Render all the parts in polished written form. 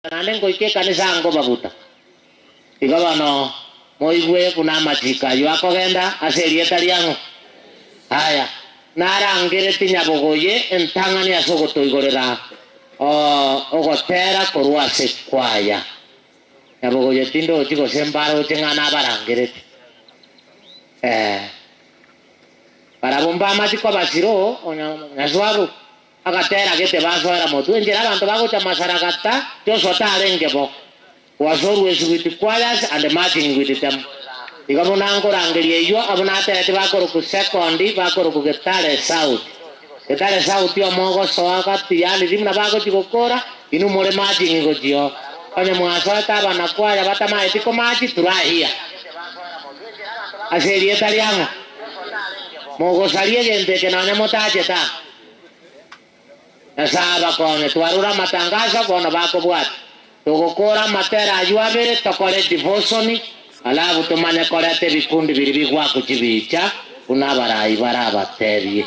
nane ngoike kanisa ngo babuta igabano moigwe kuna machika yako genda aserie taliango haya narangire tinyabogoye entangani asogoto igorera ogotera korwase kwaya yabogoye tindo chiko sembaro chengana barangire para bomba machiko basiro nyaswabu agatera gete basoera motu enjera abantu bagocha masaragata yo sotarengebo wasoru esubiti kwayas and marching with them igabona ngorangerie yo abona tete bakoro ku secondi bakoro ku getare south yo mogo soaka tiani dimna bago chikokora inu more marching ngojio kanya mwasota bana kwaya batama etiko machi turahia aserie talianga mogo salie gente que nanya motache ta nasaba kone twarura matangazo kona bako bwati tugukura matera ayuabire tokore devotion alafu tumane korete bikundi biribigwa kuchibicha unabarayi barabaterie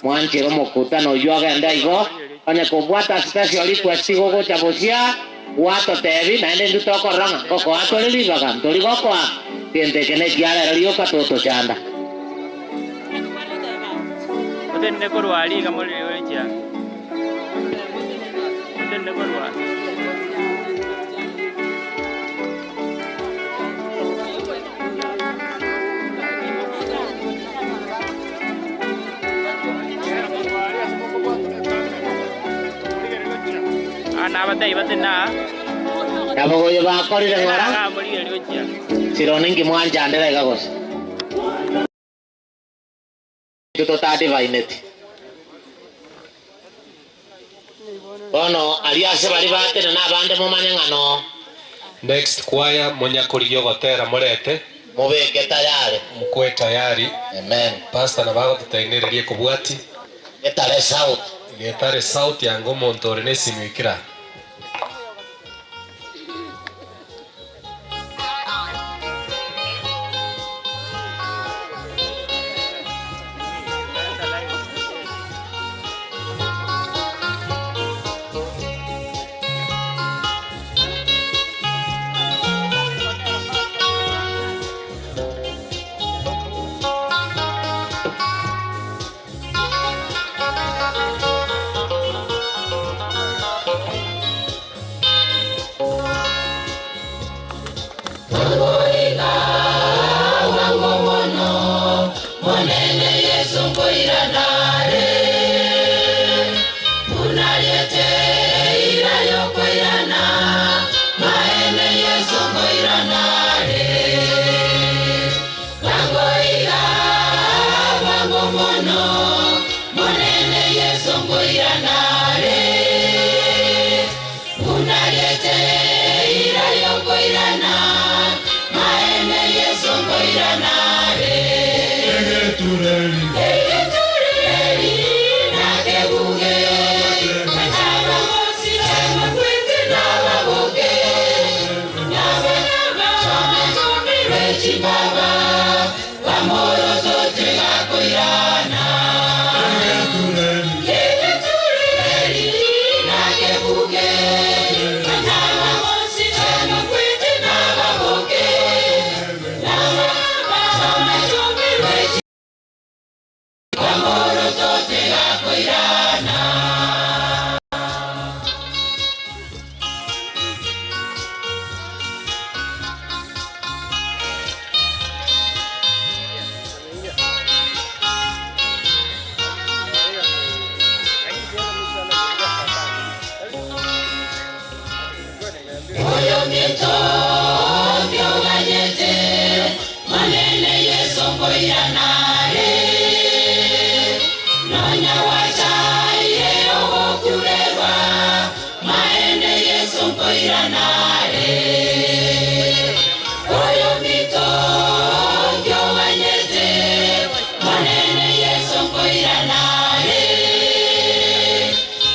mwanchiro mokutano yogenda igo kone kubwata special request gogo chabosia wato tebi naende ndutokoranga koko atolilibaga ntoligoko tiende kene kiara rio katoto chanda otende korwali kamoli wecha otende korwali nabate ibatena yabogoye bakorire ngora sironingi mwanja ndere gagos tutotati vaineti ono aliase bali batene nabande mumanyangano. Next choir Monyakurio Gotera Morete mubeke tayari mukwe tayari. Amen. Pastor nabago tutainererie kubwati getare sauti yango montore nesimikira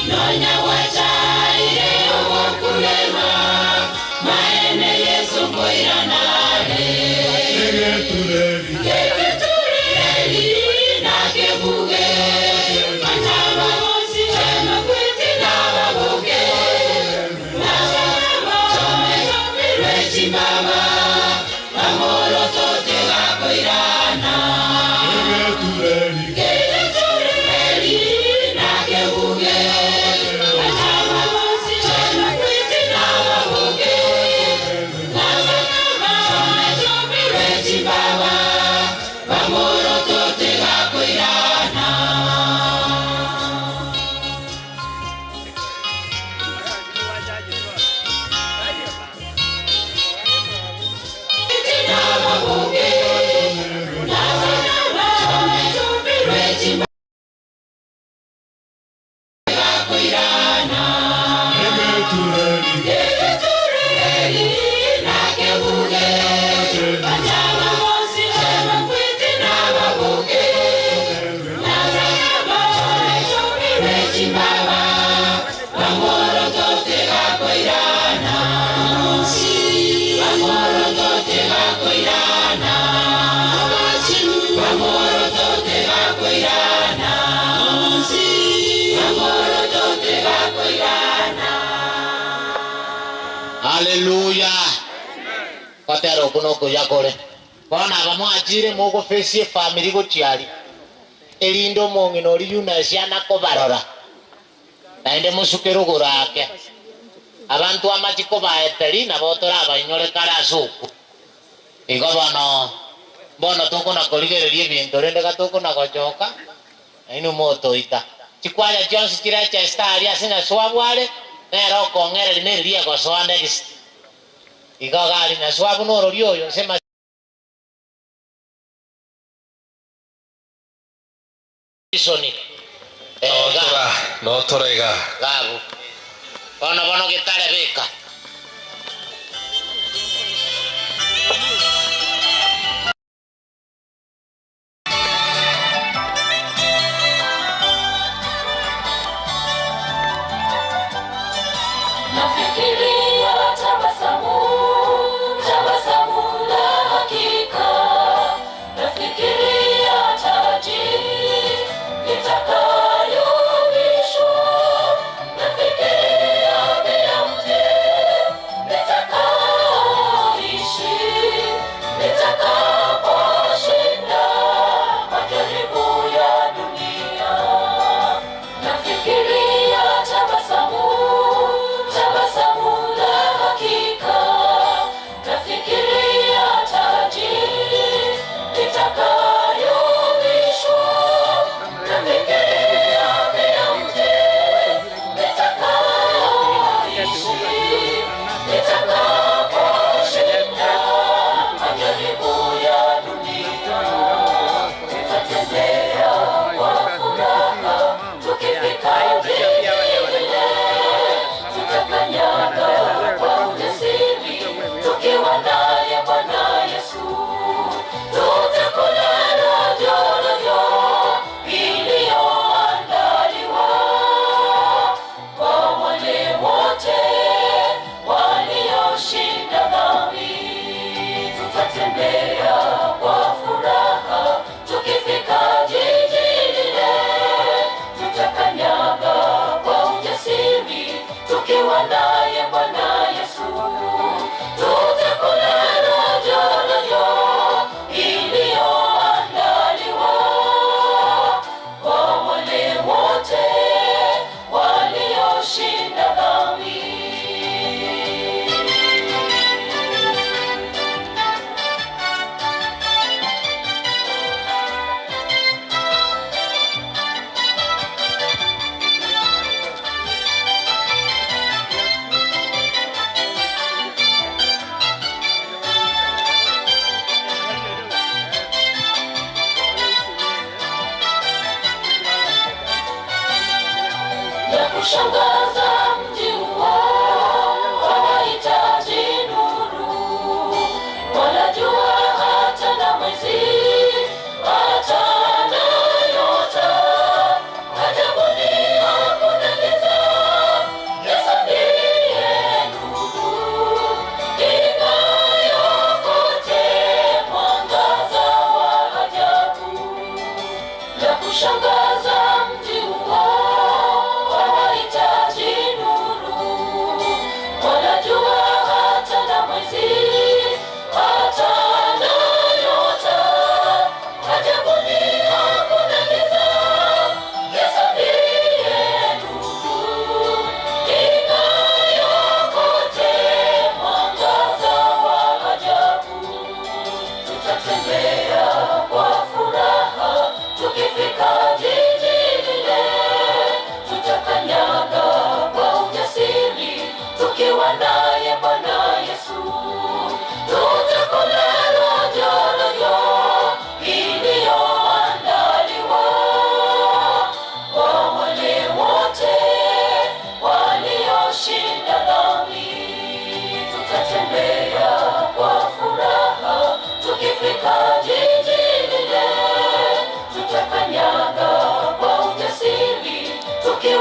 Nonya wacha ile okulema maene Hallelujah. Patero kuno kuyakore. Bana bamwajire mugo face family go chiari. Elindo mongino liyuna siana ko barora. Naende musukero gorake. Abantu amachiko baeteri na botora abanyore karasuku. Igo bono toko na koligererie bintu rende gatoko na gojoka. Inu moto ita. Chikwaya Jones kiracha stari asina swabwale. Nero kongere lineria go soande gist. Igagali na swabu no rolio sema isoni. No torega. Gabu. Bono que tare beca.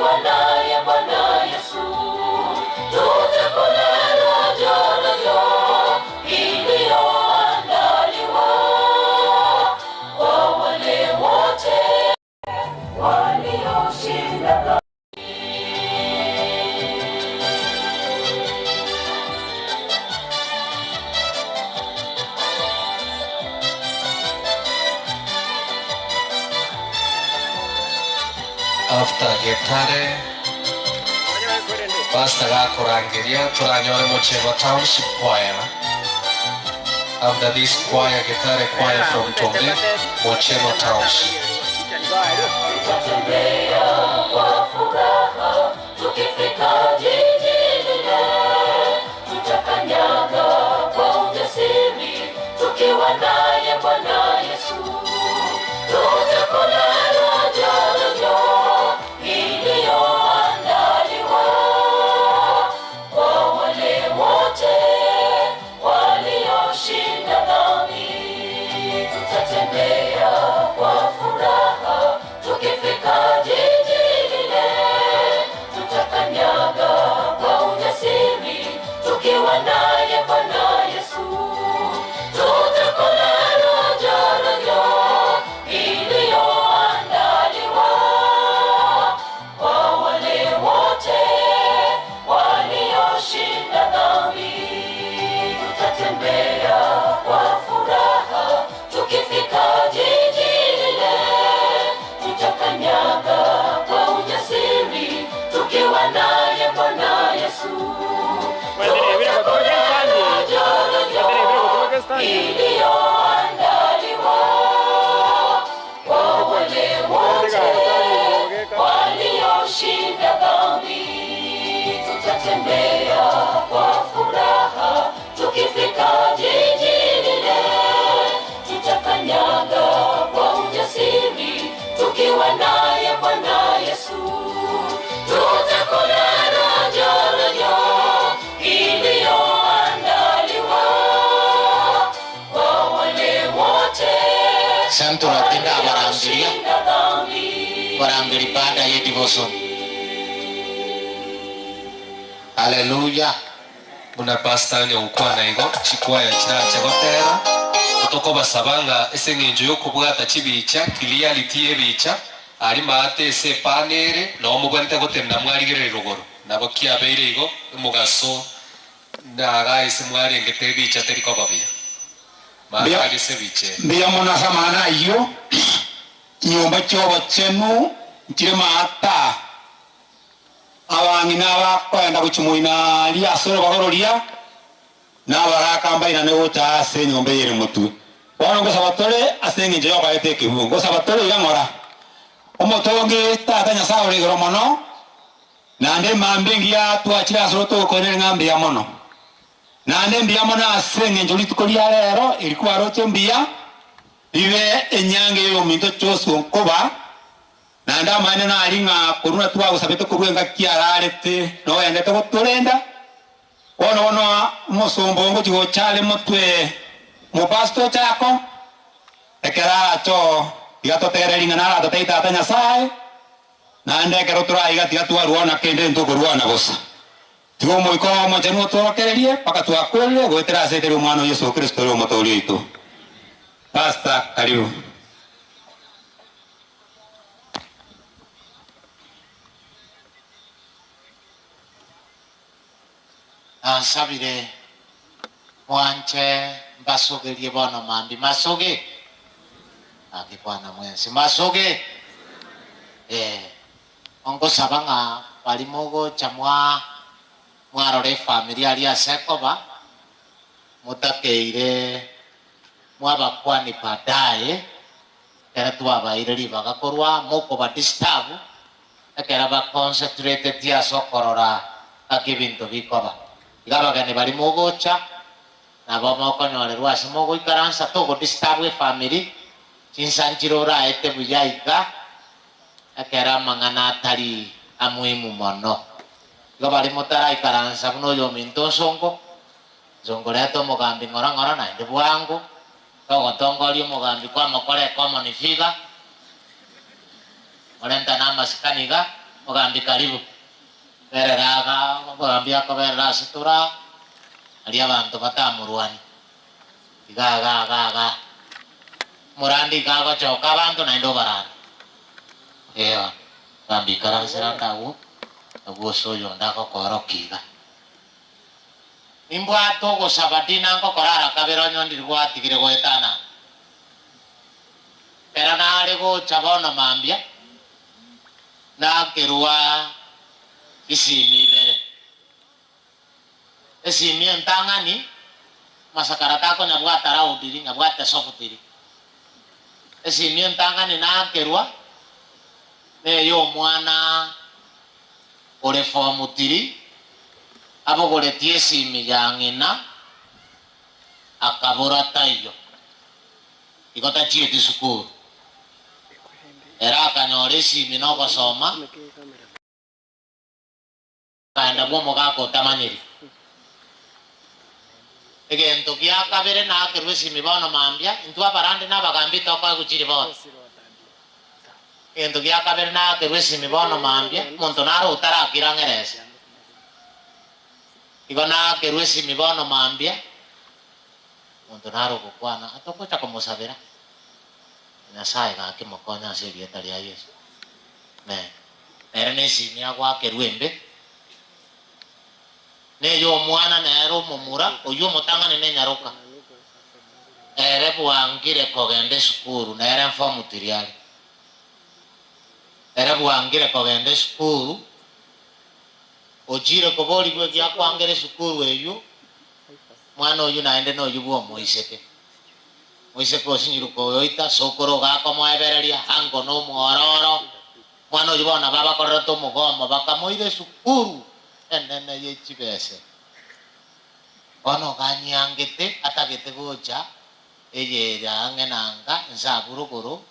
tukiwa naye Bwana Yesu. Tutakula rojo rojo iliyoandaliwa kwa wale wote walioshinda. After Getare Pastor gakurangiria turanyore Mocheno Township Choir. After this choir, Getare choir from Tombe, Mocheno Township. Tutatembea kwa furaha tukifika jiji lile, tutakanyaga kwa ujasiri tukiwa naye Bwana Yesu. Tutakula rojo rojo iliyoandaliwa kwa wale wote walioshinda dhambi. Tutatembea kwa furaha tukifika jiji lile, tutakanyaga kwa ujasiri tukiwa naye Bwana Yesu. Tutakula rojo rojo iliyoandaliwa kwa wale wote walioshinda dhambi. Tutatembea kwa furaha tukifika jiji lile, tutakanyaga kwa ujasiri tukiwa naye Bwana Yesu. Tutakula rojo rojo iliyoandaliwa kwa wale wote walioshinda dhambi. Tutatembea kwa furaha tukifika jiji lile, tutakanyaga kwa ujasiri tukiwa naye Bwana Yesu. Tutakula rojo rojo iliyoandaliwa kwa wale wote Santo Latinda abarangiria walioshinda dhambi. barangiri baada ya devotion. Haleluya. Muna pastor ni ukwana igo chikwaya chirache gotera utoko basabanga ese nginjo yo kubwata chibicha clearity yebicha ari mate ese panere no mubwente gotenda mwarigere rugoro nabo kiabeire igo mugaso naga ese mwarengete bicha teriko babia mara ese biche mbia mona samana iyo nyumba cyobo chenu nkire mata abangi n'abakwenda gucumuina lia soro bagororia n'abarakamba ne wota ase nyombe yere mutu wano ngo sabatole asenge nje yobaete kibu ngo sabatole igangora omotonge tata nyasaye ore goro mono nande mambengi ya twachira soro to konere ngambe ya mono nande mbia mono asenge nje litukolia lero ilikuwa roche mbia bibe enyange yo minto choso nkoba nanda mane na alinga kuruna tuwa usabete kuruenga kiararete no yandete gutulenda ono musumbo ngo chigo chale mutwe mu pastor chako ekera cho igato tereringa na rata teita atanya sai nande kero tura igati atwa ruona kende ntoko ruona gosa tigo moiko mo jenu torokererie paka tuakole gwetera setere umano Yesu Kristo ro motoli itu pastor karibu. Ansabire mwanje mbasogerie bono mambi masoge akikwana mwensi masoge ongo sabanga balimogo chamwa mwarore family ali asekoba mutakeire mwabakwani padaye era tubabaire libagakorwa moko ba disturb ekera ba concentrated ya sokorora akibinto bikoba igabagane bali mogocha nabo mokonyorerwa simogo ikaransa togo disturb family chinsanjiro ra ete buyaika akera mangana atari amuimu mono igabali motara ikaransa buno yo minto songo zongo leto mogambi ngora ngora na ndi bwangu togo tongoli mogambi kwa makore kwa monifiga olenta na masikaniga Mugambi karibu. Bereraga mugambi akobera situra. Ali abantu batamurwani. Ga. Murandi kago choka abantu na ndo barani. Ewa. Mugambi karansira ndawo. Aguso yo ndako korokiga. Imbwa togo sabatina ngo korara kabero nyondi rwatigire gwetana. Pero nare go chabona mambia. Na kerua isimi bere. Isimi entangani masakarata ko nyabwata ra udiri nyabwata sofutiri. Isimi entangani na kerua ne yo mwana ore formutiri abo gore tiesi miyangina akabura tayo ikota chie di sukuru era kanyore si minoko soma kaenda bomo kako tamanyiri egento kia kabere na kerwesi mibono mambia intwa barande na bagambi toko kuchiri bona egento kia kabere na kerwesi mibono mambia montonaro utara kirangerese igona kerwesi mibono mambia montonaro kukwana atoko cha kumusabira Nyasaye gakimukonya serie tari ya Yesu ne era nesimi agwa kerwembe ne yo mwana nero mumura oyo mutangane ne nyaruka ere buangire kogende sukuru nere mfa mutiriali ere buangire kogende sukuru ojire koboli gwe gya kwangere sukuru eyo mwana oyo naende no yubo moiseke moiseke osinyiruko oita sokoro gako moebereria hango no muororo mwana oyo bona baba korreto mugomo bakamoire sukuru enene yechibese ono ganyangete atagete gocha eye yangenanga nsaburuguru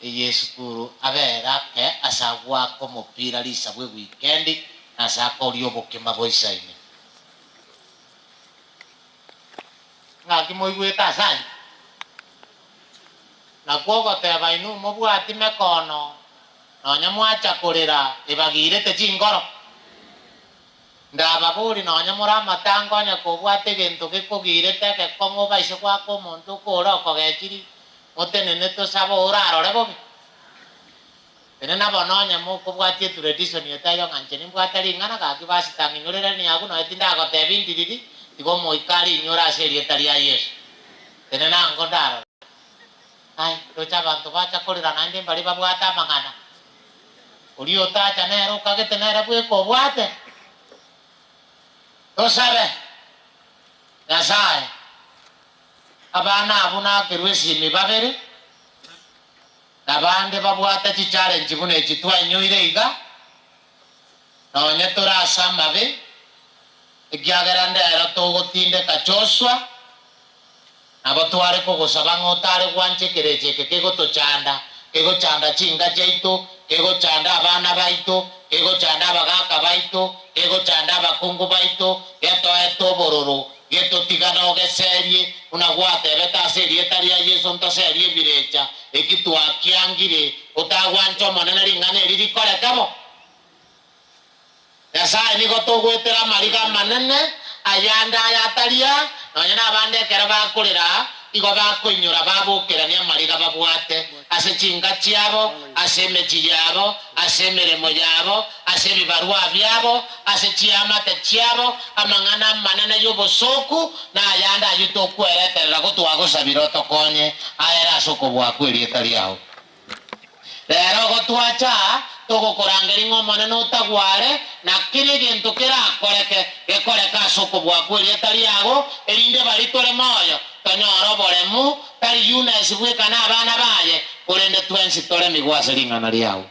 eye sukuru abera ke asagwa ko mupira lisabwe weekend asako lyobokema boisaine ngaki moigweta sana na kwogo teba inu mobwati mekono nonya mwacha kurira ibagirete chingoro ndababuri nonya muramatango nya kubwate gento gekogirete gekongo baise kwako muntu kora kogechiri motenene to sabo urarore bobi tenena bononya mukubwatie tradition yetayo kancheni mbwatari ngana kakibasi tanginyurere ni aguno etinda gotebindiriri tigo moikari nyora serie tari ya Yesu tenena ngondaro ai tocha bantu bacha kurira nande bali babwata mangana uri otacha nero kagete nero bwe ko bwate to sabe Nyasaye abana abuna kerwesi mibabere nabande babwata chi challenge bune chitwa nyoire iga nonye turasa mabe igiagerande era togotinde kachoswa abatware ko gusaba ngotare gwanche kereje kego tochanda kego chanda chinga jaito kego chanda abana baito kego chanda bagaka baito kego chanda abakungu baito geto eto bororo geto tigano geserie una gwate beta serie tari ya Yesu nto serie birecha ekitwa kiangire otagwancho monene ringane riri kore kamo Nyasaye niko togwetera mariga manene ayanda ayataria nonyana abande kera bakurira igo bakuinyura babukerania mariga babwate ase chinga chiabo ase mechi yabo ase meremo yabo ase bibarua byabo ase chiamate chiabo amangana manene yobosoku na ayanda ayutokwereterera gotwagosabira tokonye aera soko bwakwirieta riao rero gotwacha togokorangeri ng'omone notagware na kiri gintu kirakoreke gekoreka soko bwakwirieta riago erinde bari tore moyo tonyoro boremu tari Eunice bwekana abana baye kurende twensi tore migwase ringana riago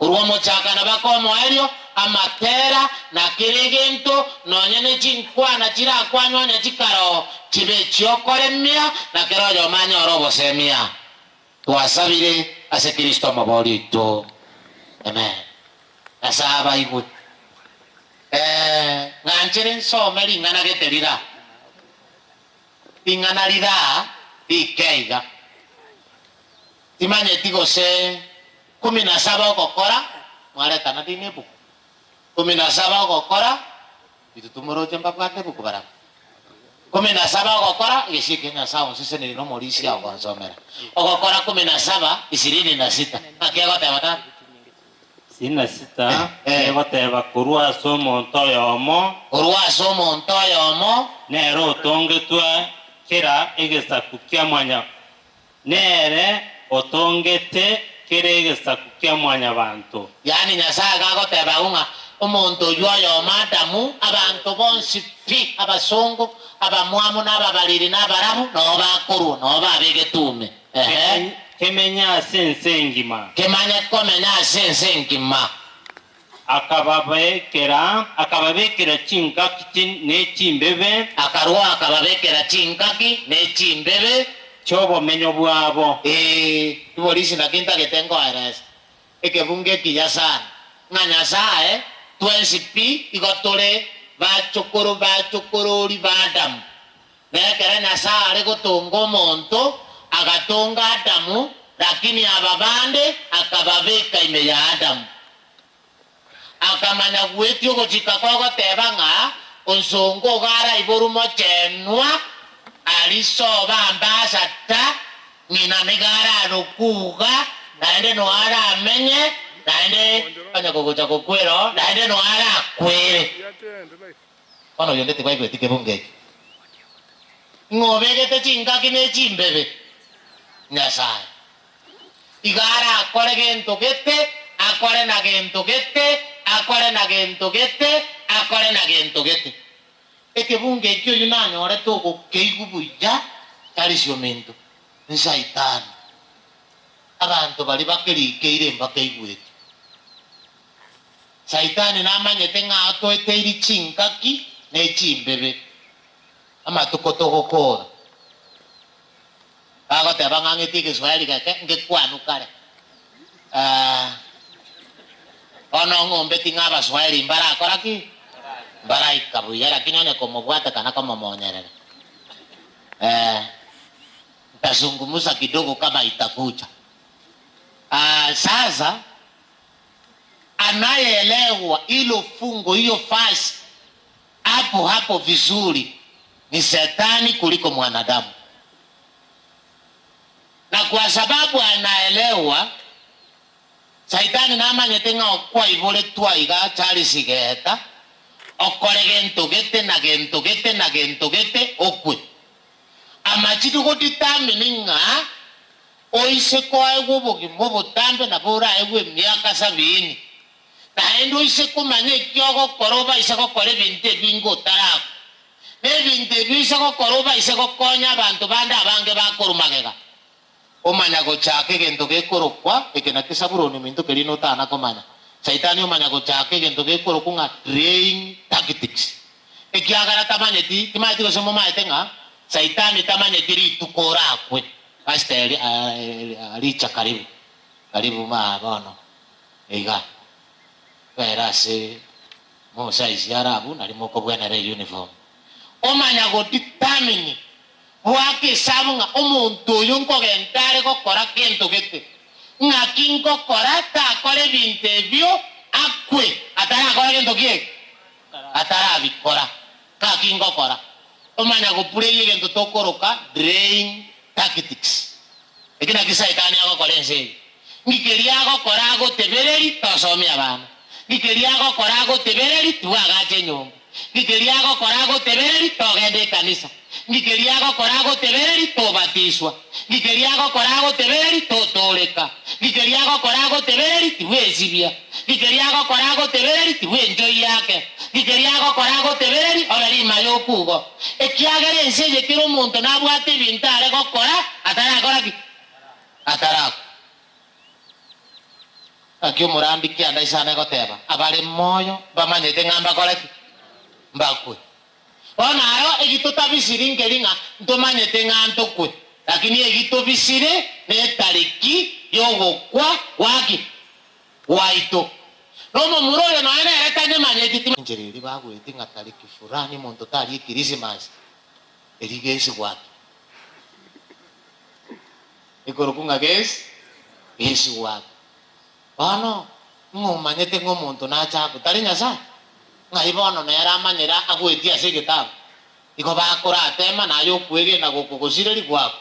urwo mochakana bakomo erio amatera na kiri gintu nonyene chinkwana chirakwanyonya chikaro chibe chiokoremia na keroyo manyoro bosemia twasabire ase Kristo mabori to amen asaba igu nganchere some lingana geterira lingana rida ikeiga timanye tigose 17 okokora mwareta na dini buku 17 ogokora itutumoroje mbabwate buku bara 17 ogokora gishike Nyasaye sisi ni no morisi ya gonzomera ogokora 17 26 akiego tebata sina sita egoteba kurwa somo ntoyomo nero otongetwa kera egesaku kia mwanya nere otongete kera egesaku kia mwanya bantu yani Nyasaye gagoteba unga omuntu yoyo madamu abantu bonsi pi abasongo abamwamu n'ababaliri n'abarabu no bakuru no babegetume kemenya sensengima kemanya komenya sensengima akababekera chinkaki nechimbebe akarwa akababekera chinkaki nechimbebe chobomenyo bwabo ibolisi nakinta getengo ares ekebunge kiyasana nga Nyasaye twensipi igotore bachokorori badamu nekera Nyasaye ari gutunga omonto agatunga Adamu lakini ababande akababeka ime ya Adamu akamanya gwetyo gochika kwagoteba nga onsongo gara iborumo chenwa alisoba ambasa ta ngina migara nokuga naende no ara amenye naende anya kogocha kokwero naende no ara kwere kono yondete kwa igwetike bunge ngobegete chingaki ne chimbebe Nyasaye igara akore gento gete akore na gento gete akore na gento gete akore na gento gete ekebunge kyo yunanyore toko keigubuja kali syomento nsaitani abantu bali bakerikeire mbakeigwete saitani namanyete ng'ato eteiri chinkaki ne chimbebe amatukotogokora agoteba ng'ang'eti Kiswahili gake ngekwanu kare ono ng'ombe tinga Abaswahili mbarakora ki mbaraikabuya lakini one komobwata kana komomonyerera ntazungumza kidogo kama itakuja sasa anayeelewa ilo fungo hiyo fasi hapo vizuri ni Shetani kuliko mwanadamu, na kwa sababu anaelewa Shetani namanyete nga okwa ibole twaiga chali sigeta okore gento gete na gento gete na gento gete okwe amachitu gotitamini nga oise kwa egubugi mobutambe na bora egwe myaka 70 na endo ise kumanye kyogo koroba ise kokore binte bingo tarako nebinte bise kokoroba ise kokonya abantu bande abange bakorumagega omanya gochake gento gekorokwa ekena kisaburo ni minto kelino tana komanya Shetani omanya gochake gento gekorokwa nga train tactics ekiagara tamanyeti timati gosomo maetenga Shetani tamanyeti ritukora akwe asteri alicha karibu mabono eiga verase Musa isiarabu nalimoko bwenere uniform omanya godetermine wake sabunga omuntu oyo nkogentare gokora kento gete ng'akingo kora takore binte byo akwe atarakora gento kie atarabikora kakingo kora omanya gopureye gento tokoroka drain tactics ekina Shetani agokora ense ngikeria agokora agotebereri tosomia abana ngikeria agokora agotebereri tuagache nyomba ngikeria agokora agotebereri togende kanisa ngikeria agokora agotebereri tobatiswa ngikeria agokora agotebereri totoreka ngikeria agokora agotebereri tiwezibia ngikeria agokora agotebereri tiwenjoi yake ngikeria agokora agotebereri orarima yokugo ekiagere ense yekiro omuntu nabwate ebintu are gokora atarakora ki atarako akio murambi kianda isana goteba abale moyo bamanyete ngamba koreki mbakwe onaro egituta bisiri ngeringa ntomanyete nganto kwe lakini egito bisire netariki yogokwa waki waito nomo muroyo no ere etanye manyeti njereri bagwete ngatariki fulani muntu tari Christmas erigesi waki ikorokunga gesi waki ano ngumanyete ngomuntu nachaku tari Nyasaye ngai bono nera amanyera agwetia ase egetabu igo bakoratema naye okwegenda gokogosireri gwako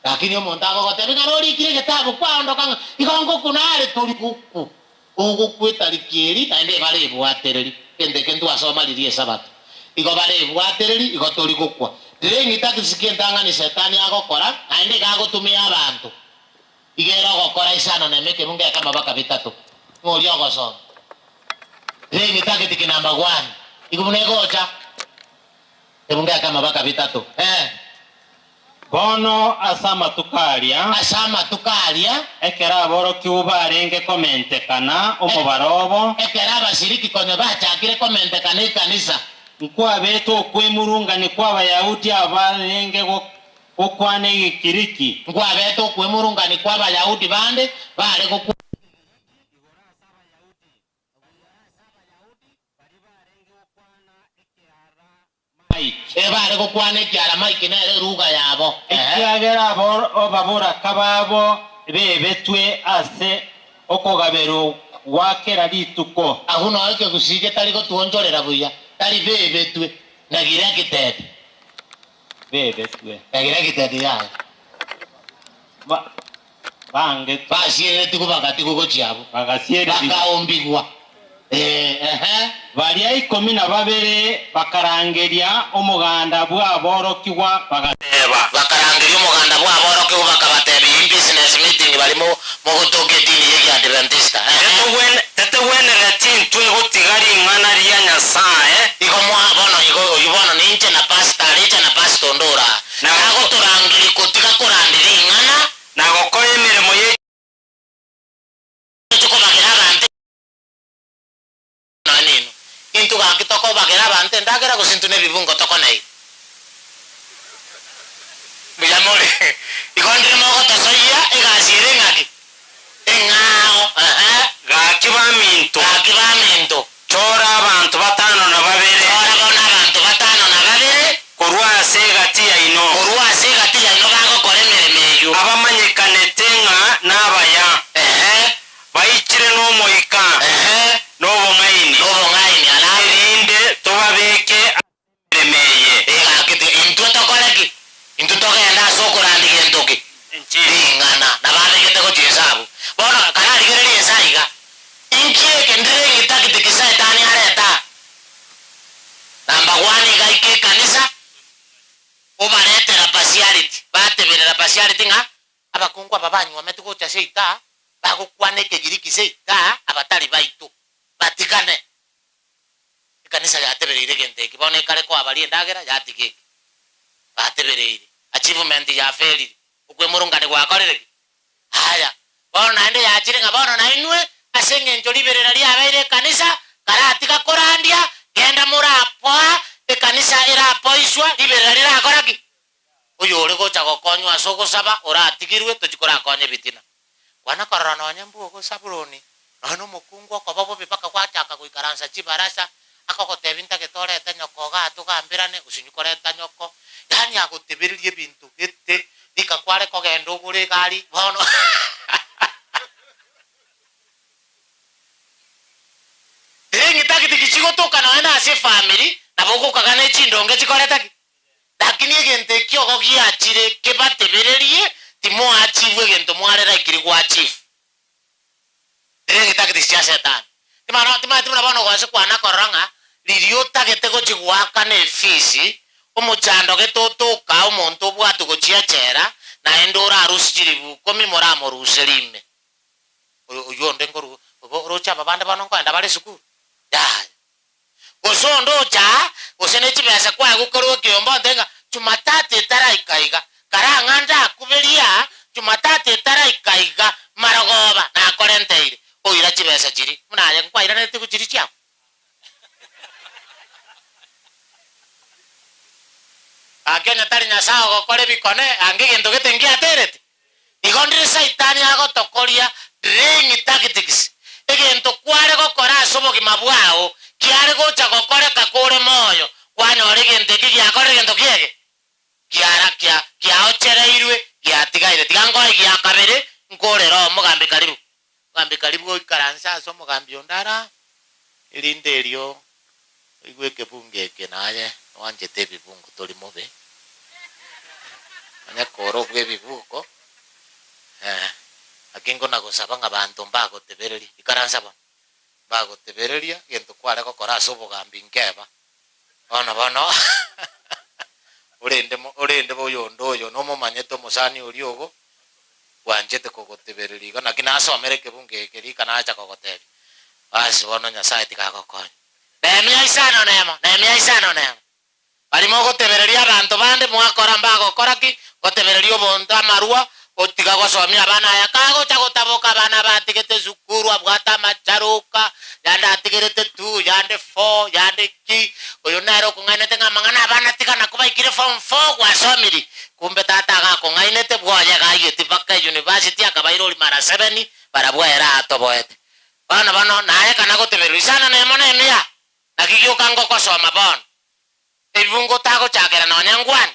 lakini omonto agogoteba ng'a norikire egetabu kwaondoka ng'a igo ngokunare tori guku ogokwetarikia eri naende barebwatereri endeke ntwasomaririe esabato igo barebwatereri igo tori gokwa ndĩrĩng'itagisi kĩntang'ani setani agokora naende gagotumia abantu igera ogokora isano na emeke munga ekamabaka bitatu ng'ori ogosoma ndĩrĩng'itagiti kinamba 1 igo munegocha emunga ekamabaka bitatu bono asama tukaria ekera aboroki ubarenge komentekana omobarobo ekera abasiriki konyo bachakire komentekana ekanisa nkwabete okwemurungani kw'abayahudi abarenge gokwana egikiriki nkwabete okwemurungani kw'abayahudi bande bare bare gokwana ekiara maiki nere ruga yabo ekiagera abo baboraka babo bebetwe ase okogabero gwakera rituko ahuno oike gusige tari gotuonjorera buya tari bebetwe nagira kitete bebetwe nagira kitete yaye bange basire tikubagati kugochiabo bagasiere bakaombigwa baria 12 bakarangeria omuganda bwaborokigwa bagateba bakarangeria omuganda bwaborokigwa bakabateba business meeting balimo mugutunga edini ya Adventista tetewene tintwe gotigari ng'ana ria Nyasaye igo mwabono igo yubono ninche na pastor ndora nago turangiri kutiga kurandiri ng'ana nago kora emirimo ye tukobagira abantu nanino into gakitoko bagira abantu ndagera gusintune bibungo toko nai biyamore igondire mogo tosoya igazire ngaki engao gakibaminto chora abantu batano na babere korwase gati yaino bagokora emirimo eyo abamanyekanete ng'a n'abaya baikire n'omoika n'obong'aini erinde tobabeke emiremeye intwe tokoreki intwe togenda ase okurandiga entoki ing'ana nababegete gochiesabu bono kararigereria esaiga inkieke ndireng'itagiti kisaetani areta namba 1 igaike ekanisa obaretera partiality bateberera partiality ng'a abakungu aba banywamete gocha seita bagokwana ekegiriki seita abatari baito batigane ekanisa yatebereire genteki bono ekare kwa abari endagera yatigeke batebereire achievement ya failure okwemurungani gwakorereki haya bono naende yachire ng'a bono nainwe ase eng'encho riberera riabeire ekanisa karatiga korandia genda murapoa ekanisa erapoiswa riberera rirakoraki oyo ore gocha gokonywa ase ogosaba oratigirwe tochikorakonye bitina kwana korora nonye mbu ogosabuloni nono omokungu okoba bobe paka gwachaka goikaransa chibarasa akogotebi ntagetorete nyoko gatugambirane usinyukoreta nyoko yani agoteberirie ebinto gete rikakware kogenda ogore egari bono ng'itagiti gichigotoka noe nase family nabo gokagana echindonge chikoretaki lakini egento ekiogo giachire kebatebererie timoachivu egento mwarera ikiri gwachifu ng'itagiti cia setani timana bono gose kwana korora ng'a riria otagete gochigwaka na efisi omochando getotoka omonto obwate gochiechera naende orarusi chiribu 10 moramoruse rime oyo onde ngoru rocha babande bono nkoenda bari sukuru ya gosondo cha gosene chibesa kwa gukorwo kiombo ndenga Jumatatu etaraikaiga karang'anda akuberia Jumatatu etaraikaiga marogoba na korenteire oira chibesa chiri munaye nkwaira nete guchiri chiao akenya tari Nyasaye gokore bikone ange gento getengi aterete igondire saitani agotokoria ring tactics egento kware gokora asobogima bwao kiare gocha gokoreka kore moyo kwanyore gento giakore gento kiege kiara kiaochereirwe giatigaire tigango giakabere nkorero mugambe karibu gambi karibu ikaransa somo gambi ondara ilindelio igweke bungeke naye wanjete bibungu toli mobe anya koro bwe bibuko akingo nagosaba ngabantu mbago tebereri ikaransa ba bago tebereria gento kware ko kora sobo gambi nkeba bono urende boyo ndoyo no mumanyeto musani uriogo wanjete kogotebereri kana kinasomere kebungeke rikana acha kogoteri basi bono nyasaye tikagokonya nemia isano nema bali mogotebereri abantu bande mwakora mbago koraki gotebereri obonto amarua otiga gosomia abana yakago chagotaboka abana batigete zukuru abwata macharuka yanda atigirete 2 yande 4 yande ki oyo naro kunganete ngamangana abana tikana kuba ikire form 4 gwasomiri kumbe tata gako ngainete bwoye gayeti baka university akabairoli mara 7 barabwa era atoboete bano naye kana goteberu sana nemone mia nakigyo kango kosoma bono ebungo tago chakera nonyangwani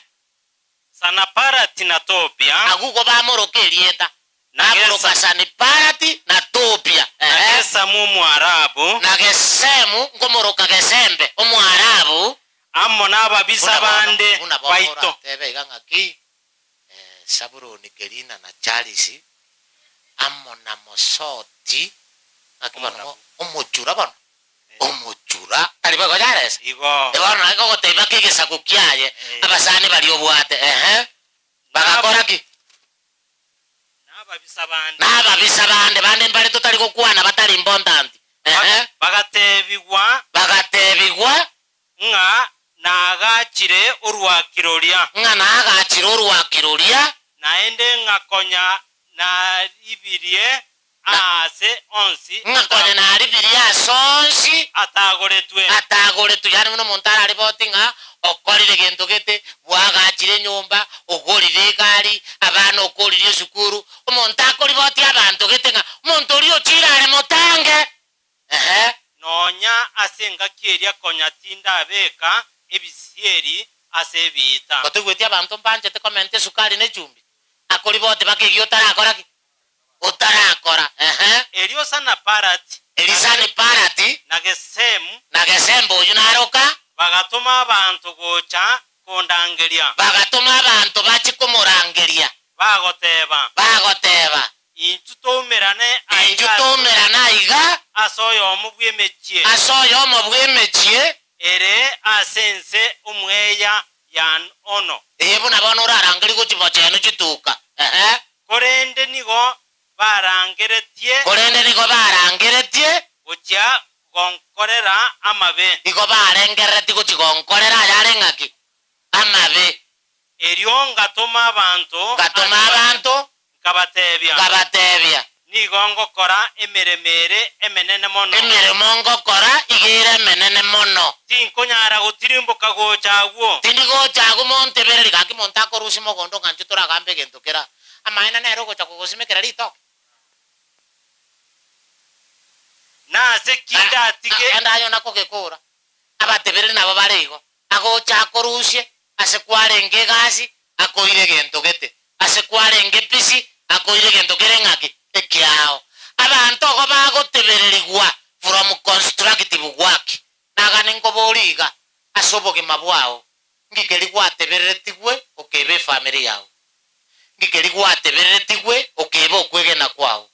sana parati na topia agugo bamorokerieta naboroka sani parati na topia nagesa mu Arabu nagesemu ngomoroka gesembe omwarabu ammo nababisa bande baito tebe gangaki saburo nikerina na charisi ammo na mosoti akibano omochura bano omochura ali bago jares igo ebona iko teba kigesa kukiaye abasani bali obwate bagakoraki nababisa bande mbali totali kokwana batali important bagatebigwa nga nagachire urwakiroria naende ngakonya na ibirie ase onsi ngakonya na ibirie ase onsi atagoretwe yani muno montara alibotinga okorire gento gete bwagachire nyumba ogorire gari abana okorire sukuru omonta akoriboti abantu gete nga omonto ori ochirare motange nonya asenga kieria konya tinda abeka ebisieri ase bita kotugweti abantu mpanjete komente sukari ne chumbi akoriboti bakigi utarakora elio sana parati elisani parati nagesembo uyu naroka bagatuma abantu gocha kondangeria bagatuma abantu bachikumurangeria bagoteba intutomerane aiga asoyo mu bwemechie ere asense umweya yan ono ebu nabona urarangeri gochibo chenu chituka korende nigo barangeretie gocha gonkorera amabe igo barengereti gochigonkorera yarengaki amabe elio ngatoma abantu kabatebia nigo ngokora emeremere emenene mono emirimo ngokora igire emenene mono tinkonyara gutirimbuka gochagwo tindigochagu montebereri gaki montakorusi mogondo nganchutura gambe gentokera amaina nero gocha kugosimekera rito nase kinda atige endayo nako gekora abatebereri nabo barigo agocha korusie ase kwarenge gasi akoire gento gete ase kwarenge pisi akoire gento kerengaki ekiao abantu go bagotebererigwa from constructive work naganengo boriga asoboge mabwao ngikeri gwatebereretigwe okebe family yao ngikeri gwatebereretigwe okebe okwegena kwao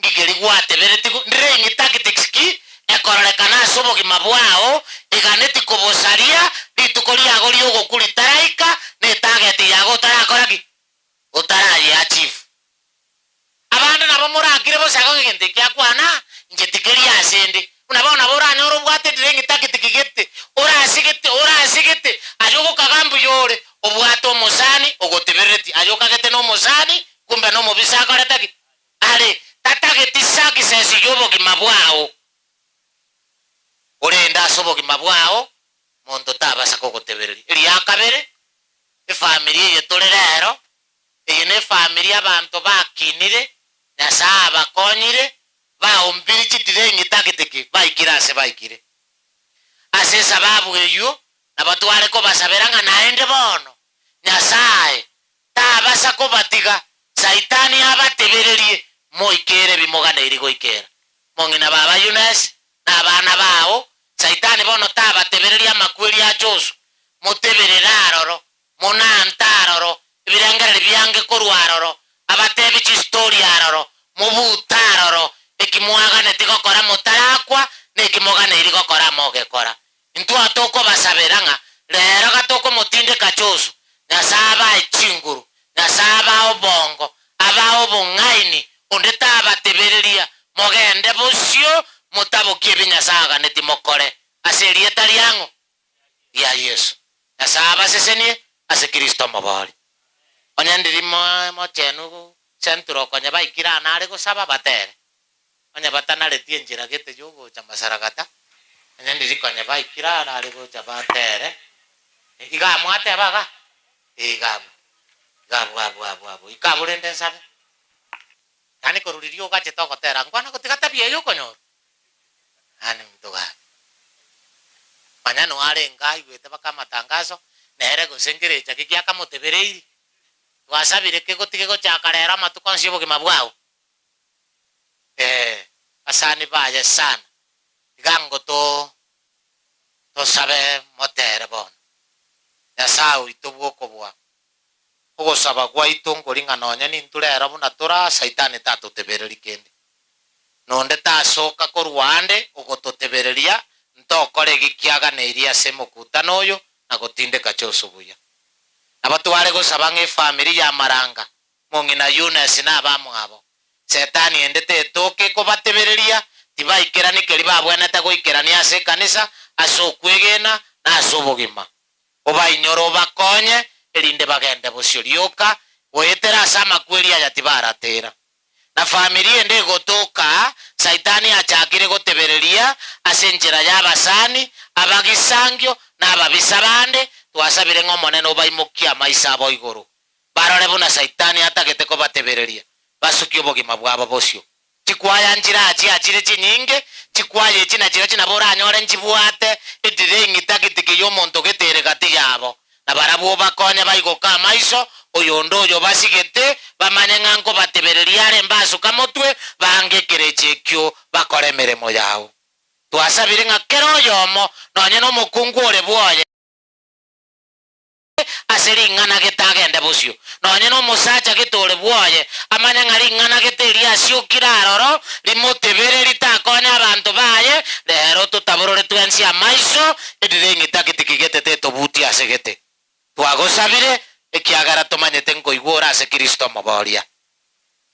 ngikeri gwatebereretigwe ndrengi tactics ki ekorolekana asoboge mabwao iganeti kobosaria litukoria agori ogokuritarika ne target yago tarakoraki utaraye achieve abana nabo murakire bosaga ngente kyakwana ngetikeri asende unabona boranya orubwate direngi takitikigete orasigete ajogo kagambu yore obwato musani ogotebereti ajoka gete no musani kumbe no mobisa akaretaki ale tatageti saki sesi yobo kimabwao orenda sobo kimabwao mondo tabasa kogotebereri eri akabere family ye tolerero ene family abantu bakinire nasaba konyire baombiri chitirengi takitiki baikire ase sababu eyo nabatware ko basaberanga naende bono nyasaye tabasa ko batiga saitani abatebererie moikere bimogana iri goikera mongina baba Yunes na abana bao saitani bono tabatebereria amakweri a Josu muteberera aroro monanta aroro ibirengereri byange korwa aroro abatebi chistori aroro mubuta aroro ekimwagane tigokora mutarakwa nekimogane iri gokora mogekora intu atoko basaberanga rero gatoko mutinde kachosu nasaba echinguru nasaba obongo aba obongaini ondeta abatebereria mogende busio mutabokie binyasaga netimokore aserie tariango ya Yesu nasaba sesenie ase Kristo mabali onyandiri mo chenu centro konya baikira nare gusaba batere onya batana retie njira gete jogo chamasaragata onyandiri konya baikira nare go chabatere iga mwate baga iga gabu ikabulende sabe yani koruririo gache tokotera ngwana gotigata bie yo konyo ani mtoga manyano are ngai gwete bakamatangazo nere gusengerecha kikia kamotebereiri wasabire ke gotige gochakarera matukonsi bogima bwao asani baje sana gango to sabe motere bon ya sao itubwoko bwa ogo saba gwa itongo ringa nonya ninturera buna tora saitani tatutebereri kende nonde tasoka korwande ogototebereria ntokore gikiaga neiria semukuta noyo na gotinde kachosubuya abatware gosaba nge family ya maranga mongina Yunes na abamwabo setani endete toke ko batebereria tibaikera nikeri babwaneta goikerania ase kanisa asokwegena na asobogima oba inyoro bakonye erinde bagende busurioka goetera sama kweli ya tibaratera na familia ende gotoka saitani achakire gotebereria asenjera ya basani abagisangyo na ababisabande twasabire ngomone no baimokia maisa abo iguru barore buna saitani atagete ko batebereria basukyo bogima bwabo bosio chikwaya njira achire chinyinge chikwaye china chiro china bora anyore nchibwate idirengi takitiki yo monto getere gati yabo na barabu bakonya bayigoka maiso oyondo yo basigete bamanye nganko batebereria rembasu kamotwe bange kerechekyo bakore meremo yao twasabire ngakero yomo nonye no mukungu ole bwoye aseri ngana getagende busio nonye no musacha gitore bwoye amanya ngari ngana geteria sio kiraroro rimotebere litakonya abantu baye lero tutaburore twensi amaiso edirengi takitikigete teto buti asegete twagosabire ekiagara tomanyete ngoigora ase Kristo moboria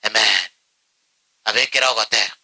amen abekera ogotera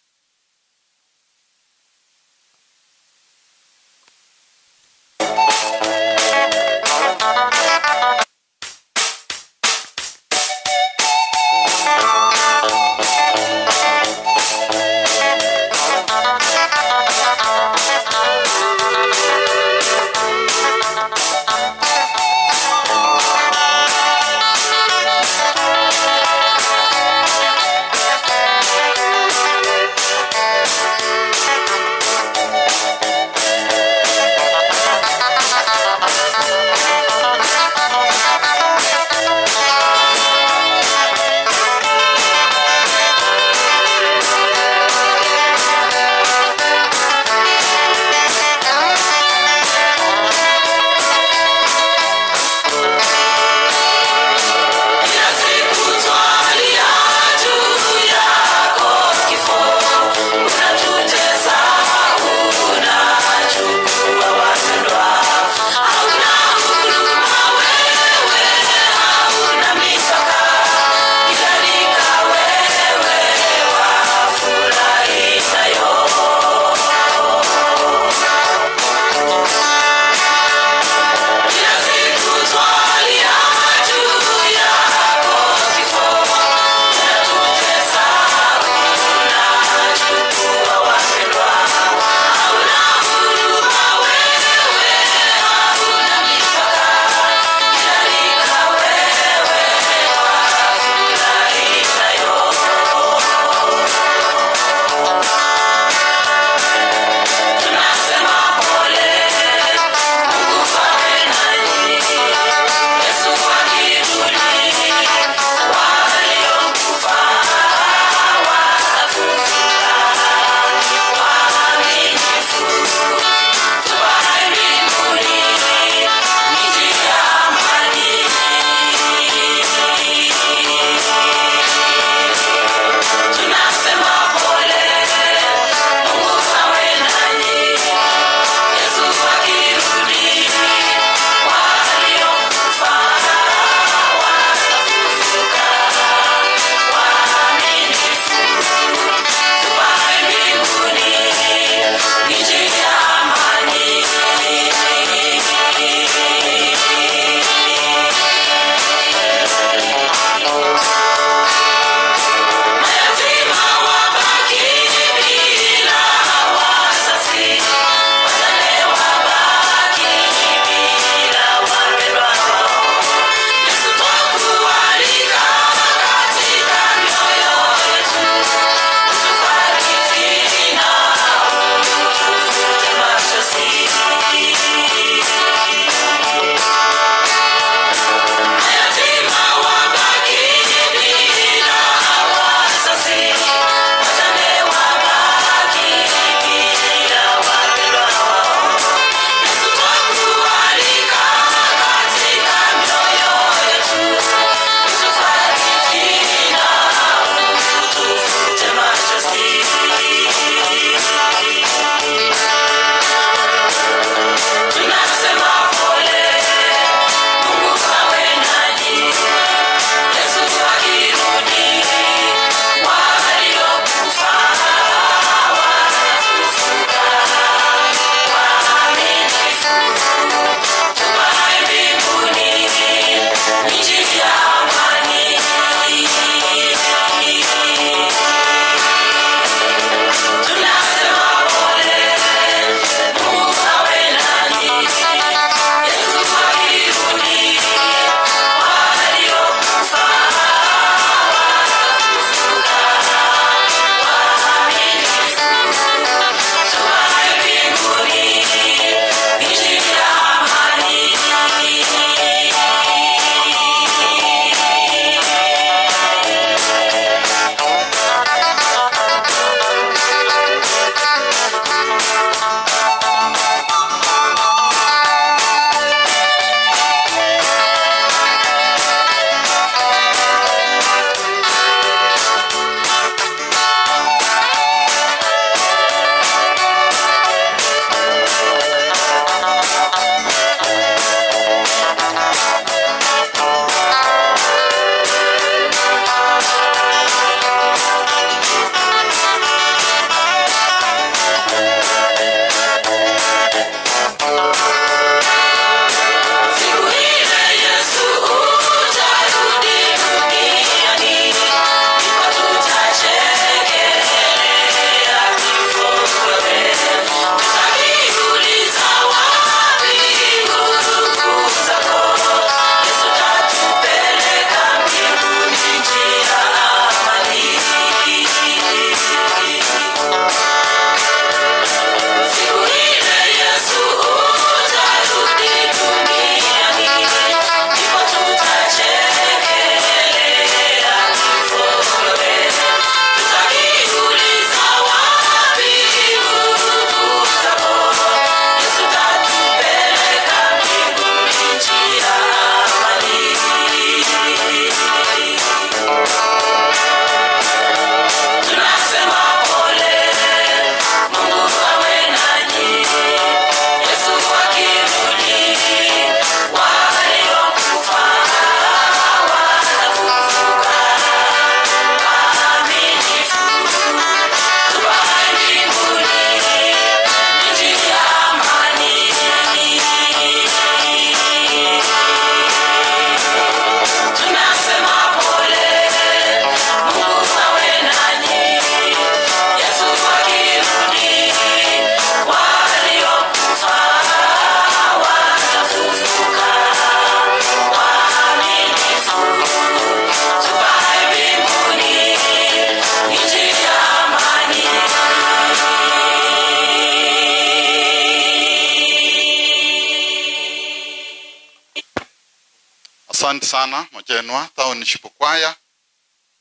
Asante sana Mojenwa Township Choir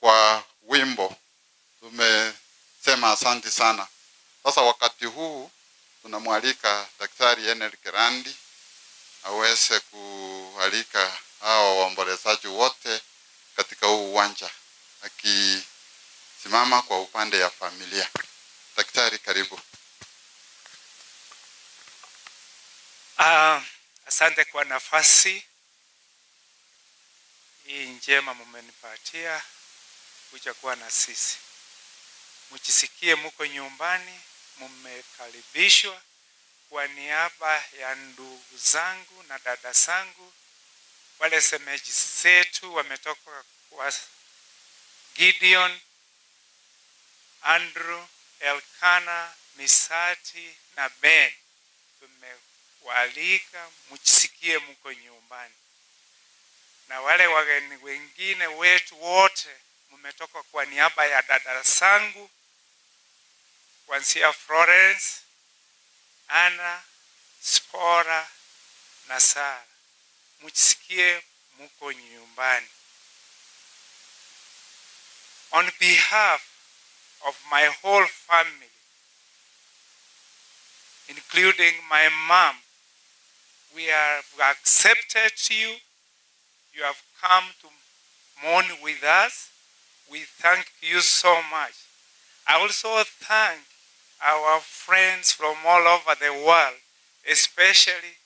kwa wimbo. Tumesema asante sana. Sasa wakati huu tunamwalika Daktari Enel Kirandi aweze kualika hao waombolezaji wote katika huu uwanja, akisimama kwa upande ya familia. Daktari, karibu. Asante kwa nafasi hii njema mmenipatia kuja kuwa na sisi. Mjisikie mko nyumbani, mmekaribishwa. Kwa niaba ya ndugu zangu na dada zangu, wale semeji zetu wametoka kwa Gideon, Andrew, Elkana, Misati na Ben, tumewaalika mjisikie mko nyumbani. Na wale wageni wengine wetu wote mmetoka kwa niaba ya dada zangu kuanzia Florence, Anna, Spora na Sara, mjisikie mko nyumbani. On behalf of my whole family, including my mom, we have accepted you. You have come to mourn with us. We thank you so much. I also thank our friends from all over the world, especially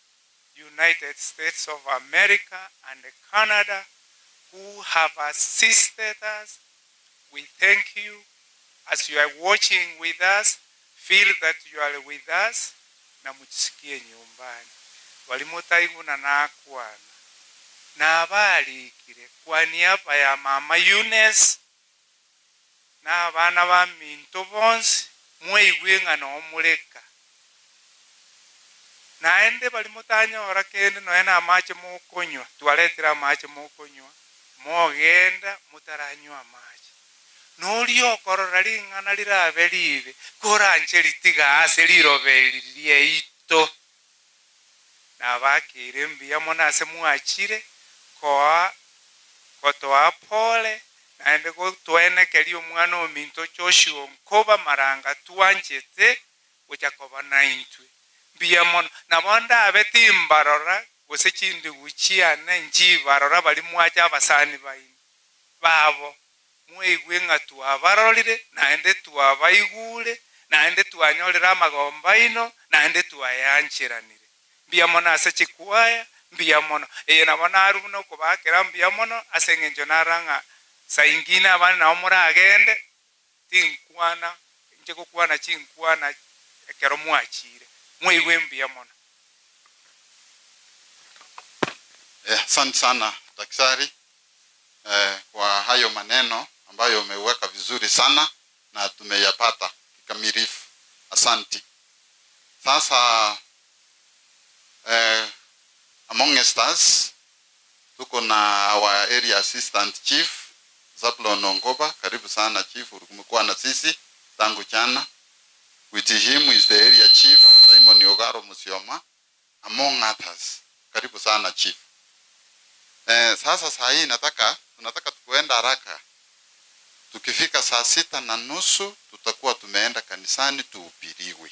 United States of America and Canada, who have assisted us. We thank you. As you are watching with us, feel that you are with us. Na mjisikie nyumbani. Walimutaiguna na akwana. Na abalikire kwa niaba ya mama Eunice na abana ba Minto bonse mweigwe ngano omuleka. Naende balimutanyora kende noena amache mukonywa, twaletera amache mukonywa, mogenda mutaranywa amache. Nolio korora lingana lirabe libe, koranje litiga ase lirobe liyeito. Na bakire mbia monase muachire kwa kotoa pole naende ko twenekeri omwana ominto Joshua Nkoba maranga tuanjete ujakoba naintwe mbia mono na bonda abeti mbarora gose kindi guchiane njibarora bali mwacha abasani baini babo mweigwe ngatu abarorire naende tuabaigure naende tuanyorera amagomba ino naende tuayanchiranire mbia mono ase chikwaya mbia mono na bonaru no kubakera mbia mono asengenjo naranga saingina abana na omura agende tinkwana nje kokwana chinkwana ekero mwachire mweigwe mbia mono. Asante sana daktari kwa hayo maneno ambayo umeweka vizuri sana na tumeyapata kikamilifu. Asante. Sasa among us tuko na our area assistant chief Zablon Ongoba. Karibu sana chief, umekuwa na sisi tangu jana. With him is the area chief Simon Ogaro Musioma among others. Karibu sana chief. Sasa saa hii tunataka tukuenda haraka. Tukifika saa 6:30 tutakuwa tumeenda kanisani tuhubiriwe.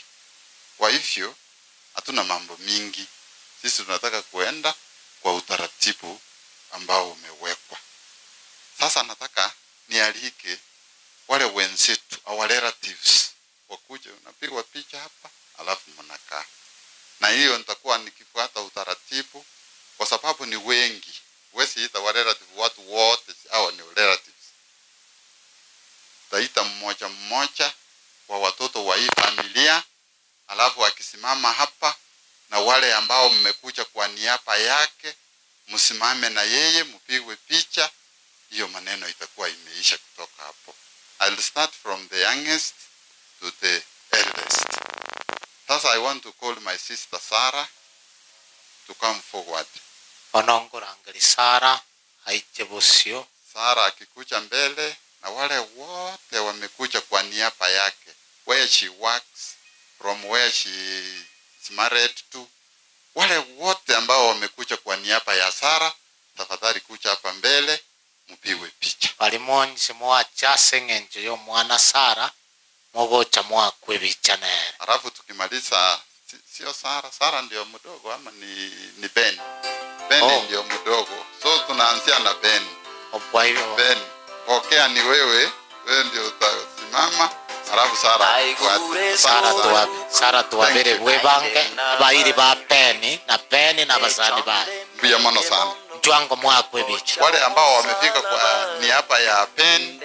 Kwa hivyo hatuna mambo mingi. Sisi tunataka kuenda kwa utaratibu ambao umewekwa. Sasa nataka nialike wale wenzetu, our relatives, wakuje, unapigwa picha hapa alafu mnakaa. Na hiyo nitakuwa nikifuata utaratibu kwa sababu ni wengi. Huwezi ita wale relative watu wote hao ni relatives. Taita mmoja mmoja wa watoto wa hii familia, alafu akisimama hapa na wale ambao mmekuja kwa niaba yake msimame na yeye mpigwe picha. Hiyo maneno itakuwa imeisha kutoka hapo. I'll start from the youngest to the eldest. Sasa I want to call my sister Sarah to come forward. Onongorangeli Sarah Haitebosio. Sarah akikuja mbele na wale wote wamekuja kwa niaba yake. Where she works, from where she is married to. Wale wote ambao wamekuja kwa niaba ya Sarah, tafadhali kuja alimonyi simwacha sengenjo yo mwana Sara mogocha mwakwe bichana. Alafu tukimaliza sio Sara ndio mdogo ama ni Ben. Ben ndio mdogo. So tunaanzia na Ben. Kwa hivyo Ben, pokea ni wewe ndio utasimama. Alafu Sara tuwabere webange abairi ba Peni na Peni na basani ba. Mbia mono sana. Mtwango mwakwe bicha. Wale ambao wamefika kwa niaba ya Pen,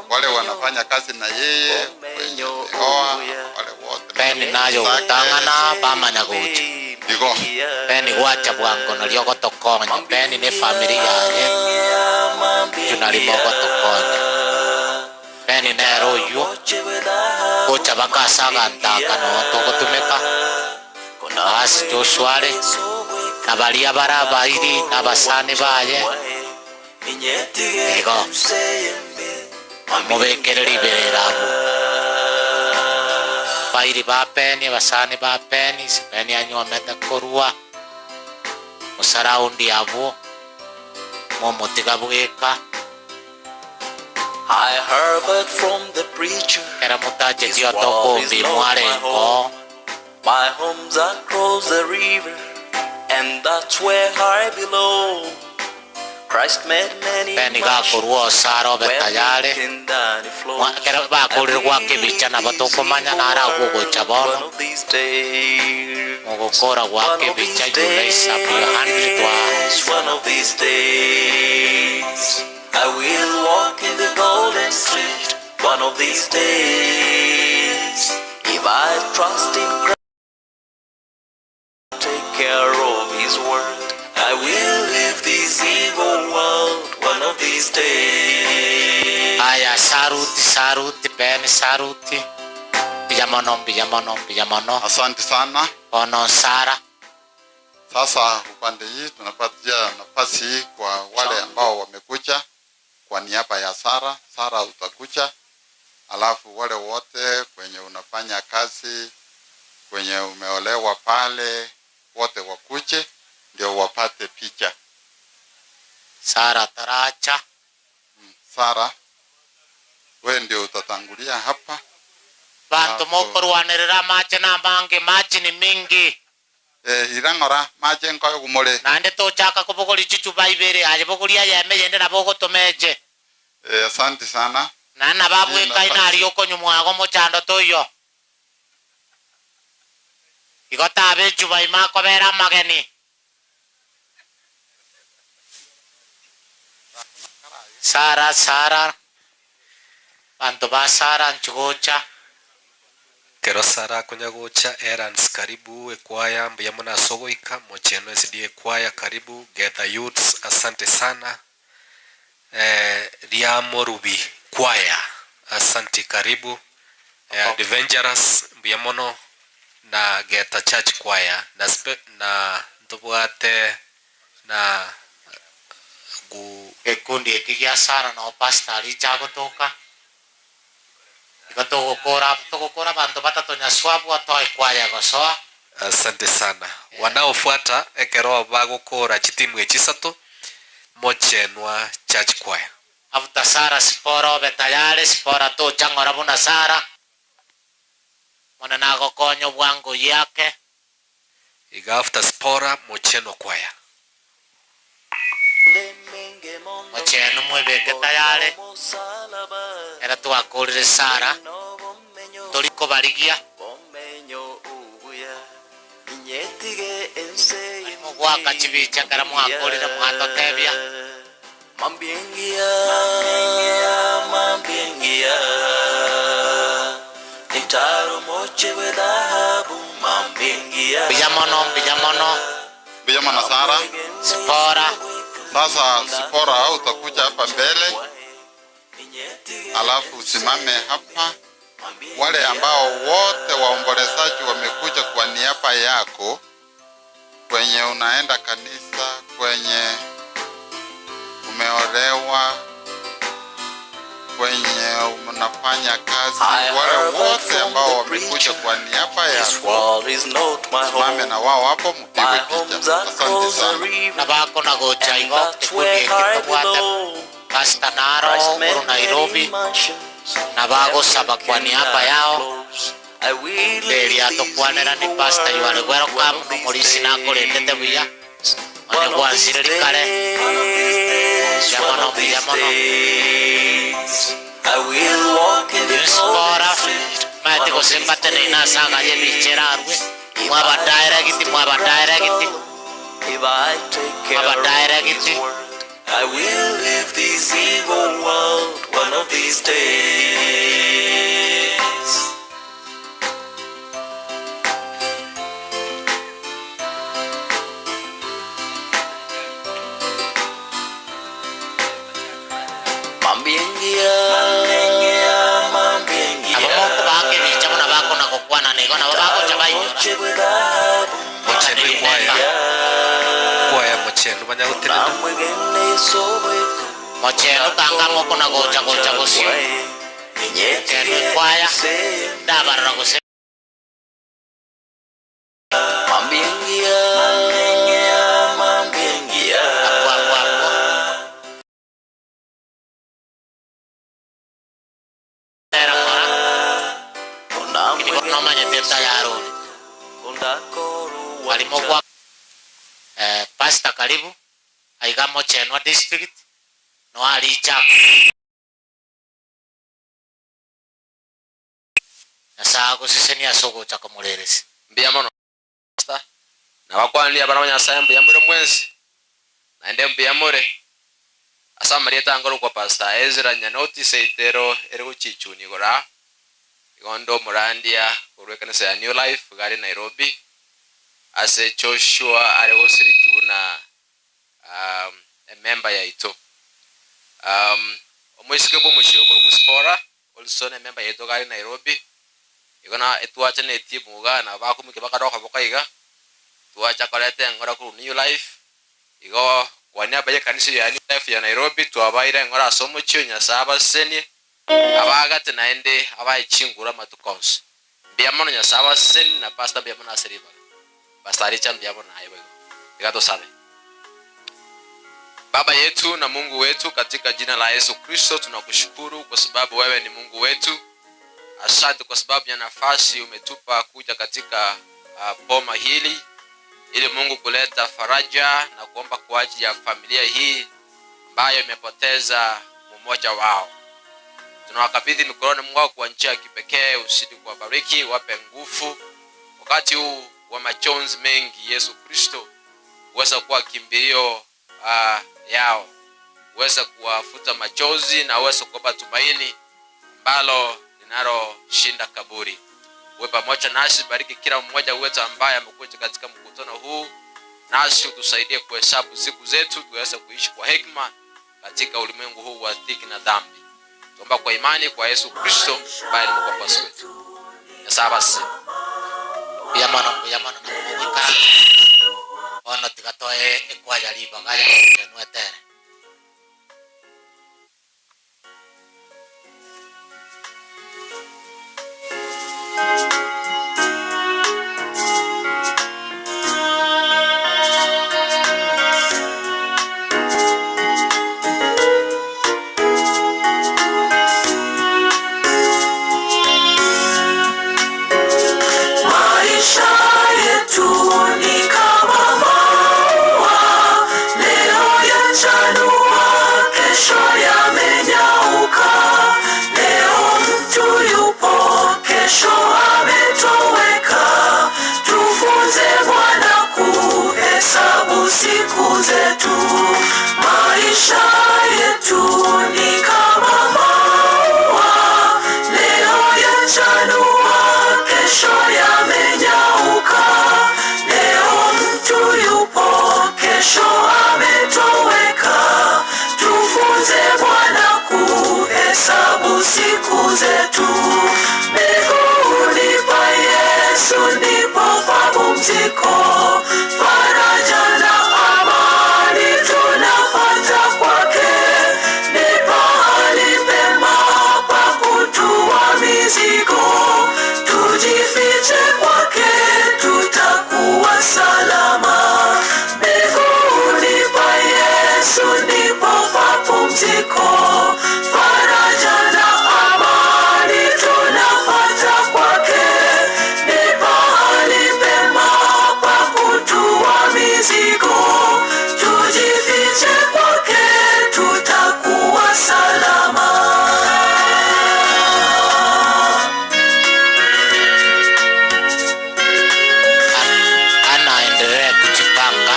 wale wanafanya kazi na yeye kwenye wale wote. Peni nayo utangana pamanya gocha. Digo. Peni wacha bwango nalio gotokonya. Peni ne familia ye. Tunalimo gotokonya. Peni nero yo. Gocha bakasaga ntaka no togotumeka. Asi Joshua nabalia baraba iri nabasani baye. Ego. Mubekereri bererabu. Bairi ba Peni basani ba Peni Peni anyomete korua. Musaraundi abo. Momutiga bweka. I heard from the preacher. Era mutaje dio tokombi mwarengo. My home's across the river, and that's where I belong. Christ made many mansions where can down the floor. One of these days, one of these days, I will walk in the golden street. One of these days, if I trust in Christ, take care of His word, I will leave this evil world one of these days. Aya saruti Peni saruti. Bijamono. Asante sana. Ono Sara. Sasa upande hii tunapatia nafasi kwa wale ambao wamekuja kwa niaba ya Sara. Sara utakuja. Alafu wale wote kwenye unafanya kazi, kwenye umeolewa pale, wote wakuje ndio wapate picha. Sara taracha. Sara, wewe ndio utatangulia hapa. Bantu mokorwanirira mache na bange mache ni mingi. Irangora mache nkoyo gumore. Nande tochaka kubuguri chichuba ibere aje buguria yeme yende nabo tomeje. Asante sana. Nana babu ekaina ari okonyumwago mochando toyo. Igotabe chuba imako bera mageni. Sara. Bantu ba Sara nchugocha. Kero Sara kunyagocha errands karibu ekwaya mbuya muna sogoika mocheno SDA ekwaya karibu Gather Youths asante sana. Riamo Ruby kwaya asante karibu. Adventurous mbuya mono na Gather Church kwaya na ntubuate na ekundi ekigia Sara no pastor ichago toka. Tugokora bantu batatu nyaswabu atoe kwaya gosoa. Asante sana. Wanaofuata ekero bagukora chitimu echisatu mochenwa church choir. Afuta Sara sporo betayale spora to changora buna Sara. Mwana nago konyo bwangu yake. Iga after spora mocheno choir. Mocheno mwebeke tayale. Era tuakolire Sara. Toliko barigia. Mwaka chibicha kara mwakolire mwato tebia. Mambiengia Nitaro moche wedahabu mambiengia. Bijamono Sara. Spora. Sasa Spora utakuja hapa mbele. Alafu usimame hapa. Wale ambao wote waombolezaji wamekuja kwa niaba yako, kwenye unaenda kanisa, kwenye umeolewa, kwenye unafanya kazi, wale wote ambao wamekuja kwa niaba yako, simame na wao hapo mpigwe picha. Asante sana. Na bako na gocha ingo tekuli ekito bwate Pastor Naro uru Nairobi na bagusaba kwa niaba yao mbere atukwanira ni Pastor you are welcome Morisi na kurendete buya one gwasirikare yamono I will walk in the Spora mate ko sembate na saga ye bicherarwe mwaba direct if I take care of His word, I will leave this evil world one of these days. Mambiengia. Abamoko bake bicha bona bako na kokwana nego na bako chabai. Mochenu kwaya mochenu banya gutinda. Mochenu kanga moko na gocha gosio. Mochenu kwaya dabara gose. Mambiengia. Walimogwa Pastor karibu aiga Mochenwa district no alicha nasago siseni asogo cha komoreresi mbia mono Pastor na wakwanlia bana banyasa mbia muri mwenzi na ende mbia muri asa marieta ngoro kwa Pastor Ezra nyanoti seitero eri guchichuni gora igondo murandia kurwekana sa New Life gari Nairobi ase Joshua aregosirikibu na a member ya ito omwisikebu mushoko kuspora also a member ya ito gari Nairobi igona etwacha ne timu ga na bakumike bakaroka bokaiga tuacha kolete ngora ku New Life igo kwanya baye kanisi ya New Life ya Nairobi tuabaire ngora somo chinya saba seni abagate naende abayichingura matukons biamono nya saba seni na Pastor biamono aseriba Pastor Richard biamono aibo igato sabe. Baba yetu na Mungu wetu, katika jina la Yesu Kristo tunakushukuru kwa sababu wewe ni Mungu wetu. Asante kwa sababu ya nafasi umetupa kuja katika boma hili ili Mungu kuleta faraja na kuomba kwa ajili ya familia hii ambayo imepoteza mmoja wao. Tunawakabidhi mikononi mwako kwa njia ya kipekee, usidi kuwabariki, wape nguvu wakati huu wa majonzi mengi. Yesu Kristo, uweza kuwa kimbilio yao, uweza kuwafuta machozi na uweza kuwapa tumaini ambalo linaloshinda kaburi. Uwe pamoja nasi, bariki kila mmoja wetu ambaye amekuja katika mkutano huu, nasi utusaidie kuhesabu siku zetu tuweze kuishi kwa hekima katika ulimwengu huu wa dhiki na dhambi. Tuomba kwa imani kwa Yesu Kristo ambaye ni mkombozi wetu. Nasabasi biamana na mugika ono tigatoe ekwaya liba gaya kenwetere siku zetu, maisha yetu ni kama maua, leo yachanua, kesho yamenyauka. Leo mtu yupo, kesho ametoweka. Tufunze Bwana kuhesabu siku zetu. Miguuni pa Yesu ndipo mapumziko, faraja na amani tunapata kwake. Ni pahali pema pa kutua mizigo, tujifiche kwake tutakuwa salama. Miguuni pa Yesu ndipo mapumziko. pumziko, faraja na amani tunapata kwake. Ni pahali pema pa kutua mizigo, tujifiche kwake, tutakuwa salama. Anaendelea kujipanga,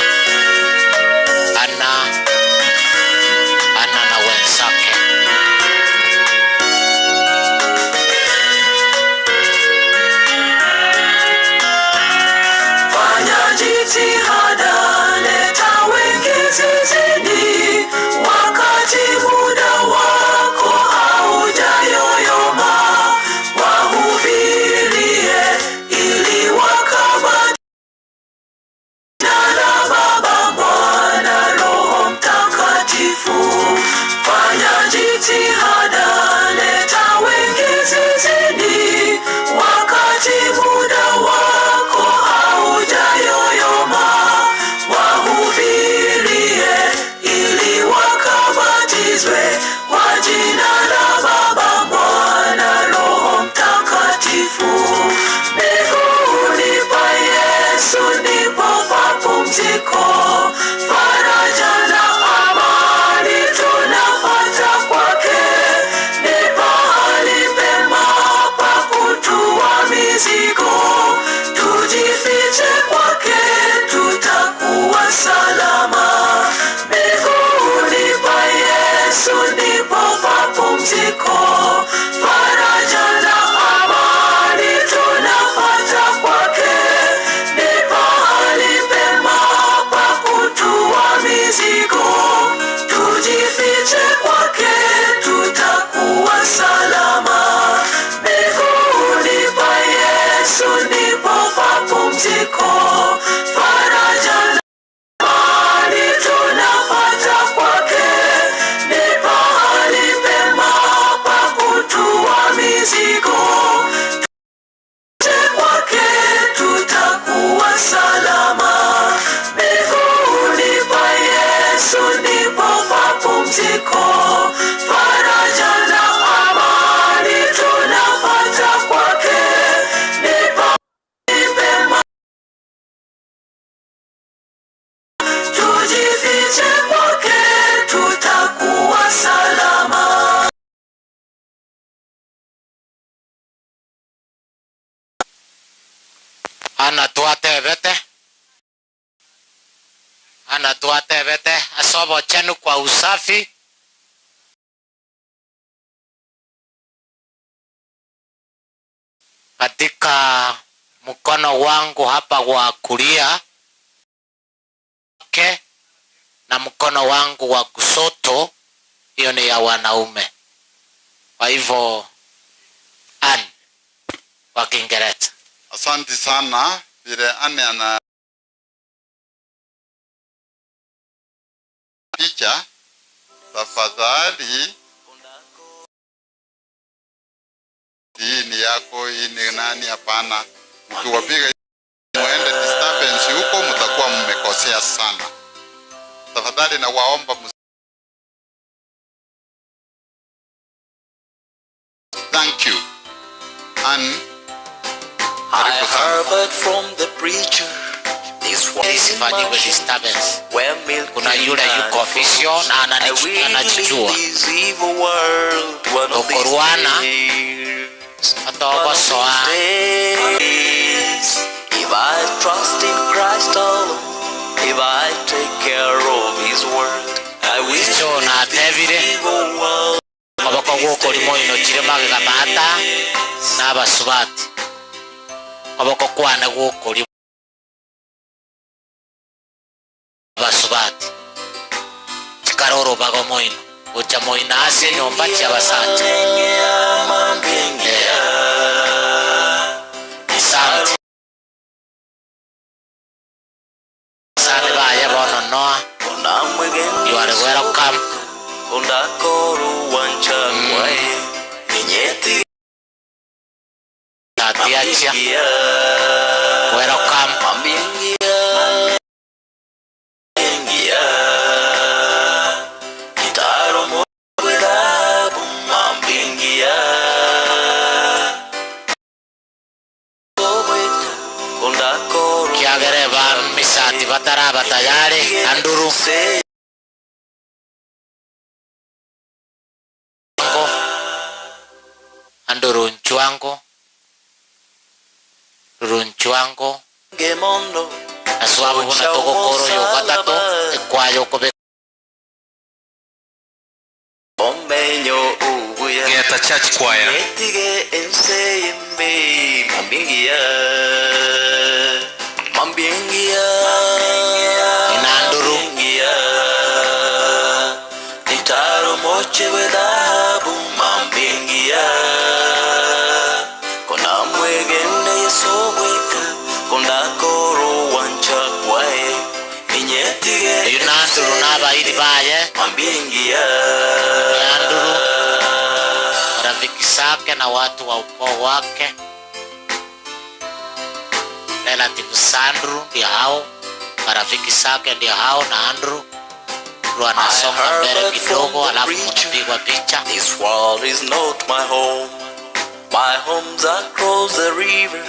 ana na wenzake. Fanya jitihada, leta wengi zizini, wakati muda wako haujayoyoma. Wahubirie ili wakabali na Baba, Mwana, Roho Mtakatifu. Fanya jitihada, leta wengi zizini, wakati muda wako haujayoyoma. Wahubirie ili wakabatizwe kwa jina la Baba, Mwana, Roho Mtakatifu. Miguuni pa Yesu ndipo pa pumziko, faraja na amani tunapata kwake. Ni pahali pema pa kutua mizigo, tujifiche kwake, tutakuwa salama. Miguuni pa Yesu ndipo pa pumziko, faraja na amani tunapata kwake. Ni pahali pema pa kutua mizigo, tujifiche kwake, tutakuwa salama. Miguuni pa Yesu ndipo pa pumziko, faraja na amani tunapata kwake. Ni pahali pema pa kutua mizigo, kwake, tutakuwa salama. Miguuni pa Yesu ndipo pa pumziko, faraja na amani tunapata kwake. Ni pahali pema, tujifiche kwake, tutakuwa salama. Anatuatebete asobo chenu kwa usafi. Katika mkono wangu hapa wa kulia na mkono wangu wa kushoto, hiyo ni ya wanaume. Kwa hivyo kwa Kiingereza. Asante sana vile ana picha. Tafadhali, hii ni yako, hii ni nani? Hapana, ukiwapiga muende disturbance huko, mtakuwa mmekosea sana. Tafadhali na waomba thank you. And I heard from the preacher isifanyiwe disturbance. Kuna yule yuko official na anajijua Okoruana atogosoa. If I trust in Christ alone, if I take care of His word, I will so na tevire oboko goko limo ino kirema gamata na basubati oboko kwana goko basubati karoro bago moino ucha moina ase nyomba cha basati santi sane baya bono noa you are welcome Undakoru wancha kwae Ninyeti Tatiacha welcome Mambiengia wangu Runchwango Gemondo Aswabu huna toko koro yokatato Kwa yokobe Ombenyo uguya Geta Church Choir. Netige enseyembe Mambingia Mambingia Inanduru Nitaro moche wedabu Mambingia Kona mwegende yesobweka Konda koro wancha kwae Inyetige Inanduru naba ili baye Mambingia Inanduru marafiki zake na watu wa ukoo wake relative Sandru ndio hao marafiki zake ndio hao na Andrew ndio anasonga mbele kidogo alafu unapigwa picha. This world is not my home. My home's across the river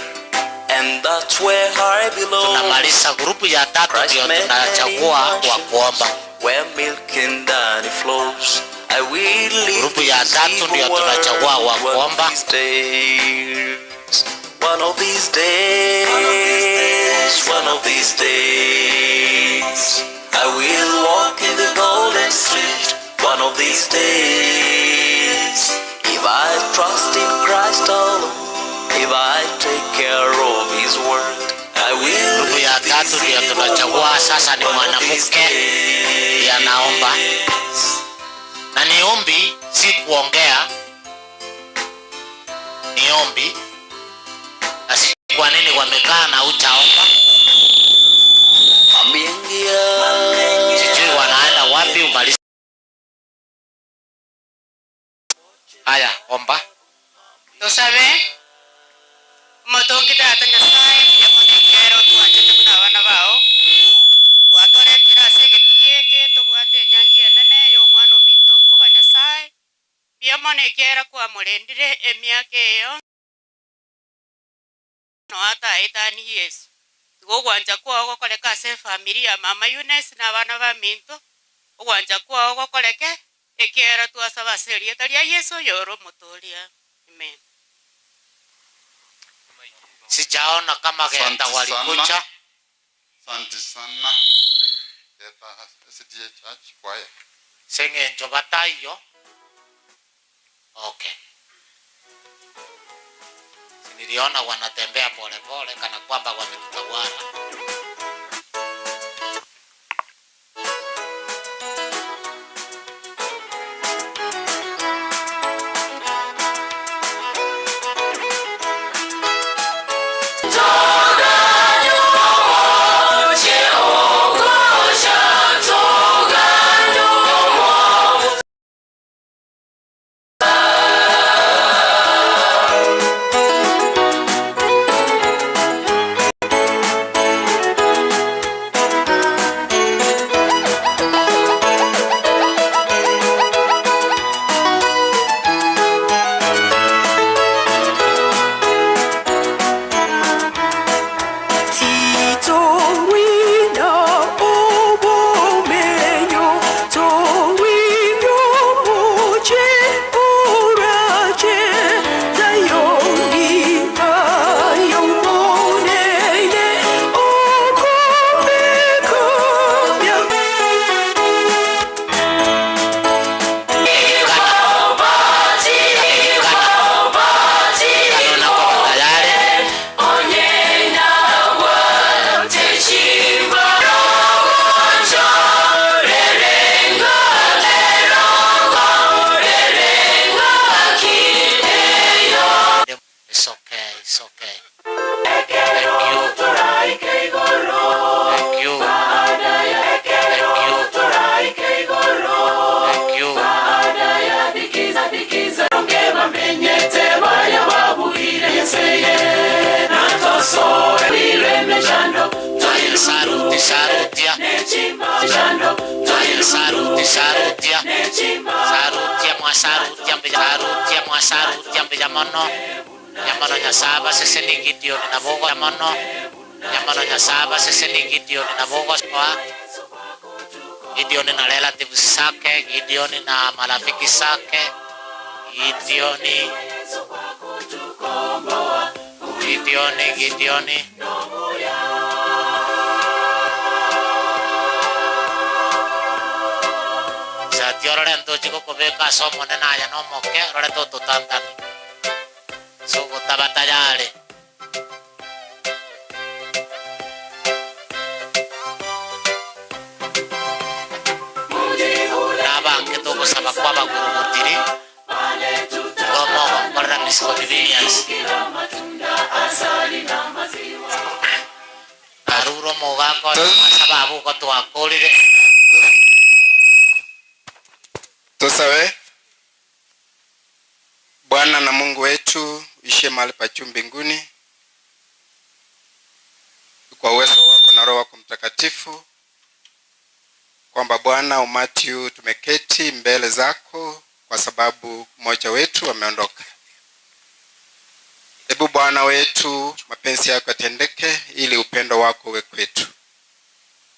and that's where I belong. Tunamaliza grupu ya tatu ndio tunachagua wa kuomba. Where milk and honey flows. I will live grupu ya tatu ndio tunachagua wa kuomba. One of these days, one of these days, I will walk in the golden street. One of these days, if I trust in Christ alone, if I take care of His word, I will. Grupu ya tatu ndio tunachagua sasa ni mwanamke ndiye anaomba. Na niombi si kuongea. Niombi. Asi kwa nini wamekaa na utaomba? Sijui wanaenda wapi umaliza. Haya, omba. Tosabe motongi data Nyasaye yamone kero tuanjete kuna wana bao watore tirase getieke tobwate nyangi enene yo mwana minto nkuba Nyasaye yamone kera kwa mulendire emiake yo no ata itani Yesu gogwanja kwa gokoleka se familia mama Eunice na bana ba minto ogwanja kwa gokoleke ekera tuasaba serie taria Yesu yoro mutoria. Amen. Sijaona kama genda walikucha. Asante sana. Geta SDA Church Choir. Senge njobata hiyo. Okay. Niliona wanatembea pole pole kana kwamba wametutawala. Yamano nyasaba sese ni Gideon na bogo yamano nyasaba sese ni Gideon na bogo kwa Gideon na relative zake, Gideon na marafiki zake, Gideon Gideoni Satiorore ntoji ko kubeka somo nena ya no moke rore to tutantani so gutabatayale nabange to kusaba kwa baguru mutiri como para mis convenience aruro mogako sababu ko to akolire Tusawe. Bwana na Mungu wetu uishie mahali pa juu mbinguni, kwa uwezo wako na Roho wako Mtakatifu, kwamba Bwana umati huu tumeketi mbele zako kwa sababu mmoja wetu ameondoka. Hebu Bwana wetu, mapenzi yako yatendeke ili upendo wako uwe kwetu.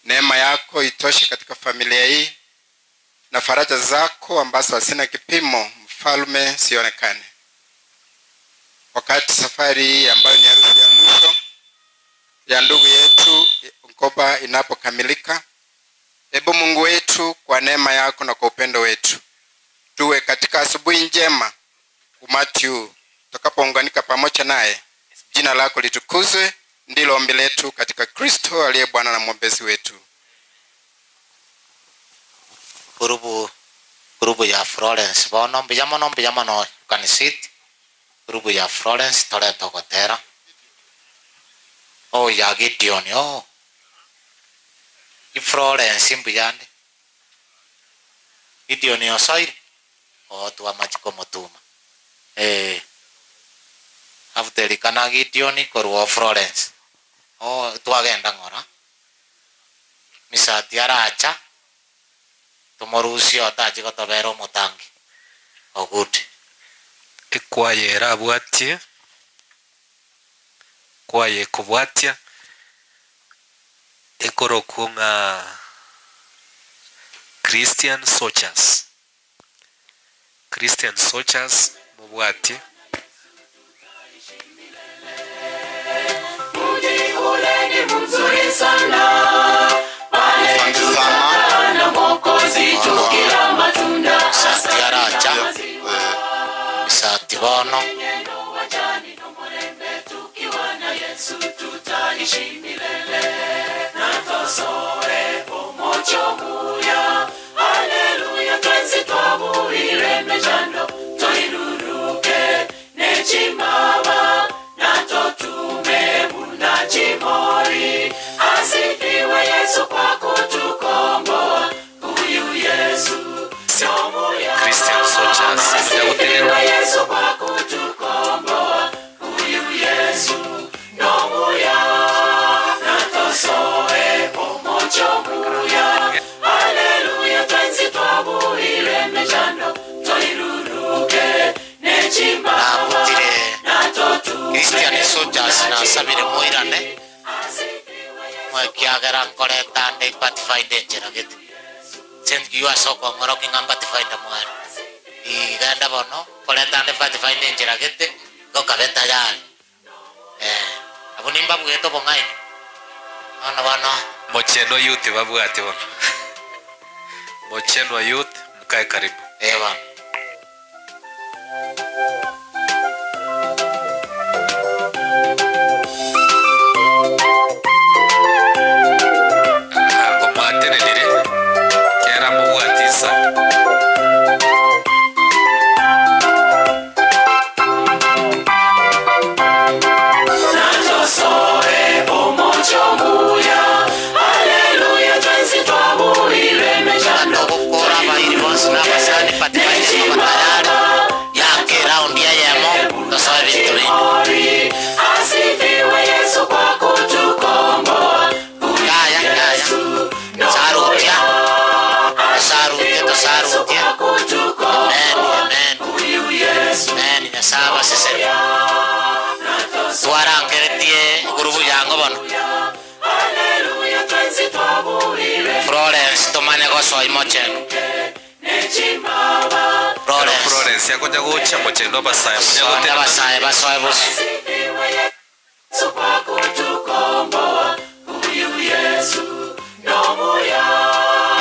Neema yako itoshe katika familia hii, na faraja zako ambazo hasina kipimo, mfalme, sionekane. Wakati safari hii ambayo ni harusi ya mwisho ya ndugu yetu Ngoba inapokamilika, hebu Mungu wetu, kwa neema yako na kwa upendo wetu, tuwe katika asubuhi njema umati huu tutakapounganika pamoja naye. Jina lako litukuzwe, ndilo ombi letu katika Kristo aliye Bwana na mwombezi wetu. Grupo ya Florence bono mbiyamo kanisit grupo ya Florence tole tokotera ya Gideon i Florence mbiyande Gideon osoi tuwa machiko motuma after kana Gideon koruo Florence tuagenda ngora misati aracha Tomorusi otachi kotobero mutangi oguti ikwaye rabwatie kwaye kubwatia ekorokunga Christian Soldiers mubwatie Mji ule ni mzuri sana na Mwokozi tukila matunda Satiaracha Satibono tukiwa na Yesu tutaishi milele na tosore omocho muya haleluya twenzi twabuire mejando toiruruke nechimaba na totume munachimori asifiwe Yesu kwa kutukomboa huyu Yesu Christian Soldiers asifiwe Yesu kwa kutukomboa huyu Yesu nomuya na tosoe omocho muya haleluya twenzi twabuire mejando toiruruke nechimaba na totume Christian Soldiers na sabire moirane mwakiagera nkoreta ndei pathfinder njira giti sendi yu asoko ngoroki ngamba pathfinder mwana igenda bono koreta ndei pathfinder njira giti gokabeta yali abunimba bweto bongaini bano Mocheno youth babwate bono Mocheno youth mkae karibu ewa asifiwe Yesu kwa kutukomboa Saba sese Tuarangeretie gurubu yango bono Florence tomane goso imochen Florence sia koja gocha mochendo basaya sonda basaya basoe bus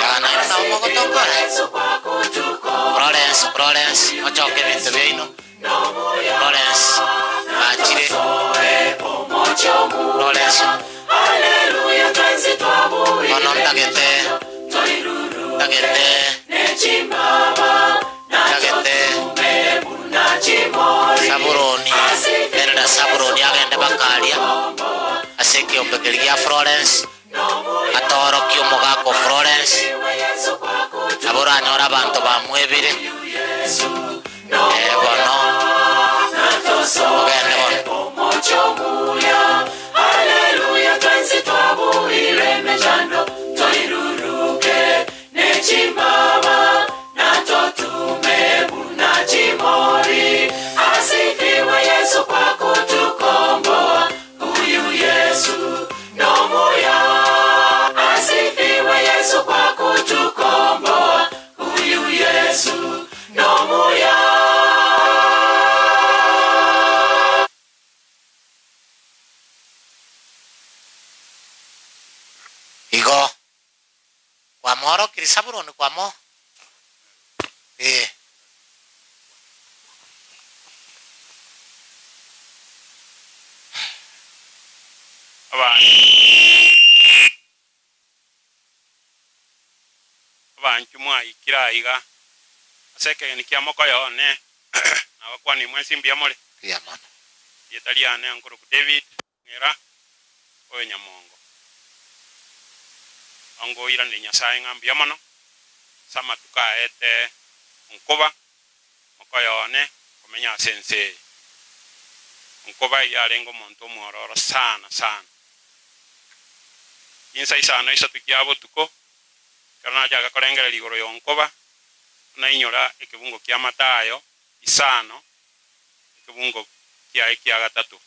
yana ina mo kotongora Florence ochoke bintu bino Florence achire Florence haleluya twenzi twabu ononda gete nechimama nagete Saburoni Berda Saburoni agenda bakalia aseke ombekelia Florence atoro kiomogako Florence aborani ora bantu bamwebire bono ogende bono haleluya twenzi twabu ireme jando toiruruke nechimama natotume bunachimori asifiwe Yesu kwa kutukomboa huyu Yesu nomoya asifiwe Yesu kwa kutukomboa huyu Yesu nomoya igo kwa moro kirisaburoni kwa mo abantu mwa ikiraiga aseke ni kiamo koyone na wakwani mwesi mbiamole biamana yetaliane ankuru David ngera oyo nyamongo ango ira ni nyasaye ngambia mono sama tukaete nkoba mokoyone komenya sense nkoba yarengo monto mororo sana insa isana isa tukiabo tuko kana jaga korengera ligoro yonkoba na inyora ekibungo kya matayo isano ekibungo kya gatatu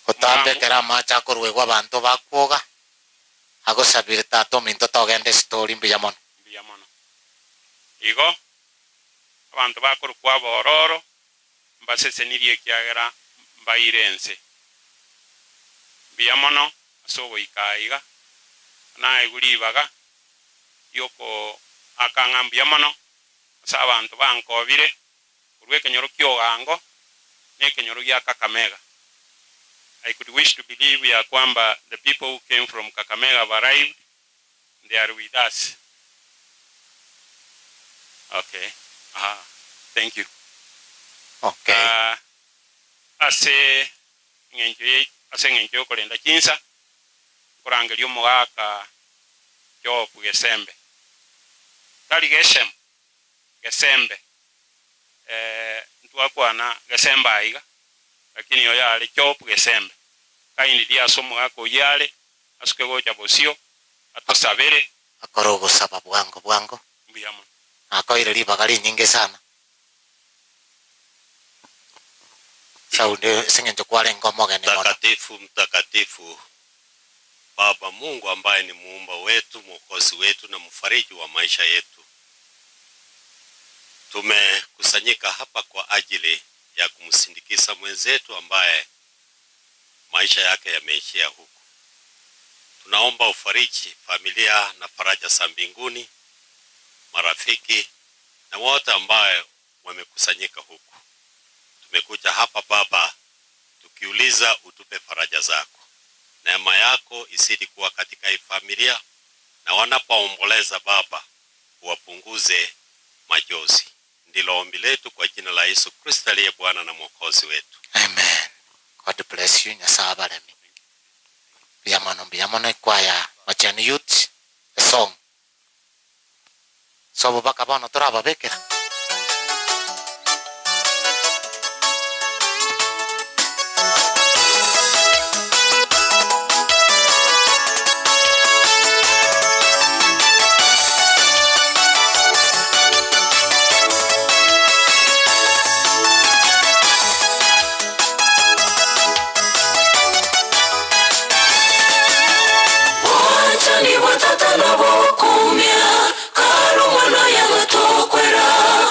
otambe kera macha korwegwa abantu bakwoga agosabire tato minto togende story mbiya mono igo abantu bakuru kwa bororo mbasese nirie kyagera mbairense mbiya mono asobo ikaiga na egulibaga yoko akangambia mono asa abantu bankobire urwekenyoro kyogango nekenyoro ya Kakamega. I could wish to believe ya kwamba the people who came from Kakamega have arrived. They are with us. Okay. Thank you. Okay. Ase ngenjo kolenda kinsa kurangelio mogaka chopu gesembe. Tali gesembe. Ntuakwana gesembe aiga. Lakini yo yale chopu gesembe. Kaindi dia somo yako yale asuke gocha bosio atasabere akorogo sababu bwango mbiyamo akoire libagali nyingi sana saundi singenjo kwale ngomoge ni mtakatifu Baba Mungu ambaye ni muumba wetu, mwokozi wetu na mfariji wa maisha yetu. Tumekusanyika hapa kwa ajili ya kumsindikiza mwenzetu ambaye maisha yake yameishia huku. Tunaomba ufariji familia na faraja za mbinguni, marafiki na wote ambao wamekusanyika huku. Tumekuja hapa Baba tukiuliza utupe faraja zako. Neema yako isidi kuwa katika hii familia, na wanapoomboleza Baba uwapunguze machozi. Ndilo ombi letu kwa jina la Yesu Kristo aliye Bwana na Mwokozi wetu. Amen. God bless you. Nyasabalemi. Biamano kwaya Machani Youth a song. So baka bono turaba bekera. Ni watata na bokumya karumana ya gatokwera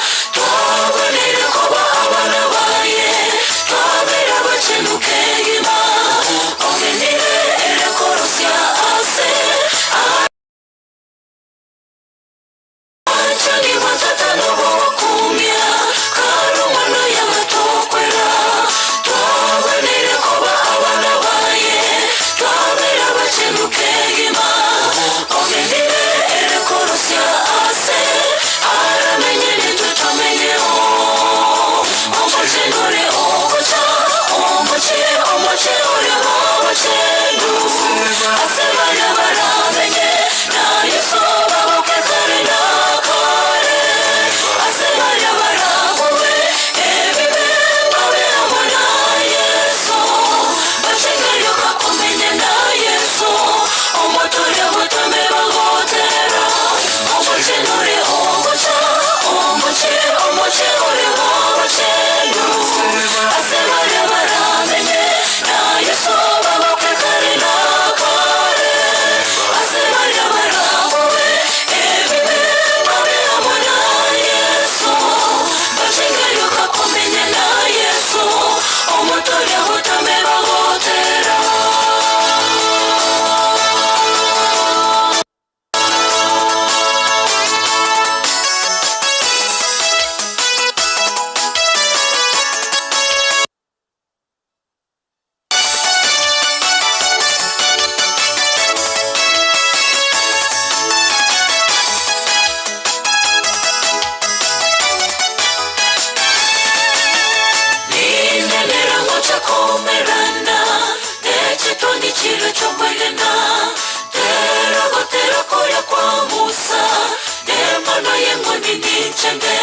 yengo nini chenge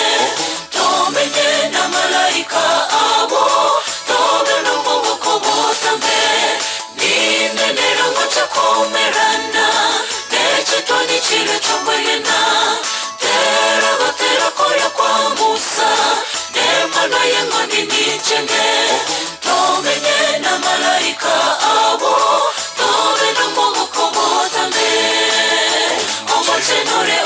tomenye na malaika abo tobe no mungu kubotambe ninde nerongo chakomerana neche toni chile chomwelena tera gotera koya kwa Musa nemana yengo nini chenge tomenye na malaika abo tobe no mungu kubotambe omoche ore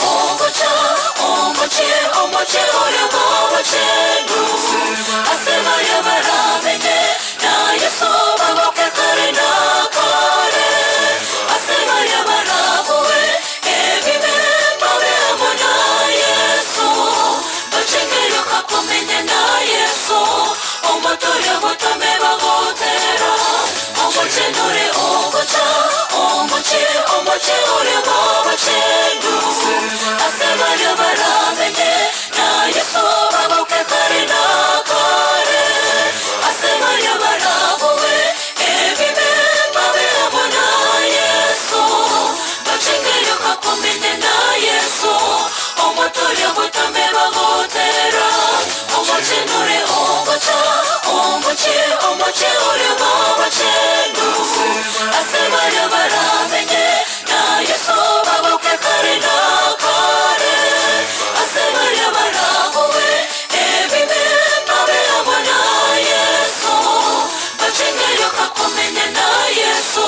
omochenu asema ya baramenye na Yesu baboke kare na kare asema ya barabuwe ebime babe amona Yesu bachengero kakomenye na Yesu omotore botame bagotera omochenu ore omoche ore omochenu asema ya baramenye na Yesu baboke kare na kare asema ya barabuwe ebime babe amona Yesu bachengero kakomenye na Yesu omotore botame bagotera omochenu ore omoche ore omochenu asema ya baramenye na Yesu baboke kare na kare asema ya barabuwe ebime babe amona Yesu bachengero kakomenye na Yesu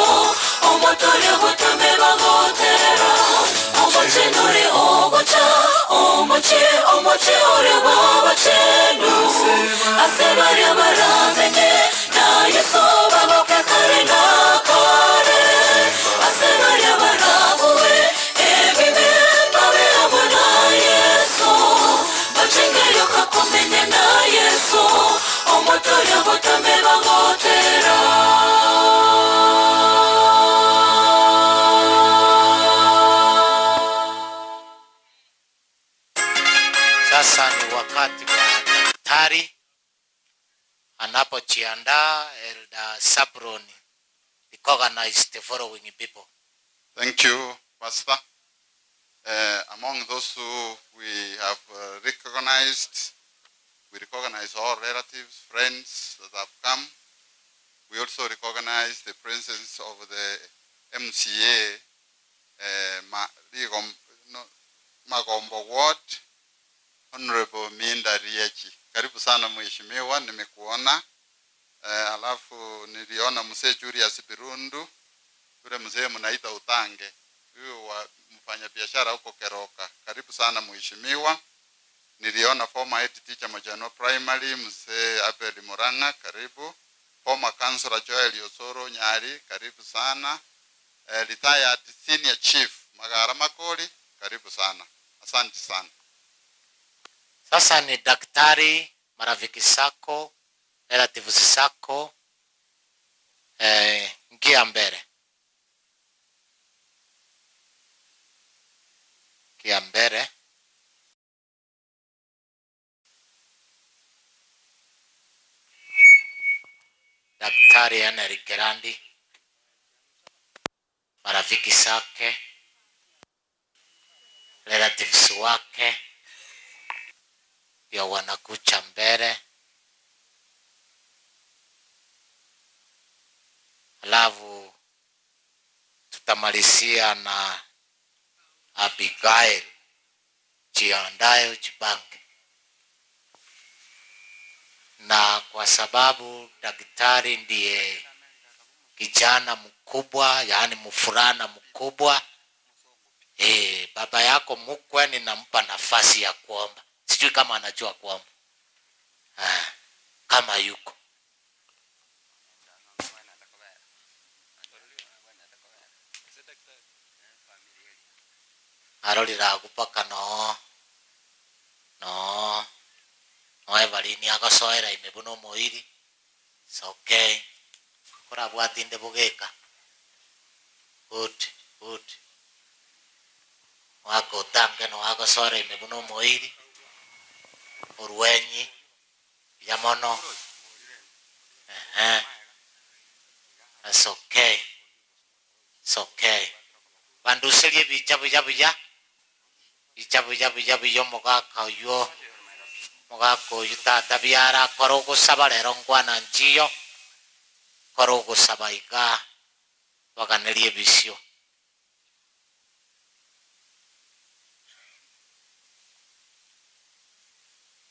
omotore botame bagotera omochenu ore omoche ore omochenu asema ya baramenye na Yesu baboke kare na kare asema ya barabuwe ebime babe amona Yesu bachengero kakomenye na Yesu omotore botame bagotera. Sasa ni wakati wa daktari anapojiandaa. Elder Sabron recognize the following people. Thank you, Pastor. Among those who we have recognized, we recognize all relatives, friends that have come. We also recognize the presence of the MCA, Magombo Ward, Honorable Minda Riechi. Karibu sana mheshimiwa, nimekuona. Alafu niliona mzee Julius Birundu, yule mzee mnaita Utange, huyo wa mfanya biashara huko Keroka. Karibu sana mheshimiwa. Niliona former head teacher Majano Primary mzee Abel Muranga, karibu. Former councillor Joel Yosoro Nyari, karibu sana. Retired senior chief Magara Makoli, karibu sana. Asante sana. Sasa ni daktari, marafiki zako, relatives zako, ngia mbele. Ngia mbele. Daktari Henry Kerandi, marafiki zake, relatives wake, pia wanakucha mbele. Alafu tutamalizia na Abigail, jiandae ujipange. Na kwa sababu daktari ndiye kijana mkubwa, yani mfurana mkubwa, baba yako mkwe ninampa nafasi ya kuomba. Sijui kama anajua kuomba. Kama yuko. Arolira kupaka no evalini agasoera imebuno moiri. It's okay. Kora bwatinde bugeka. Good. Wako tange no agasoera imebuno moiri. Urwenyi yamono. It's okay. Bandu selie bija. ijabu mugaka uyo mugaka uyu tata biara korogo saba rero ngwana njiyo korogo saba iga waganerie bisio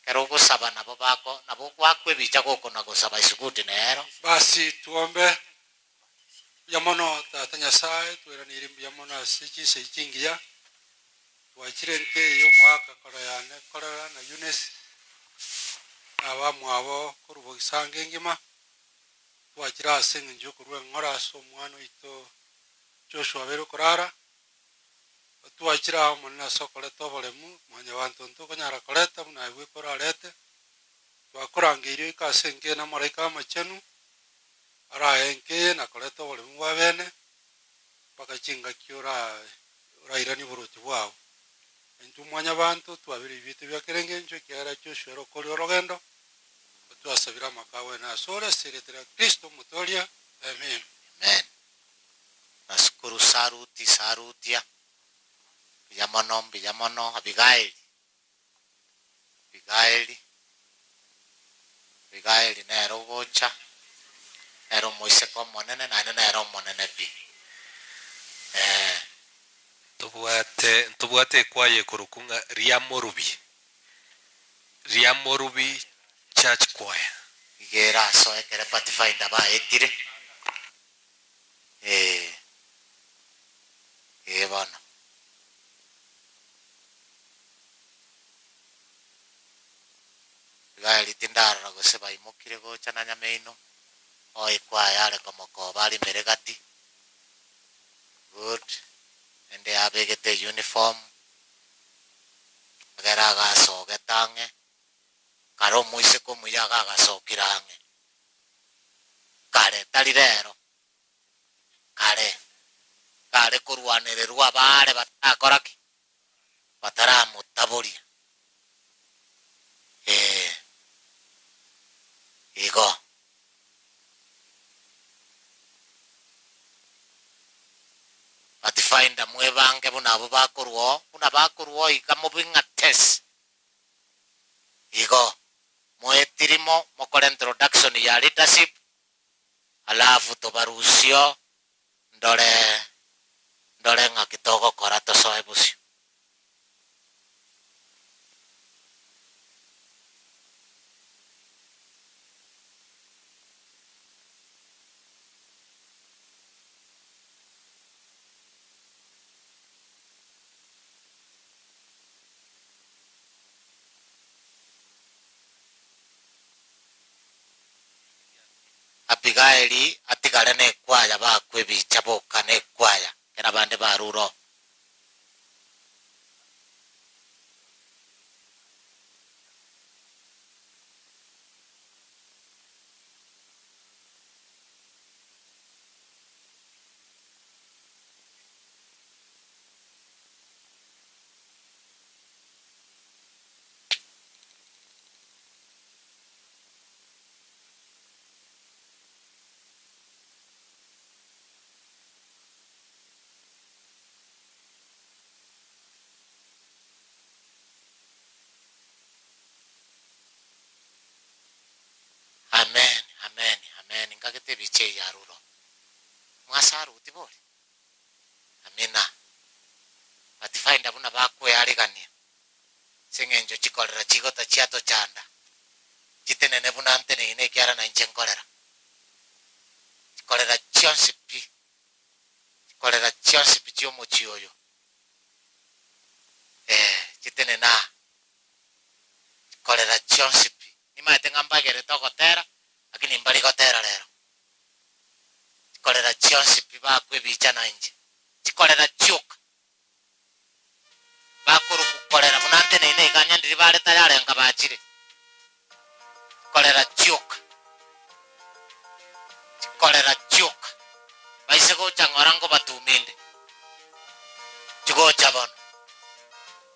korogo saba nabo bako nabo kwakwe bicha goko na gusaba isukuti nero. Basi tuombe. Yamono tata Nyasaye tweranire yamono asiki seikingia twakire nke yo mwaka korana na Eunice abamwabo kurubo isange ngima twakira asenga njo kurwe ngora so mwana ito Joshua bero korara twakira mwana sokole tobolemu mwanya bantu ntokonyara koleta muna bwe korarete twakorangirio ikasenge na maraika machenu ara enke na koleta bolemu wabene pakachinga kiora rairani buruti wao entu mwanya bantu twabiri bitu bya kerenge njo kiara Joshua rokoli orogendo twasabira makawe na sore siretera Kristo mutolia. Amen. Amen. Nashukuru sarutia Bijamono Abigaili nero gocha nero moise kwa monene na nero monene pi tubuate kwaye kurukunga Ria Morubi Church Choir igera so ekere Pathfinder ba etire bana Gaeli tindara go seba imukire go chana nyameino oi kwa yale komoko bali meregati good ende abegete uniform agera ga so getange karo muise ko muyaga ga so kirange kare talirero kare kurwanererwa bare batakoraki bataramutaburi igo Pathfinder mwebange bunabo bakurwo ikamubinga test igo mwetirimo mukore introduction ya leadership alafu tobarusio ndore ngakitogo kora tosoe busio Abigaili atigale ne kwaya bakwe bichaboka ne kwaya kera bande baruro Amen ngagete biche yaruro mwasaru utibole amina Pathfinder buna bakwe aligania sengenjo chikolera chigota chiato chanda chitenene buna antene ine kiara na njenkolera chikolera chionsipi chio mochioyo chitenena chikolera chionsipi nimaete ngambagere tokotera lakini mbali kotera lero chikolera chionsipi bakwe bichana nje chikolera chuka bakuru kukolera munante nene ikanya ndiri bale tayare ngabachire chikolera chuka baise go changorango batuminde chigo chabon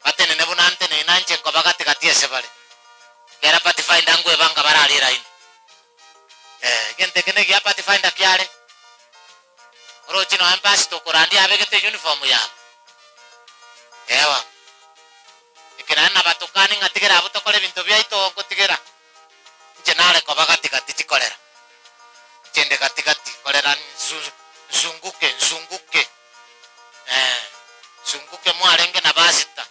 batene ne bunante ne nanje ngo bagati katie sebale kera Pathfinder ngwe banga barali raini gente kene kia Pathfinder kiale oro chino embassy to kurandi abegete uniform ya ewa tukirana batukani ngatigera abutokore bintu byaito gutigera njenare ko bagatigati tikorera chende gatigati korera nzunguke zunguke mwarenge na basita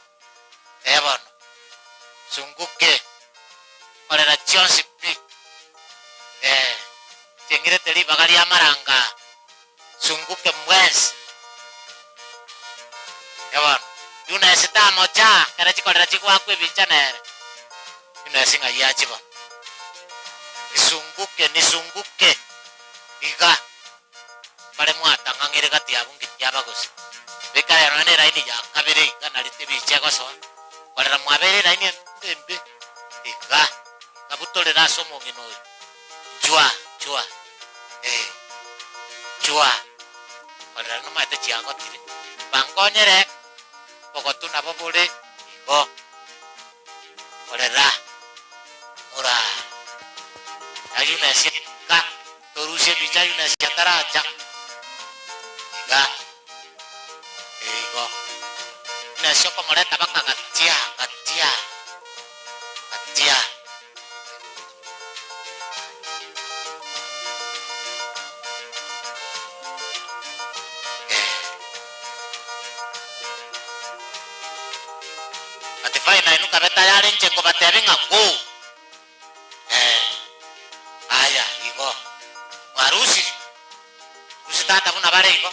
ebona zunguke korera chonsi pi chengire teli bagari amaranga zunguke mwezi ebona yuna sita moja kera chikorera chikwa kwe bichanere yuna singa yachiba nizunguke iga pare mwata ngangire gati abungi yabagusi beka yarane raini ya kabere iga narite bichego so korera mwabere raini ndembe iga kabutolera somo ngino jua korera no mate chiago tire bangonyere pokotuna bobule igo korera mura ayuna sika torushe bicha ayuna siataraja iga igo na soko moreta baka gatia atifai na inuka beta yare nchengo batebi ngaku aya igo warusi usitata kuna bare igo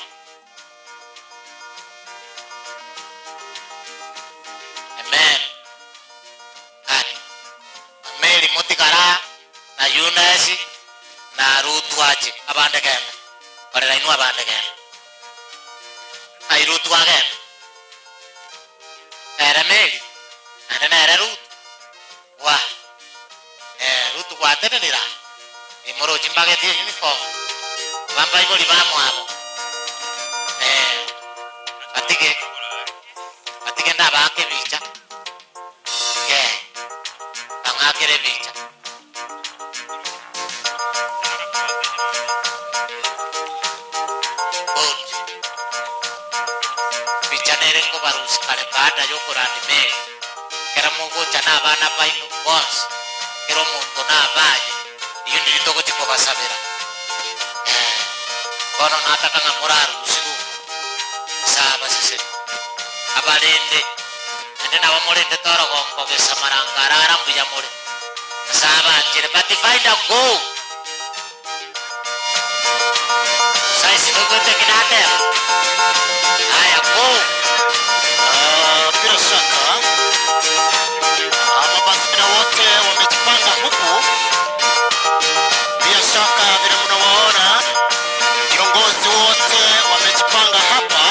amen meri motikara na yunesi na rutuachi abande kenda korera inu abande kenda ai rutua kenda era meri anda era rutu wa rutu watene nira imoro chimbageti uniform bamba iboli bamo abo atige ndaba ake bicha angakere bicha bicha nerengo barus kare kada yo korani me kera mogo chana bana painu boss kero mundo na baje iyo ndito ko tiko basabera bono nataka ngamuraru usiku saba sise abalende ende na bamolende toro gongo besamarangara arambu ya mole saba njere but find a go sai sino gote kinate aya go bila shaka mabasi wote wamejipanga huku bila shaka vile mnawaona viongozi wote wamejipanga hapa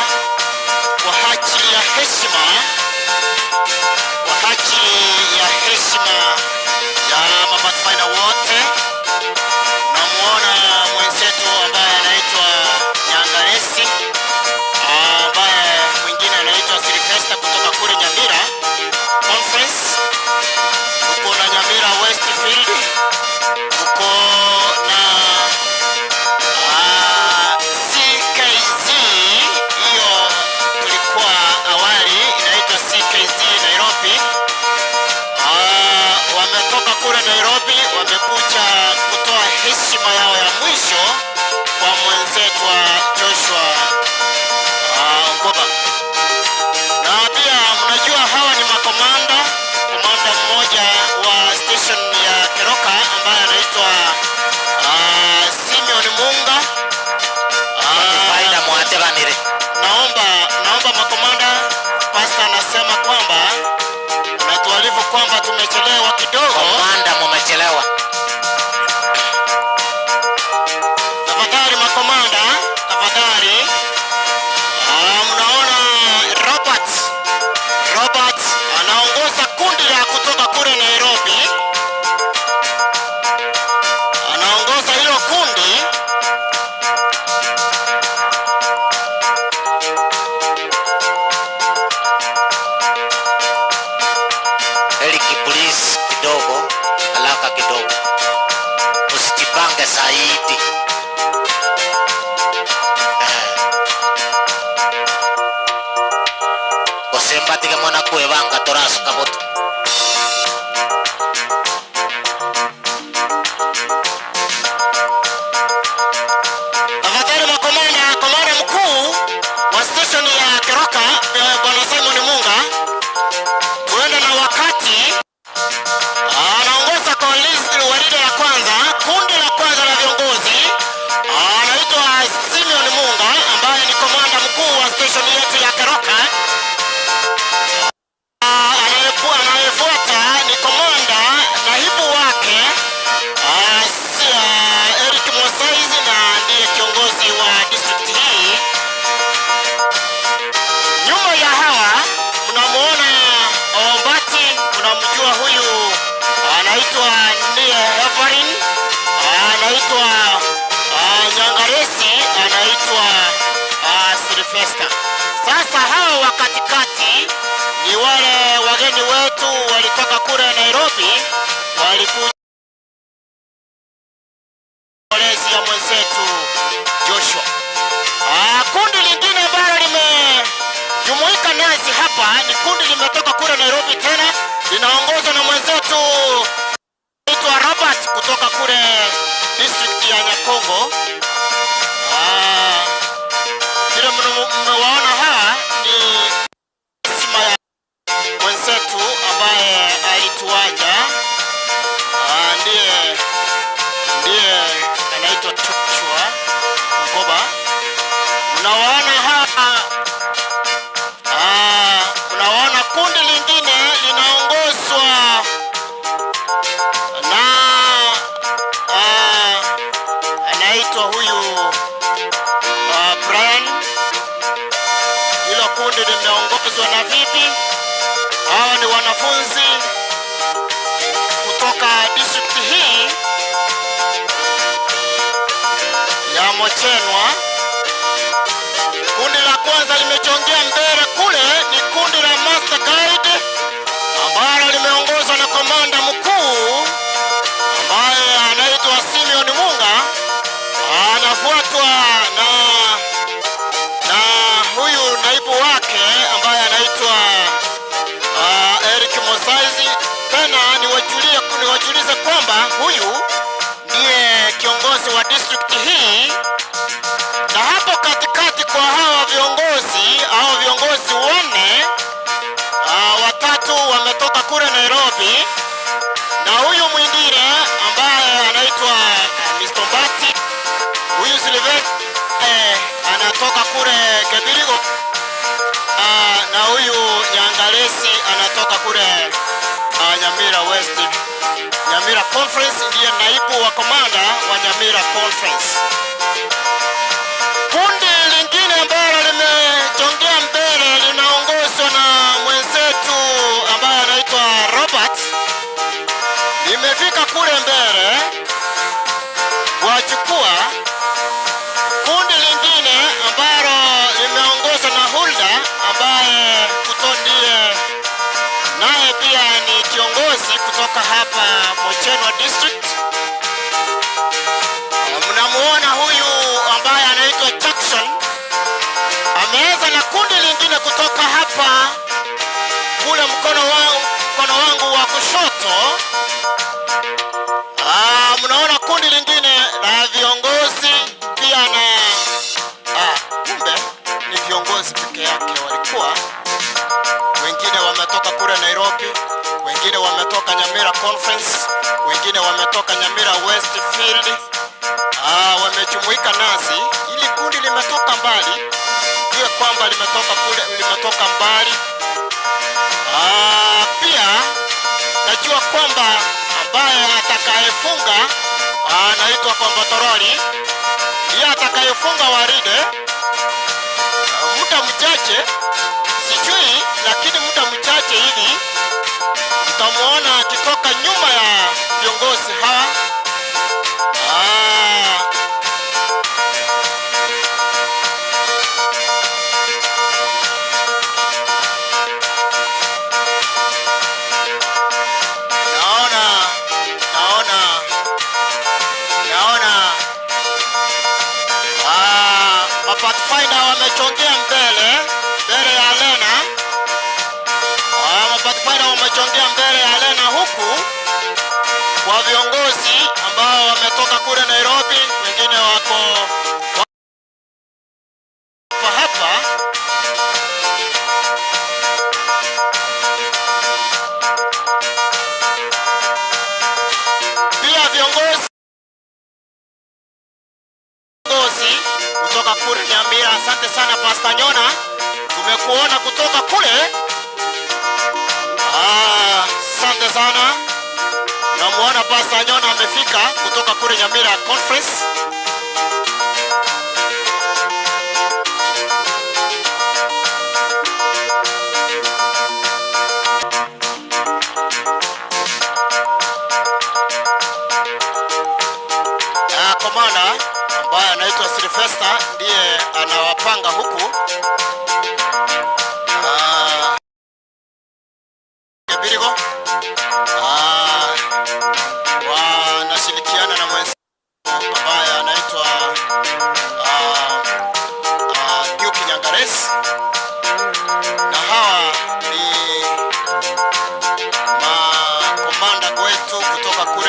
kwa ajili ya heshima ya mapathfinder wote. Namuona mwenzetu ambaye anaitwa Nyangaresi, ambaye mwingine anaitwa Sylvester kutoka kule Nyamira Conference. Tuko na Nyamira Westfield, tuko na CKZ, hiyo tulikuwa awali inaitwa CKZ Nairobi. Wametoka kule Nairobi, wamekuja kutoa heshima yao ya mwisho kwa mwenzetu wa Joshua Ngoba. Na pia mnajua hawa ni makomanda, komanda mmoja wa station ya Keroka ambaye anaitwa Simeon Munga. Faida mwate banire. Naomba makomanda, pastor anasema kwamba natualifu kwamba tumechelewa kidogo. Komanda mumechelewa. Tafadhali makomanda, tafadhali. Mnaona Robert anaongoza kundi la kutoka kule Nairobi. Anaongoza hilo kundi. Please kidogo, alaka kidogo. Usijipange zaidi. Kosemba tige mwana kuevanga torasu kamoto. Sylvester. Sasa hao wa katikati ni wale wageni wetu walitoka kule Nairobi, walikuja malezi ya mwenzetu Joshua. Kundi lingine ambalo limejumuika nasi hapa ni kundi limetoka kule Nairobi tena, linaongozwa na mwenzetu anaitwa Robert kutoka kule district ya Nyakongo. Vile mmewaona hawa ni sima ya mwenzetu ambaye alituaja, ndiye anaitwa Joshua Ngoba. Mnawaona hapa, mnawaona kundi lingine linaongozwa na anaitwa huyu Brian. Hilo kundi limeongozwa na vipi? Hawa ni wanafunzi kutoka district hii ya Mochenwa. Kundi la kwanza limechongea mbele kule ni kundi la Master Guide ambalo limeongozwa na komanda mkuu ambaye anaitwa Simeon Munga. Anafuatwa na huyu naibu wake ambaye anaitwa Eric Mosaizi. Tena niwajulize kwamba huyu ndiye kiongozi wa district hii, na hapo katikati kwa hawa viongozi wanne, watatu wametoka kule Nairobi, na huyu mwingine ambaye anaitwa Mr. Mbati, huyu Sylvester anatoka kule Kebirigo, na huyu Nyangalesi anatoka kule Nyamira West. Nyamira Conference ndiye naibu wa komanda wa Nyamira Conference. Kundi lingine ambalo limechongea mbele linaongozwa na mwenzetu ambaye anaitwa Robert. Limefika kule mbele wachukua. Kundi lingine ambalo limeongozwa na Hulda ambaye ndiye naye pia ni kiongozi kutoka hapa Mochenwa district. Mnamuona huyu ambaye anaitwa Jackson ameanza na kundi lingine kutoka hapa kule mkono wangu wa kushoto. Mnaona kundi lingine la viongozi pia na kumbe ni viongozi peke yake walikuwa. Wengine wametoka kule Nairobi, wengine wametoka Nyamira Conference, wengine wametoka Nyamira Westfield. Wamejumuika nasi. Ili kundi limetoka mbali, ndio kwamba limetoka mbali. Pia najua kwamba ambaye atakayefunga anaitwa Kombotoroli, ndiye atakayefunga Waride muda mchache, sijui, lakini muda mchache hivi mtamuona akitoka nyuma ya viongozi hawa. Pathfinder wamechongea mbele ya Lena. Pathfinder wamechongea mbele ya Lena huku kwa viongozi ambao wametoka kule Nairobi, wengine wako hapa. Pia viongozi kutoka kule Nyamira. Asante sana Pastor Nyona, tumekuona kutoka kule. Asante sana. Namuona Pastor Nyona amefika kutoka kule Nyamira Conference. Komanda ambaye anaitwa Sylvester ndiye anawapanga huku.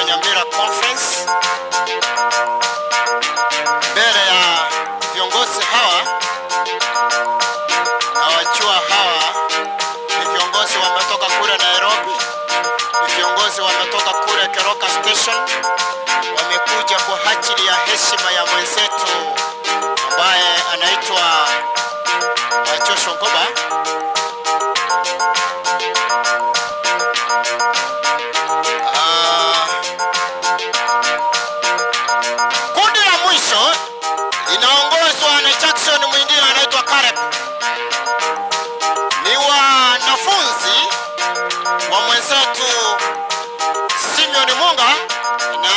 Nyamira Conference. Mbele ya viongozi hawa na wajua hawa ni viongozi wametoka kule Nairobi, ni viongozi wametoka kule Keroka Station, wamekuja kwa ajili ya heshima ya mwenzetu ambaye anaitwa Joshua Ngoba. Kundi la mwisho inaongozwa na Jackson, mwingine anaitwa Karep. Ni wanafunzi wa mwenzetu Simeon Munga na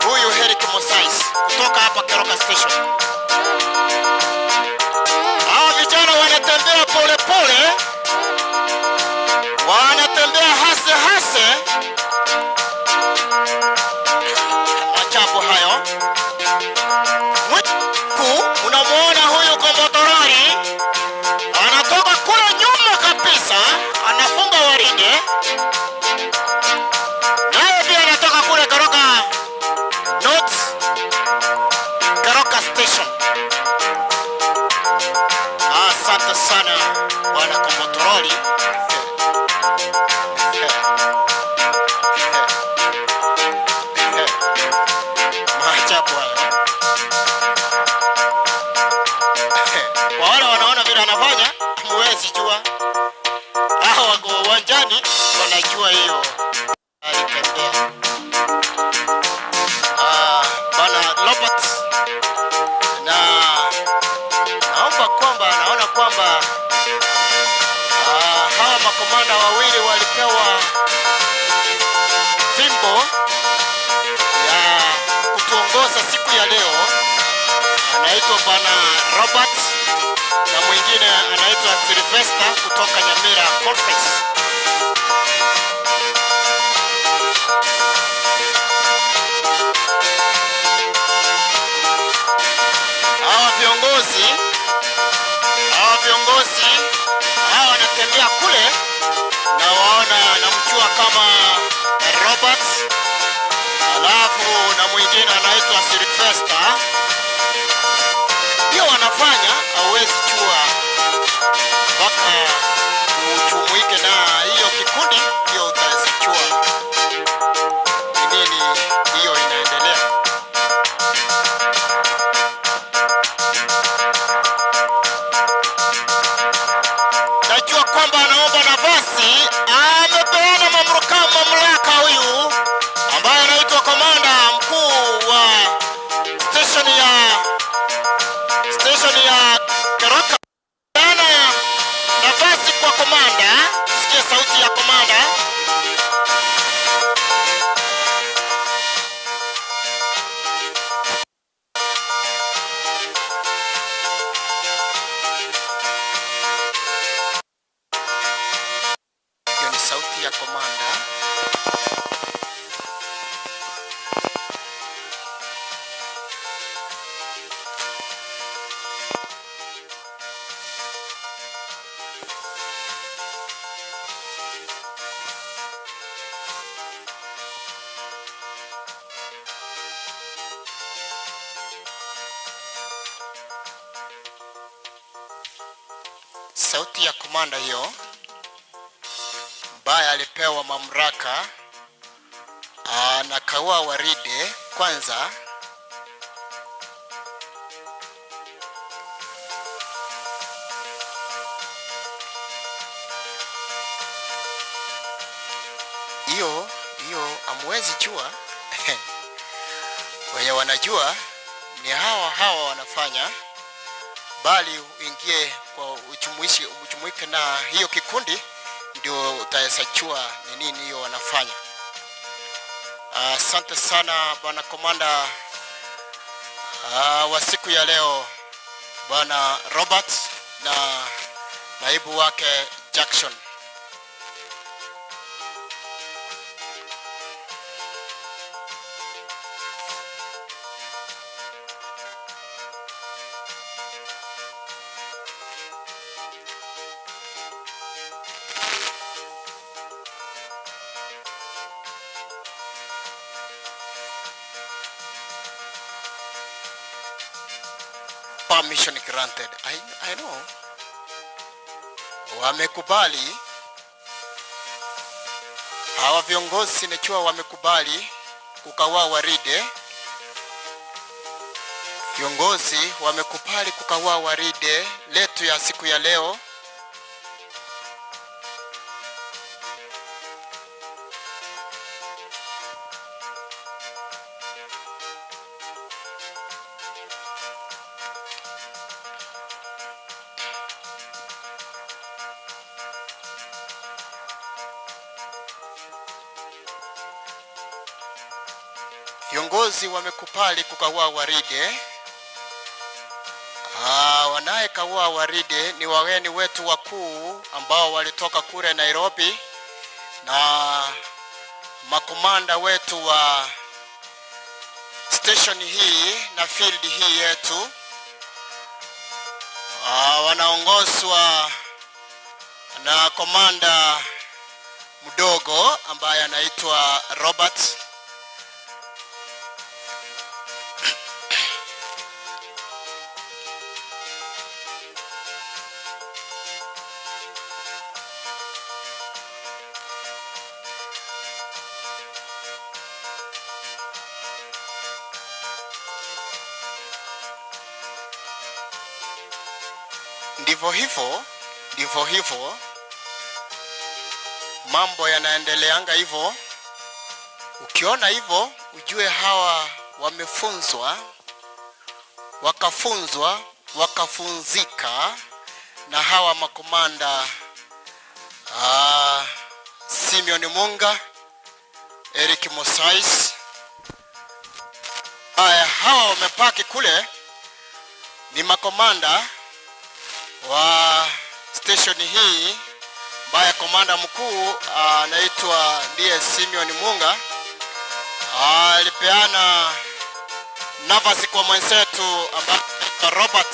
huyu Eric Mosais kutoka hapa Keroka Station. Hao vijana wanatembea pole pole, wanatembea hase hase. Machapo hayo. Mwiku unamuona huyu Kombotorari anatoka kule nyuma kabisa, anafunga waride. Naye pia anatoka kule Keroka North, Keroka Station. Asante sana bwana Kombotorari. Machapo hayo. Wale wanaona vile anafanya, huwezi jua. Hao wako uwanjani wanajua hiyo alitembea. Bwana Robert, na naona kwamba hawa makomanda wawili walipewa fimbo ya kutuongoza siku ya leo. Anaitwa bwana Robert na mwingine anaitwa Sylvester kutoka Nyamira Conference. Hawa viongozi wanatembea kule, na waona namjua kama Robert, alafu na mwingine anaitwa Sylvester. Hiyo wanafanya hauwezi jua mpaka ujumuike na hiyo kikundi, hiyo utaweza jua nini hiyo inaendelea. Najua kwamba anaomba nafasi, amepeana mamlaka huyu ambaye anaitwa komanda mkuu wa station ya Keroka. Ana nafasi kwa komanda. Sikia sauti ya komanda. Hiyo ni sauti ya komanda. Sauti ya komanda hiyo ambaye alipewa mamlaka, anakaua waride kwanza. Hiyo amwezi jua. Wenye wanajua ni hawa wanafanya, bali uingie kwa ujumuike na hiyo kikundi ndio utaweza jua ni nini hiyo wanafanya. Asante sana bwana komanda wa siku ya leo, bwana Robert na naibu wake Jackson. permission granted. I know. Wamekubali. Hawa viongozi najua wamekubali kukawa waride. Viongozi wamekubali kukawa waride letu ya siku ya leo. Viongozi wamekubali kukawa waride. Wanayekawa waride ni wageni wetu wakuu ambao walitoka kule Nairobi na makomanda wetu wa station hii na field hii yetu. Wanaongozwa na komanda mdogo ambaye anaitwa Robert. Ndivyo hivyo mambo yanaendeleanga hivyo. Ukiona hivyo ujue hawa wamefunzwa, wakafunzika na hawa makomanda Simeon Munga, Eric Mosais. Hawa wamepaki kule ni makomanda wa station hii ambaye komanda mkuu anaitwa ndiye Simeon Munga. Alipeana nafasi kwa mwenzetu ambaye Robert.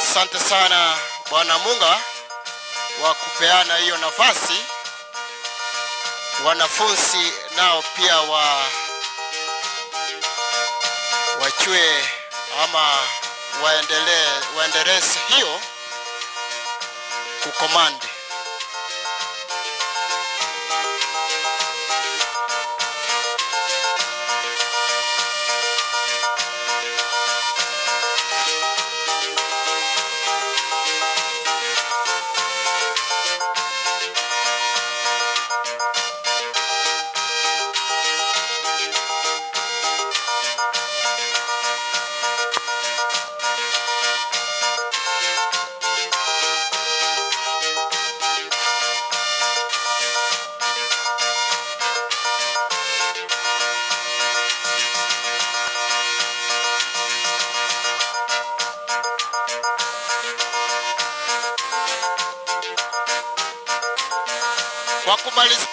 Asante sana bwana Munga wa kupeana hiyo nafasi. Wanafunzi nao pia wachue ama waendeleze hiyo kukomandi. Kwa kumaliza,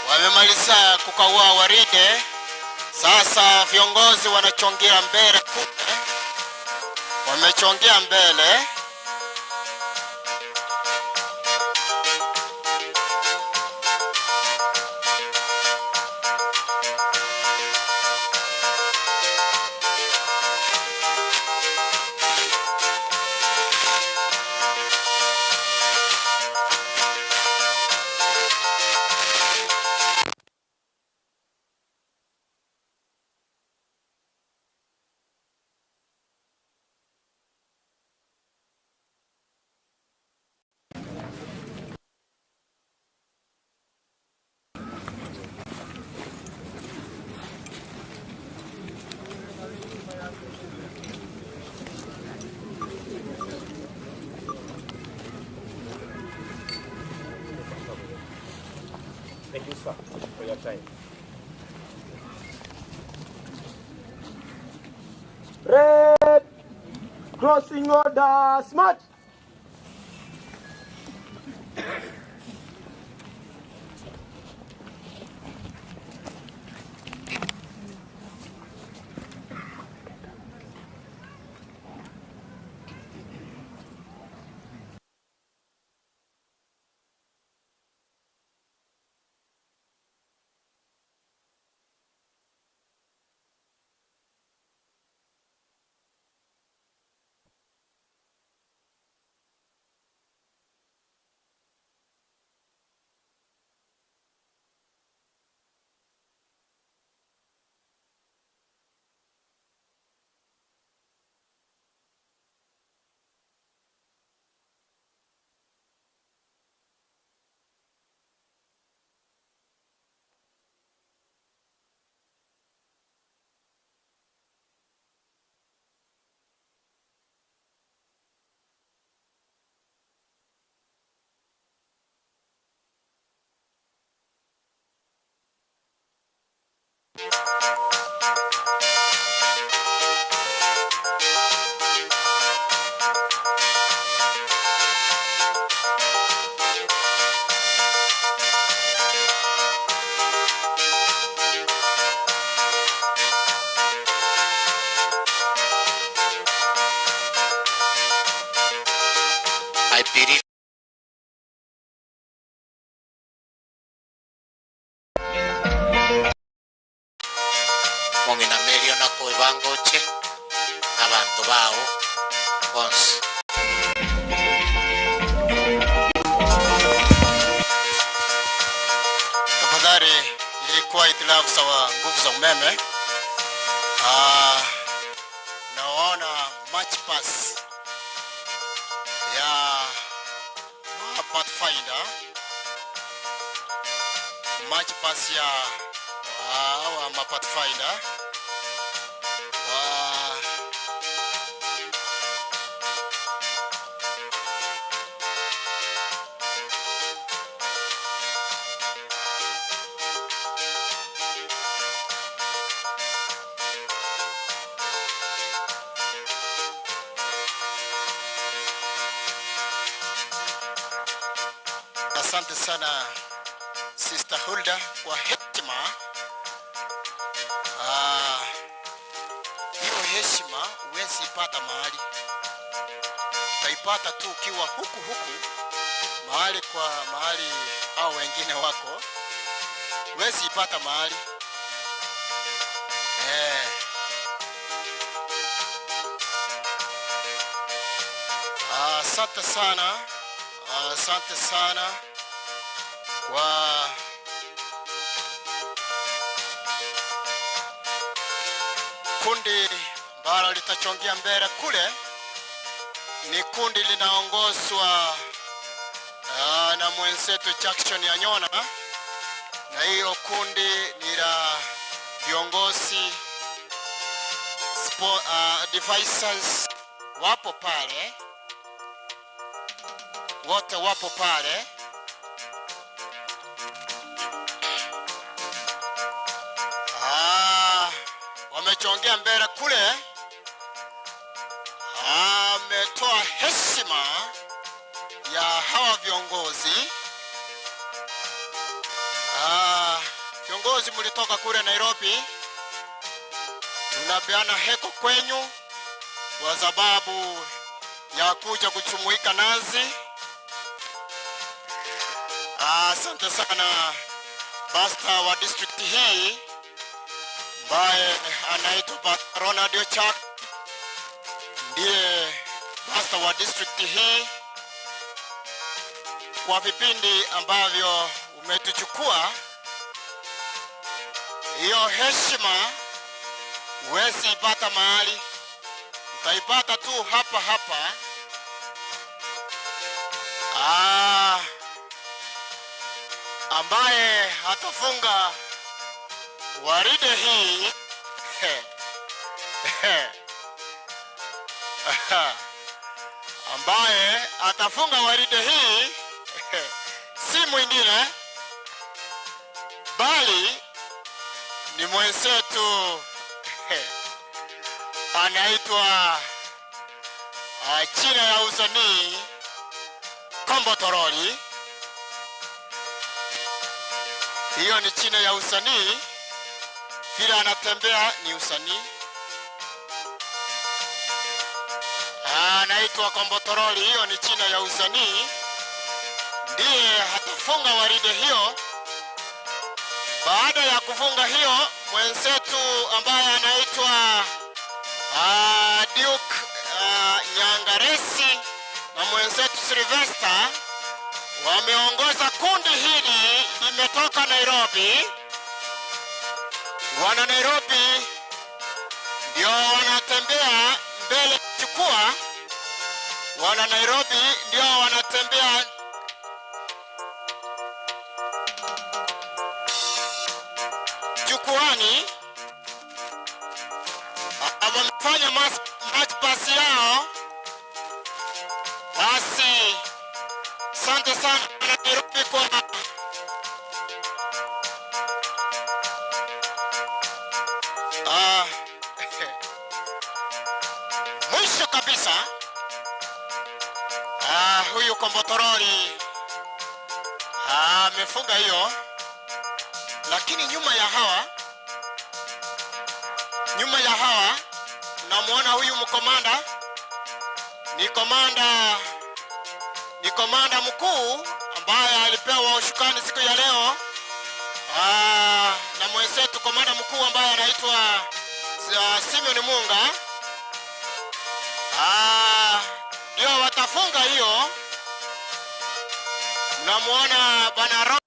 wamemaliza kukaua waride. Sasa viongozi wanachongea mbele kule. Wamechongea mbele. Thank you, sir, for your time. Red crossing order, smart. bawe bangoche abantu bao bonse. Tafadhali ilikuwa hitilafu za nguvu za umeme. Naona match pass ya Pathfinder, match pass ya Pathfinder Asante sana Sister Hulda kwa heshima. Hiyo heshima huwezi ipata mahali, utaipata tu ukiwa huku mahali kwa mahali au wengine wako, huwezi ipata mahali. Asante sana, asante sana kwa kundi ambalo litachongia mbele kule. Ni kundi linaongozwa na mwenzetu Jackson Yanyona, na hiyo kundi ni la viongozi devices wapo pale, wote wapo pale. Wamechongea mbele kule, ametoa heshima ya hawa viongozi. Viongozi mlitoka kule Nairobi, tunapeana heko kwenyu kwa sababu ya kuja kuchumuika nazi. Asante sana Basta wa district hii ambaye anaitwa Ronald Ochak, ndiye Basta wa district hii. Kwa vipindi ambavyo umetuchukua, hiyo heshima huwezi ipata mahali, utaipata tu hapa hapa. Ambaye atafunga waride hii ambaye atafunga waride hii si mwingine bali ni mwenzetu anaitwa china ya usanii Kombo Toroli. Hiyo ni china ya usanii, vile anatembea ni usanii. Anaitwa Kombo Toroli, hiyo ni china ya usanii, ndiye hatafunga waride hiyo. Baada ya kufunga hiyo, mwenzetu ambaye anaitwa Duke Nyangaresi na mwenzetu Sylvester wameongoza kundi hili, limetoka Nairobi. Wana Nairobi ndio wanatembea mbele chukua, wana Nairobi ndio wanatembea jukwani. Wamefanya match pass yao. Basi asante sana Nairobi kwa mwisho kabisa. Huyu Kombo Toroli amefunga hiyo, lakini nyuma ya hawa namuona huyu mkomanda, ni komanda mkuu ambaye alipewa ushukani siku ya leo, na mwenzetu komanda mkuu ambaye anaitwa Simeon Munga ndio watafunga hiyo. Mnamuona Bwana Rob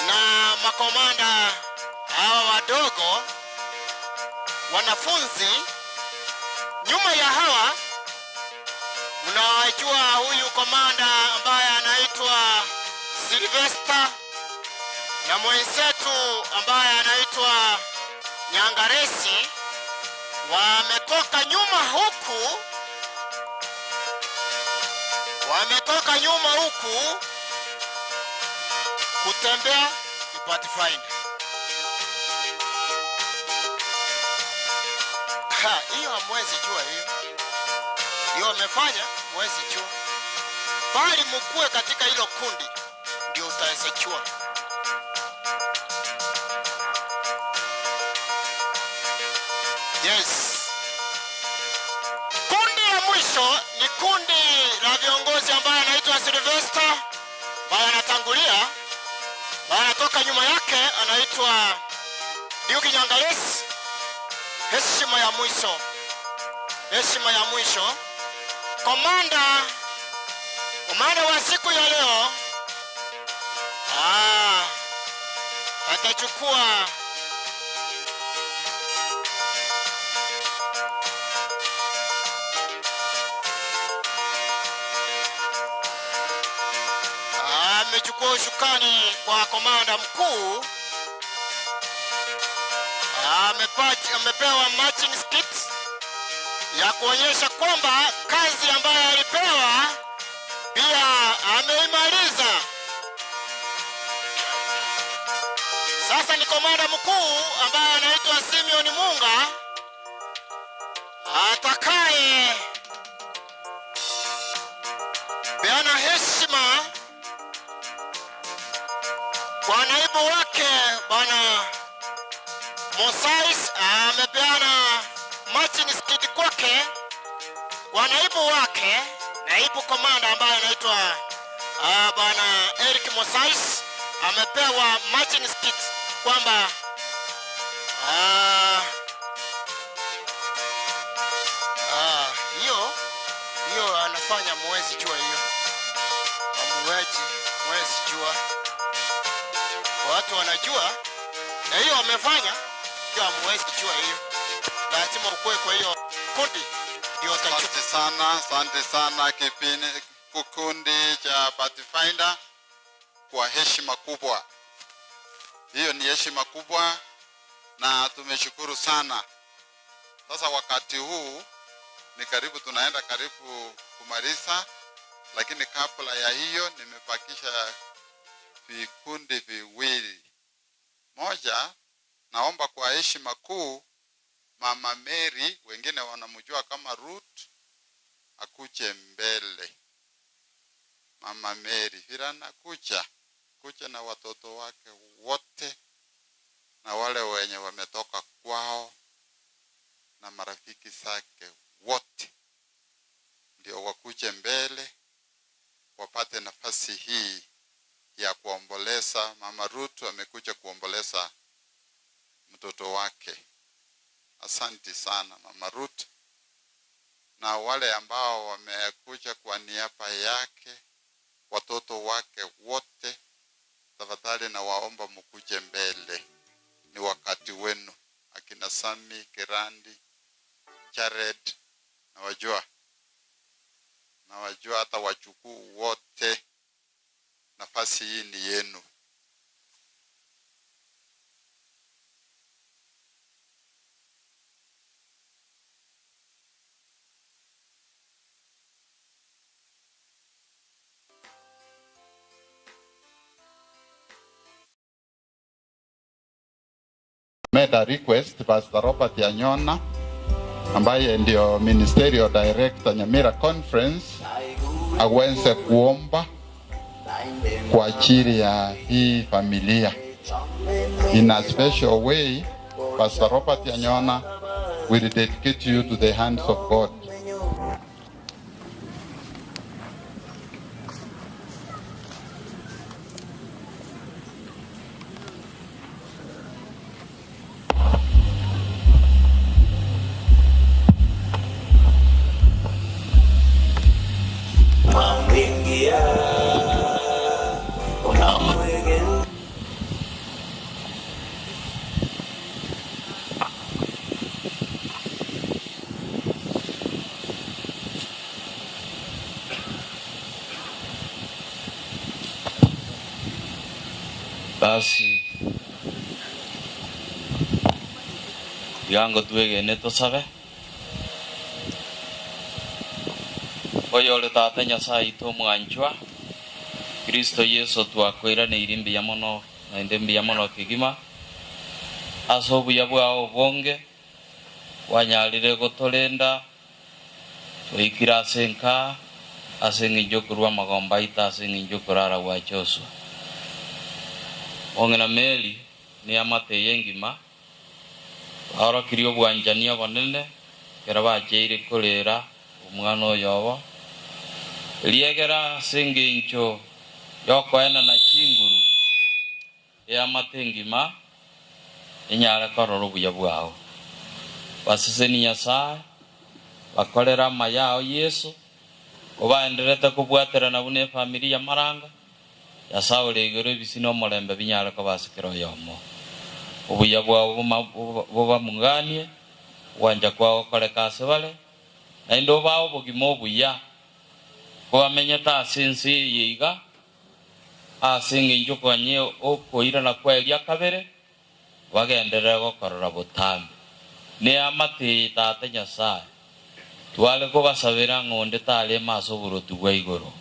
na makomanda hawa wadogo wanafunzi nyuma ya hawa. Mnajua huyu komanda ambaye anaitwa Sylvester na mwenzetu ambaye anaitwa Nyangaresi wametoka nyuma huku, kutembea ni Pathfinder. Hiyo hamwezi jua hiyo wamefanya, mwezi jua. Bali mkue katika hilo kundi ndio utaweza jua. Yes. Kundi la mwisho ni kundi la viongozi ambaye anaitwa Sylvester, ambaye anatangulia. Ambaye anatoka nyuma yake anaitwa Duke Nyangalesi. Heshima ya mwisho. Komanda wa siku ya leo atachukua amechukua ushukani kwa komanda mkuu. Amepewa matching kit ya kuonyesha kwamba kazi ambayo alipewa pia ameimaliza. Sasa ni komanda mkuu ambaye anaitwa Simeon Munga atakaye peana heshima kwa naibu wake Bwana Mosais. Amepeana matching kit kwake kwa naibu wake, naibu komanda ambaye anaitwa Bwana Eric Mosais. Amepewa matching kit kwamba hiyo anafanya mwezi jua hiyo. Mwezi jua. Watu wanajua na hiyo wamefanya ndio mwezi jua hiyo. Lazima ukue kwa hiyo kundi ndio utachukua. Asante sana kikundi cha Pathfinder kwa heshima kubwa. Hiyo ni heshima kubwa na tumeshukuru sana. Sasa wakati huu ni tunaenda karibu kumaliza, lakini kabla ya hiyo nimepakisha vikundi viwili. Moja, naomba kwa heshima kuu Mama Mary, wengine wanamjua kama Ruth, akuje mbele. Mama Mary virana kucha na watoto wake wote na wale wenye wametoka kwao na marafiki zake wote, ndio wakuje mbele wapate nafasi hii ya kuomboleza. Mama Ruth amekuja kuomboleza mtoto wake. Asante sana Mama Ruth. Na wale ambao wamekuja kwa niaba yake, watoto wake wote, tafadhali na waomba mkuje mbele. Ni wakati wenu. Akina Sami, Kirandi, Jared, na wajua hata wachukuu wote, nafasi hii ni yenu. Made a request Pastor Robert Yanyona ambaye ndio Ministerial Director Nyamira Conference aweze kuomba kwa ajili ya hii familia. In a special way, Pastor Robert Yanyona will dedicate you to the hands of God. Basi yango tuegene tusabe oyole tata Nyasaye itu mwanjwa Kristo Yesu twakwira ne irimbi ya mono na ndembi ya mono kigima asobu ya bwao bonge wanyalire gotolenda twikira senka asengi jokurwa magomba ita asengi jokurara wa Joshua ongena meli ni amate yengima aro kirio bwanjania banene keraba jeire kolera umwana oyobo liegera sengincho yokoena na chinguru ya matengima enyara kororo buya bwao basiseni Nyasaye bakolera mayao Yesu obaenderete kubwatera na bune familia maranga yasaure igoro bisino molembe binyara ko basikero yomo obuya bwao buba munganie wanja kwao kole kasebale na ndo bao bugimo buya ko amenya ta sinsi yiga asingi njukwanye okoira na kweli akabere bagenderera gokorora butambi ne amati tata Nyasaye twale ko basabira ngonde tale maso burutu gwa igoro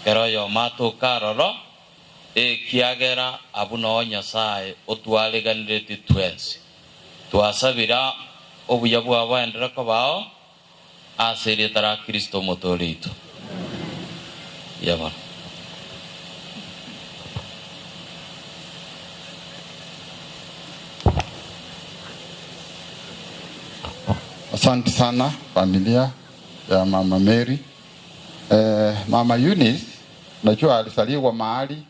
kero yo mato karoro kiagera abuno Nyasaye otwale ganirete twensi twasabira obuya bwa bandera ko bao asere tara Kristo motorito yaba. Asante sana familia ya Mama Mary. Mama Eunice najua alisaliwa mahali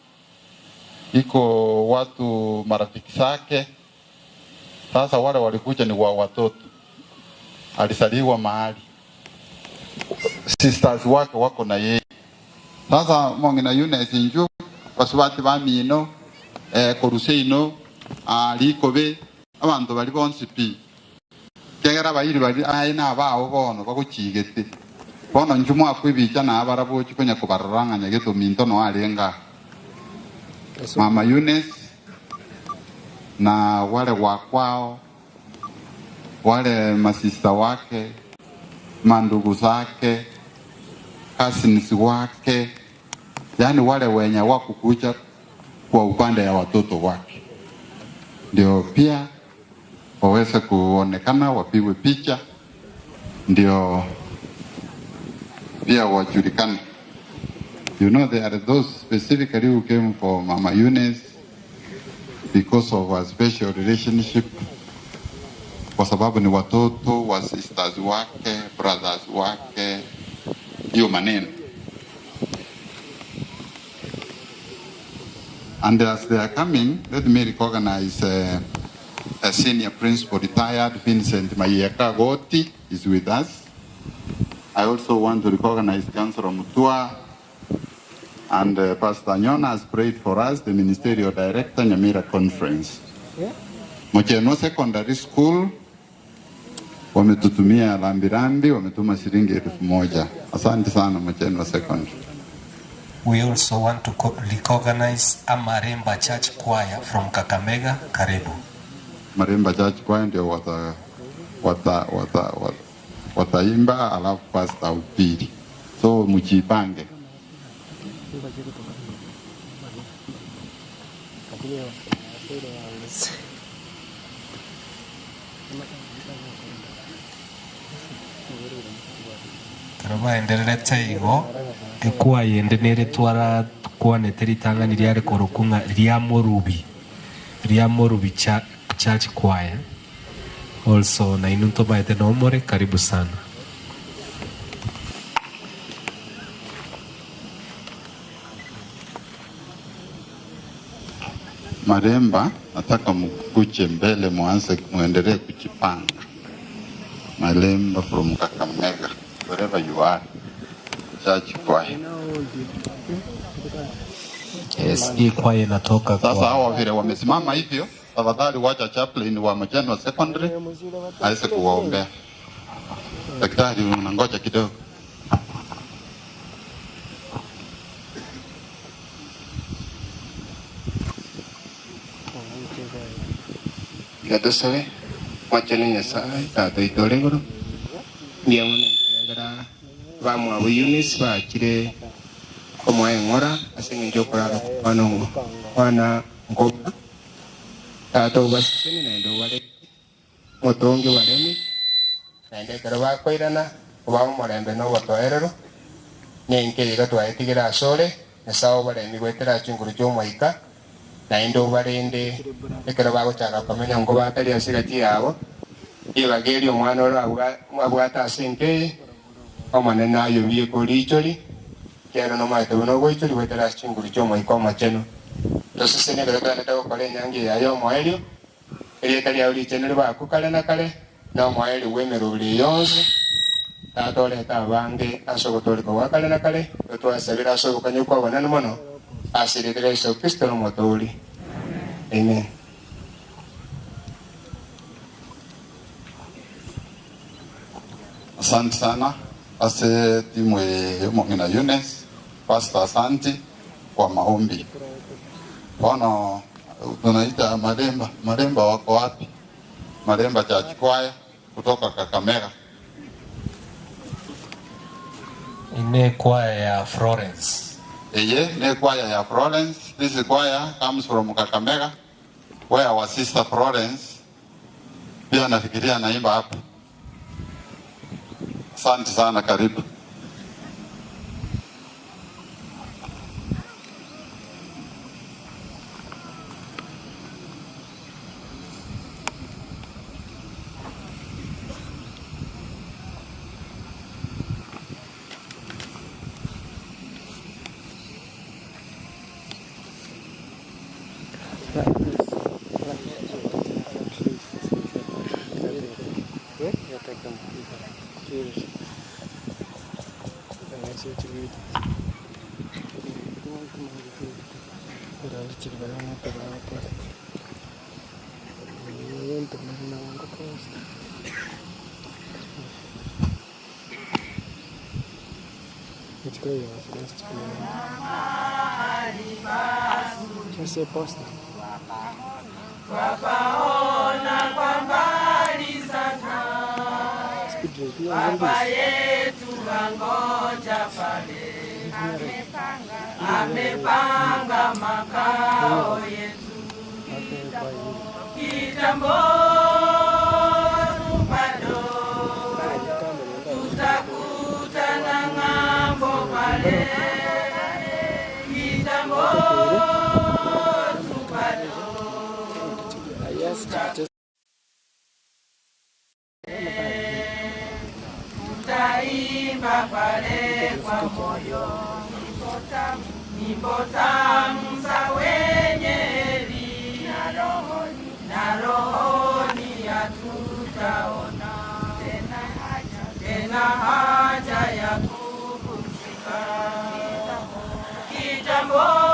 iko watu marafiki zake. Sasa wale walikuja ni wa watoto. Alisaliwa mahali sisters wake wako na yeye. Sasa mongi na Eunice nju basubati bamino koruseino alikobe abantu bali bonsipi kegera bayiri bali aina bawo bono baguchigete bono njumu akwibicha na abarabo chikonya kubararanganya geto minto no alenga Mama Eunice na wale wakwao wale masista wake mandugu zake cousins wake yani wale wenye wakukuja kwa upande ya watoto wake ndio pia waweze kuonekana wapigwe picha ndio pia wajulikane. You know there are those specifically who came for Mama Eunice because of a special relationship kwa sababu ni watoto wa sisters wake, brothers wake, hiyo maneno. And as they are coming, let me recognize a senior principal retired, Vincent Mayeka Goti is with us. I also want to recognize Councillor Mutua and Pastor Nyona has prayed for us, the Ministerial Director, Nyamira Conference. Mocheno Secondary School, wametutumia lambirambi, wametuma shilingi 1,000. Asante sana Mocheno Secondary. We also want to recognize Amaremba Church Choir from Kakamega, Karibu. Maremba Church Choir ndio wataimba alafu pastor upili. So mjipange. Karaba enderete igo ekwa yendenere twara kwane teritanga niriare korokunga ria Morubi Church Choir also na inunto baete nomore karibu sana. Maremba nataka mkuche mbele muendelee kujipanga. Maremba from Kakamega, wherever you are. Church Choir. Yes, hii choir inatoka kwa. Sasa hawa vile wamesimama hivyo, tafadhali wacha chaplain wa Mocheno Secondary aweze kuwaombea. Daktari unangoja kidogo. Gatusore machane Nyasaye tato itolegoro niamone kiagara vamwa bu Eunice bakire omwaye ngora asinge jokora panongo wana ngoba tato basini nendo wale motongi walemi nende kero bakoirana kuba omorembe no gotoerero nenke gatwaetigira asore esao baremi gwetera chinguru cy'omwaika naende obarende ekero bagochaka komenya ngo batari asigati yabo ibageri omwana oro abwata ase enkeye omonene ayobie korichori kero nomaete bono ogoichori gwetera chinguru cy'omwaika omacheno tosese negero twanete gokora enyangi yayo omoerio erieta riao richenere baku kare na kare na omoeri bwemera buri yonse tata oreta abange ase ogotoreka gwa kare na kare otwasabira ase obokanya kwa obonene mono asiritira Yesu Kristo n'omotori. Amen. Asante sana ase timu ya Mongina Eunice, Pastor asante kwa maombi. Wana tunaita Maremba wako wapi? Maremba Church Choir kutoka Kakamega. Ine choir ya Florence. Ne choir ya Florence. This choir comes from Kakamega, where our sister Florence pia nafikiria naimba hapa. Asante sana, karibu. Wapaona kwa mbali sana, Baba yetu wangoja pale, amepanga makao yetu kitambo bado tutakutana ng'ambo pale kitambo tutaimba pale kwa moyo nyimbo tamu za wenye heri na rohoni hatutaona tena haja ya kupumzika kitambo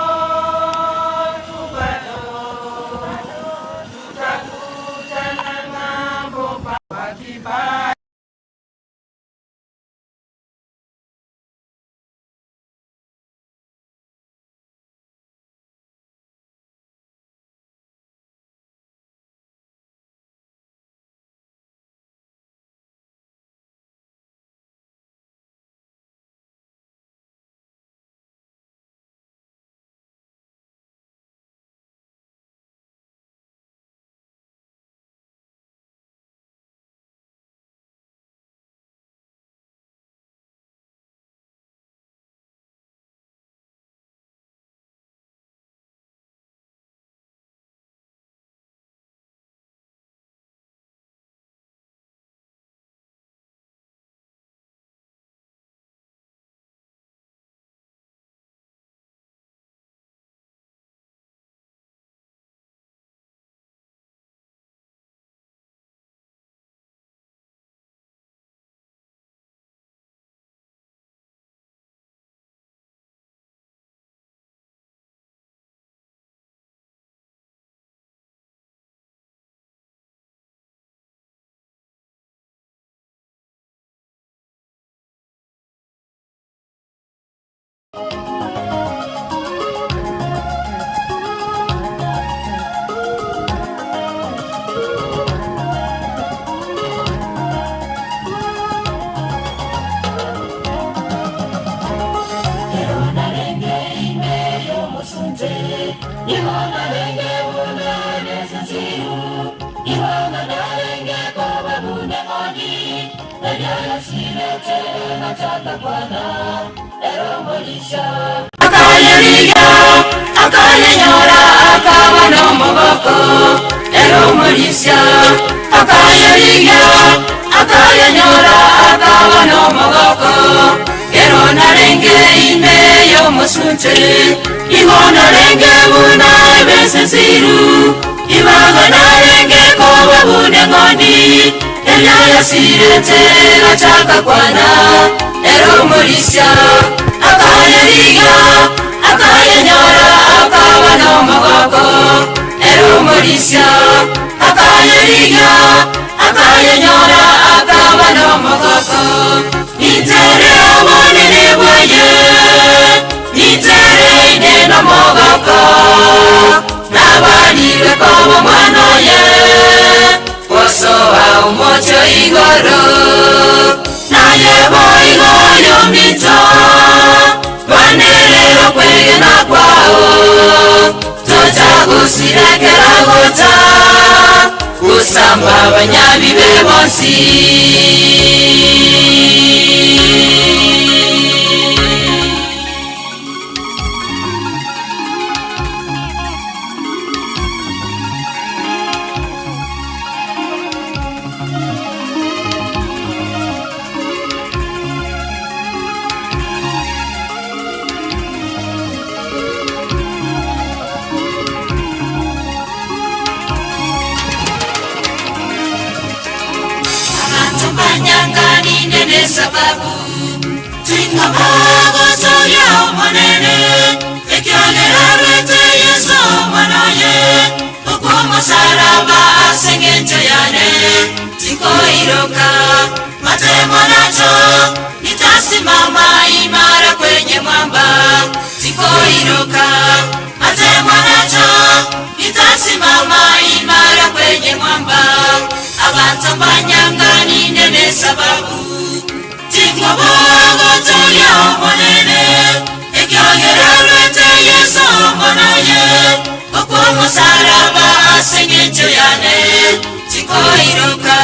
Ihona renge bune nesa siru. Ihona renge koba bune ngoni. Eryaya sirete na chata kwana. Ero molisha. Akayeriga, akayenyora, akawa no mogoko. Ero molisha. Akayeriga, akayenyora, akawa no mogoko. Ero narenge ime yo musunte. Ihona renge buna ebese siru. Iwaga narenge koba bune ngoni. Eryaya sirete gachaka kwana. Ero murisya. Akayeriga, akayenyora, akawa no mogoko. Ero murisya. Akayeriga, akayenyora, akawa no mogoko. Nitere obonene bwaye. Nitere ineno mogoko. Nabalirwe koba mwana ye. Osoba umocho igoro. Naye boigo yomito. Banerero kwegena kwao. Toja gusirekera gota. Gusamba banyabibe bonsi. Sababu tinga bago soya monene ekyagera rete yeso manaye ukoma saraba asengenjo yane tiko iroka matemo nacho nitasimama imara kwenye mwamba tiko iroka matemo nacho nitasimama imara kwenye mwamba abantu banyangani nene sababu Tingabago toya monene ekyogera rete yeso monaye okwomo saraba asengenjo yane tikoiruka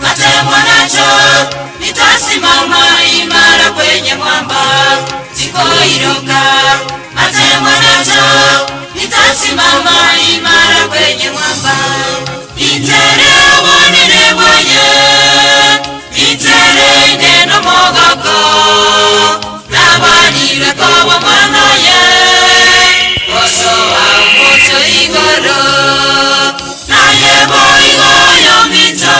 matemo nacho nitasimama imara kwenye mwamba tikoiruka matemo nacho nitasimama imara kwenye mwamba nitere monene bwaye nitere neno mogoko nabalirwe koba mwana ye osoba umuco igoro naye boigo yomito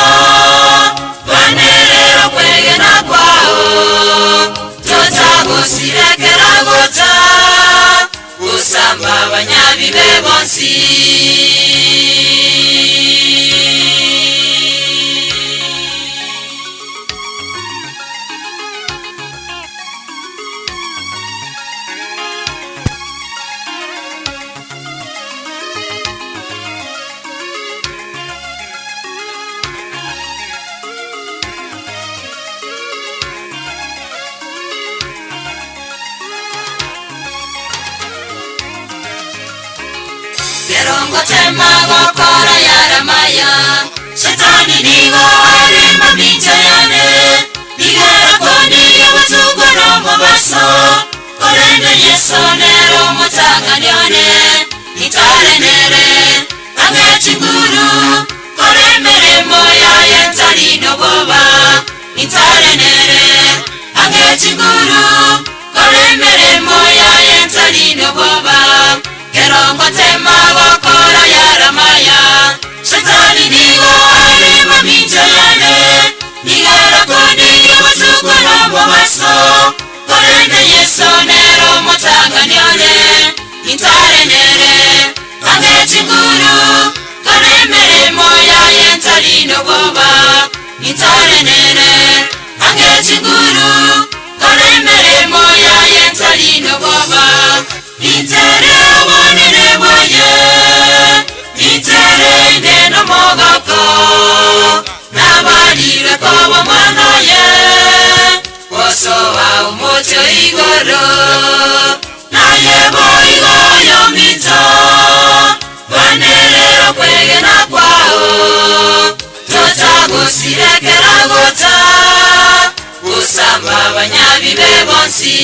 banerero kwegena kwao tota gusirekera gota gusamba banyabibe bonsi. Gerongo tema gokora yaramaya Shetani nigo arima mincha yane Nigera kondi yabatugo no mabaso Korende yeso nero mutanga nyone Nitare nere ange chinguru Koremere moya yentari no boba Nitare nere ange chinguru Koremere moya yentari no boba Gerongo tema gokora yaramaya Shetani nigo arima mincha yane Nigera kondi yabatugo no mabaso Korende yeso nero mutanga nyone Nitare nere ange chinguru Koremere moya yentari no boba Nitare nere ange chinguru Koremere moya yentari no boba Nitere monene bwaye Nitere neno mogoko Nabalirwe koba mwana ye Osoba umuco igoro Naye boigo yomito kusamba banyabibe bonsi.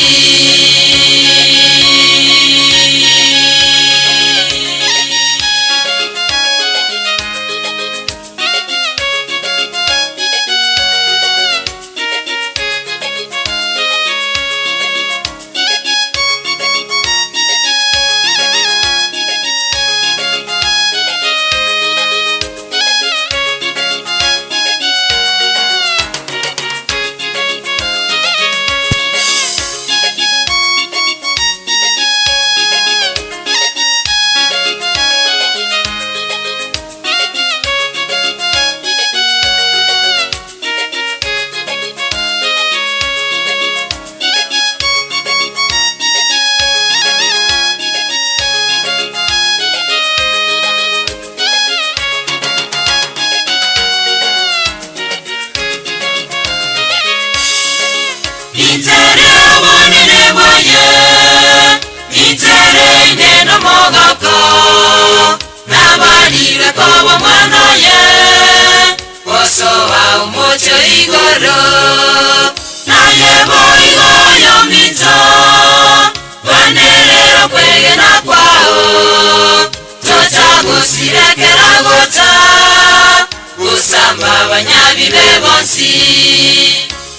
Kusamba banyabibe bonsi.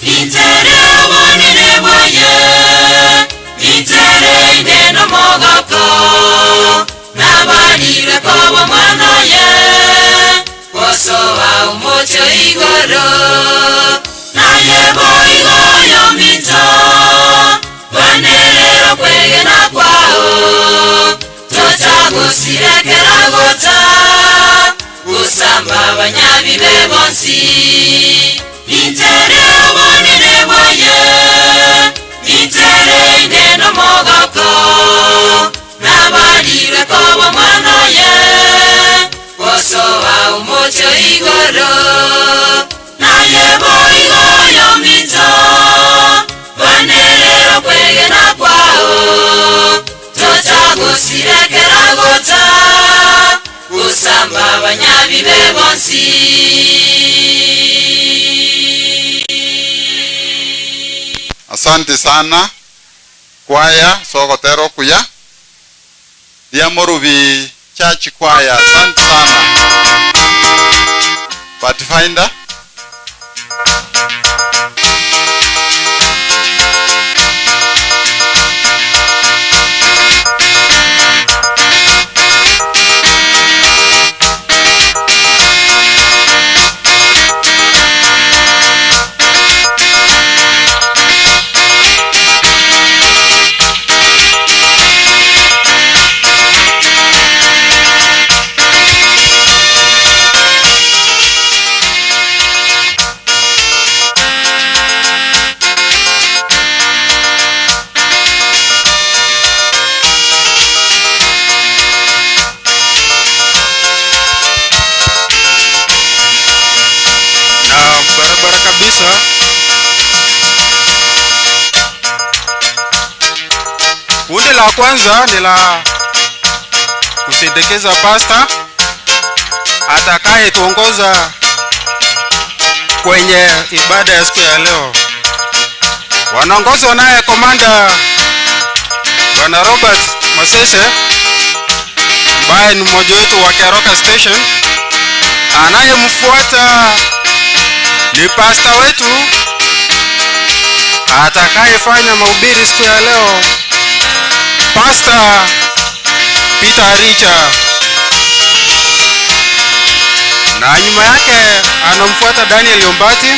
Intere obonene bwaye. Intere ineno mogoko. Nabalire kobo mwana ye. Kosoba umucyo igoro. Naye boigo yomito. Banerero kwegena kwao. Totagusirekera gota. Kusamba banyabibe bonsi. Intere obonene bwaye. Intere ineno mogoko. Nabalire kobo mwana ye. Kosoba umucyo igoro. Naye boigo yomito. Banerero kwegena kwao. Totagusirekera gota. Kusamba banyabibe bonsi. Asante sana kwaya sogotero kuya ya Morubi Church kwaya. Asante sana Pathfinder. Kundi la kwanza ni la kusindikiza pasta atakaye tuongoza kwenye ibada ya siku ya leo. Wanaongozwa naye komanda Bwana Robert Masese ambaye ni mmoja wetu wa Keroka Station. Anayemfuata ni pasta wetu atakayefanya mahubiri siku ya leo, Pastor Peter Richa, na nyuma yake anamfuata Daniel Yombati,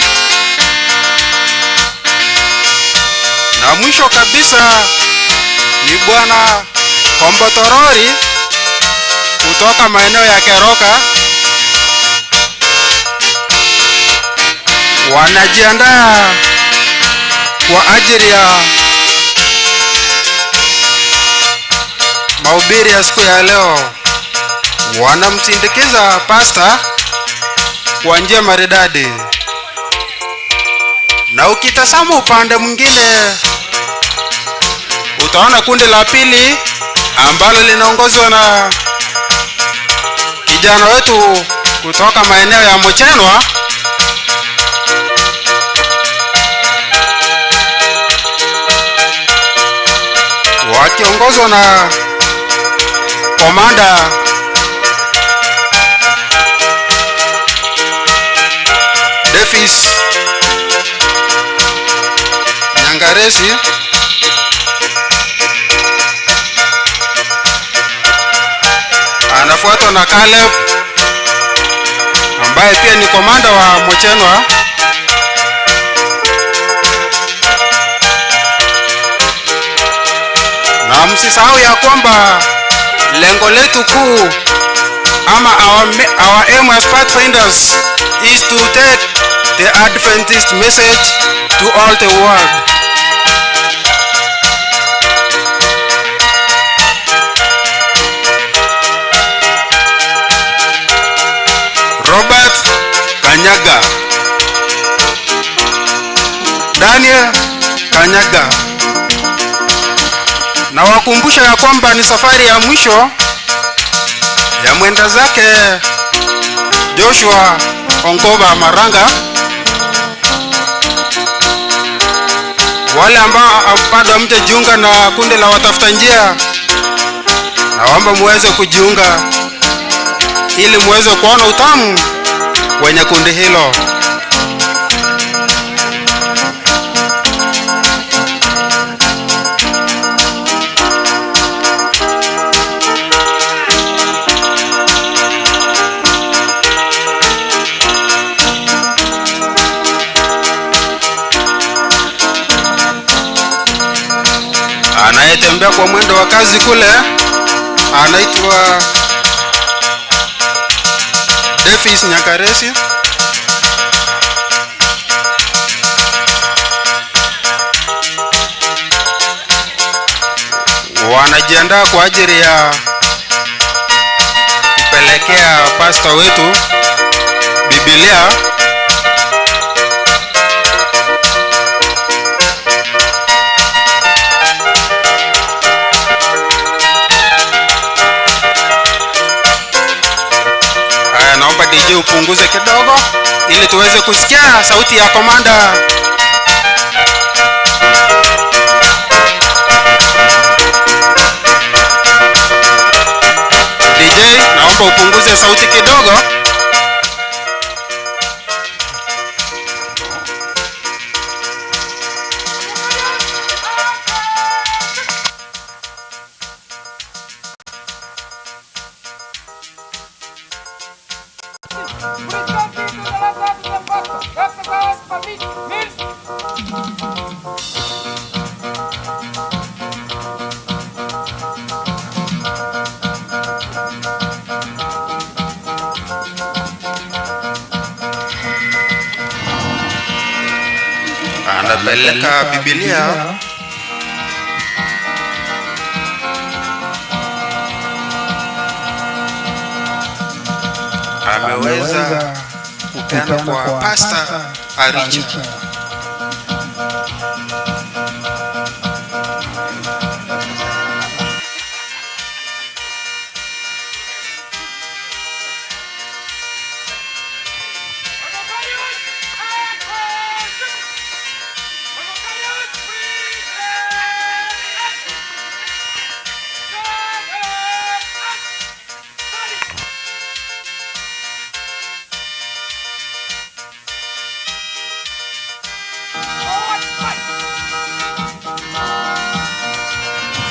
na mwisho kabisa ni Bwana Kombotorori kutoka maeneo ya Keroka. Wanajiandaa kwa ajili ya mahubiri ya siku ya leo. Wanamsindikiza pasta kwa njia maridadi. Na ukitazama upande mwingine utaona kundi la pili ambalo linaongozwa na kijana wetu kutoka maeneo ya Mochenwa. wakiongozwa na komanda Davis Nyangaresi, anafuatwa na Caleb ambaye pia ni komanda wa Mochenwa, na msisahau ya kwamba lengo letu kuu ama our aim as pathfinders is to take the Adventist message to all the world. Robert Kanyaga, Daniel Kanyaga, na wakumbusha ya kwamba ni safari ya mwisho ya mwenda zake Joshua Onkoba Maranga. Wale ambao bado hamjajiunga na kundi la watafuta njia, naomba muweze kujiunga ili muweze kuona utamu kwenye kundi hilo. Anayetembea kwa mwendo wa kazi kule anaitwa Davis Nyakaresi. Wanajiandaa kwa ajili ya kupelekea pastor wetu Biblia. Naomba DJ upunguze kidogo ili tuweze kusikia sauti ya komanda. DJ, naomba upunguze sauti kidogo. Anapeleka Biblia ameweza kupeana kwa Pastor Aricha.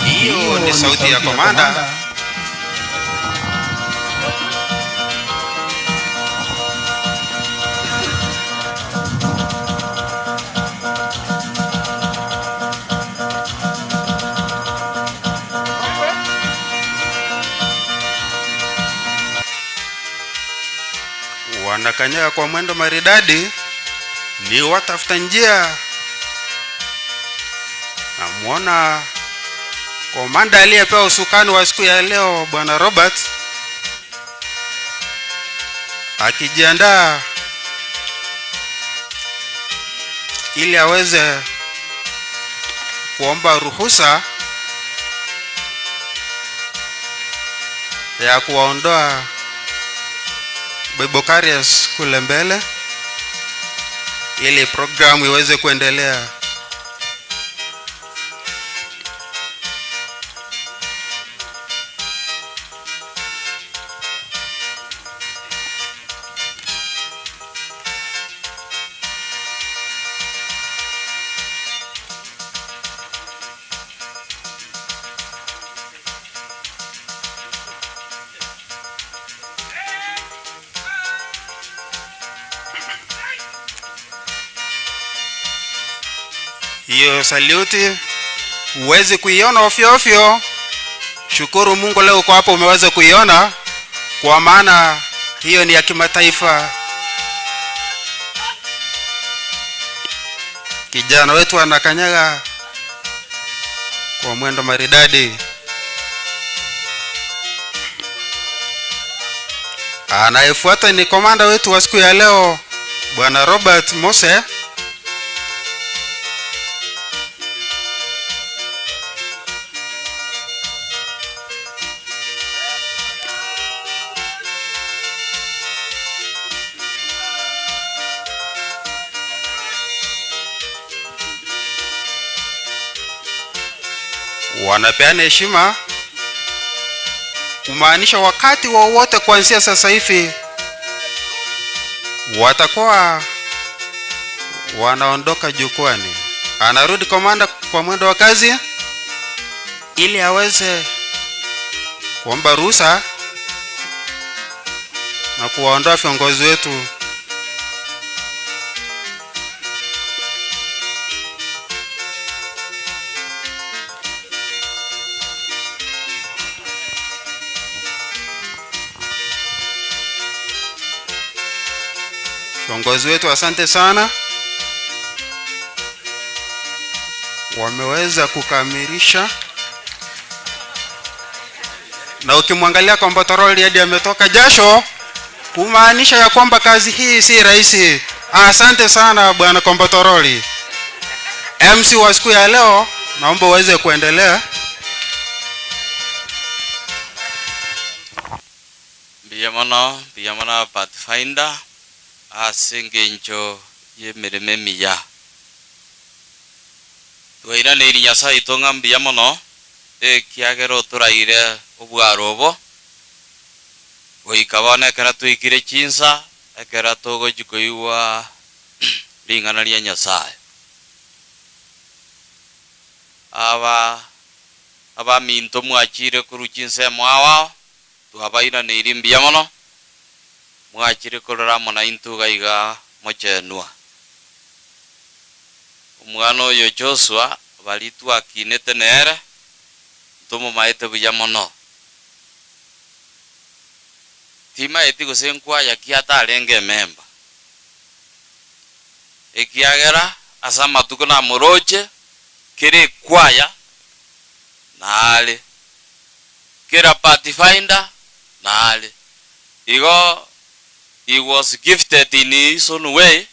Hiyo ni sauti ya komanda. Wanakanyaga kwa mwendo maridadi, ni watafuta njia. Namuona komanda aliyepewa usukani wa siku ya leo, Bwana Robert, akijiandaa ili aweze kuomba ruhusa ya kuwaondoa Bible Carriers kule mbele ili programu iweze kuendelea. Hiyo saluti huwezi kuiona ofyo ofyo. Shukuru Mungu leo uko hapo umeweza kuiona, kwa maana hiyo ni ya kimataifa. Kijana wetu anakanyaga kwa mwendo maridadi. Anayefuata ni komanda wetu wa siku ya leo, Bwana Robert Mose. Wanapeana heshima, kumaanisha wakati wowote kuanzia sasa hivi watakuwa wanaondoka jukwani. Anarudi komanda kwa mwendo wa kazi ili aweze kuomba ruhusa na kuwaondoa viongozi wetu. Viongozi wetu asante sana, wameweza kukamilisha. Na ukimwangalia kwamba Toroli hadi ametoka jasho, kumaanisha ya kwamba kazi hii si rahisi. Asante sana bwana Kombotoroli. MC wa siku ya leo, naomba uweze kuendelea. Biyamana Pathfinder asengenjo yemereme miya twaira ni Nyasaye itonga biyamano kiagero turaire obwarobo goikabana kana twikire chinsa ekera togo jikoiwa lingana lya Nyasaye aba minto mwachire kuruchinse mwawa tuhabaina ni biyamano mwachire korora mona intuga iga mochenua umwana oyo Joshua balitwa kinete nere ntomo maete buyamono tima eti gosenkwa yakiata arenge memba ekiagera asa matuko na moroche kire kwaya nale kira Pathfinder nale igo. He was gifted in his own way.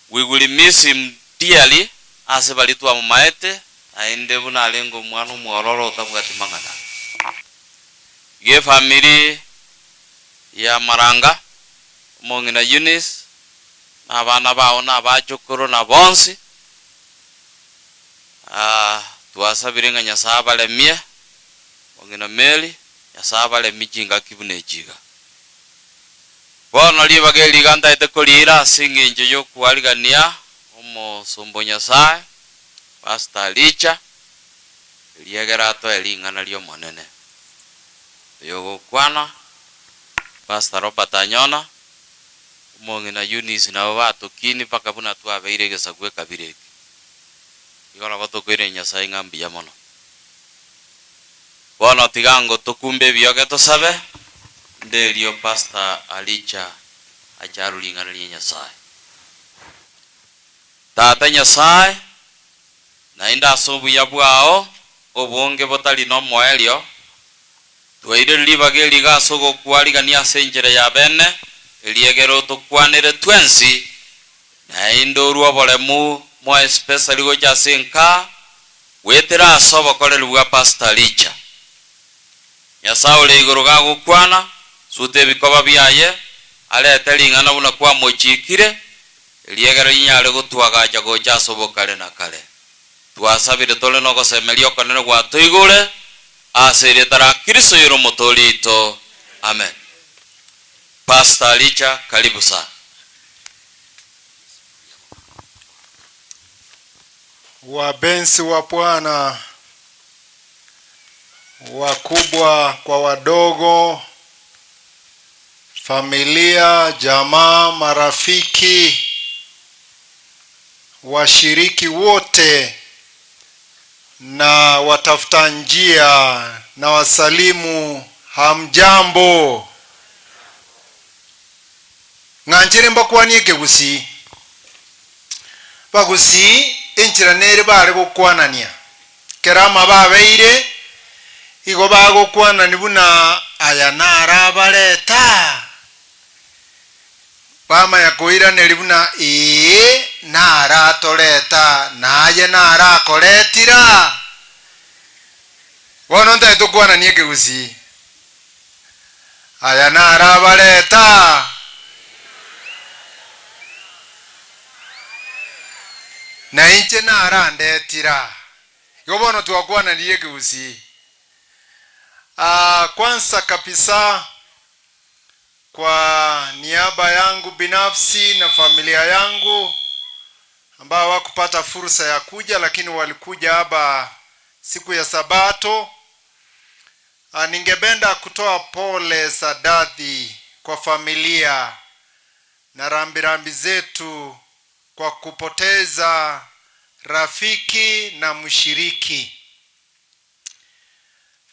We will miss him dearly. As balitwa mumaete aende buna lengo mwana mwororo tabwati mangana. Ye family ya Maranga mongina Eunice na bana bao na bachokoro na bonsi tuasabirenga Nyasaye le mie mongina Meli Nyasaye le mijinga kibune jiga. Bono libageli ganta etekolira singinjo yo kualigania omo sombo Nyasaye Pastor Licha liegera to elingana lyo monene yogo kwana Pastor Robert Anyona mongina Eunice na watu kini paka buna tu abeire gesagwe kabireki igona batokere Nyasaye ngambi ya mono bono tigango tokumbe byoge tosabe ndelio Pastor Alicha ajarulingana lya Nyasaye tata Nyasaye nainda asobu yabwao obonge botali no moelio twaire libageli gasogo kwaligania senjere ya bene eliegero tokwanire twensi nainda ruo bolemu mo especially go jasenka wetera asobo kolelwa Pastor Alicha Nyasaye le igoro gagukwana sute bikoba byaye ale telingana buna kwa mochikire eliegero yinyale gutwaga jago jasobo kale na kale twasabire tole no gosemerio kanene gwa toigure asere tara Kristo yero motolito amen. Pastor Alicha karibu sana. Wabenzi wa Bwana, wakubwa kwa wadogo, familia, jamaa, marafiki, washiriki wote na watafuta njia na wasalimu, hamjambo. Nganjire mbakwanie kegusi. Bagusi enchira nere bare gukwanania. Kerama babeire igo bagukwanani buna aya nara bareta. Bama yakoira neri buna nara toreta naye nara koretira. Bono nta tukwananie kegusi. Aya nara bareta. Na inche nara ndetira. Yobono tuwakuana niye kiusi. Kwanza kabisa kwa niaba yangu binafsi na familia yangu ambao hawakupata fursa ya kuja lakini walikuja hapa siku ya Sabato, ningependa kutoa pole sadati kwa familia na rambirambi zetu kwa kupoteza rafiki na mshiriki.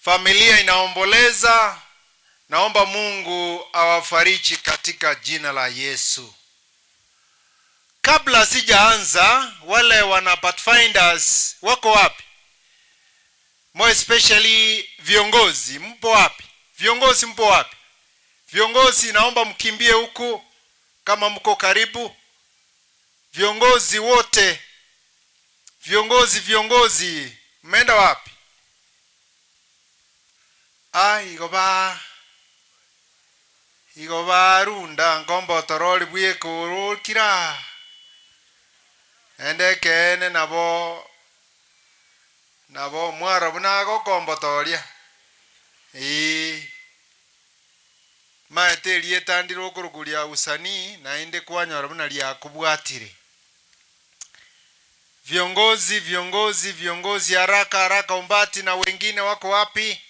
Familia inaomboleza, naomba Mungu awafariji katika jina la Yesu. Kabla sijaanza, wale wana Pathfinders wako wapi? More especially viongozi, mpo wapi? Viongozi mpo wapi? Viongozi naomba mkimbie huku kama mko karibu. Viongozi wote, viongozi, mmeenda wapi? Igoba runda ngombo toroli bwie kurukira. Ende kene nabo mwara bunago kombo toria. Maeteri etandiro kuruguria usani na ende kwanyora buna lya kubwatire. Viongozi haraka Umbati na wengine wako wapi?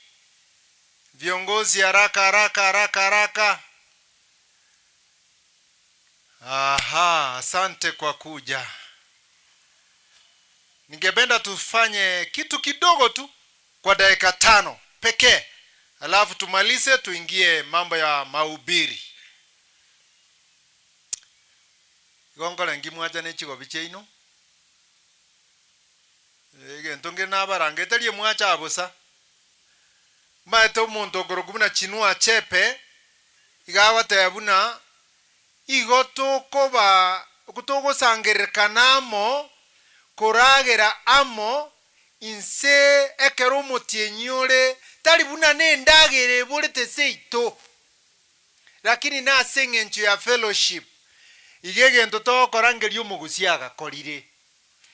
Viongozi haraka. Aha, asante kwa kuja. Ningependa tufanye kitu kidogo tu kwa dakika 5 pekee. Alafu tumalize tuingie mambo ya mahubiri. Gongola ngimwaja nechigo bicheino. Ntonge nabarangeterie mwacha abusa. Maito muntu kurugumuna chinua chepe igawa tebuna igoto koba kutogo sangerekanamo kuragera amo inse ekero mutienyore tali buna nendagere bulete seito lakini na sengencho ya fellowship igege ntoto korangeri umugusiaga korire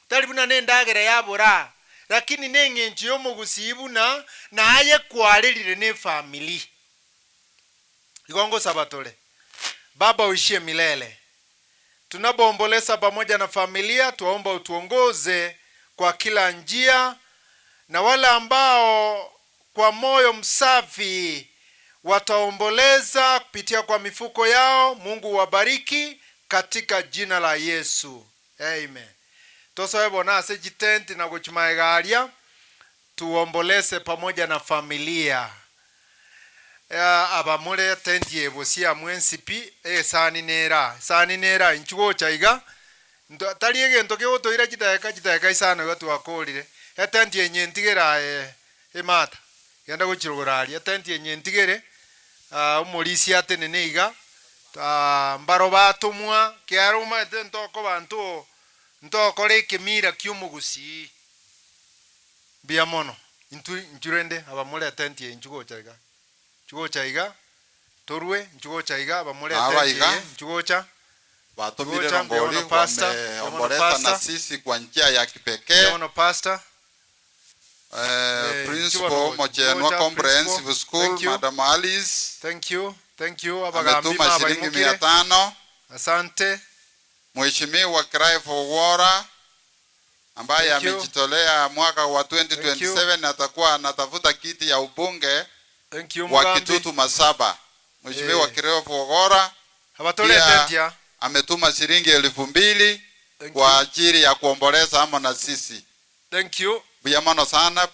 tali buna nendagere yabura lakini nengencho yomugusiibuna na aye kwarerire ne family. Igongo Sabatole. Baba uishie milele. Tunabomboleza pamoja na familia, tuomba utuongoze kwa kila njia, na wale ambao kwa moyo msafi wataomboleza kupitia kwa mifuko yao, Mungu wabariki katika jina la Yesu. Amen. Tosa bona se jitenti na kuchimaigaria tuomboleze pamoja na familia. Abamule tenti ebosia mwensipi sani nera inchugo chaiga taliege ntoke otoira chitaeka isano gatu akolire tenti enyentigera emata yenda gochirogorari tenti enyentigere umolisi atene neiga mbaro batumwa kiaruma tentoko bantu ntokore kemira kyumugusi biamono inturende abamule tenti enchugo chaiga chugo chaiga torwe chugo chaiga abamule tenti chugo cha watumire ngori wameomboleza na sisi kwa njia ya kipekee. Pastor Principal Mochenwa Comprehensive School, Madam Alice. Thank you. Ametuma shilingi 500. Asante. Mheshimiwa Cry for Water ambaye amejitolea mwaka wa 2027 atakuwa anatafuta kiti ya ubunge wa Kitutu Masaba. Mheshimiwa Cry for Water ametuma shilingi 2000 kwa ajili ya kuomboleza amo na sisi. Thank you. Buyamano sana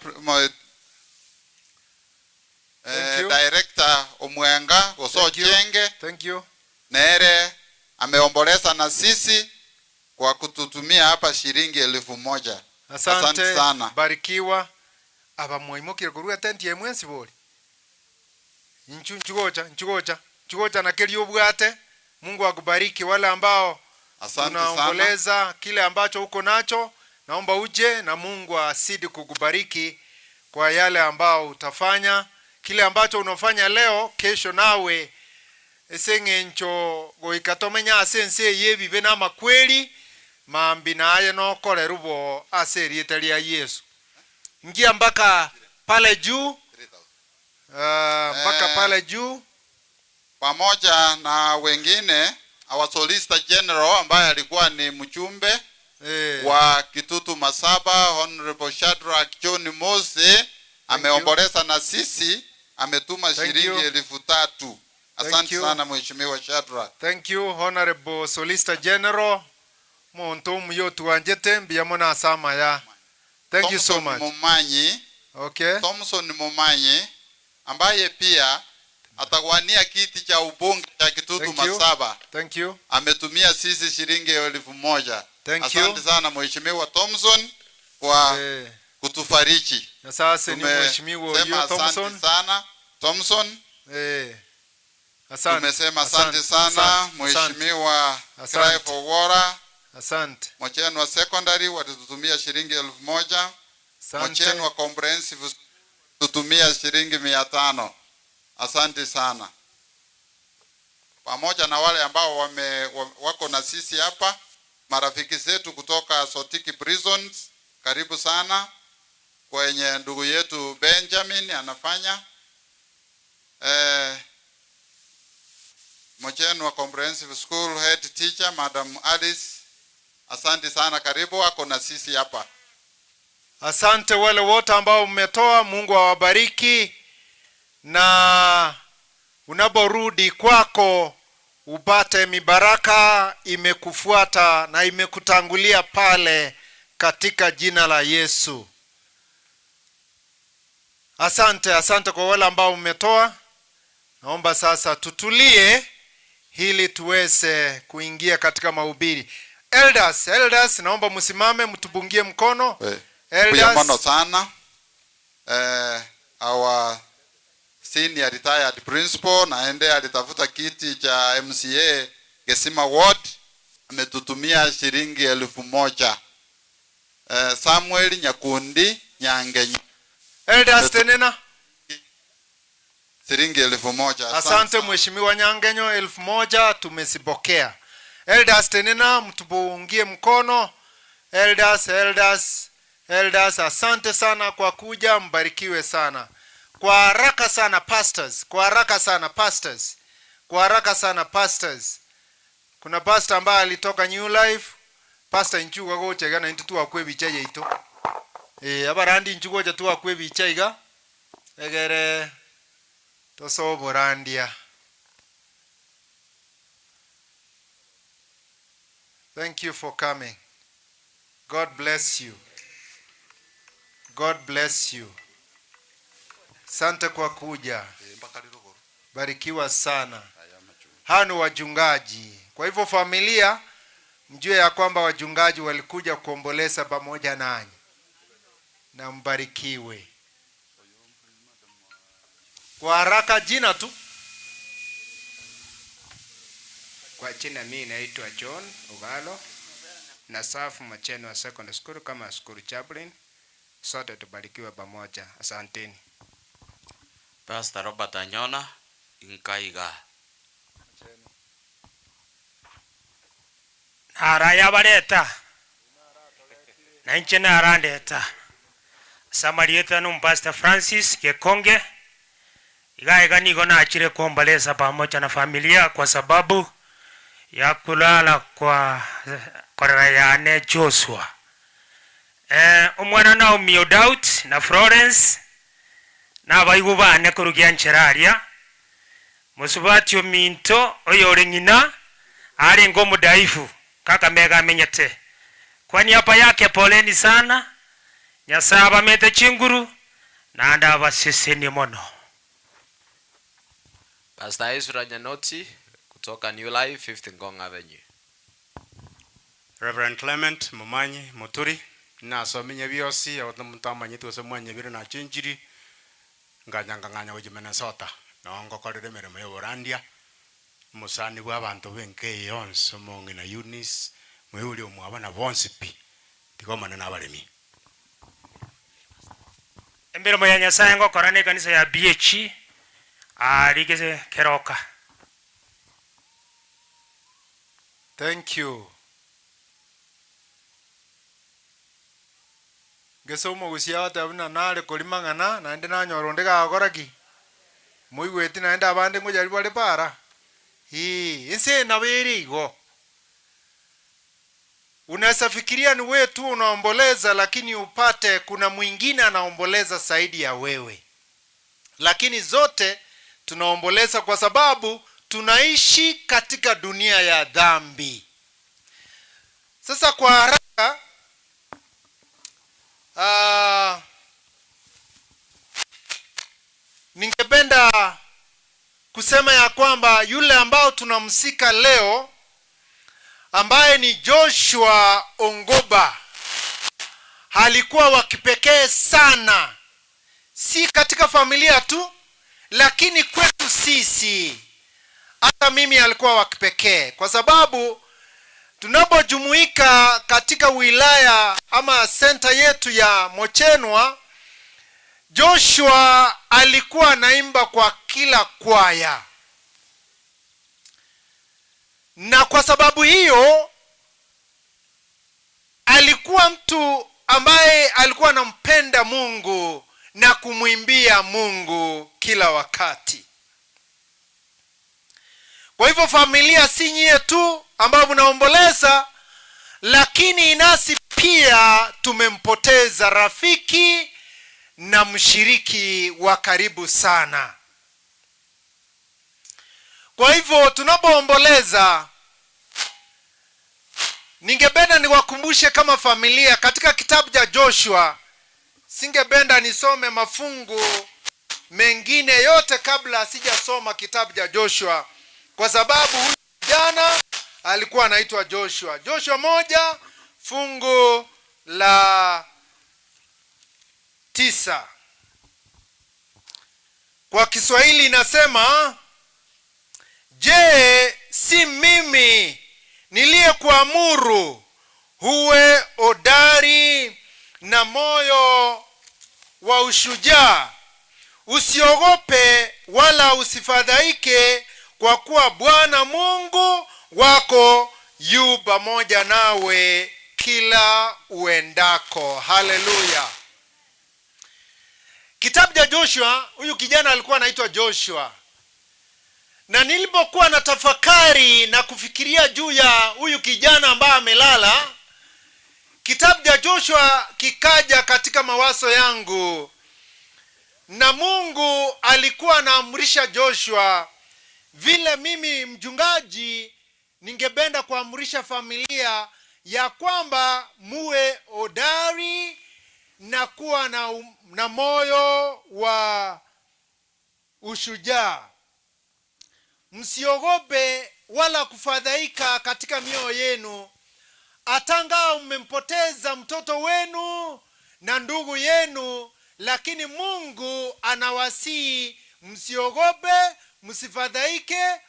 director Omwenga Osojenge. Thank you. Nere ameomboleza na sisi kwa kututumia hapa shilingi 1,000. Asante sana. Barikiwa. Aba mwaimokire kuruga tenti ya mwensi boli. Nchugocha na keli ubwate. Mungu akubariki wale ambao unaomboleza kile ambacho uko nacho. Naomba uje na Mungu asidi kukubariki kwa yale ambao utafanya. Kile ambacho unafanya leo, kesho nawe esengencho goikatomenya asense yebibe na makweli mambi naye no kore rubo aseriete lya Yesu. Ngia mpaka pale juu pale juu pamoja na wengine our Solicitor General ambaye alikuwa ni mjumbe wa Kitutu Masaba Honorable Shadrack John Mose ameomboleza na sisi, ametuma shilingi 3,000. Asante sana mheshimiwa Shadrack. Thank you Honorable Solicitor General Monto myotu wanjete mbiyamona asama ya. Thank you so much. Mumanyi. Okay. Thompson Mumanyi ambaye pia atawania kiti cha ubunge cha Kitutu Masaba. Thank you. Ametumia sisi shilingi 1,000. Thank you. Asante sana mheshimiwa Thompson kwa kutufariji. Sasa ni mheshimiwa huyo Thompson. Asante sana Thompson. Asante. Tumesema asante sana mheshimiwa Cry for Water. Asante. Mocheni wa secondary walitutumia shilingi 1,000. Mocheni wa comprehensive tutumia shilingi 500. Asante sana. Pamoja na wale ambao wako na sisi hapa, marafiki zetu kutoka Sotiki Prisons, karibu sana kwenye ndugu yetu Benjamin anafanya. Mocheni wa comprehensive school head teacher Madam Alice, asante sana, karibu wako na sisi hapa. Asante wale wote ambao mmetoa, Mungu awabariki, na unaporudi kwako upate mibaraka imekufuata na imekutangulia pale katika jina la Yesu. Asante kwa wale ambao mmetoa. Naomba sasa tutulie ili tuweze kuingia katika mahubiri. Elders, naomba msimame mtubungie mkono. Elders sana. Our senior retired principal naende alitafuta kiti cha MCA Gesima Ward, ametutumia shilingi 1,000. Samuel Nyakundi Nyangenyo. Elders tenena shilingi 1,000. Asante mheshimiwa Nyangenyo, 1,000 tumesipokea. Elders tenena mtubungie mkono. Elders, asante sana kwa kuja, mbarikiwe sana. Kwa haraka sana pastors. Kuna pastor ambaye alitoka New Life, pastor Nchuga gochega na ntu akwe bichaye ito. Abarandi Nchuga tu akwe bichaiga. Egere tosoborandia. Thank you for coming. God bless you. Asante kwa kuja. Barikiwa sana. Hano wajungaji. Kwa hivyo familia, mjue ya kwamba wajungaji walikuja kuomboleza pamoja nanyi. Na mbarikiwe. Kwa haraka jina tu. Kwa jina mimi naitwa John Ugalo. Na safu Mocheni wa secondary school kama school chaplain. Sote tubarikiwe pamoja. Asanteni. Pastor Robert Anyona Inkaiga. Araya bareta. Na nche na arandeta. Samarieta no Pastor Francis Kekonge. Igaiga niko na achire kuomboleza pamoja na familia kwa sababu ya kulala kwa Rayane Joshua. Umwana na Umio Doubt na Florence na bayigu bane kurugia ncheraria musubati ominto oyore nyina ari ngo mudaifu kaka mega menyete Kwa niaba yake poleni sana. Nyasaye abamete chinguru na ndabaseseni mono. Pastor Ezra Nyanoti kutoka New Life 5th Ngong Avenue. Reverend Clement Mumanyi Muturi nasominye byosi abatamanye twese mwanye bire na chinjiri nganya we Minnesota nongo korere meremo yo Borandia musani bwa abantu benke yonse mongi na Eunice mwuli omwabana bonse pi tikomana nabalemi Emberemo ya Nyasaye ngokora kanisa ya BH aligeze keroka. Thank you. Gesomo gusiata abuna nale kolimangana naende nanyoronde gakoraki. Muigweti naende abande ngojari bale para. Ese na berigo. Unaweza fikiria ni wewe tu unaomboleza lakini upate kuna mwingine anaomboleza zaidi ya wewe. Lakini zote tunaomboleza kwa sababu tunaishi katika dunia ya dhambi. Sasa kwa haraka ningependa kusema ya kwamba yule ambao tunamsika leo ambaye ni Joshua Ongoba alikuwa wa kipekee sana, si katika familia tu lakini kwetu sisi. Hata mimi alikuwa wa kipekee kwa sababu tunapojumuika katika wilaya ama center yetu ya Mochenwa, Joshua alikuwa naimba kwa kila kwaya. Na kwa sababu hiyo alikuwa mtu ambaye alikuwa anampenda Mungu na kumwimbia Mungu kila wakati. Kwa hivyo familia si nyie tu ambao mnaomboleza, lakini nasi pia tumempoteza rafiki na mshiriki wa karibu sana. Kwa hivyo tunapoomboleza, ningependa niwakumbushe kama familia katika kitabu cha Joshua. Singependa nisome mafungu mengine yote kabla sijasoma kitabu cha Joshua, kwa sababu huyu kijana alikuwa anaitwa Joshua. Joshua 1 fungu la 9. Kwa Kiswahili inasema, je, si mimi niliyekuamuru uwe hodari na moyo wa ushujaa? Usiogope wala usifadhaike, kwa kuwa Bwana Mungu wako yu pamoja nawe kila uendako. Haleluya. Kitabu cha Joshua, huyu kijana alikuwa anaitwa Joshua. Na nilipokuwa na tafakari na kufikiria juu ya huyu kijana ambaye amelala, kitabu cha Joshua kikaja katika mawazo yangu. Na Mungu alikuwa anaamrisha Joshua vile mimi mchungaji ningependa kuamrisha familia ya kwamba muwe hodari na kuwa na moyo wa ushujaa. Msiogope wala kufadhaika katika mioyo yenu, atanga mmempoteza mtoto wenu na ndugu yenu, lakini Mungu anawasihi msiogope, msifadhaike,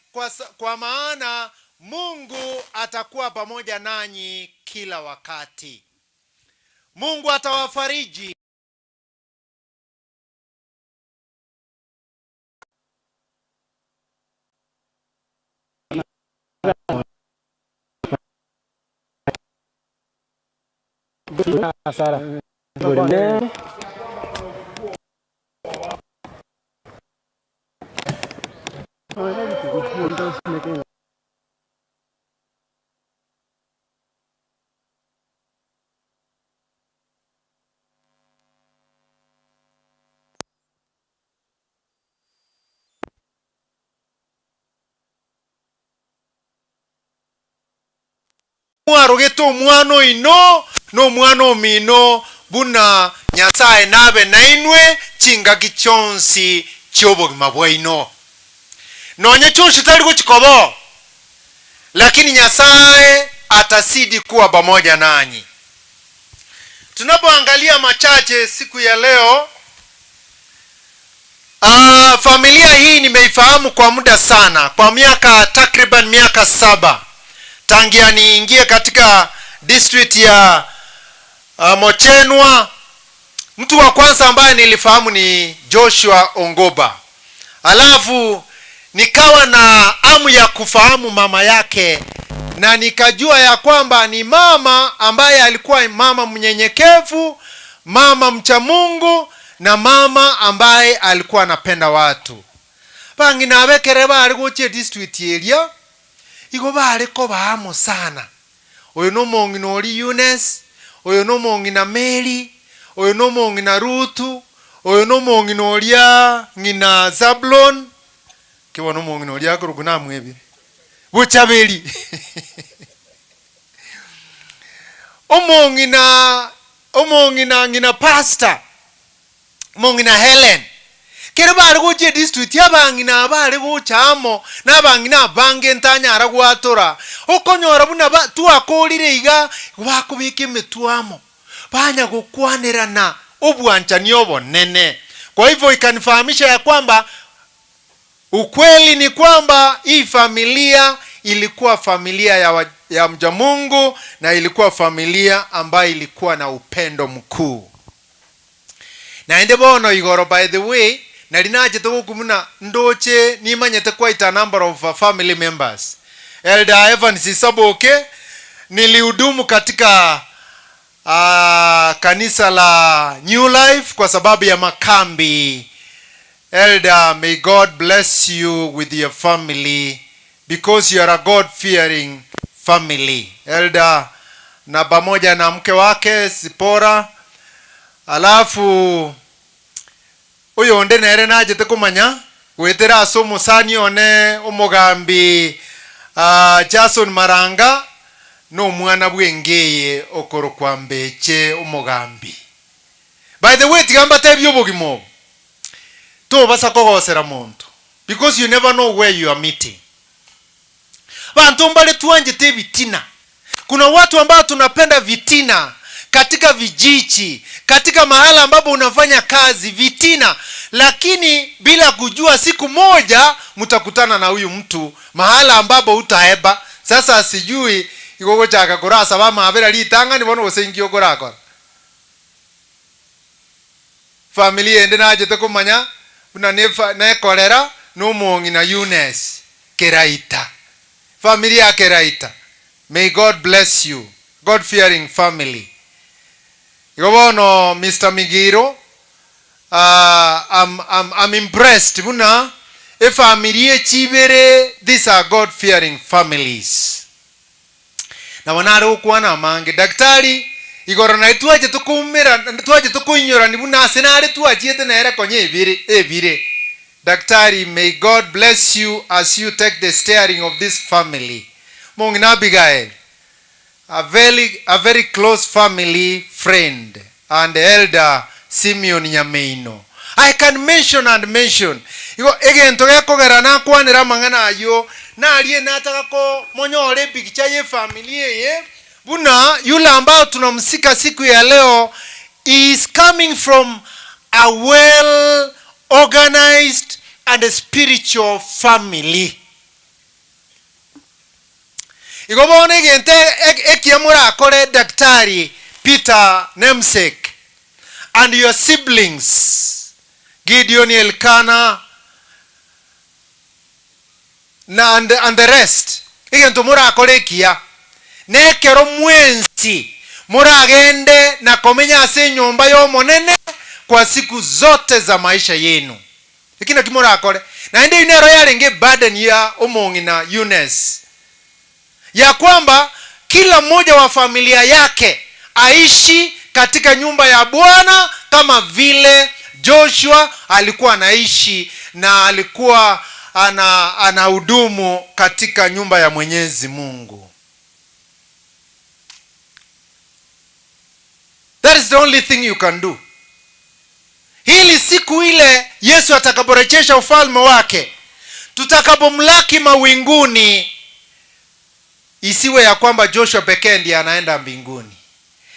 kwa maana Mungu atakuwa pamoja nanyi kila wakati. Mungu atawafariji. mwarogete omwana ino n'omwana omino buna Nyasaye nabe nainwe chingaki chonsi ky'obogima bwaino. Nonye chonsi taligo chikobo, lakini Nyasaye atasidi kuwa pamoja nanyi. Tunapoangalia machache siku ya leo, familia hii nimeifahamu kwa muda sana, kwa takriban miaka 7 tangia niingie katika district ya Mochenwa. Mtu wa kwanza ambaye nilifahamu ni Joshua Ongoba. Alafu nikawa na amu ya kufahamu mama yake, na nikajua ya kwamba ni mama ambaye alikuwa mama mnyenyekevu, mama mcha Mungu, na mama ambaye alikuwa anapenda watu. Bangi na bekere bari goche district area igo bari ko baamo sana. Oyo no mongi no ri Eunice, oyo no mongi na Mary, oyo no mongi na Rutu, oyo no mongi no ria ngina Zablon, kiwa no mongi no ria kuruguna mwebi buchabeli. Omongi na ngina pastor, mongi na Helen. Kere bari goche district yabangi na bari gochamo nabangi na bange ntanyara gwatora okonyora buna tuakolire iga bakubika emetuamo banya gukwanirana obwanchani obonene. Kwa hivyo ikanifahamisha ya kwamba ukweli ni kwamba hii familia ilikuwa familia ya mja Mungu, na ilikuwa familia ambayo ilikuwa na upendo mkuu. Na ende bono igoro, by the way, na linaje to kumuna ndoche ni manyete quite a number of family members. Elder Evans Isaboke nilihudumu katika kanisa la New Life kwa sababu ya makambi. Elder, may God bless you with your family because you are a God-fearing family. Elder na pamoja na mke wake Sipora. Alafu uyo onde nere naje te kumanya wetera asomo sani one omogambi Jason Maranga no mwana bwengeye okoro kwa mbeche omogambi. By the way, tigamba tebyo bogimo to basa kogosera muntu because you never know where you are meeting. Bantu mbale tuanje te vitina. Kuna watu ambao tunapenda vitina katika vijiji, katika mahala ambapo unafanya kazi, vitina, lakini bila kujua siku moja mtakutana na huyu mtu mahala ambapo utaeba. Sasa sijui igogo chaka korasa bama abera litanga ni bono osengio korako. Familia ende naje te kumanya una ne kolera no mongi na Eunice Keraita. Familia Keraita. May God bless you. God-fearing family. Yobono Mr. Migiro, I'm impressed. Buna e familia chibere, these are God-fearing families. Na wanaro ukwana mange daktari igoro na tuaje tukumira tuaje tukunyora ni buna senare tuaje te na era konye ebire. Daktari, may God bless you as you take the steering of this family. Mongina Abigail, a very close family friend, and Elder Simeon Nyameino. I can mention and mention. Igo again to yakogera na kwanira mangana ayo na aliye nataka ko monyore pikicha ye familia ye buna yule ambao tunamsika siku ya leo is coming from a well organized and a spiritual family. Igobone gente ekiamura akore daktari Peter Namesake and your siblings Gideon Elkana and the rest. Igento mura akore kia nekero mwensi mura agende na komenya ase nyumba yo monene kwa siku zote za maisha yenu. Ikina kimura akore na ende inero yarenge burden ya omongi na Eunice ya kwamba kila mmoja wa familia yake aishi katika nyumba ya Bwana kama vile Joshua alikuwa anaishi na alikuwa anahudumu katika nyumba ya Mwenyezi Mungu. That is the only thing you can do. Hili siku ile Yesu atakaporejesha ufalme wake, tutakapomlaki mawinguni, isiwe ya kwamba Joshua pekee ndiye anaenda mbinguni,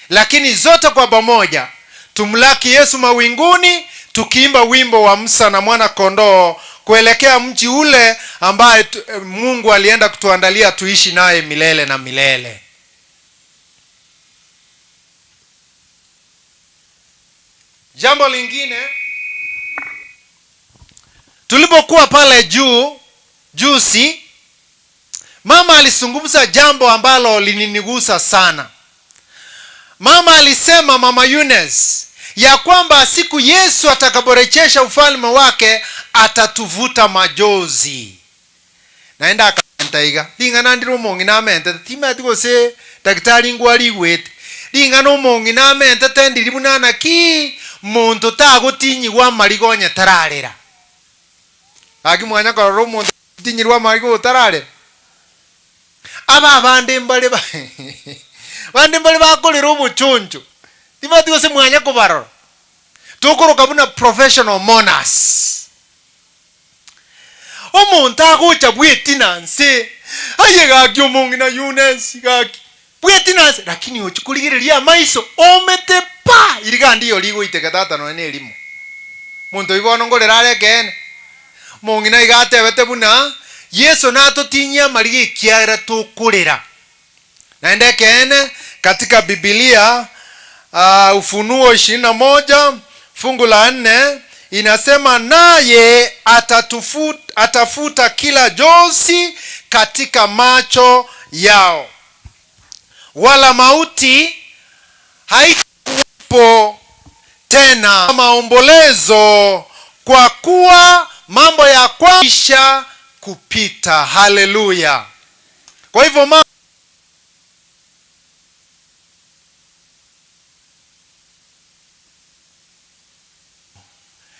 lakini zote kwa pamoja tumlaki Yesu mawinguni, tukiimba wimbo wa Musa na mwana kondoo kuelekea mji ule ambaye Mungu alienda kutuandalia tuishi naye milele na milele. Jambo lingine, tulipokuwa pale juzi, mama alizungumza jambo ambalo lininigusa sana. Mama alisema, Mama Eunice, ya kwamba siku Yesu atakaporejesha ufalme wake atatuvuta majozi. Naenda akantaiga lingana ndiro mongi na mente tima tiko se daktari ngwali wet lingana mongi na mente tendiri bunana ki muntu tagutinyi wa marigonya tararera agimwanya kororo muntu tinyi wa marigo tararera aba bande mbale ba bande mbale bakolera obuchonjo tima tiko se mwanya kubarora tukoroka buna professional mourners. Omuntu agocha bwetinanse ayegaki omongi na Eunice gaki bwetinanse, lakini ochikurigiriria amaiso omete pa irigandi yo ligo itekatata no ene elimo muntu ibono ngorera arekene mongi na igatebete buna Yesu natotinyia marigi kiara tukurira naende kene katika Biblia. Ufunuo 21 fungu la 4 inasema, naye atafuta kila jozi katika macho yao, wala mauti haitakuwepo tena, maombolezo, kwa kuwa mambo ya kwisha kupita. Haleluya! Kwa hivyo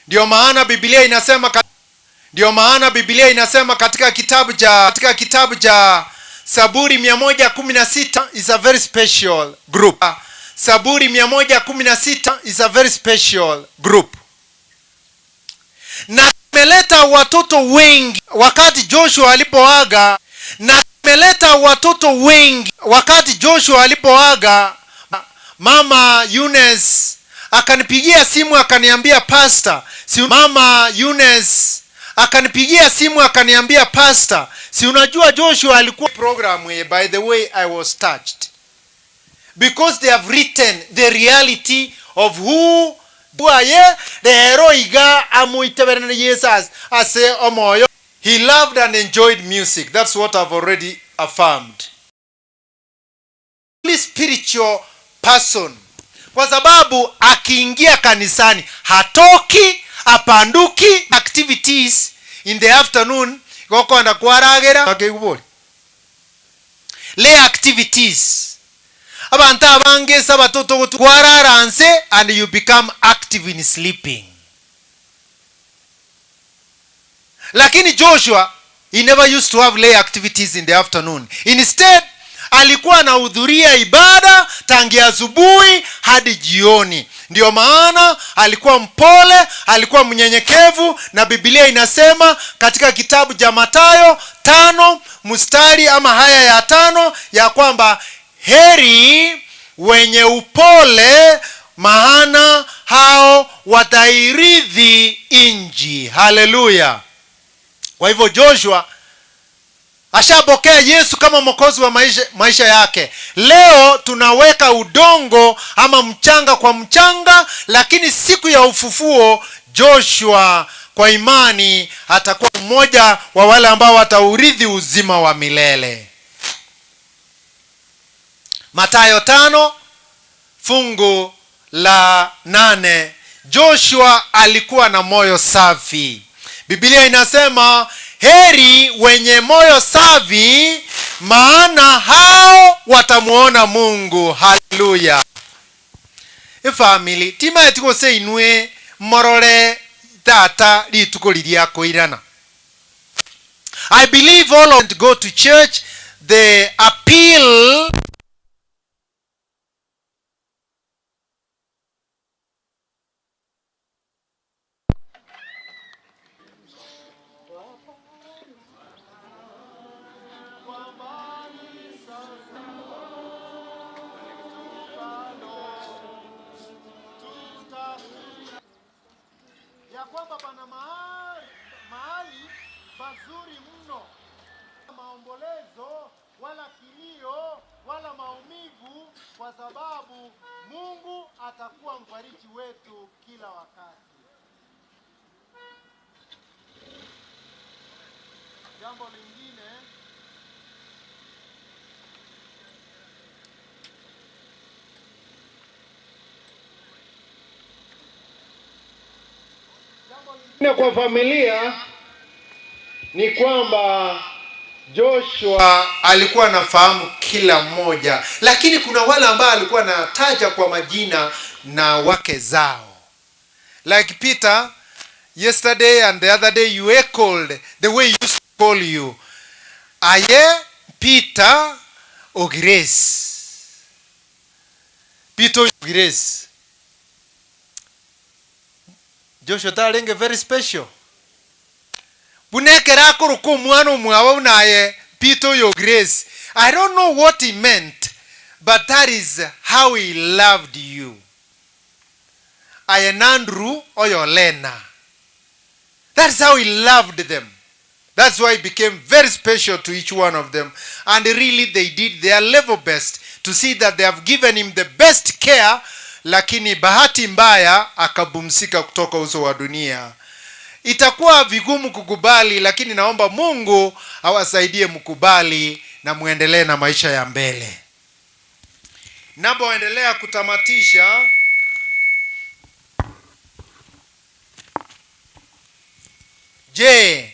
Ndio maana Biblia inasema katika kitabu cha Zaburi 116 is a very special group. Zaburi 116 is a very special group. Na imeleta watoto wengi wakati Joshua alipoaga. Mama Eunice akanipigia simu akaniambia, pastor, Mama Eunice akanipigia simu akaniambia, pastor, si unajua Joshua alikuwa program. By the way, I was touched because they have written the reality of who aye the heroiga amuiteberana Jesus ase omoyo. He loved and enjoyed music. That's what I've already affirmed. Spiritual person, kwa sababu akiingia kanisani hatoki, apanduki. Activities in the afternoon goko anda kwaragera akegubori le activities abantu abange sabatoto gutwararanse, and you become active in sleeping. Lakini Joshua, he never used to have lay activities in the afternoon. Instead alikuwa anahudhuria ibada tangia asubuhi hadi jioni. Ndio maana alikuwa mpole, alikuwa mnyenyekevu, na Biblia inasema katika kitabu cha Mathayo 5 mstari ama haya ya 5 ya kwamba heri wenye upole, maana hao watairithi nchi. Haleluya! Kwa hivyo Joshua ashabokea Yesu kama mwokozi wa maisha yake. Leo tunaweka udongo ama mchanga kwa mchanga, lakini siku ya ufufuo Joshua kwa imani atakuwa mmoja wa wale ambao wataurithi uzima wa milele. Mathayo 5 fungu la 8. Joshua alikuwa na moyo safi. Biblia inasema, heri wenye moyo safi, maana hao watamuona Mungu. Haleluya! Family tima etiko se inwe morore tata lituko liria koirana. I believe all of go to church. The appeal mazuri mno. Maombolezo wala kilio wala maumivu, kwa sababu Mungu atakuwa mfariji wetu kila wakati. Jambo lingine, kwa familia ni kwamba Joshua alikuwa anafahamu kila mmoja, lakini kuna wale ambao alikuwa anataja kwa majina na wake zao. Like Peter, yesterday and the other day you echoed the way you used to call you. Aye Peter Ogires. Peter Ogires. Joshua talenge very special. Bunekera kuruku mwana umwawa unaye Peter Ogires. I don't know what he meant, but that is how he loved you. Ayenandru Oyolena. That's how he loved them. That's why he became very special to each one of them. And really they did their level best to see that they have given him the best care, lakini bahati mbaya akabumsika kutoka uso wa dunia. Itakuwa vigumu kukubali, lakini naomba Mungu awasaidie mkubali na muendelee na maisha ya mbele. Napoendelea kutamatisha, je,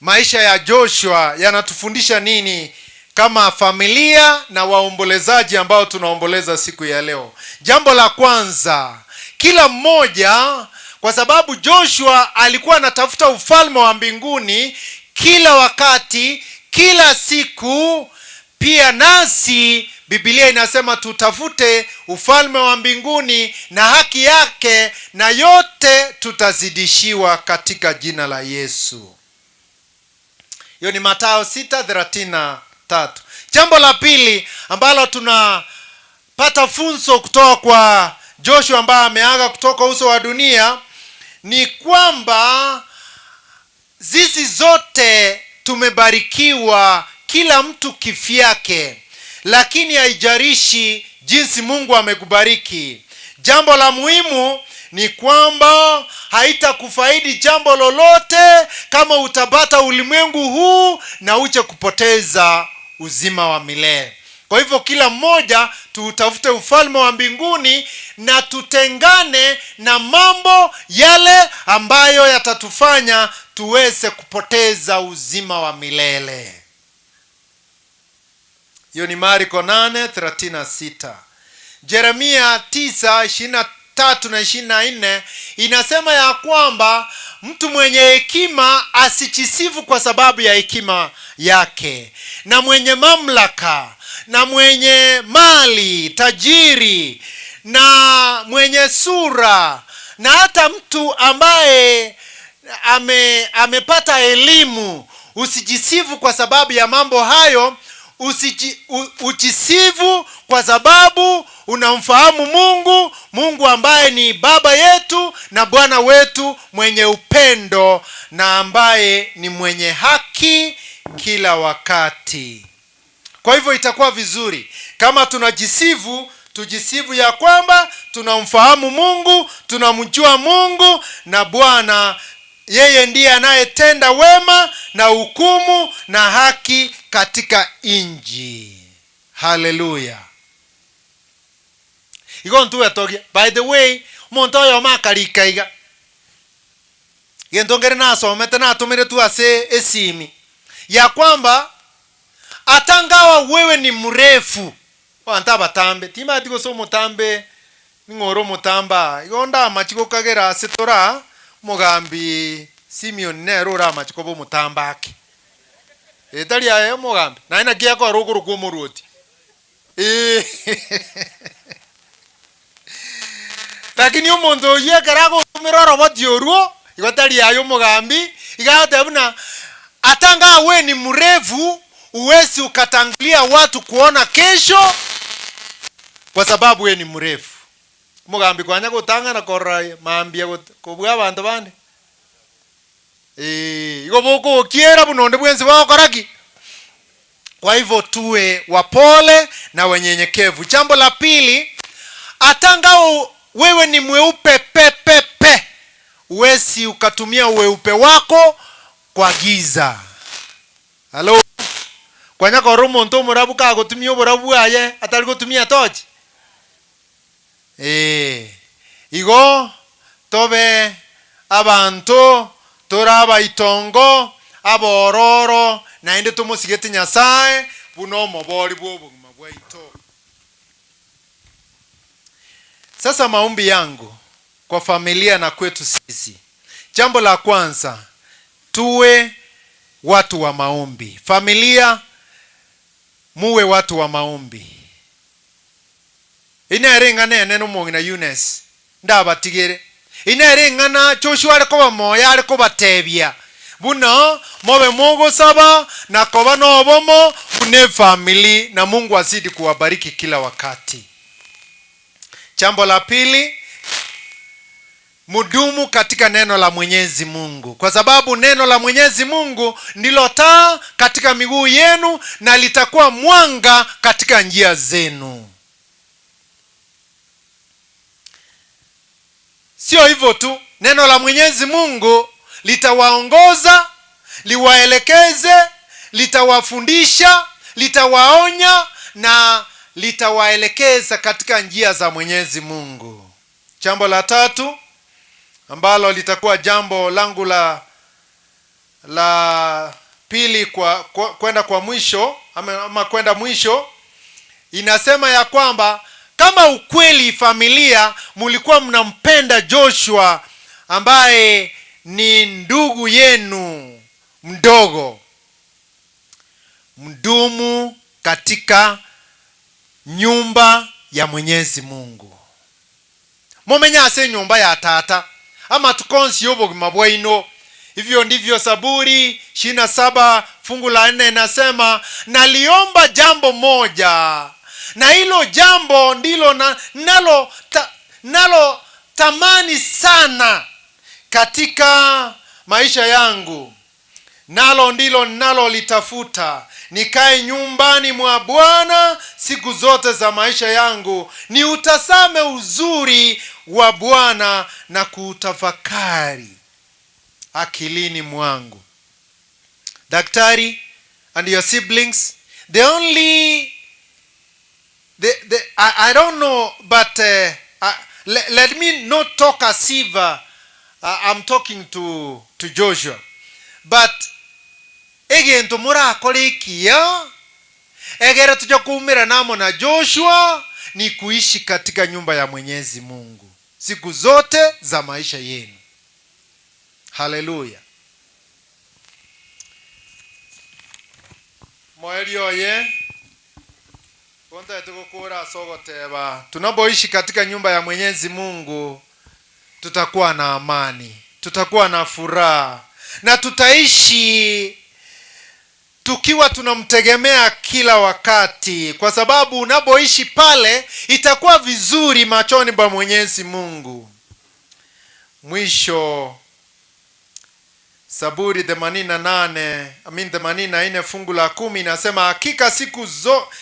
maisha ya Joshua yanatufundisha nini kama familia na waombolezaji ambao tunaomboleza siku ya leo? Jambo la kwanza, kila mmoja, kwa sababu Joshua alikuwa anatafuta ufalme wa mbinguni kila wakati, kila siku, pia nasi Biblia inasema tutafute ufalme wa mbinguni na haki yake, na yote tutazidishiwa katika jina la Yesu. Hiyo ni Mathayo 6:33. Jambo la pili ambalo tunapata funzo kutoka kwa Joshua ambaye ameaga kutoka uso wa dunia ni kwamba sisi zote tumebarikiwa, kila mtu kifyake, lakini haijalishi jinsi Mungu amekubariki. Jambo la muhimu ni kwamba haitakufaidi jambo lolote kama utapata ulimwengu huu na uje kupoteza uzima wa milele. Kwa hivyo kila mmoja tutafute ufalme wa mbinguni na tutengane na mambo yale ambayo yatatufanya tuweze kupoteza uzima wa milele. Hiyo ni Marko 8:36. Yeremia 9:23 na 24 inasema ya kwamba mtu mwenye hekima asijisifu kwa sababu ya hekima yake, na mwenye mamlaka na mwenye mali, tajiri na mwenye sura, na hata mtu ambaye amepata elimu, usijisifu kwa sababu ya mambo hayo. Ujisifu kwa sababu unamfahamu Mungu, Mungu ambaye ni Baba yetu na Bwana wetu, mwenye upendo na ambaye ni mwenye haki kila wakati. Kwa hivyo itakuwa vizuri kama tunajisifu, tujisifu ya kwamba tunamfahamu Mungu, tunamjua Mungu na Bwana yeye ndiye anayetenda wema na hukumu na haki katika inji. Hallelujah. Igontu etoge. By the way, monto yo makarikaiga. Yendongere na somete na tumire tu ase esimi ya kwamba atangawa wewe ni mrefu. Wanta batambe. Tima atiko so mutambe ngoro mutamba. Igonda amachiko kagera setora Mugambi Simeon nero rama chikobo mutambaki. Etali aye Mugambi. Na ina kia kwa ruguru kumuruti. Lakini umuntu ye karago miroro batioruo, igotali ayo Mugambi, igate buna atanga we ni mrefu, uwezi ukatangulia watu kuona kesho kwa sababu we ni mrefu. Mugambi kwanya gutanga na korai maambia kubwa abantu bande Igo boko kiera bunonde bwenzi wao karaki. Kwa hivyo tuwe wapole na wenyenyekevu. Jambo la pili, atangao wewe ni mweupe pepepe, uwezi ukatumia weupe wako kwa giza. Halo. Kwa nyako romo nto murabu ka gotumia murabu aye atari gotumia tochi. Igo tobe abantu turaba itongo abororo na inde tumusigete Nyasaye buno mobori bw'obugima bwaito. Sasa maombi yangu kwa familia na kwetu sisi. Jambo la kwanza, tuwe watu wa maombi. Familia, muwe watu wa maombi. Inerengana neno mongina Eunice ndabatigere. Inerengana Joshua ariko bamoya ariko batebya. Buno mobe Mungu saba na koba nobomo une family na Mungu azidi kuwabariki kila wakati. Jambo la pili, mudumu katika neno la Mwenyezi Mungu, kwa sababu neno la Mwenyezi Mungu ndilo taa katika miguu yenu na litakuwa mwanga katika njia zenu. Sio hivyo tu, neno la Mwenyezi Mungu litawaongoza, liwaelekeze, litawafundisha, litawaonya na litawaelekeza katika njia za Mwenyezi Mungu. Jambo la tatu ambalo litakuwa jambo langu la pili kwenda kwa mwisho ama kwenda mwisho, inasema ya kwamba kama ukweli familia mulikuwa mnampenda Joshua ambaye ni ndugu yenu mdogo, mdumu katika nyumba ya Mwenyezi Mungu. Momenya ase nyumba ya tata ama tukonsi y'obugima bwaino. Hivyo ndivyo Zaburi 27 fungu la 4 inasema, naliomba jambo moja na hilo jambo ndilo nalo tamani sana katika maisha yangu, nalo ndilo nalo litafuta, nikae nyumbani mwa Bwana siku zote za maisha yangu, ni utasame uzuri wa Bwana na kutafakari akilini mwangu. Daktari and your siblings, I don't know, but let me not talk as if I'm talking to Joshua, but again tumura akolikia egera tuja kuumira namo na Joshua ni kuishi katika nyumba ya Mwenyezi Mungu siku zote za maisha yenu. Haleluya. Moelio ye konta tukukura sogoteba, tunapoishi katika nyumba ya Mwenyezi Mungu tutakuwa na amani, tutakuwa na furaha na tutaishi tukiwa tunamtegemea kila wakati, kwa sababu unapoishi pale itakuwa vizuri machoni pa Mwenyezi Mungu. Mwisho, Zaburi 84 fungu la 10 inasema, hakika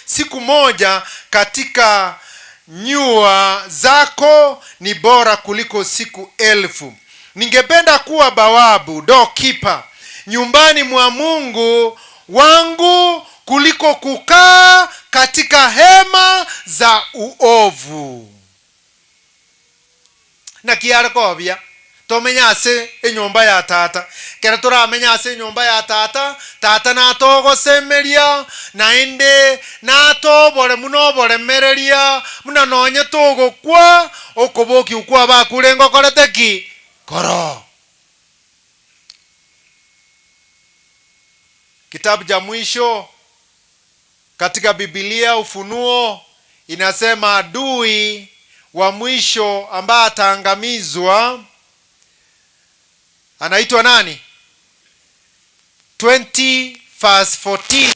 siku moja katika nyua zako ni bora kuliko siku 1000. Ningependa kuwa bawabu, doorkeeper, nyumbani mwa Mungu wangu kuliko kukaa katika hema za uovu. Na kiarakobia tomenyase enyumba ya tata, kera turamenyase enyumba ya tata natogo semeria nainde natobore munobore mereria muna nonye togo kwa okoboki ukwa bakurengo koreteki koro. Kitabu cha mwisho katika Biblia, Ufunuo, inasema adui wa mwisho ambaye ataangamizwa anaitwa nani? 20 verse 14.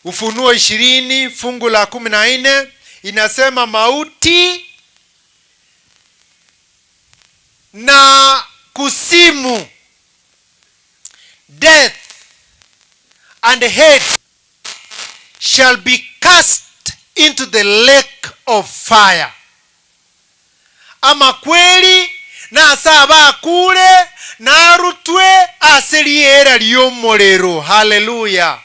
Ufunuo 20 fungu la 14 inasema, mauti na kusimu death and hate shall be cast into the lake of fire. Ama kweli na asaba kule na arutwe asiriera lyomorero. Hallelujah.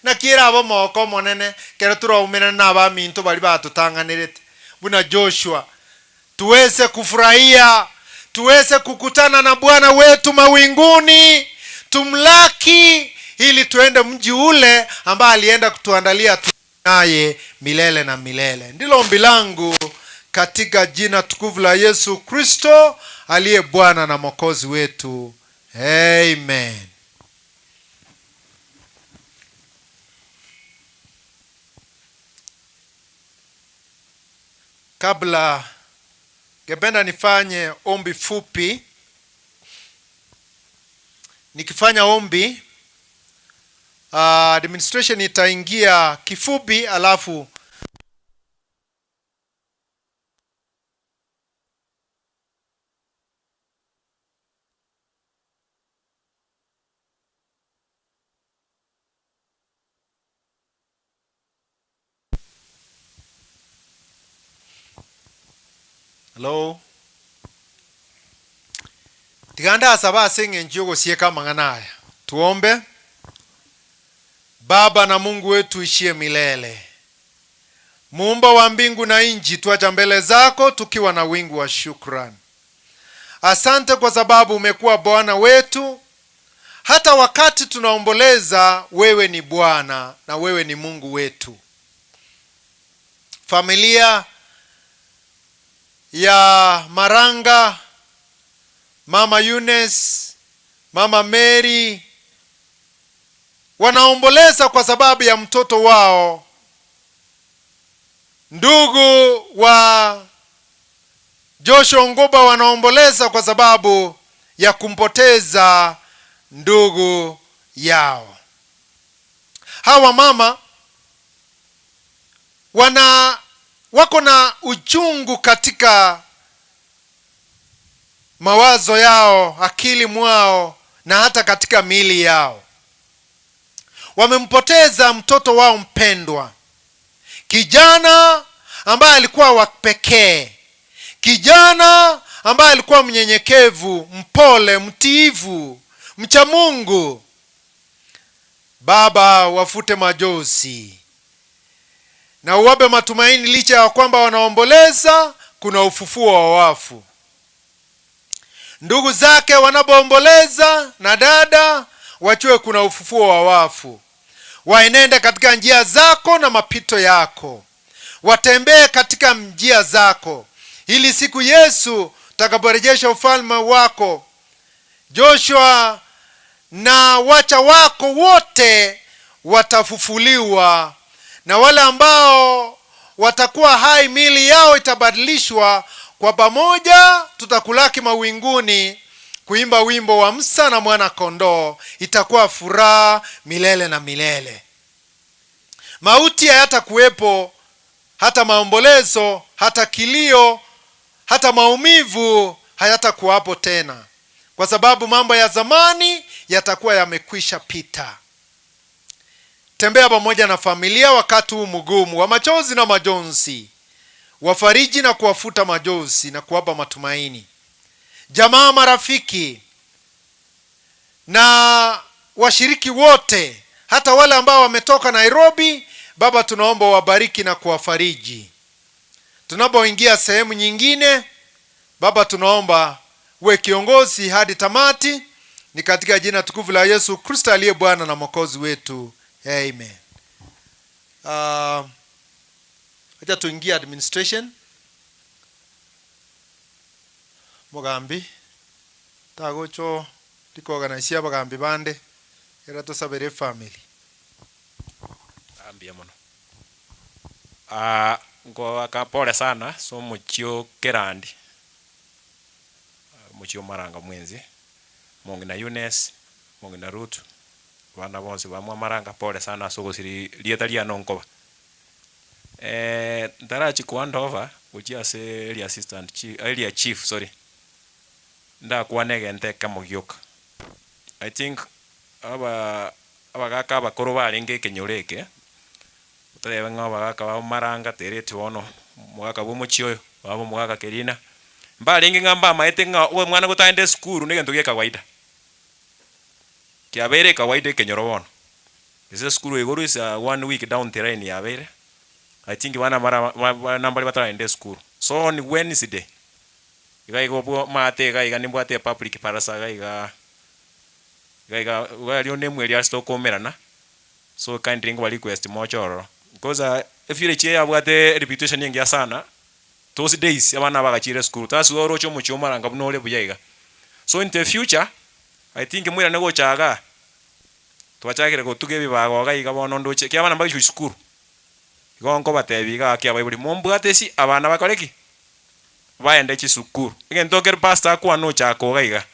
Na kira abo moko monene kero turaumena na ba minto bali batutanganirete buna Joshua, tuweze kufurahia, tuweze kukutana na Bwana wetu mawinguni, tumlaki ili tuende mji ule ambaye alienda kutuandalia naye milele na milele. Ndilo ombi langu katika jina tukufu la Yesu Kristo aliye Bwana na Mwokozi wetu. Amen. Kabla ngependa nifanye ombi fupi. Nikifanya ombi, administration itaingia kifupi alafu hello tiganda asaba senge njogo sieka manganaya. Tuombe. Baba na Mungu wetu ishie milele, Muumba wa mbingu na nchi, tuacha mbele zako tukiwa na wingu wa shukrani. Asante kwa sababu umekuwa Bwana wetu. Hata wakati tunaomboleza, wewe ni Bwana na wewe ni Mungu wetu. Familia ya Maranga, Mama Eunice, Mama Mary wanaomboleza kwa sababu ya mtoto wao. Ndugu wa Joshua Ngoba wanaomboleza kwa sababu ya kumpoteza ndugu yao. Hawa mama wako na uchungu katika mawazo yao, akili mwao na hata katika miili yao. Wamempoteza mtoto wao mpendwa, kijana ambaye alikuwa wa pekee, kijana ambaye alikuwa mnyenyekevu, mpole, mtiifu, mcha Mungu. Baba, wafute majozi na uwape matumaini, licha ya kwamba wanaomboleza, kuna ufufuo wa wafu. Ndugu zake wanapoomboleza na dada, wachue kuna ufufuo wa wafu. Waenende katika njia zako na mapito yako, watembee katika njia zako, ili siku Yesu takaporejesha ufalme wako, Joshua na wacha wako wote watafufuliwa, na wale ambao watakuwa hai miili yao itabadilishwa. Kwa pamoja tutakulaki mawinguni kuimba wimbo wa Musa na mwana kondoo. Itakuwa furaha milele na milele. Mauti hayatakuwepo, hata maombolezo, hata kilio, hata maumivu hayatakuwapo tena, kwa sababu mambo ya zamani yatakuwa yamekwisha pita. Tembea pamoja na familia wakati huu mgumu wa machozi na majonzi. Wafariji na kuwafuta majonzi na kuwapa matumaini. Jamaa, marafiki na washiriki wote, hata wale ambao wametoka Nairobi, Baba tunaomba wabariki na kuwafariji. Tunapoingia sehemu nyingine, Baba tunaomba uwe kiongozi hadi tamati. Ni katika jina tukufu la Yesu Kristo aliye Bwana na Mwokozi wetu. Amen. Acha tuingie administration. Mugambi tagocho tikoganizia abagambi bande era tusabere family ambia mono ngo akapole sana so muchio kerandi muchio Maranga mwenzi mongi na Eunice mongi na Ruth bana bonse bamwa Maranga pole sana so gusiri lietalia nonkoba ndarachi kuandova uchia se area assistant chief area chief sorry nda kuanege nteka mogyoka. I think abagaka abakoro barenge ekenyoreke turebe ng'a abagaka ba maranga terete bono omogaka bwa omochio oyo baba omogaka kerina mbarenge ng'a mbamaete ng'a owe mwana gotagende esukuru na egento gia kawaida kiabeire kawaida ekenyoro bono ase esukuru igoro is 1 week down the line yabeire I think bana mbari batagende esukuru so on Wednesday iga bwo mate iga nimbwate public parasa iga wali on emwe ya stock omerana so kindly ngwa request mochoro because if you cheya bwate reputation yengi sana those days abana bagachire school tasu orocho muchoma ranga bunole buyaiga so in the future I think mwira nego chaga twachagire ko tuge bibago iga bono ndoche kya abana bagishu school igonko batebiga kya bayibuli mombwate si abana bakoreki baende chisukuru igentokere pastor kwa no chako gaiga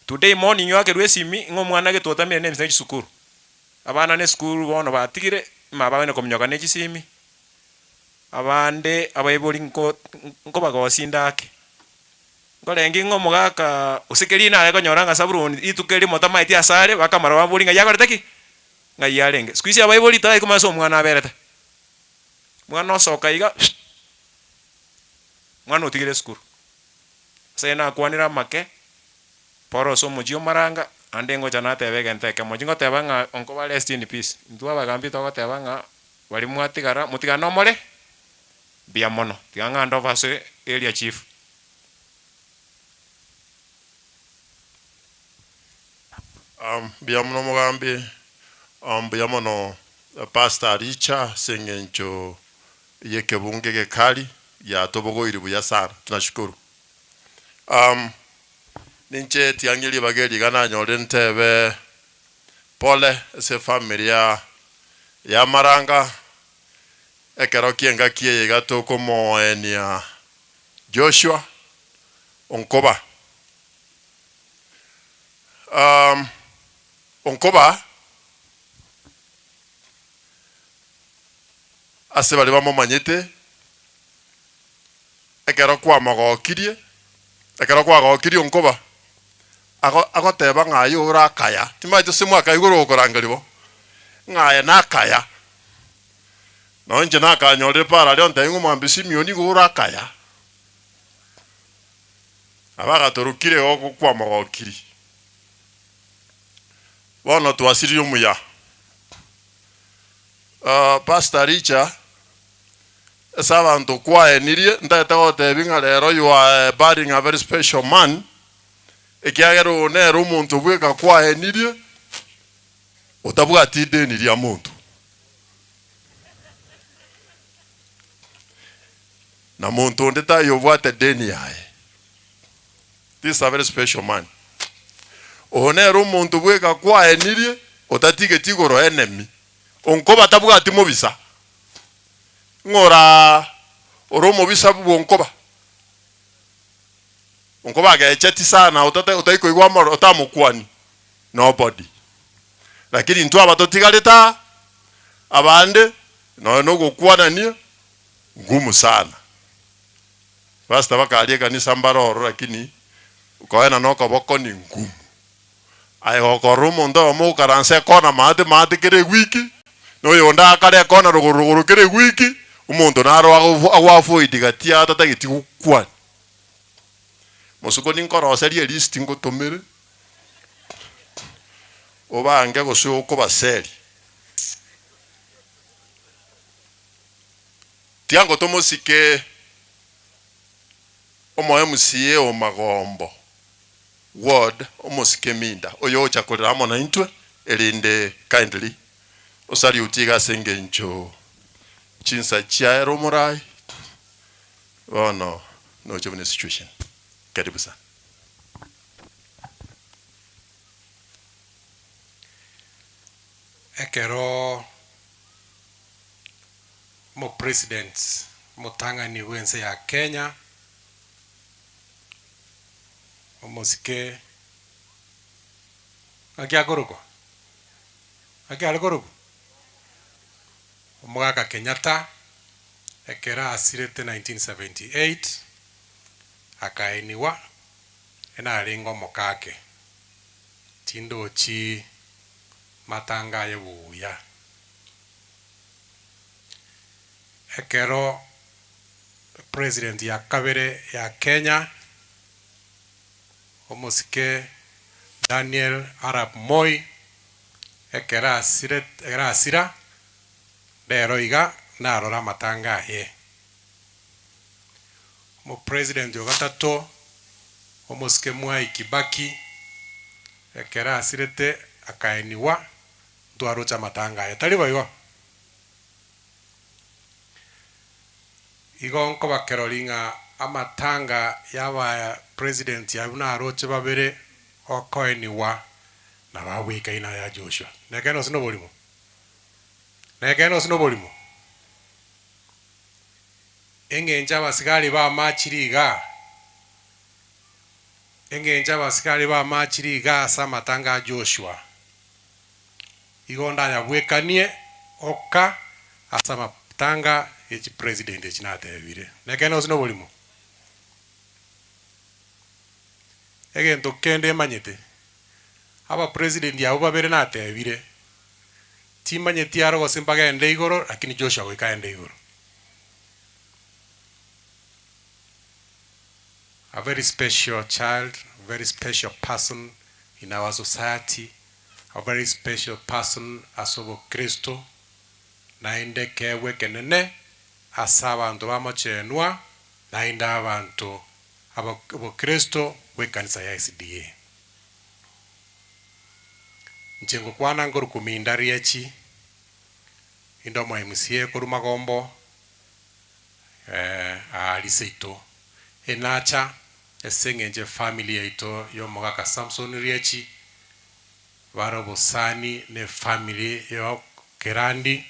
today morning yake rwesimi ngo mwana ge totamire ne msaki sukuru abana ne sukuru bono batigire mabawe ne komnyoka ne chisimi abande abayibuli ngo bagosindake ngolengi ngo mugaka usikeli na ko nyoranga sabruni itukeli motamaiti asare bakamara bambuli nga yakoreteki nga yarenge squeeze abayibuli tai kuma so mwana abereta mwana osoka iga mwana utigire sukuru sena kwanira make poro so mujio maranga ande ngo jana tebege nteke mujingo tebanga onko ba rest in peace ntuwa bagambi to tebanga wali mwatigara mutigano mole bia mono tiganga ndo vase area chief bia mono mugambi bia mono pastor Richa sengenjo yeke bunge ke kali ya tobogo iribu ya sana tunashukuru ninche tiangili bageli gana nyore ntebe pole se familia ya maranga ekero kienga kie gato como enia Joshua onkoba onkoba ase bali bamo manyete ekero kwa magokirie ekero kwa gokirie onkoba agoteba ng'ayo urakaya timaito se mwaka igoro okorangalibo ng'aya nakaya nonje nakanyore para leo ntaingo mwambisi mioni go urakaya abaga torukire oko kwa magokiri bono twasiri umuya pastor Richa sabantu kwa enirie ndata gotebinga lero you are burying a very special man ekiagero ne rumuntu bweka kwa enirie utabuga tide niria muntu na muntu ndeta yobwate deni yae this is a very special man one rumuntu bweka kwa enirie utatige tigoro enemy onkoba tabuga atimo bisa ngora oromo bisa bwonkoba onkoba ga cheti sana utaiko igwa otamukwani nobody lakini ntu abatotigaleta abande no gukwana ni ngumu sana basta bakalie kanisa mbaroro lakini ukaena noko boko ni ngumu ayo korumo ndo mo karanse kona mate kere wiki no yonda kare kona ruguru kere wiki umuntu naro agwafu idigatia tatagiti gukwana musuko ninkoroseri list ngotomere obange gosuko baseri tiango tomosike omo MCA o Magombo ward omosike minda oyo chakolera mona intwe elinde kindly osari utiga sengenjo chinsa chia romorai no jovene situation karibu sana ekero mo president motangani wense ya Kenya omosike agiagorogo omwaka Kenyatta ekera asirete 1978 akainiwa ena ringo mokake tindochi matanga ye buya ekero president ya kabere ya Kenya omusike Daniel Arap Moi ekera asira lero iga narora matanga ye mo president yo gatatu omusike Mwai Kibaki ekera asirete akaeniwa twaro cha matanga ye tali boigo igo nko bakerolinga amatanga yaba president ya unaroche babere okoeniwa na bawika ina ya Joshua nekeno sino bolimo engenja basigali ba machiriga sa matanga Joshua igonda ya bwekanie oka asa matanga echi president echinatebire nekeno sino bolimo egento kende manyete aba president ya babere natebire timanyeti aro gosimbaga ende igoro lakini Joshua goika ende igoro. A very special child, a very special person in our society, a very special person asobo Kristo naende kewe kenene asa abantu bamochenwa naende abantu abo Kristo wekanisa ya SDA nchengo kwana ngoro kuminda riechi indo mwa MCA kurumagombo aliseito enacha esengenje family yaito yo mogaka Samson riechi baro bosani ne family yo Kerandi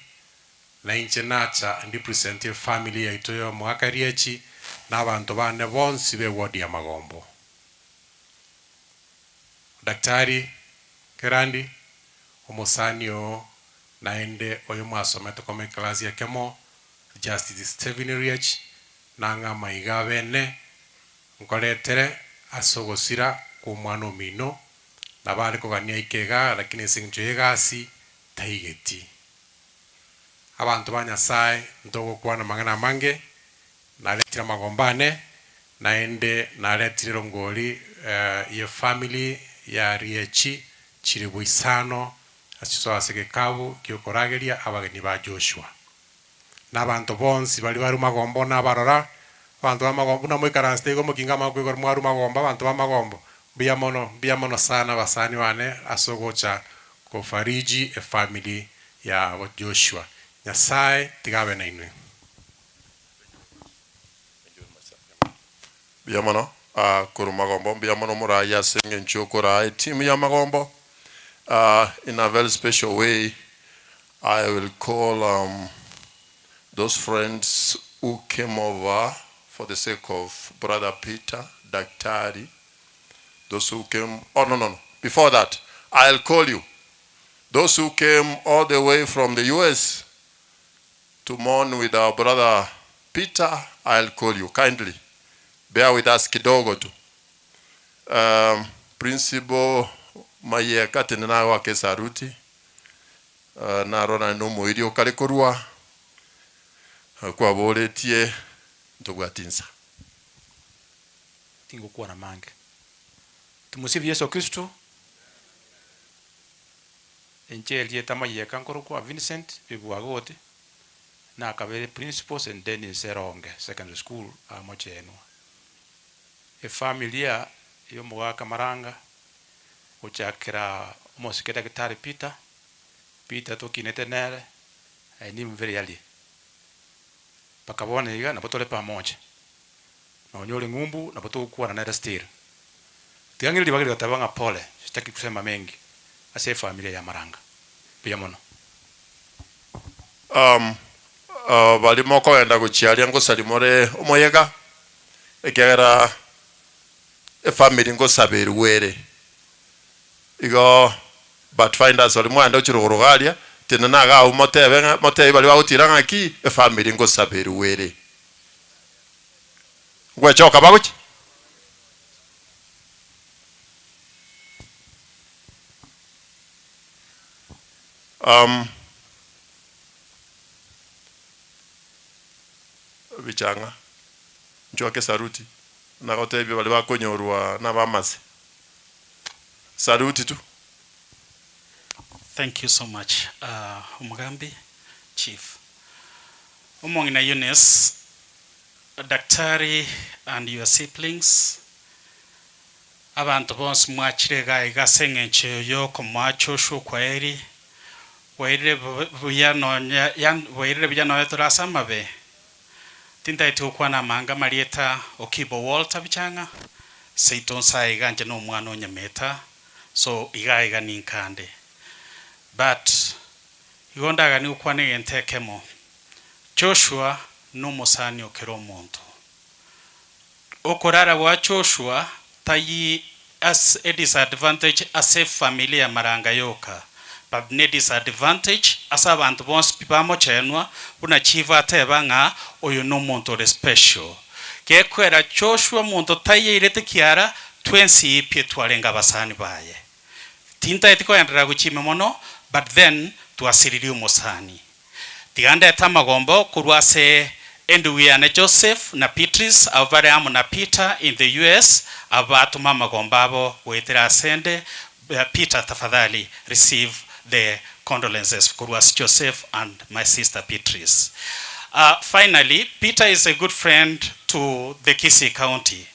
na inche nacha ndi present family yaito yo mogaka riechi n'abantu bane bonsi be wodi ya Magombo. Daktari Kerandi omusani o naende oyo mwasomete kome klasi ya kemo Justice Stephen Riech nanga maiga bene nkoletere asogosira ku mwana omino nabali kogania ikega lakini sinjo yegasi taigeti abantu banyasaye ndogo kwana mangana mange naletira magombane naende naletira rongoli ye family ya Riechi chiri buisano asiso asege kabu kyokorageria abageni ba Joshua n'abantu bonsi bali baru magombo n'abarora abantu ba magombo na mwikaranste go mukinga makwigor mwaru magombo abantu ba magombo biamono sana basani wane asogocha kufariji a family ya Joshua Nyasaye tigabe na inwe biamono kuru magombo biamono muraya senge nchokora team ya magombo in a very special way I will call those friends who came over for the sake of Brother Peter Daktari, those who came no before that I'll call you those who came all the way from the US to mourn with our brother Peter. I'll call you kindly. Bear with us kidogo tu. Principal Mayeka tenena wake saruti. Narona no moirio kalekorua. Kwa boletie ntogwatinsa. Tingo kuwa na mange. Tumusifu Yesu Kristo. Encheli yeta Mayeka nkoro kwa Vincent bibuagote. Na kabere principals and then in Seronge secondary school amochenwa. E familia yo mwaka maranga uchakira mosiketa Daktari Peter to kinete nere ni mveriali pakabone iga na botole pamoja na onyole ngumbu na boto kuwa na nere still tiangili libagiri tabanga pole sitaki kusema mengi ase familia ya maranga pia mono bali moko enda kuchialia ngo salimore omoyega ekera a family ngo saberi were igo but finders oli mwanda chirugurugalia tena naga motebe bali bautiranga ki a family ngo saberi were ngwe choka baguchi Bichanga njoke saruti na gotebi bali bakonyorwa na bamaze saruti tu. Thank you so much, Umugambi Chief. Umongina Eunice, Daktari and your siblings, abantu bonse mwachire gaiga sengenche yo komacho shu kwaeri, waire buyano turasama be. Tinta itu kwana manga marieta okibo Walter Bichanga, seiton saiga nje no mwana onyameta, so igaiga ninkande. But igondaga ni ukwane entekemo Joshua no musani okero muntu okorara wa Joshua tayi as a disadvantage as a familia maranga yoka but ne disadvantage as abantu bonse pipamo chenwa una chiva teba nga oyo no muntu special ke kwera Joshua muntu tayi irete kiara twensi pietwalenga basani baye tinta etiko yandra guchime mono. But then to asiriri umusani. Tiganda etamagombo kurwase enduwiane Joseph na Petris avare amu na Peter in the US abatuma magombabo wetera asende. Peter tafadhali receive the condolences kurwase Joseph and my sister Petris. Finally, Peter is a good friend to the Kisii County.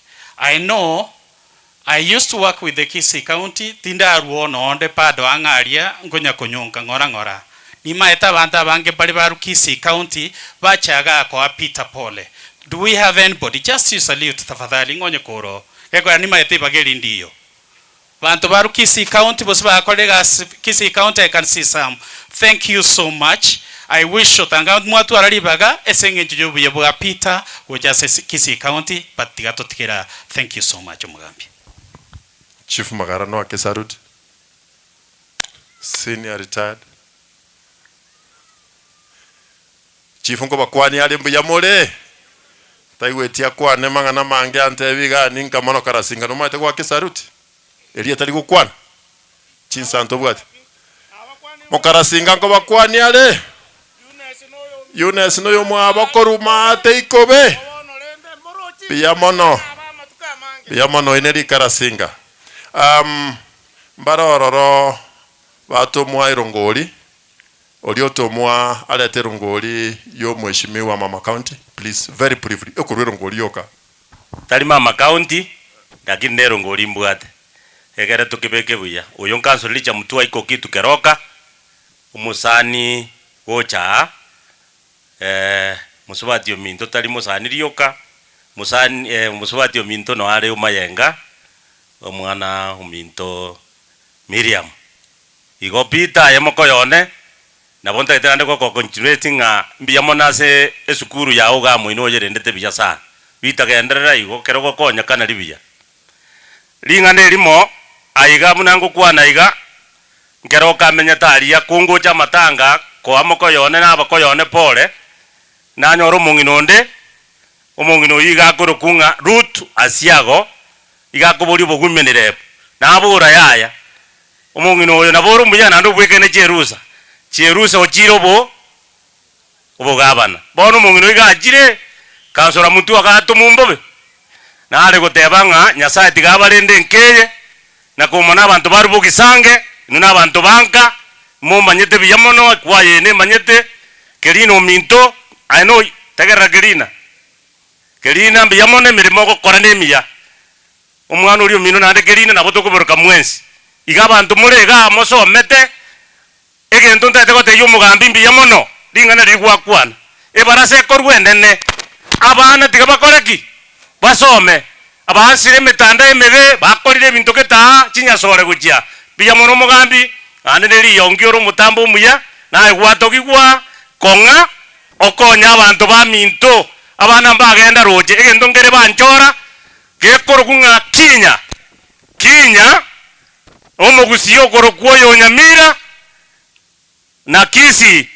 I used to work with the Kisii County. Tinda aruono onde pado angaria ngonya kunyunga ngora. Nima eta banta bange balibaru Kisii County bachaga kwa Peter Pole. Do we have anybody? Just you salute tafadhali ngonya koro. Kego nima eta bageli ndiyo. Bantu baru Kisii County bosba colleagues Kisii County I can see some. Thank you so much. I wish you tanga mwatu aralibaga esenge njubu yabuga Peter wojase Kisii County but tigato tikira. Thank you so much Umugambi. Chief Magarano Akesarut, senior retired. Chief Ngoba kwani ali mbuyamole. Taiwetia kwane mangana mange antebiga ninka mano karasinga no mate kwa Akesarut. Elia tali kwana. Chinsanto bwati. Mokarasinga Ngoba kwani ale. Eunice no yomo abakoruma ate ikobe. Biyamono ineri karasinga. Mbarororo batomwa irongoli oliotomwa alete rongoli yo mheshimiwa Mama County please very briefly ekurwe rongoli yoka tali Mama County lakini ne rongoli mbwate egere tukibeke buya uyo kanso licha mtu aiko kitu keroka umusani gocha musubati ominto tali musani rioka musani musubati ominto no are umayenga omwana uminto Miriam igo Peter yamoko yone na bonta itande ko continuating mbiyamona se esukuru ya oga muino yerendete biya sana bita genderera igo kero ko konya kana libiya lingane limo aiga munango kwana iga ngero kamenya taria kungu cha matanga ko amoko yone na abako yone pole na nyoro munginonde omungino iga kurukunga root asiago igakuburi bogumenere nabura yaya omungino oyo naboro muyana ndo bwekene Jerusa ojirobo obogabana bono omungino igajire kansora mutu akatumumbobe nare gotebanga nyasaye tigabarende nkeye na kumona abantu barubugisange nuna abantu banka mo manyete biyamono kwaye ne manyete kelino minto I know tegera kelina biyamone mirimo ko korane miya omwana uri omino nande kelina nabo tokoboroka mwensi igaba abantu murega moso mete egento ntate gote yomugambi biyamono lingana ligwa kwana ebarase korwendene abana tigabakoreki basome abansire metanda emebe bakorire bintu keta chinyasore gujia biyamono mugambi ande neri yongioro mutambo muya na egwatogigwa konga okonya abantu ba minto abana mbagenda roje egento ngere banchora gekorokunga kinya omugusiyo korokwoyo nyamira na Kisii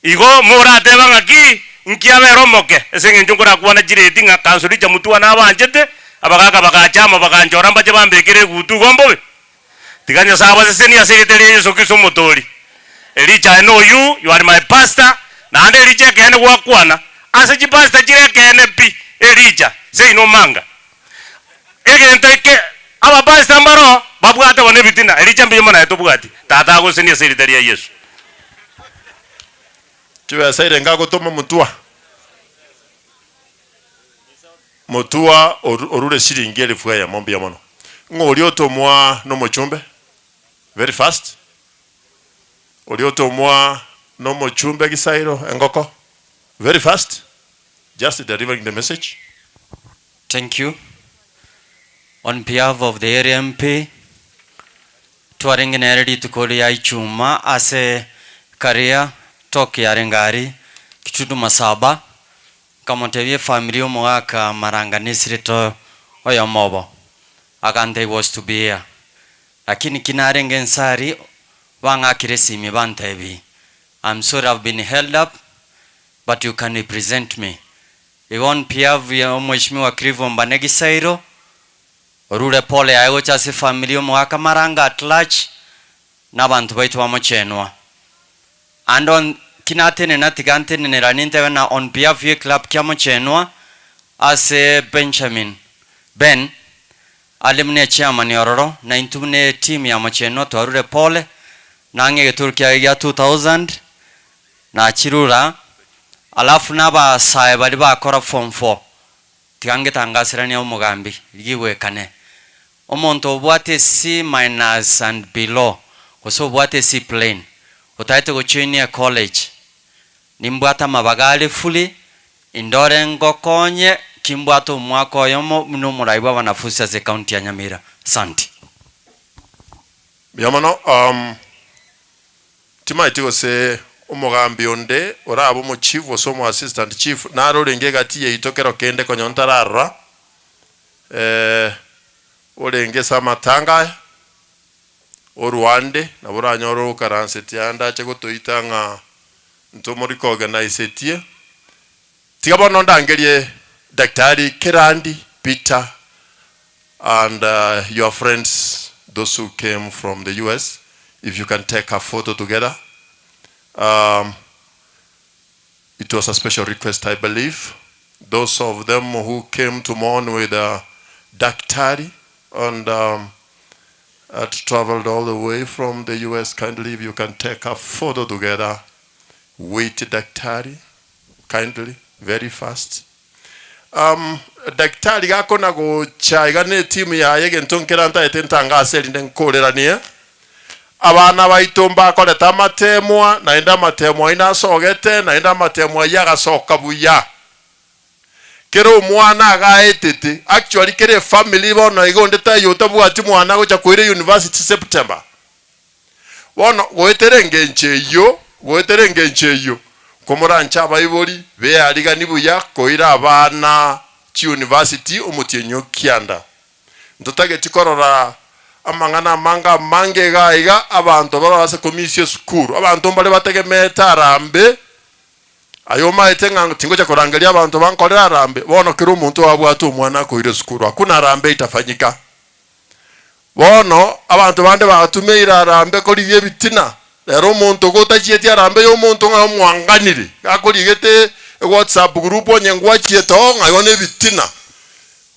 igo murate bangaki nkiaberomoke esenge njungura kuana jireti nga kansuli cha mutua na abanjete abagaka bagachama baganjora mbaje bambekere gutu gombowe tiganya saba seseni asegeteri Yesu Kristo motori Elijah, I know you are my pastor. Na ande Elijah kene wakwana. Asa ji pastor jire kene pi Elijah. Say no manga. Ege nteke aba pastor mbaro babu ate wane bitina. Elijah mbi mana eto bugati. Tata ko senia secretary ya Yesu. Kiwa saide ngako toma mutua. Mutua orure shiringi elfu ya mombi ya mono. Ngolioto mwa no mochumbe. Very fast. Olioto mwa no mochumbe gisairo engoko. Very fast. Just delivering the message. Thank you. On behalf of the area MP, touring in area to Korea Ichuma as a career talk yarengari kichudu masaba kama tewie familia mwaka maranganisiri to oyomobo agante was to be here lakini kinarenge nsari wanga kiresimi bantebi. I'm sorry I've been held up, but you can represent me. Igon piavu ya mheshimiwa Krivo Mbanegi Sairo orure pole ayo chase familia mwaka maranga at large na bantu baitu wamochenwa andon kinatene na tigantene ne raninte na on behalf of club kyamochenwa as Benjamin Ben alimne chairman yororo na intumne team ya mochenwa to orure pole nange Turkia ya 2000 na chirura alafu naba sae bali bakora form 4 tigange tangasirani omugambi liwekane omonto obwate C- and below koso obwate C plane utaite gochinia college nimbwata mabagali fully indore ngokonye kimbwato mwako oyomo muno muraibwa banafusa ze county ya Nyamira. Asante. Biamano tima itiko se umugambi onde orabo mu chief osomo assistant chief naro renge gati ye itokero kende konyontarara orenge samatanga oruande na buranyoro karanseti anda chego toitanga ntomori ko organize tie tigabono ndangerie Daktari Kerandi Peter and your friends, those who came from the US, if you can take a photo together. It was a special request, I believe. Those of them who came to mourn with Daktari and had traveled all the way from the US, kindly, if you can take a photo together with Daktari, kindly, very fast. Daktari gako na go chaigane timu ya yege ntonkera nta etentanga aseli ndenkoreranie abana baitomba koleta matemwa naenda matemwa ina sogete naenda matemwa yaga soka buya kero mwana agaetete actually kere family bono igonde ta yota bwati mwana gocha kwire university September bono goeterenge yo komorancha abayibori be aliga nibuya koira abana chi university omutienyo kianda ndotage tikorora amangana manga mange gaiga abantu barase komisio school abantu mbale bategemeta arambe ayoma etenga tingoja korangalia abantu bankorera arambe bono kiro umuntu wabwatu umwana koire school hakuna arambe itafanyika bono abantu bande batumeira arambe koriye bitina lero umuntu gotachieti arambe yo umuntu ngamwanganire akorigete WhatsApp group onyengwa chieto ngayone bitina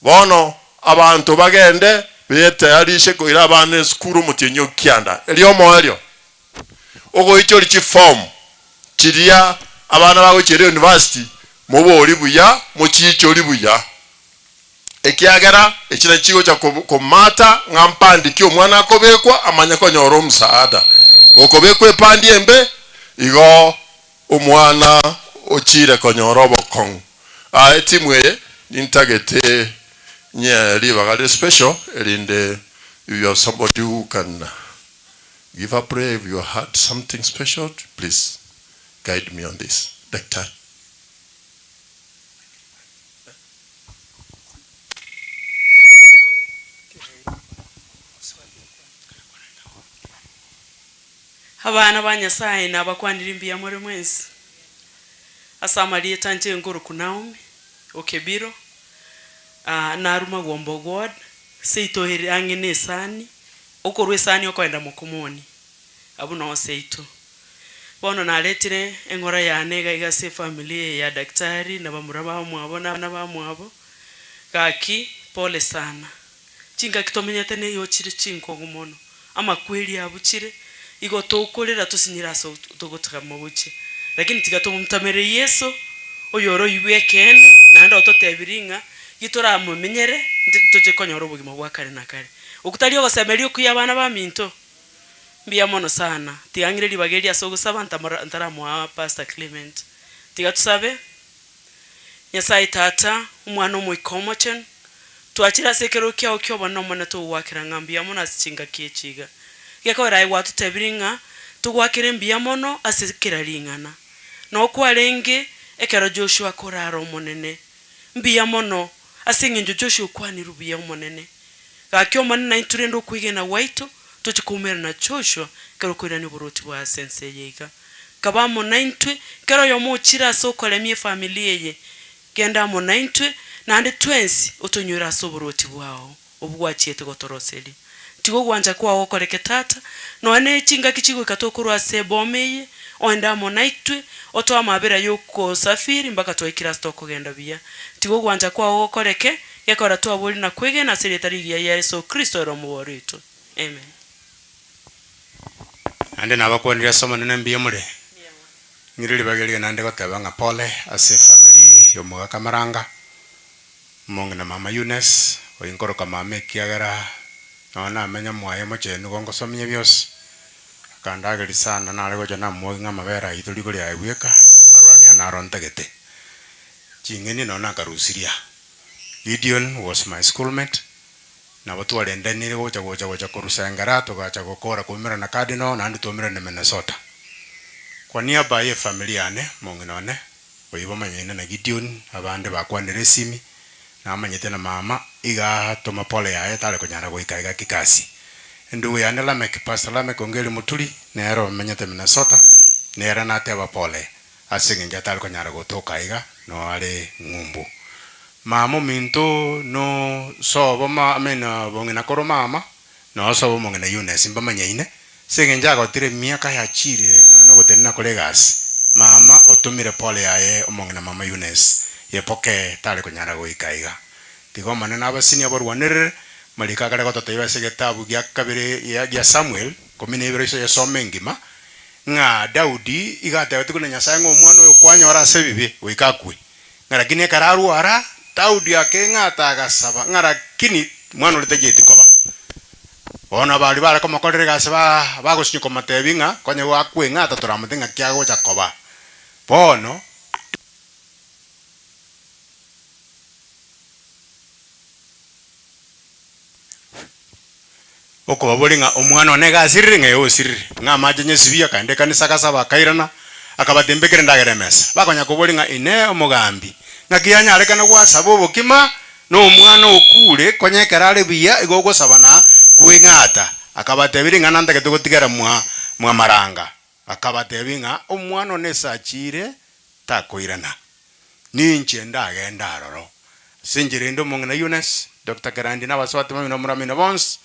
bono abantu bagende bete yarishe ko ira bane skuru mutinyo kianda elio moelio ogo icho lichi form chiria abana bago chire university mubo olibuya muchicho libuya ekiagera ekira chigo cha komata ngampandi kyo mwana akobekwa amanya ko nyoro msaada okobekwe pandi embe igo umwana ochire konyorobo kong timwe intagete nya liba special elinde if you have somebody who can give a prayer, if you had something special, please guide me on this. Doctor. Abana banyasaye nabakwandirimbiya muri mwezi asamaliye tanje ngoro kunaumi okebiro naruma gombo god seito angene sani okorwe sani okwenda mukomoni abuno seito bono naletire engora yane gaiga se familia ya daktari na bamuraba mwabo na bamwabo gaki pole sana chinga kitomenyete ne yochire chinkongo mono ama kweli abuchire igo tokolera tusinyira so togotaka mubuche lakini tigatomumtamere Yesu oyoro ibwekene nanda ototebiringa gitora mumenyere toche konyoro bugima bwa kare na kare okutali ogosemerio kuya abana ba minto mbia mono sana tiangire libageria so gusaba ntara mwa Pastor Clement tigatusabe Nyasaye tata umwana omwikomochen twachira sekero kyao kyobana omwana to wakira ngambia mono asichinga kiechiga gekora iwatu tebiringa tugwakire mbia mono asikira lingana no kwarenge ekero Joshua koraro monene mbia mono asinginjo Joshua kwani rubia monene gakyo manina iturendo kwigena waito tuchikumera na Joshua kero kwirani buroti bwa sense yiga kabamo 90 kero yomuchira sokole mie familia ye genda mo 90 na ande 20 utonyura soburoti bwao obugwachete gotoroseli tigo gwanja kwa okoreke tata no ane chinga kichigo katokurwa sebomeye onda mo 90 oto amabera yuko safiri mpaka toikira stock genda bia tigo gwanja kwa okoreke yakora to abuli na kwege na seretari ya Yesu Kristo romuborito amen ande nabakwendira somo nene mbie mure ngirili bagelige nande gotebanga pole ase family yomuga kamaranga monge na mama Eunice oyinkoroka mama kiagara nona amenya mwaye mochenu gongo somye byose kandageri sana nale goja na mwogi ngamabera ithuri kuri aibweka marwani anarontagete chingeni nona karusiria Gideon was my schoolmate na watu walendanire gocha kurusangara togacha gokora kumira na Cardinal na nditomira na Minnesota kwa niaba ya familia ne monginone oyibo manyene na Gideon abande bakwanire simi na amanyete na mama iga toma pole yae tale kunyara goikaiga kikasi ndugu ya nela mek Pastor Lamek ongeli mutuli nero manyete Minnesota nera na teba pole asinge tale kunyara gotoka iga no ale ngumbu mama minto no so ma amena bongena koro mama no so bongena Eunice mbamanyeine singenja gotire miaka ya chire no gotena kolegas mama otumire pole yae omongena mama Eunice yepoke tale kunyara goikaiga tigo manena abasini aborwanere malika kare gototeba segetabu gya kabere ya Samuel komine ibere ya somengima nga Daudi igate tukuna Nyasaye ngomwana oyo kwanyora sebibi wikakwe ngarakine kararu ara Daudi akenga tagasaba ngarakini mwana olitejeti koba ona bali bara komakorere gasaba bagosinyuko matebinga konye wakwe nga taturamutenga kyago chakoba bono oko babolinga omwana onega asirire yosirire nga majenye sibia kande kanisa kasaba kairana akabatembekere ndageremesa bakonya kubolinga ine omugambi ngakianya arekana kwa sababu kima no omwana okule konyekera ale biya igogo sabana kuingata akabatebinga nanda ketugotigera mwa maranga akabatebinga omwana onesachire takoirana ninche ndagenda aroro sinjirindo mongena Eunice Dr. Kerandi na baswati mamino muramino bons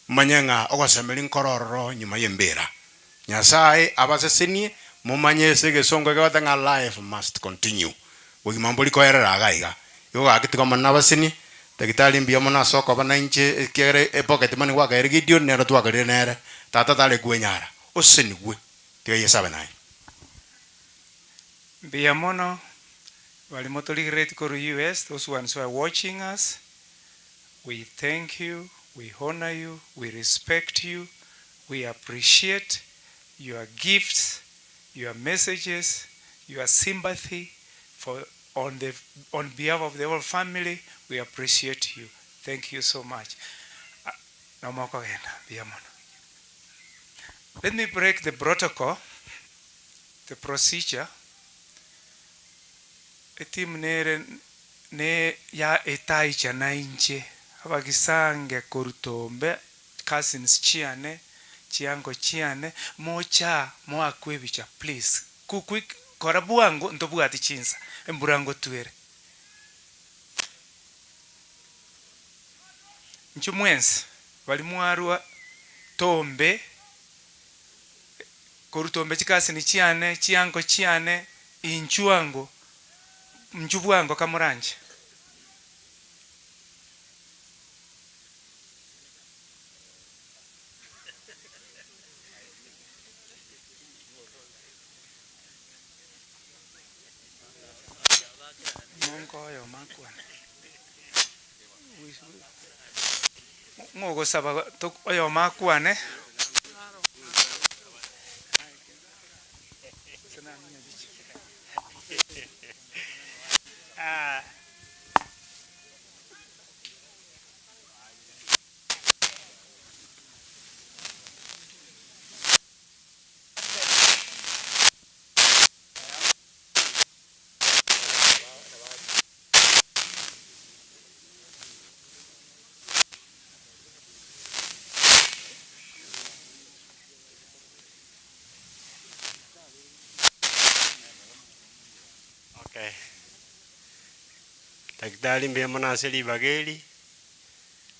manyenga ogosemeli nkororo nyuma yembera Nyasaye abasesenie mumanye segesongo gabatanga life must continue wigimambuli koerera gaiga yoga akitiko manabaseni Daktari mbia mona soko bana inche kere pocket money wa gaire Gideon nero twagere nere tata tale gwenyara oseni gwe tiye sabe nai mbia mono wali motoli great koru US those ones who are watching us we thank you. We honor you, we respect you, we appreciate your gifts, your messages, your sympathy on behalf of the whole family. We appreciate you. Thank you so much. Let me break the protocol, the procedure. Etim ne ya etai chana inche. Abagisange kurutombe cousins chiane chiango chiane mocha moakwebicha please kukwik korabuango ndobwati chinsa emburango twere nchumwensi bali mwarwa tombe korutombe chikasi ni chiane chiango chiane inchuango mjubwango kamuranje. Oyo makwane ngogo saba oyo makwane Okay. Daktari mbemo na seli bageli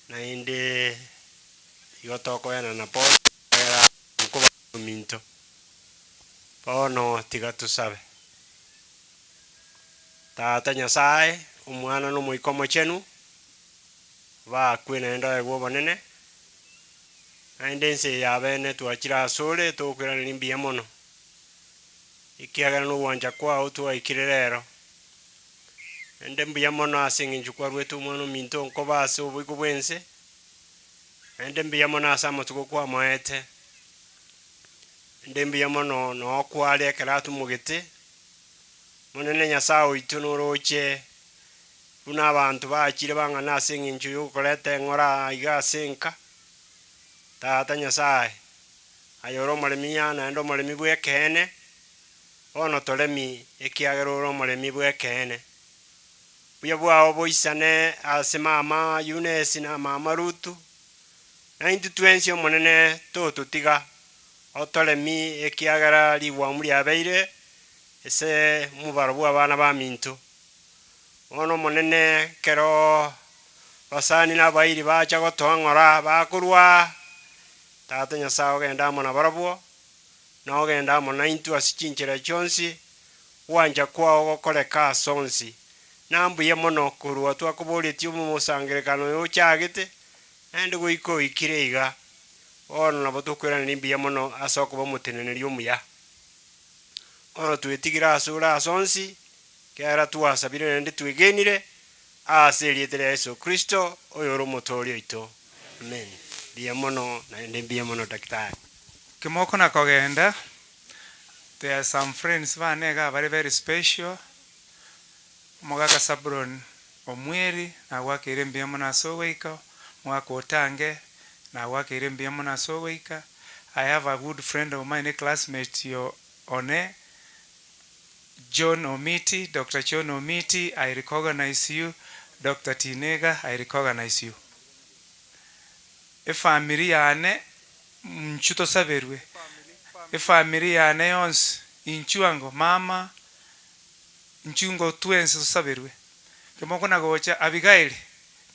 na inde igotoko yana na po era kuba minto pono tiga tu sabe tata Nyasaye umwana no muikomo chenu va kwina enda ego banene aindense ya bene tuachira sole to kwira limbi mono ikiagana no wanja kwa utu aikirero ende mbia mono asingi njukwa rwetu mono minto nkoba ase ubiko bwense ende mbia mono asamo tuko kwa moete ende mbia mono no kwale karatu mugete monene Nyasaye itunoroche una abantu bakire bangana asingi nju yukolete ngora iga senka tata Nyasaye ayoro molemiya na endo molemi bwekene ono tolemi ekiagero molemi bwekene buya bwao boisane ase mama Yunes na mama Rutu na intutwensi omonene tutiga otolemi ekiagera liwa muri abeire ese mubaro bwa bana ba minto ono monene kero basani na bairi bacha gotongora bakurwa tata Nyasaye ogenda mona barabwo na ogenda mona intu asichinchira chonsi wanja kwao gokoreka sonsi nambuye mono kurwa twakuboletie umusangirekano yo chagete ende goiko ikireiga ono nabo tukwera nimbiye mono asoko bamuteneneri omuya ono twetigira asura asonsi kera tuasabire nende twegenire aserietera Yesu Kristo oyoro motori oito amen biye mono na ende biye mono daktari kimoko na kogenda. There are some friends vanega very special mogaka Sabron omweri na wakire mbiyamo na soweika mwaka otange na wakire mbiyamo na soweika. I have a good friend of mine, a classmate yo one John Omiti, Dr. John Omiti, I recognize you. Dr. Tinega, I recognize you. Family yane mchuto saberwe. Family yane yons inchuango mama nchungo twense saberwe. Kemoko na gocha Abigail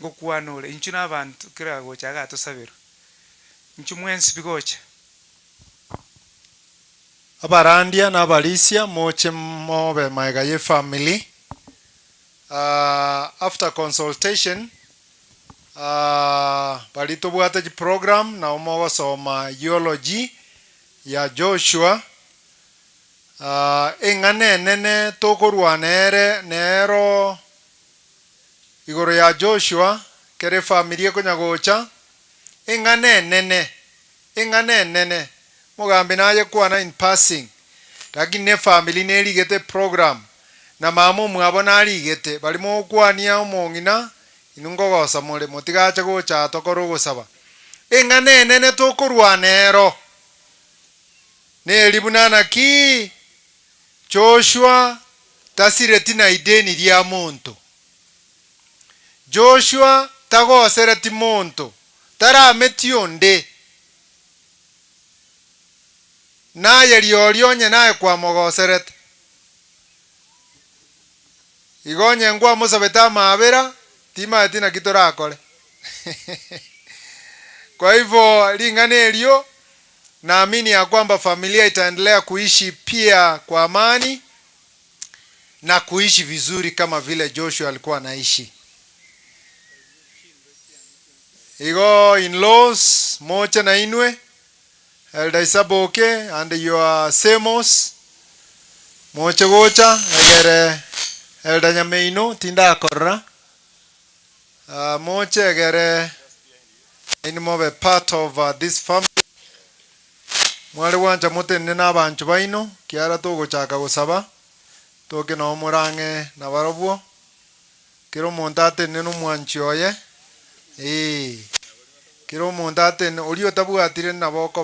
ngokuanole inchuna abantu kira gocha gato saberwe. Nchumwensi bigocha. Abarandia na Abalisia moche mobe maigaye family. After consultation balito bwate program na umogo soma geology ya Joshua engane nene tokorwanere nero igoro ya Joshua kere familia konyagocha engane nene mugambe naye kwana in passing lakini ne family nerigete program na mama mwabona aligete balimo kwania omongina inungogosa mole motigacha gocha tokoro gosaba engane nene tokorwanero nelibunana ki Joshua tasiretina ideni lya muntu Joshua tagosereti muntu tarametionde naye liolionye naye kwa mogoseret igonye ngwa musabeta mabera tima tina kitorakole kwa hivyo lingane elio naamini ya kwamba familia itaendelea kuishi pia kwa amani na kuishi vizuri kama vile Joshua alikuwa anaishi. Igo in-laws mocha na inwe Elder Isaboke and your Semos mocha gocha egere Elder Nyameino tinda korra mocha egere in mobe part of this family. Mwale wanja mutene n'abantu baino kiara togochaka gusaba toke no murange na barobwo kiro muntu atene n'omwanchi oye kiro muntu atene oli otabwatire naboko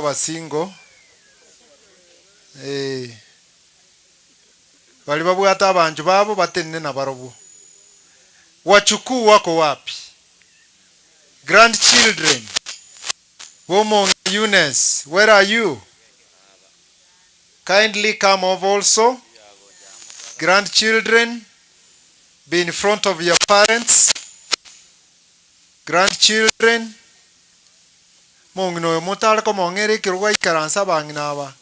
basingo bali babwata abanju babo batene na barobwo. Wachukuu wako wapi? Grandchildren Womo Eunice, where are you? Kindly come over also. Grandchildren, be in front of your parents. Grandchildren, mongino motala ko mongere kiroga ikaransa bangina ba.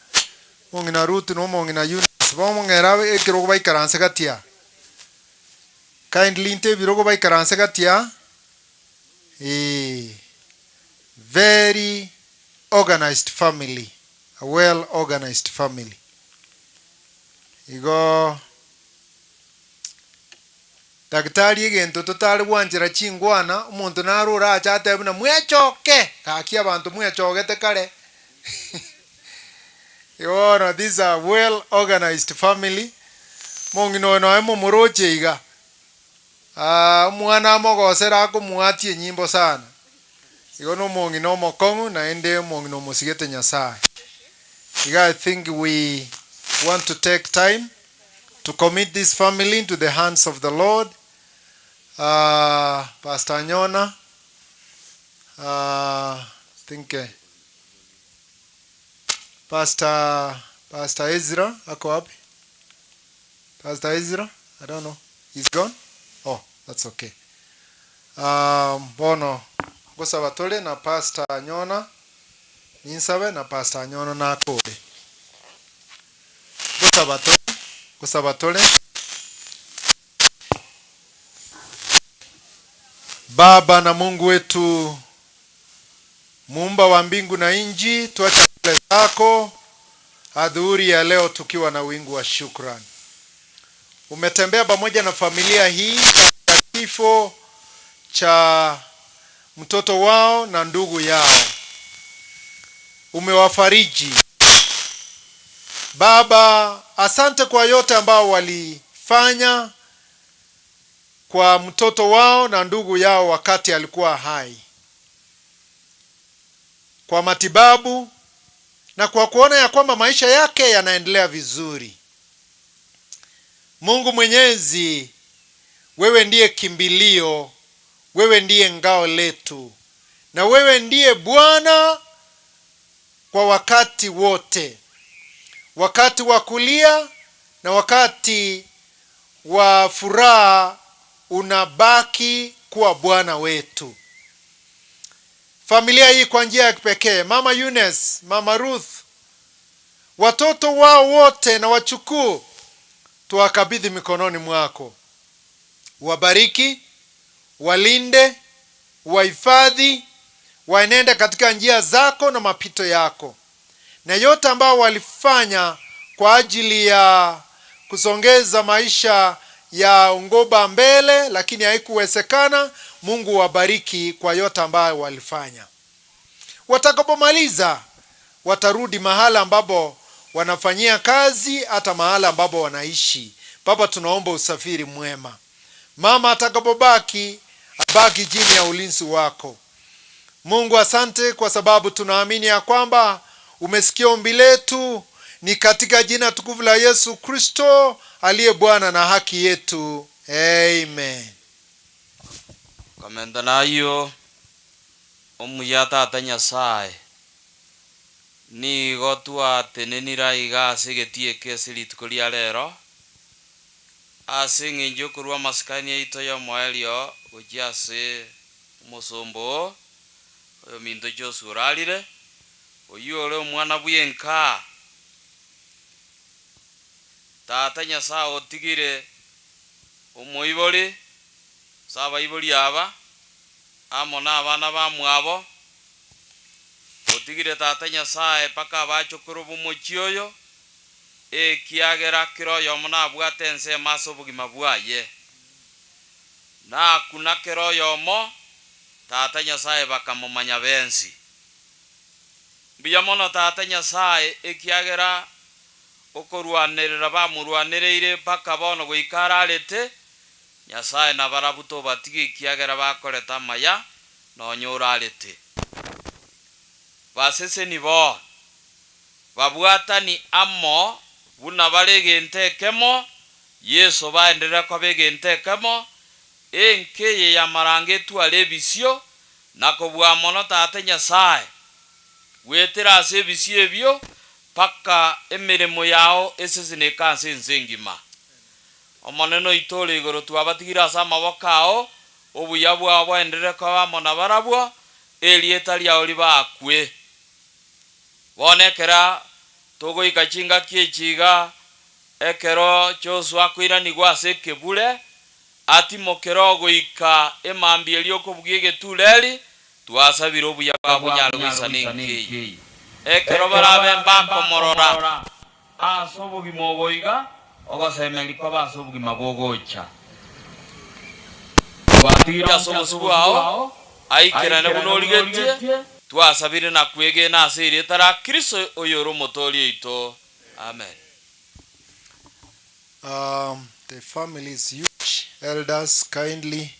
Mongina Ruth no mongina Eunice, ba mongera kiroga ikaransa gatia. Kindly inte biroga ikaransa gatia. Very organized family, a well organized family. Igo daktari egento totali wanjira chingwana umuntu narura achate buna mwechoke kaki abantu mwechogete kale. You know, these are well organized family. Mongino no emo muroche iga. Mwana mogosera ko muatie nyimbo sana. Igono mongino mokongu na ende mongino mosigete Nyasaye. I think we want to take time to commit this family into the hands of the Lord. Pastor Nyona, Pastor Ezra, ako wapi? Pastor Ezra, I don't know. He's gone? Oh, that's okay. Bono Gosabatole na Pastor Nyona Ninsabe na Pastor Nyona na Kobe. Gosabatole. Baba na Mungu wetu, Muumba wa mbingu na nchi, tuache mbele zako adhuhuri ya leo tukiwa na wingu wa shukrani. Umetembea pamoja na familia hii katika kifo cha mtoto wao na ndugu yao. Umewafariji. Baba, asante kwa yote ambao walifanya kwa mtoto wao na ndugu yao wakati alikuwa hai. Kwa matibabu na kwa kuona ya kwamba maisha yake yanaendelea vizuri. Mungu Mwenyezi, wewe ndiye kimbilio, wewe ndiye ngao letu, na wewe ndiye Bwana kwa wakati wote. Wakati wa kulia na wakati wa furaha unabaki kuwa Bwana wetu. Familia hii kwa njia ya kipekee, Mama Eunice, Mama Ruth, watoto wao wote na wachukuu, tuwakabidhi mikononi mwako. Wabariki, walinde, wahifadhi, waenende katika njia zako na mapito yako. Na yote ambao walifanya kwa ajili ya kusongeza maisha ya Ungoba mbele lakini haikuwezekana, Mungu wabariki kwa yote ambayo walifanya. Watakapomaliza watarudi mahala ambapo wanafanyia kazi, hata mahala ambapo wanaishi. Baba, tunaomba usafiri mwema. Mama atakapobaki, abaki chini ya ulinzi wako. Mungu, asante kwa sababu tunaamini ya kwamba umesikia ombi letu, ni katika jina tukufu la Yesu Kristo aliye Bwana na haki yetu. Amen. Komenda nayo omuyata atanya sai ni gotwa tenenira iga sigetie kesili tukolia lero asingi njokurwa maskani ito ya moelio ujiase musombo oyo minto Joshua uralire oyo ole omwana bwenka tata Nyasaye otigire omoibori saba ibori aba amona abana bamwabo otigire tata Nyasaye paka bachokoro bumochi oyo ekiagera kiroyo muna bwate ense maso bugima bwaye na kuna kiroyo mo tata Nyasaye bakamumanya bensi biyamono tata Nyasaye ekiagera okorwanerera bamurwanereire paka bono goikararete Nyasaye na barabuto batigi kiagera bakoreta maya nonyorarete basese nibo babwatani amo buna baregente kemo Yesu baenderera ko begente kemo enkeye ya marange tu alebisio nako bwa mono tata Nyasaye wetera ase bisio ebyo paka emiremo yao esesine kanse nsengima omoneno itole igoro twabatigira asa mabokao obuya bwabo enderera ko bamona barabwo elieta lyao libakwe bonekera togo ikachinga kiechiga ekero Joshua kwirani gwase kebule ati mokero goika emambi elioko bugige tuleli twasabira obuya bwanyalo bisaningi ekero barabe mbako morora asobugi moboiga ogosemeli kwa basobugi mabogocha batira sobusuwao aikera nebunoligetie twasabire na kwege na asiri tara Kristo oyoro motori ito amen. The family is huge. Elders kindly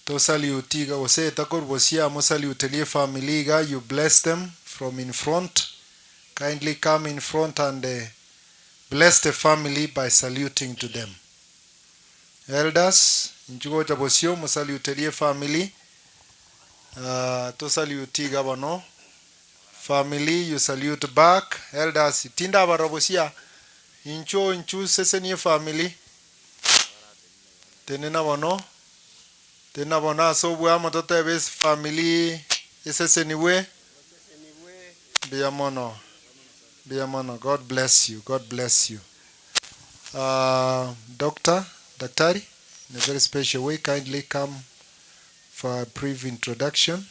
to salutiga ose takorbosia mo salutelie family ga you bless them from in front. Kindly come in front and bless the family by saluting to them. Elders njugo jabosio mo salutelie family to salutiga bano family you salute back. Elders tinda barabosia inchu sesenie family tenena bono tena bona so bwa motote bes family eseseniwe biamono God bless you, God bless you. Daktari in a very special way kindly come for a brief introduction.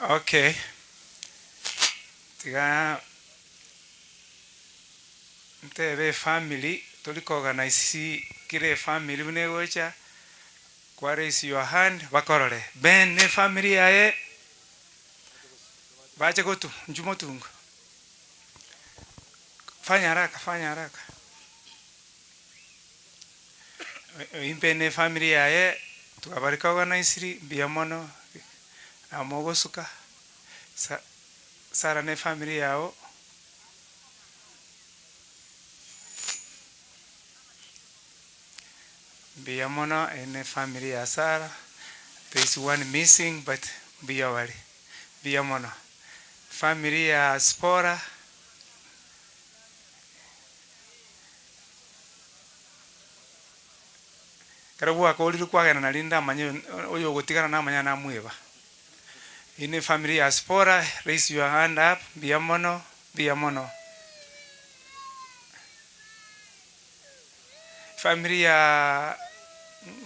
Okay. Tiga ntebe family toliko organize kire family bunegocha kwa raise your hand bakorore ben ne family yae bache gotu njumotungu fanya haraka impe ne family yae tukabarika organize biamono amogosuka Sara ne family yao biamono ene family ya Sara. There is one missing but biawali biamono family ya Spora karabu akoliru kwagana na linda manyo oyo gotigana na manya na mweba ine family ya Spora. Raise your hand up. Biamono family ya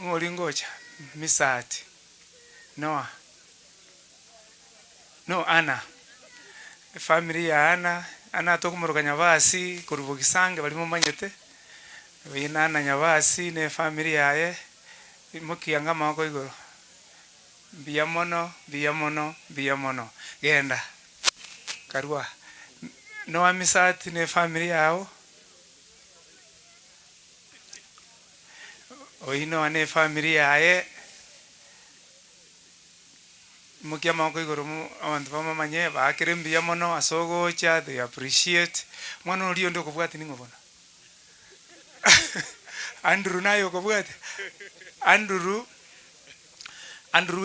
Ngolingocha Misati Noah Ana family ya Ana tokumuruka Nyabasi kurubukisange bali mumanyete wina Ana Nyabasi ne family yae mukianga mako igoro biamono genda karua Noah Misati ne family yao oino ane family yae mukia mako igoro abantu bamamanye bakire mbia mono asogocha they appreciate mwana uri ndo kubwati ningobona Andrew nayo kubwati Andrew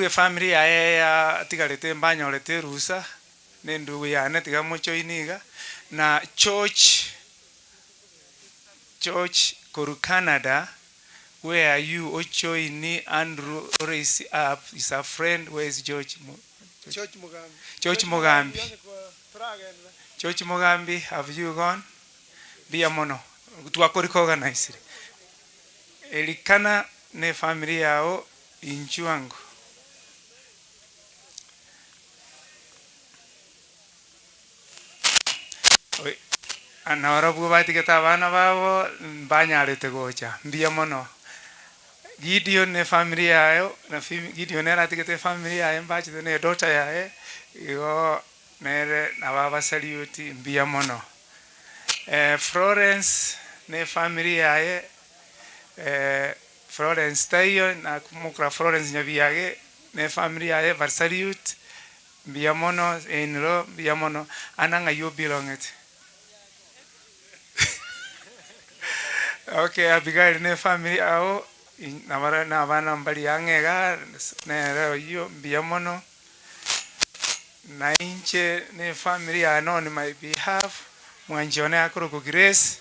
e family ya tigarete mbanyolete rusa nendu ya tiga mucho iniga na church koru Canada. Where are you? Ocho ini Andrew or is up? Is a friend. Where is George? George Mogambi. George Mogambi, have you gone? Biamono. Tuakoriko organize. Elikana ne familia yao inchuango. Anahora bubati ketabana babo banyare tegocha. Biamono. Gideon ne familia yao na Gideon era tikete familia yao mbachi ne daughter yae yo nere na baba salute mbia mono Florence ne familia yae Florence tayo na kumukra Florence nyabiage ne familia yae bar salute mbia mono enro mbia mono ananga you belong it. Okay, Abigail ne familia yao Namara na bana mbali yangega ne yo biamono na inche ne family ano on my behalf mwanjone akoro ku Grace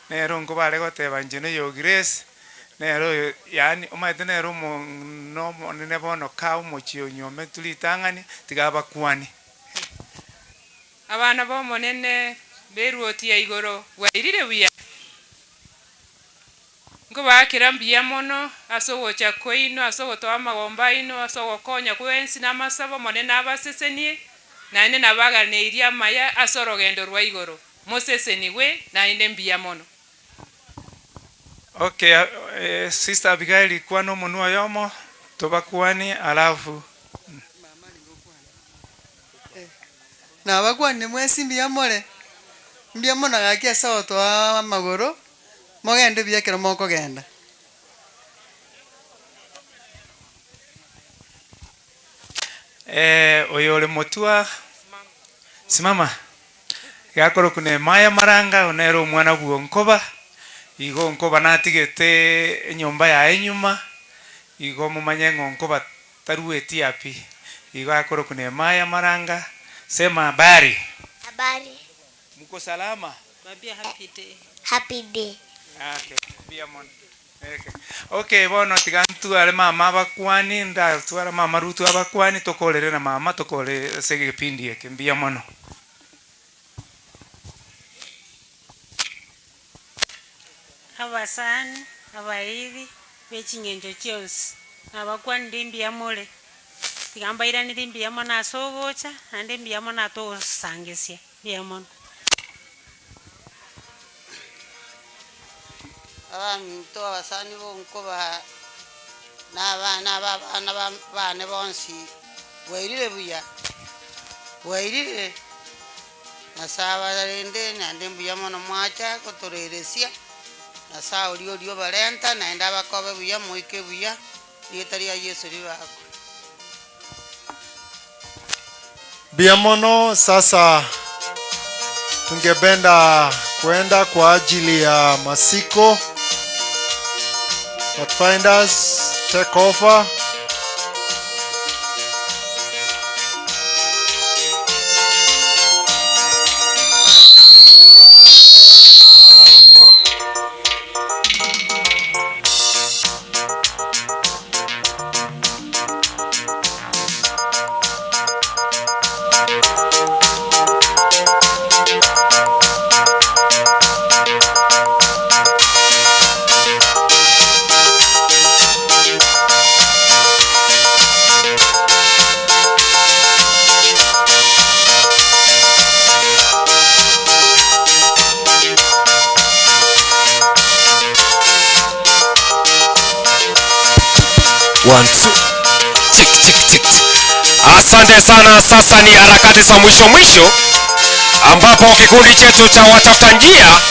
ne rongo bale go te banjene yo Grace ne ro yani o maite ne ro mo no ne bono ka mo chio nyome tulitangani tigaba kwani abana bo monene beruoti ya igoro wairire wiya ngo bakira mbia mono asogo cha koino asogo to amagomba ino asogo konya kwensi na masabo monene abasesenie na ine nabaga ne iria maya asoro gendo rwa igoro moseseni we na ine mbia mono. Okay, sister Abigail kwa no munua yomo tobakwani alafu na bakwani mwesi mbia more mbia mono gakia sawa to amagoro mogende byakera moko genda oyole motua simama yakoro kune maya maranga onero mwana buonkoba igo nkoba natigete nyomba ya enyuma igo mumanye ngonkoba tarueti api igo yakoro kune maya maranga sema habari mko salama babia happy day Okay, biamon. Okay, bono tigantu ale mama bakwani nda twara mama rutu abakwani tokolere na mama tokole sege pindi yake biamono. Abasani abairi bechingenjo chionsi abakwani ndimbia mole tigamba ira ndimbia mona sogocha ande mbia mona to sangesia biamono. Abantu abasani bonkoba n'abana bane bonsi wairire buya wairire nasaba rende nande buya mono mwacha kotoreresia nasa orio balenta naenda bakobe buya moike buya yetaria Yesu libako Biamono. Sasa tungependa kwenda kwa ajili ya masiko. Pathfinders, take over. Asante sana. Sasa ni harakati za mwisho ambapo kikundi chetu cha watafuta njia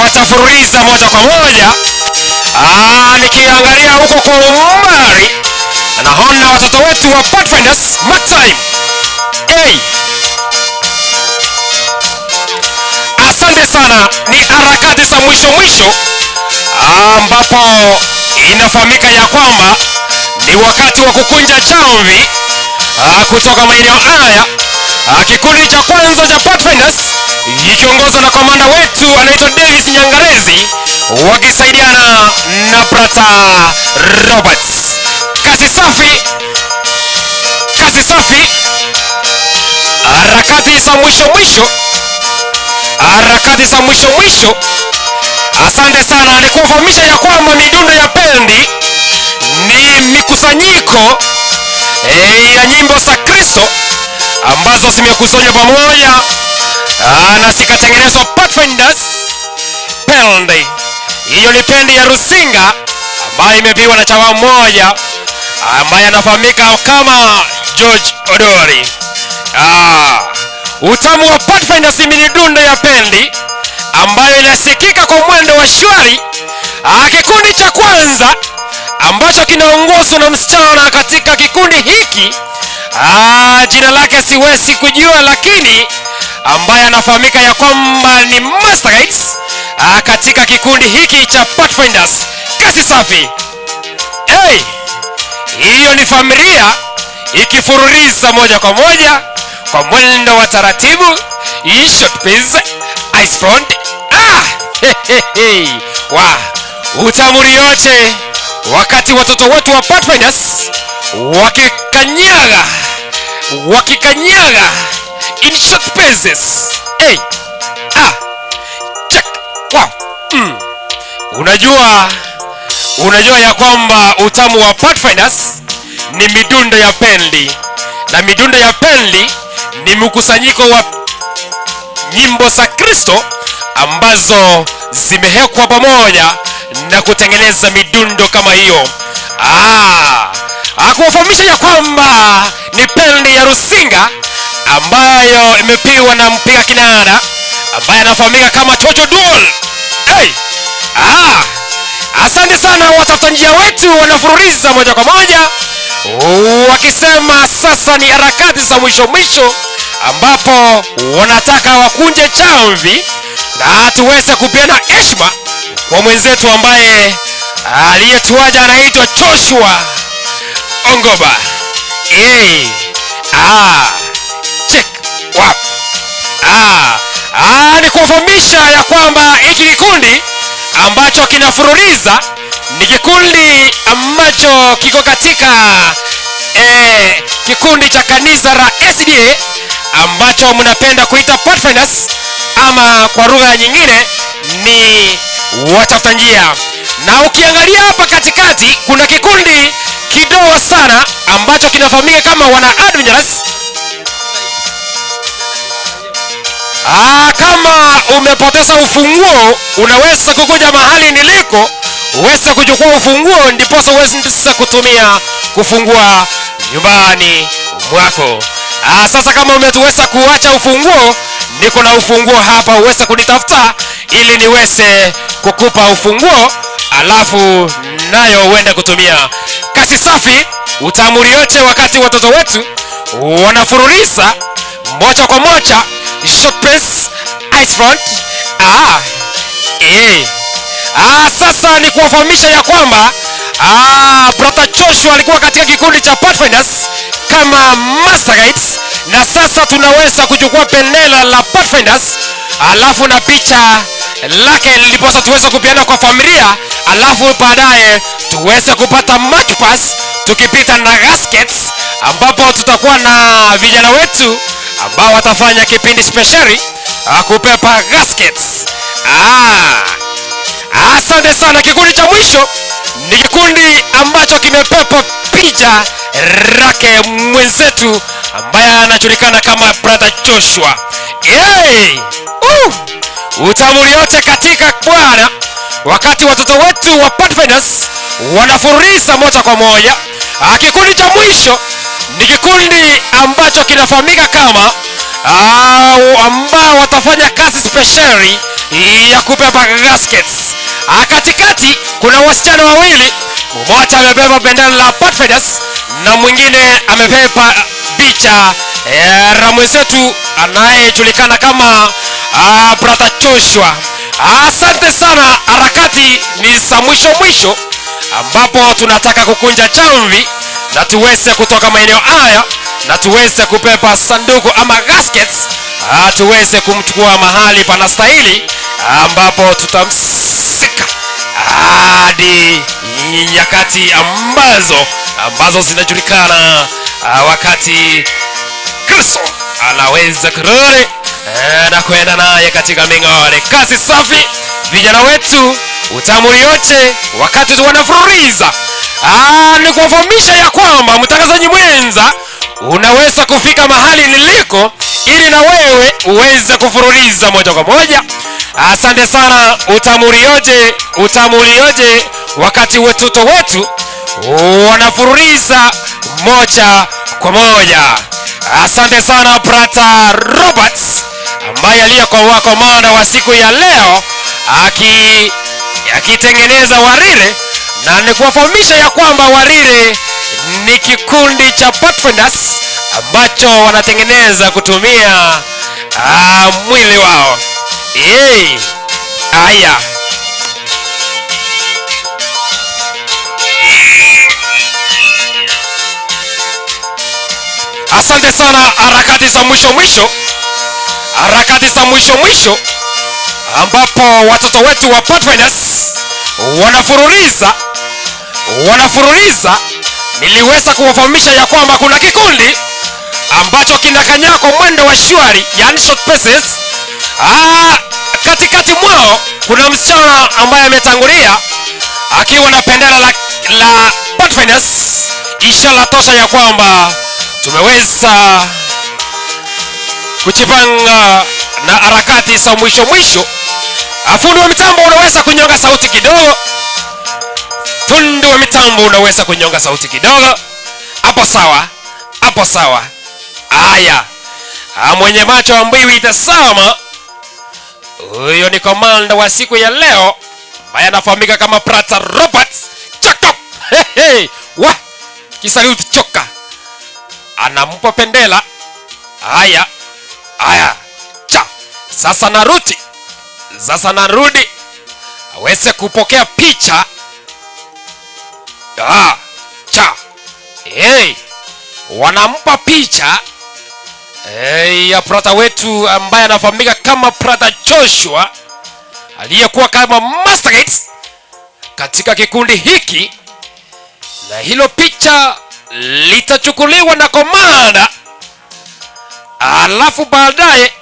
watafuriza moja kwa moja. Nikiangalia huko kwa umbali naona watoto wetu wa Pathfinders mark time. Hey. Asante sana, ni harakati za mwisho ambapo inafahamika ya kwamba ni wakati wa kukunja jamvi kutoka maeneo haya. Kikundi cha kwanza cha Pathfinders ikiongozwa na komanda wetu anaitwa Davis Nyangarezi wakisaidiana na Brata Roberts. Kazi safi, kazi safi. Harakati za mwisho, harakati za mwisho. Asante sana, ni kufahamisha ya kwamba midundo ya bendi ni mikusanyiko ya nyimbo za Kristo ambazo zimekusanywa pamoja na zikatengenezwa Pathfinders bendi. Hiyo ni bendi ya Rusinga ambayo imepigwa na chama mmoja ambaye anafahamika kama George Odori. Utamu wa Pathfinders ni midundo ya bendi ambayo inasikika kwa mwendo wa shwari. Kikundi cha kwanza ambacho kinaongozwa na msichana katika kikundi hiki, jina lake siwezi kujua, lakini ambaye anafahamika ya kwamba ni Masterlights katika kikundi hiki cha Pathfinders. Kazi safi. Hey, hiyo ni familia ikifururiza moja kwa moja kwa mwendo wa taratibu. Short pace, ice front. Utamuri yote wakati watoto wetu wa Pathfinders wakikanyaga in short paces. Hey. Check. Wow. Unajua ya kwamba utamu wa Pathfinders ni midundo ya bendi, na midundo ya bendi ni mkusanyiko wa nyimbo za Kristo ambazo zimewekwa pamoja na kutengeneza midundo kama hiyo. Kuwafahamisha ya kwamba ni bendi ya Rusinga ambayo imepigwa na mpiga kinanda ambaye anafahamika kama Chocho Dual. Hey! Asante sana, watafuta njia wetu wanafururiza moja kwa moja wakisema sasa ni harakati za mwisho ambapo wanataka wakunje chamvi na tuweze kupeana heshima kwa mwenzetu ambaye aliyetuaja anaitwa Joshua Ongoba. Hey. Check. Wow. Ni kufahamisha ya kwamba hiki kikundi ambacho kinafururiza ni kikundi ambacho kiko katika kikundi cha kanisa la SDA ambacho mnapenda kuita Pathfinders, ama kwa lugha nyingine ni watafuta njia. Na ukiangalia hapa katikati kuna kikundi kidogo sana ambacho kinafahamika kama wana Adventures. Kama umepoteza ufunguo, unaweza kukuja mahali niliko uweze kuchukua ufunguo, ndipo uweze kutumia kufungua nyumbani mwako. Sasa kama umetuweza kuacha ufunguo, niko na ufunguo hapa, uweze kunitafuta ili niweze kukupa ufunguo, alafu nayo uende kutumia. Kazi safi, utamuri yote wakati watoto wetu wanafururiza moja kwa moja. Short pace, ice front. Sasa ni kuwafahamisha ya kwamba Brother Joshua alikuwa katika kikundi cha Pathfinders kama Masterlights, na sasa tunaweza kuchukua bendera la Pathfinders alafu na picha lake liposa tuweze kupiana kwa familia, alafu baadaye tuweze kupata march pass tukipita na gaskets, ambapo tutakuwa na vijana wetu ambao watafanya kipindi speciali kupepa gaskets. Asante sana. Kikundi cha mwisho ni kikundi ambacho kimepepa picha rake mwenzetu ambaye anajulikana kama Brother Joshua. Utamuri yote katika Bwana wakati watoto wetu wa Pathfinders wanafurisa moja kwa moja. Kikundi cha mwisho ni kikundi ambacho kinafahamika kama ambao watafanya kazi speciali ya kupepa gaskets. Katikati kuna wasichana wawili Mmoja amebeba bendera la Pathfinders na mwingine amebeba picha ya mwenzetu anayejulikana kama Brother Joshua. Asante sana. Harakati ni za mwisho ambapo tunataka kukunja chamvi na tuweze kutoka maeneo haya na tuweze kubeba sanduku ama gaskets, tuweze kumchukua mahali panastahili ambapo tutamsika hadi nyakati ambazo zinajulikana, wakati Kristo anaweza kurudi na kwenda naye katika ming'ore. Kazi safi vijana wetu, utamu yote wakati wanafuriza. Ni kuwafahamisha ya kwamba mtangazaji mwenza unaweza kufika mahali niliko ili na wewe uweze kufururiza moja kwa moja. Asante sana. Utamu lioje wakati watoto wetu wanafururiza moja kwa moja. Asante sana Brother Roberts ambaye aliyekuwa komanda wa siku ya leo akitengeneza Warire, na ni kuwafahamisha ya kwamba Warire ni kikundi cha Pathfinders ambacho wanatengeneza kutumia mwili wao. Aya. Asante sana. Harakati za mwisho ambapo watoto wetu wa Pathfinders wanafururiza. Niliweza kuwafahamisha ya kwamba kuna kikundi ambacho kinakanyaga kwa mwendo wa shwari, yani short paces. Katikati mwao kuna msichana ambaye ametangulia akiwa na bendera la Pathfinders, ishara tosha ya kwamba tumeweza kujipanga na harakati za mwisho. Fundi wa mitambo unaweza kunyonga sauti kidogo. Hapo sawa. Aya. Mwenye macho ambaye itasama, huyo ni komanda wa siku ya leo ambaye anafahamika kama Brother Roberts. Chakop. Wa kisaluti choka. Anampa pendela. Aya. Cha. Sasa narudi aweze kupokea picha. Cha. Wanampa picha ya brother wetu ambaye anafahamika kama Brother Joshua aliyekuwa kama masterclass katika kikundi hiki, na hilo picha litachukuliwa na komanda, alafu baadaye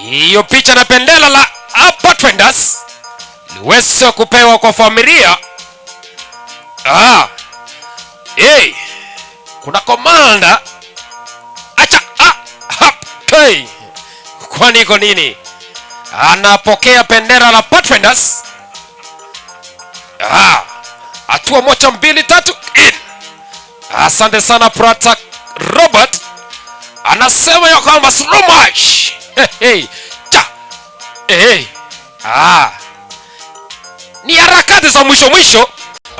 hiyo picha na bendera la Pathfinders liweze kupewa kwa familia. Kuna komanda. Kwani iko nini? Anapokea bendera la Pathfinders. Hatua 1 2 3. Asante sana Brother Robert. Anasema ya kwamba slow march. Cha. Ni harakati za mwisho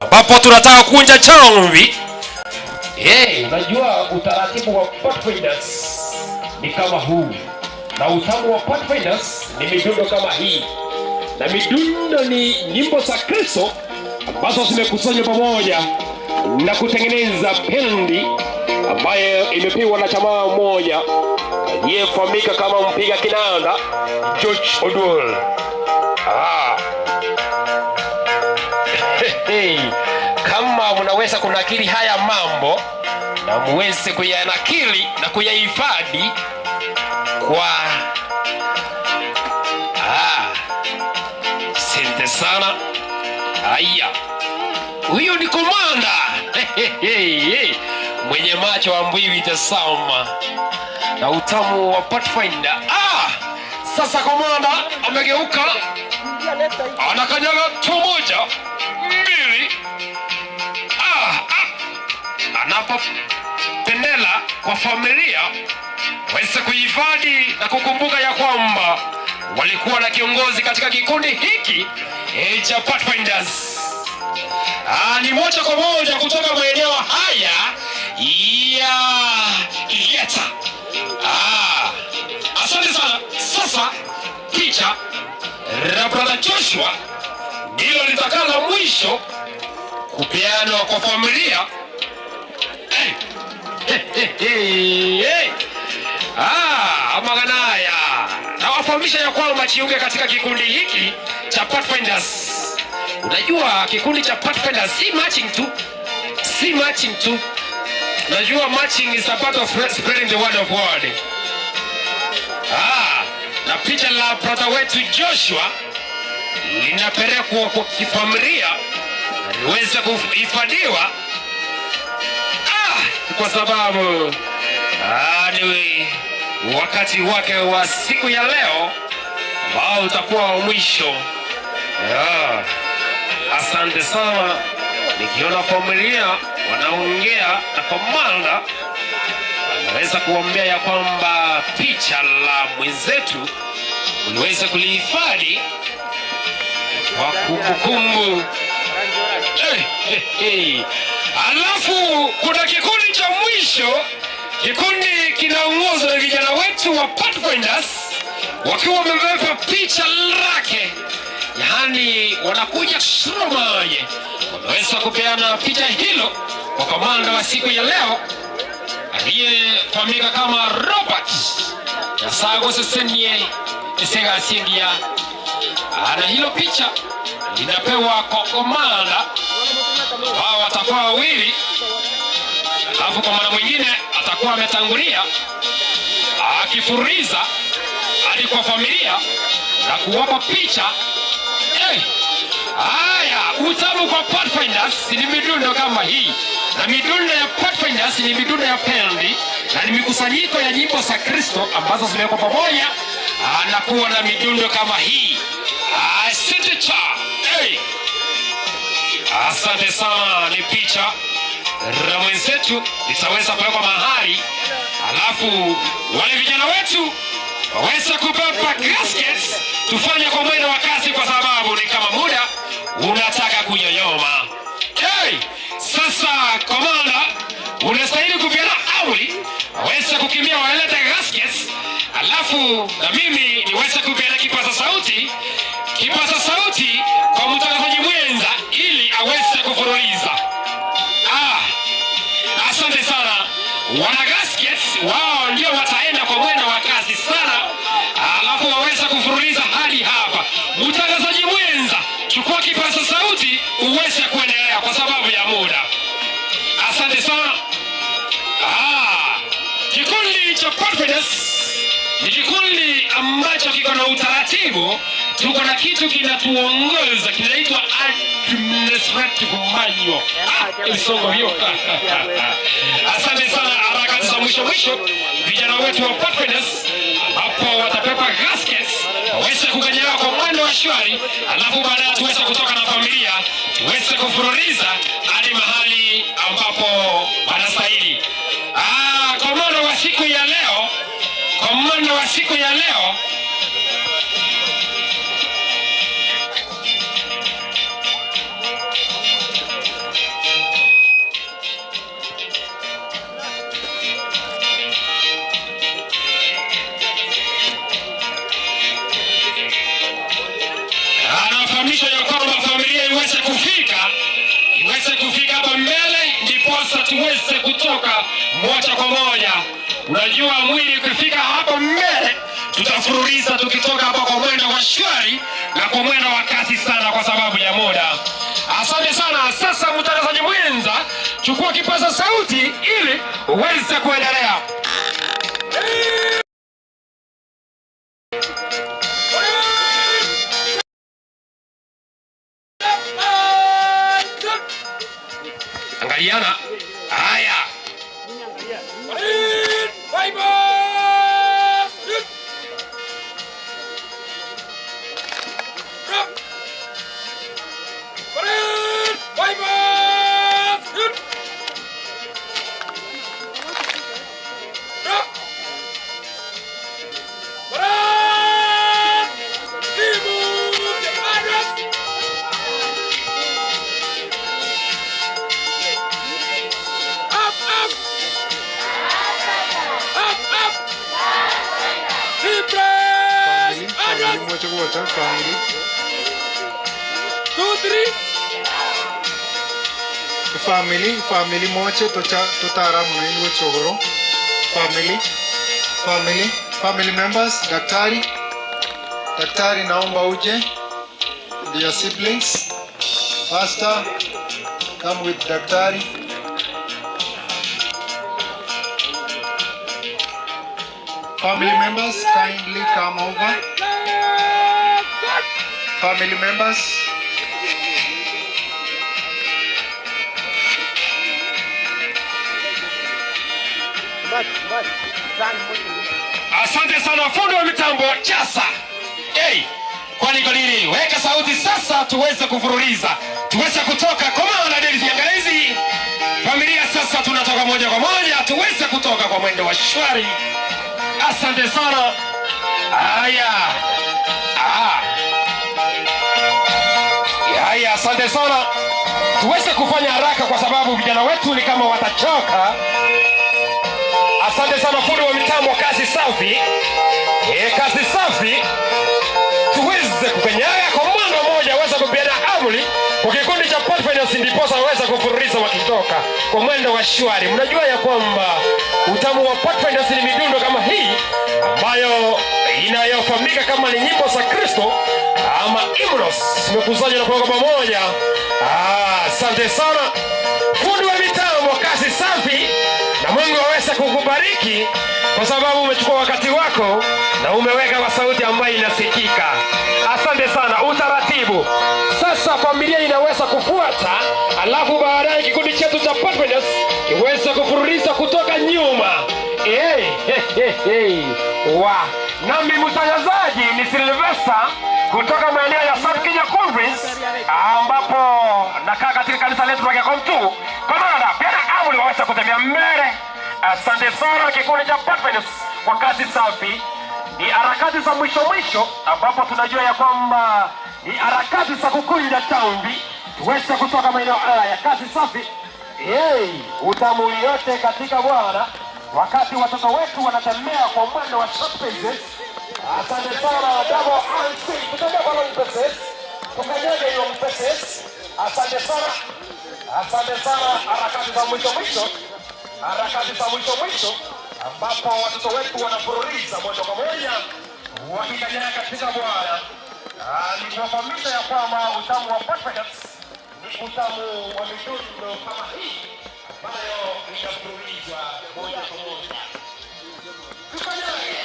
ambapo tunataka kunja chamvi. Unajua utaratibu wa Pathfinders ni kama huu, na utamu wa Pathfinders ni midundo kama hii, na midundo ni nyimbo za Kristo ambazo zimekusanywa pamoja na kutengeneza bendi ambayo imepiwa na jamaa mmoja aliyefahamika kama mpiga kinanda George Odwell. Kama mnaweza kunakili haya mambo na muweze kuyanakili na kuyahifadhi kwa asante sana. Haya, huyo ni komanda mwenye macho ambayo itasama na utamu wa Pathfinder. Sasa komanda amegeuka, anakanyaga 1 2, anapa bendera kwa familia waweze kuhifadhi na kukumbuka ya kwamba walikuwa na kiongozi katika kikundi hiki cha Pathfinders. ni moja kwa moja kutoka maeneo haya ya Igeta. Asante sana. Sasa picha la brother Joshua ndilo litakala mwisho kupeanwa kwa familia. Maganaya nawafahamisha ya kwamba jiunge katika kikundi hiki cha Pathfinders. Unajua kikundi cha Pathfinders si matching tu. Unajua matching is a part of spreading the word of God. Na picha la brother wetu Joshua linapelekwa kwa kifamilia liweze kuhifadhiwa kwa sababu ni wakati wake wa siku ya leo ambao utakuwa wa mwisho. Asante sana. Nikiona familia wanaongea na komanda, anaweza kuombea ya kwamba picha la mwenzetu uliweza kulihifadhi kwa kumbukumbu. Alafu kuna kikundi cha mwisho. Kikundi kinaongozwa na vijana wetu wa Pathfinders wakiwa wamebeba picha lake, yaani wanakuja Stromaye. Wameweza kupeana picha hilo kwa komanda wa siku ya leo aliyefahamika kama Robert Yasago Sesenye Isega Asindia. Na hilo picha linapewa kwa komanda. Hao watakuwa wawili, alafu komanda mwingine atakuwa ametangulia akifuriza hadi kwa familia na kuwapa picha. Utamu kwa Pathfinders ni midundo kama hii, na midundo ya Pathfinders ni midundo ya pendi, na ni mikusanyiko ya nyimbo za Kristo ambazo zimewekwa pamoja na kuwa na midundo kama hii. Asante sana. Ni picha la mwenzetu litaweza kuwekwa mahali, alafu wale vijana wetu waweza kubeba gaskets. Tufanye kwa mwendo wa kasi kwa sababu ni kama muda unataka kuyoyoma. Sasa komanda unastahili kupiana amri, waweza kukimbia walete gaskets, alafu na mimi niweze kupiana kipaza sauti kwa mtangazaji mwenza ili aweze kufuruliza. Asante sana. Wana gaskets wao ndio wataenda kwa mwendo wa kasi sana, alafu waweza kufuruliza hadi hapa. Mtangazaji mwenza, chukua kipaza sauti uweze kuendelea kwa sababu ya muda. Asante sana. Kikundi cha Pathfinders ni kikundi ambacho kiko na utaratibu. Tuko na kitu kinatuongoza kinaitwa administrative manual. Isongo hiyo. Asante sana. Harakati za mwisho vijana wetu wa Pathfinders hapo watapepa gaskets waweze kuganyawa kwa mwendo wa shwari, alafu baadaye tuweze kutoka na familia tuweze kufuruliza hadi mahali ambapo wanastahili. Komando wa siku ya leo anafahamisha ya kwamba familia iweze kufika hapa mbele, ndiposa tuweze kutoka moja kwa moja. Unajua mwili ukifika hapa mbele tutafuruliza tukitoka hapa kwa mwendo wa shwari na kwa mwendo wa kasi sana kwa sababu ya muda. Asante sana. Sasa mtangazaji mwenza, chukua kipaza sauti ili uweze kuendelea. Angaliana. Haya. Moja kuota family. 2 3 Family moja tutara mnaini wachogoro. Family members, daktari naomba uje. Dear siblings, pastor, come with daktari. Family members, kindly come over. Family members. Asante sana fundi wa mitambo chasa. Hey, kwani galili weka sauti sasa tuweze kufuruliza. Tuweze kutoka kwa maana ladies and gentlemen. Familia sasa tunatoka moja kwa moja tuweze kutoka kwa mwendo wa shwari. Asante sana. Haya. Haya, asante sana. Tuweze kufanya haraka kwa sababu vijana wetu ni kama watachoka. Asante sana fundi wa mitambo, kazi safi. Kazi safi. Tuweze kukanyaga kwa mwendo mmoja, weza kupiana amri. Kwa kikundi cha Pathfinders ndiposa waweza kufururiza wakitoka kwa mwendo wa shwari. Mnajua ya kwamba utamu wa Pathfinders ni midundo kama hii ambayo inayofahamika kama ni nyimbo za Kristo ama hymns zimekusanywa na kuwekwa pamoja. Asante sana fundi wa mitambo, kazi safi, na Mungu aweze kukubariki kwa sababu umechukua wakati wako na umeweka kwa sauti ambayo inasikika. Asante sana. Utaratibu sasa familia inaweza kufuata, alafu baadaye kikundi chetu cha Pathfinders kiweze kufuruliza kutoka nyuma. Nami mtangazaji ni Sylvester kutoka maeneo ya South Kenya Conference, ambapo nakaa katika kanisa letu la Kekomtu. Kamanda pia amri waweza kutembea mbele. Asante sana kikundi cha Pathfinders kwa kazi safi. Ni harakati za mwisho ambapo tunajua ya kwamba ni harakati za kukunja chambi tuweze kutoka maeneo haya. Kazi safi. Utamu yote katika Bwana wakati watoto wetu wanatembea kwa mwendo wa short paces. Asante sana double handshake. Tutembea kwa long paces. Tukanyage hiyo paces. Asante sana. Asante sana. Harakati za mwisho. Harakati za mwisho ambapo watoto wetu wanafururiza moja kwa moja wakikanyaga katika Bwana. Nikuwafahamisha ya kwamba utamu wa Pathfinders ni utamu wa midundo kama hii ambayo inafurulizwa moja kwa moja. Tukanyage.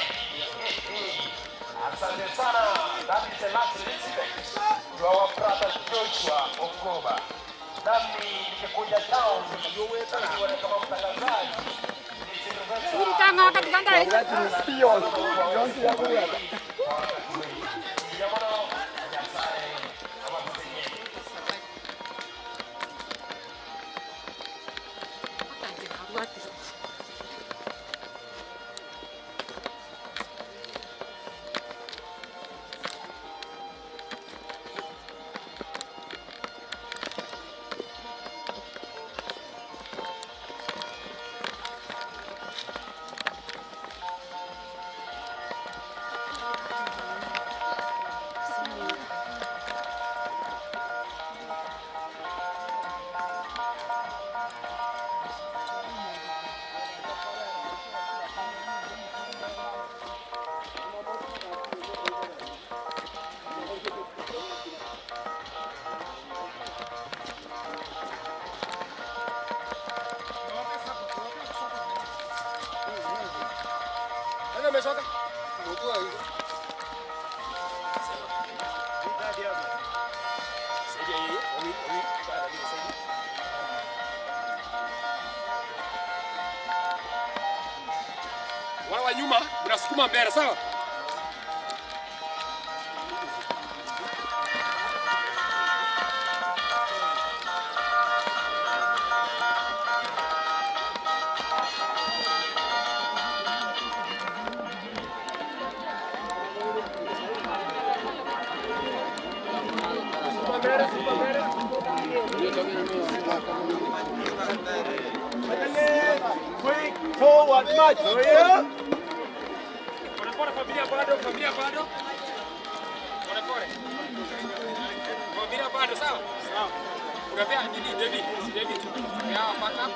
Asante sana. That is the last respect to our brother Joshua Ogoba. Nami nikikuja town nikiwa kama mtangazaji. Wale wa nyuma mnasukuma mbele, sawa? Forward march, familia bado. Bila bado sawa? Sawa. Unapea nini David? David. Ya backup.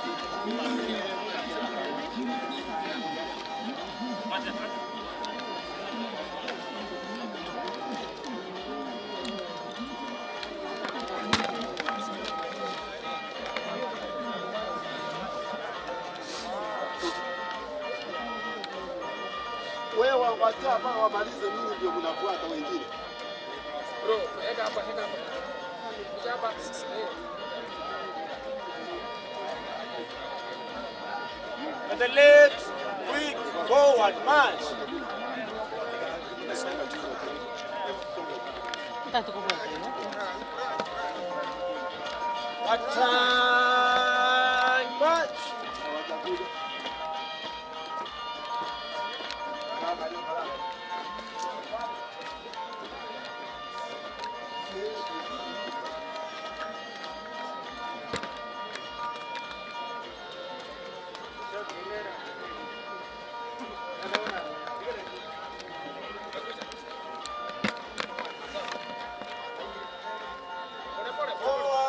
Wewe wacha hapa wamalize nini ndio mnafuata wengine. Bro, eka hapa. Hapa. At the left, quick, forward, march. Time, march.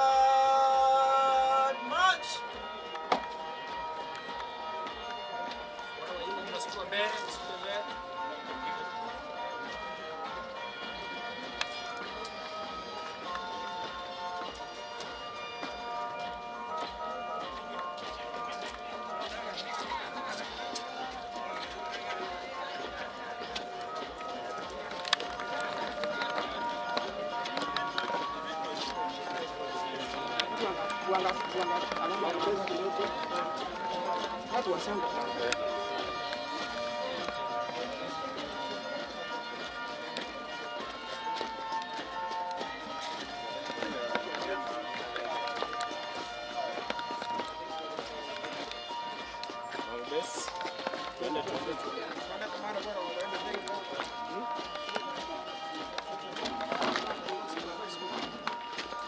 Forward, march.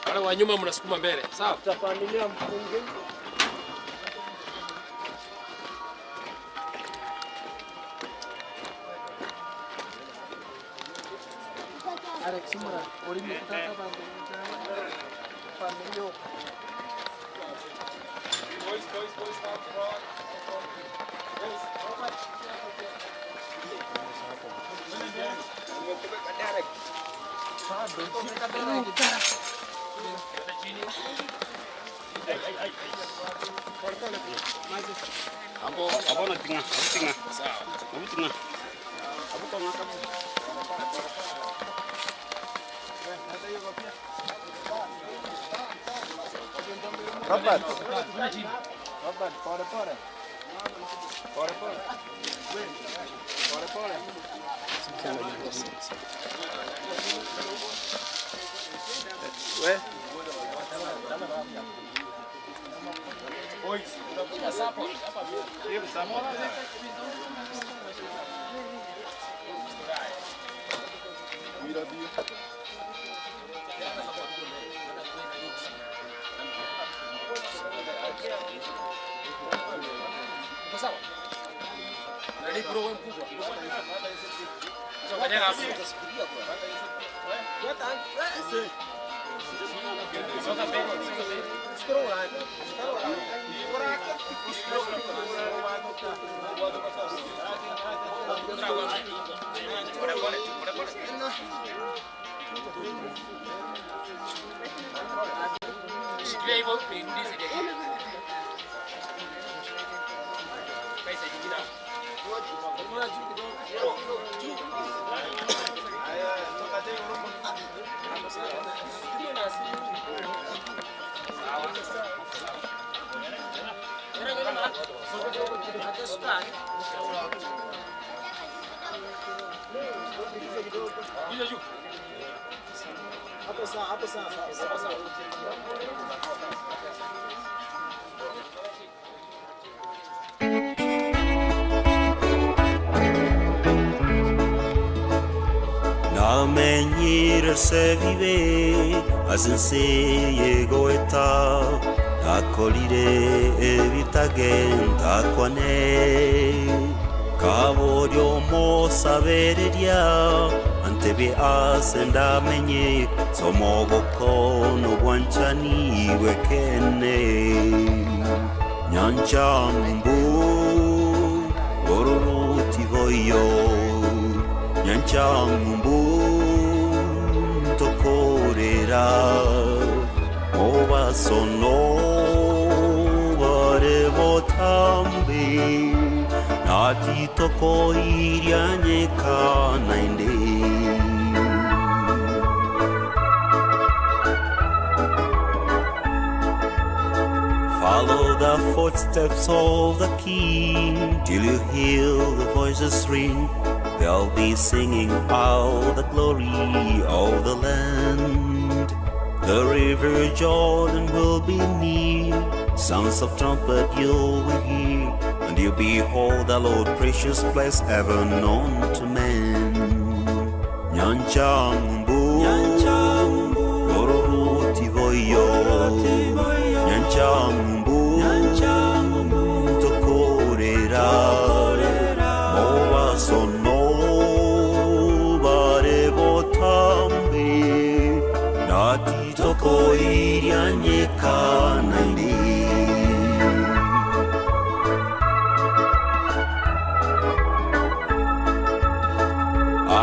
Wale wa nyuma mnasukuma mbele. Sawa? Tutafanyilia mfunge. Alex Mura, ulimi kutaka bandu. Familia. Boys, stop. Hapo na tinga. Sawa. Hapo kwa ngaka. Robert, pole. We. Boys, unakuja support hapa hivi. Hivi support. Sawa. Nani bro wewe mkubwa? Ngoja hapo. Soka mbele. Shikilia hivyo nirudishe gari. Pesa nyingine. Hapo sawa. Namenyire se vive asense goeta akolire ebitagenda kwane Kavodio mo sabereria antebe asenda menye somogo kono wanchani wekene nyanchambu ororuti voyo nyanchambu tokorera oba sono vare votambi nati toko irianye kanainde. Follow the footsteps of the King till you hear the voices ring. They'll be singing out the glory of the land. The river Jordan will be near. Sounds of trumpet you will hear. And you behold the Lord, precious place ever known to man. Nyanchambu, Gororuti voyo. Nyanchambu, Tokorera, Moa sono, Vare botambi, Nati toko irianye kanaindi.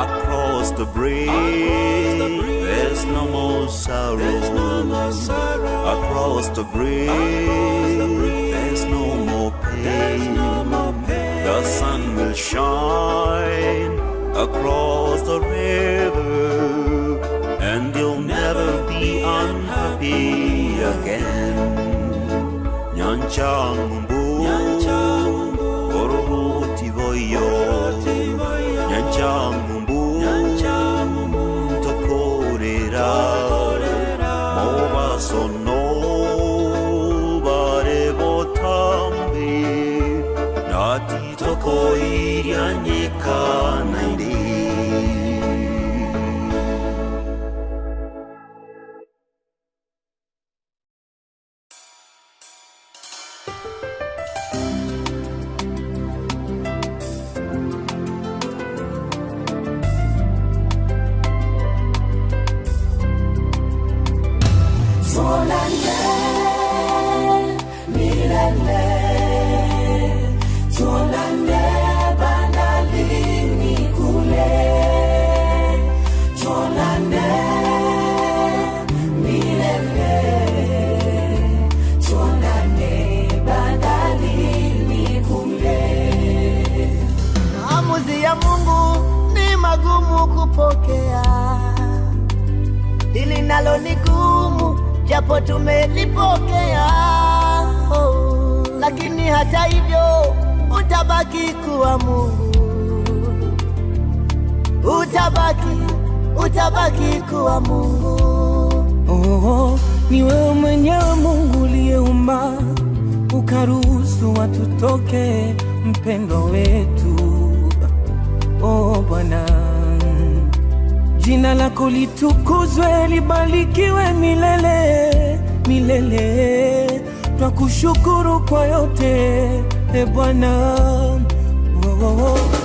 Across the bridge, there's no more sorrow. Across the bridge, there's no more pain. The sun will shine across the river, and you'll never be unhappy again. Nyanchambu, Gororuti voyo. Nyanchambu, Tokorera, Moa sono, Vare botambi, Nati toko irianye kanaindi. Maamuzi ya Mungu ni magumu kupokea, hili nalo ni gumu japo tumelipokea, lakini hata hivyo utabaki kuwa Mungu, utabaki kuwa Mungu. Ni wewe mwenyewe Mungu uliyeumba ukaruhusu watu toke, mpendwa wetu. Bwana, jina lako litukuzwe, libarikiwe milele milele. Twakushukuru kwa yote Bwana.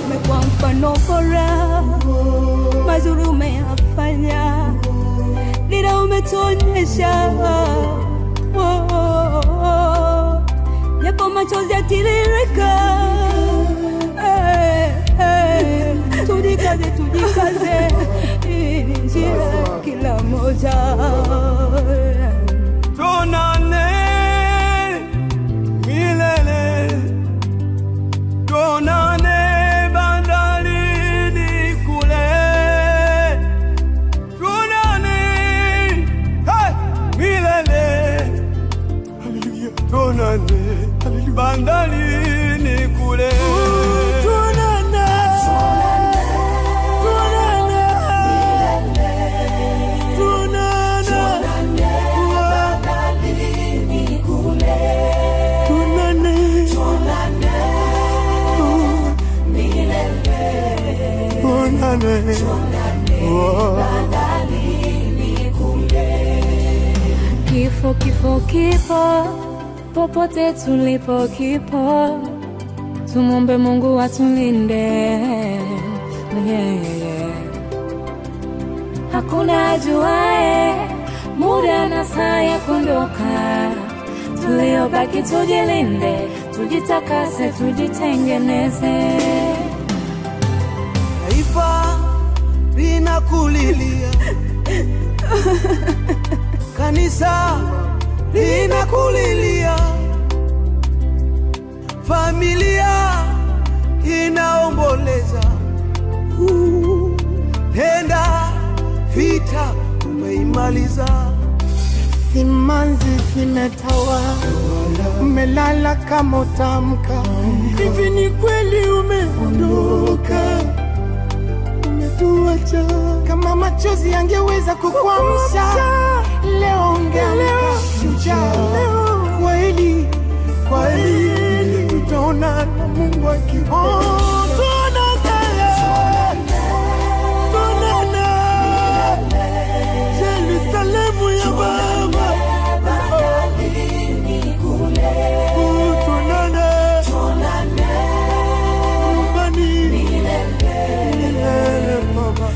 Umekuwa mfano bora, mazuri umeyafanya, dira umetuonyesha, yapo machozi yatiririka. Tujikaze, hii ni njia kila moja. Tuonane milele, tuonane bandarini kule, tuonane milele, haleluya, tuonane bandarini kule. Kifo, popote tulipo kipo, tumombe Mungu atulinde. Hakuna ajuae muda na saa ya kuondoka, tuliobaki tujilinde, tujitakase, tujitengeneze. Taifa linakulilia, kanisa linakulilia, familia inaomboleza. Nenda, vita umeimaliza. Simanzi zimetawa, umelala kama utamka. Hivi ni kweli umeondoka, umetuacha. Kama machozi yangeweza kukuamsha, leo ungeamka shujaa. Kweli, kweli, tutaona na Mungu akiona. Yerusalemu ya Baba, tuonane nyumbani milele Baba.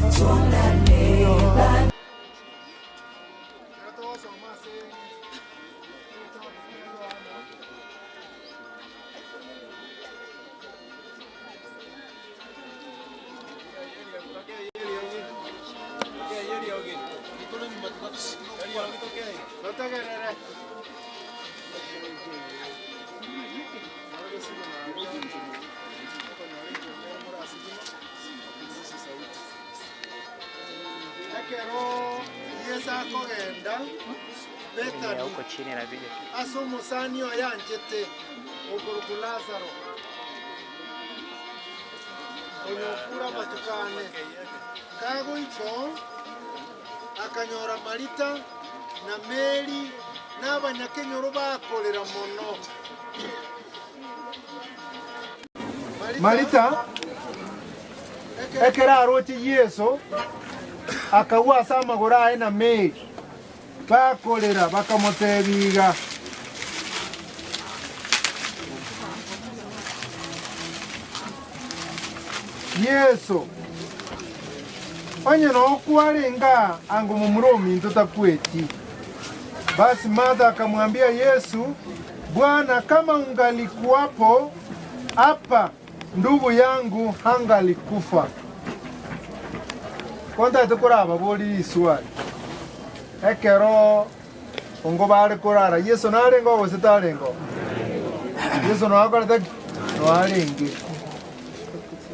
Huko chini na vile asomo sanio yanjete okuruku Lazaro oyokura matukane kago iko akanyora Marita na Meri n'abanyakenyoro bakolera mono. Marita ekera aroti Yesu akawasa amagora na Meri bakolera bakamutebiga. Yesu onye no kualenga angu mumuromi ntotakweti. Basi Martha akamwambia Yesu, Bwana, kama ungalikuwapo hapa ndugu yangu hangalikufa. Konta tukuraba boli swali ekero ongo bale kurara Yesu nalengo wasitalengo Yesu no akorete no alenge.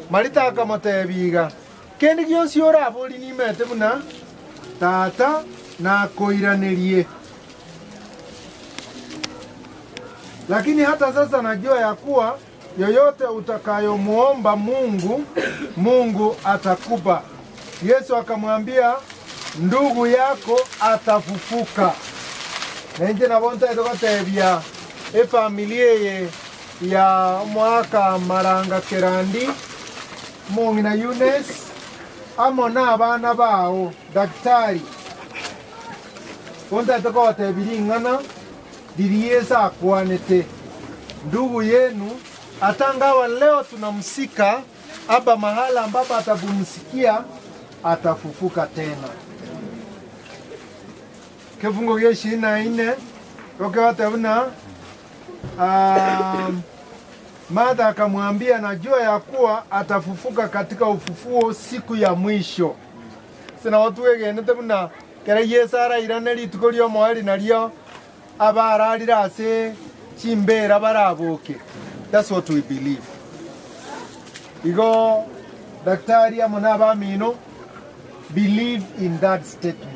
Marita akamutebiga kendi gyonsi ora boli ni mete muna tata na koiranirie. Lakini hata sasa najua ya kuwa yoyote utakayomuomba Mungu, Mungu atakupa. Yesu akamwambia ndugu yako atafufuka. Nje na bonta edokatebia familia ya mwaka Maranga Kerandi Mungi na Yunes amona abana bao daktari. Bonta edokatebiri ngana diriesa akwanete ndugu yenu atangawa leo tunamsika hapa mahala ambapo atabumsikia atafufuka tena. Kifungo ya 24 rokewatabuna Martha akamwambia najua ya kuwa atafufuka katika ufufuo siku ya mwisho. Sina watu wegene tabuna kere Yesu arairane lituko lyo mwali nalyo abararira ase chimbera baraboke. That's what we believe. Igo daktari amona bamino believe in that statement.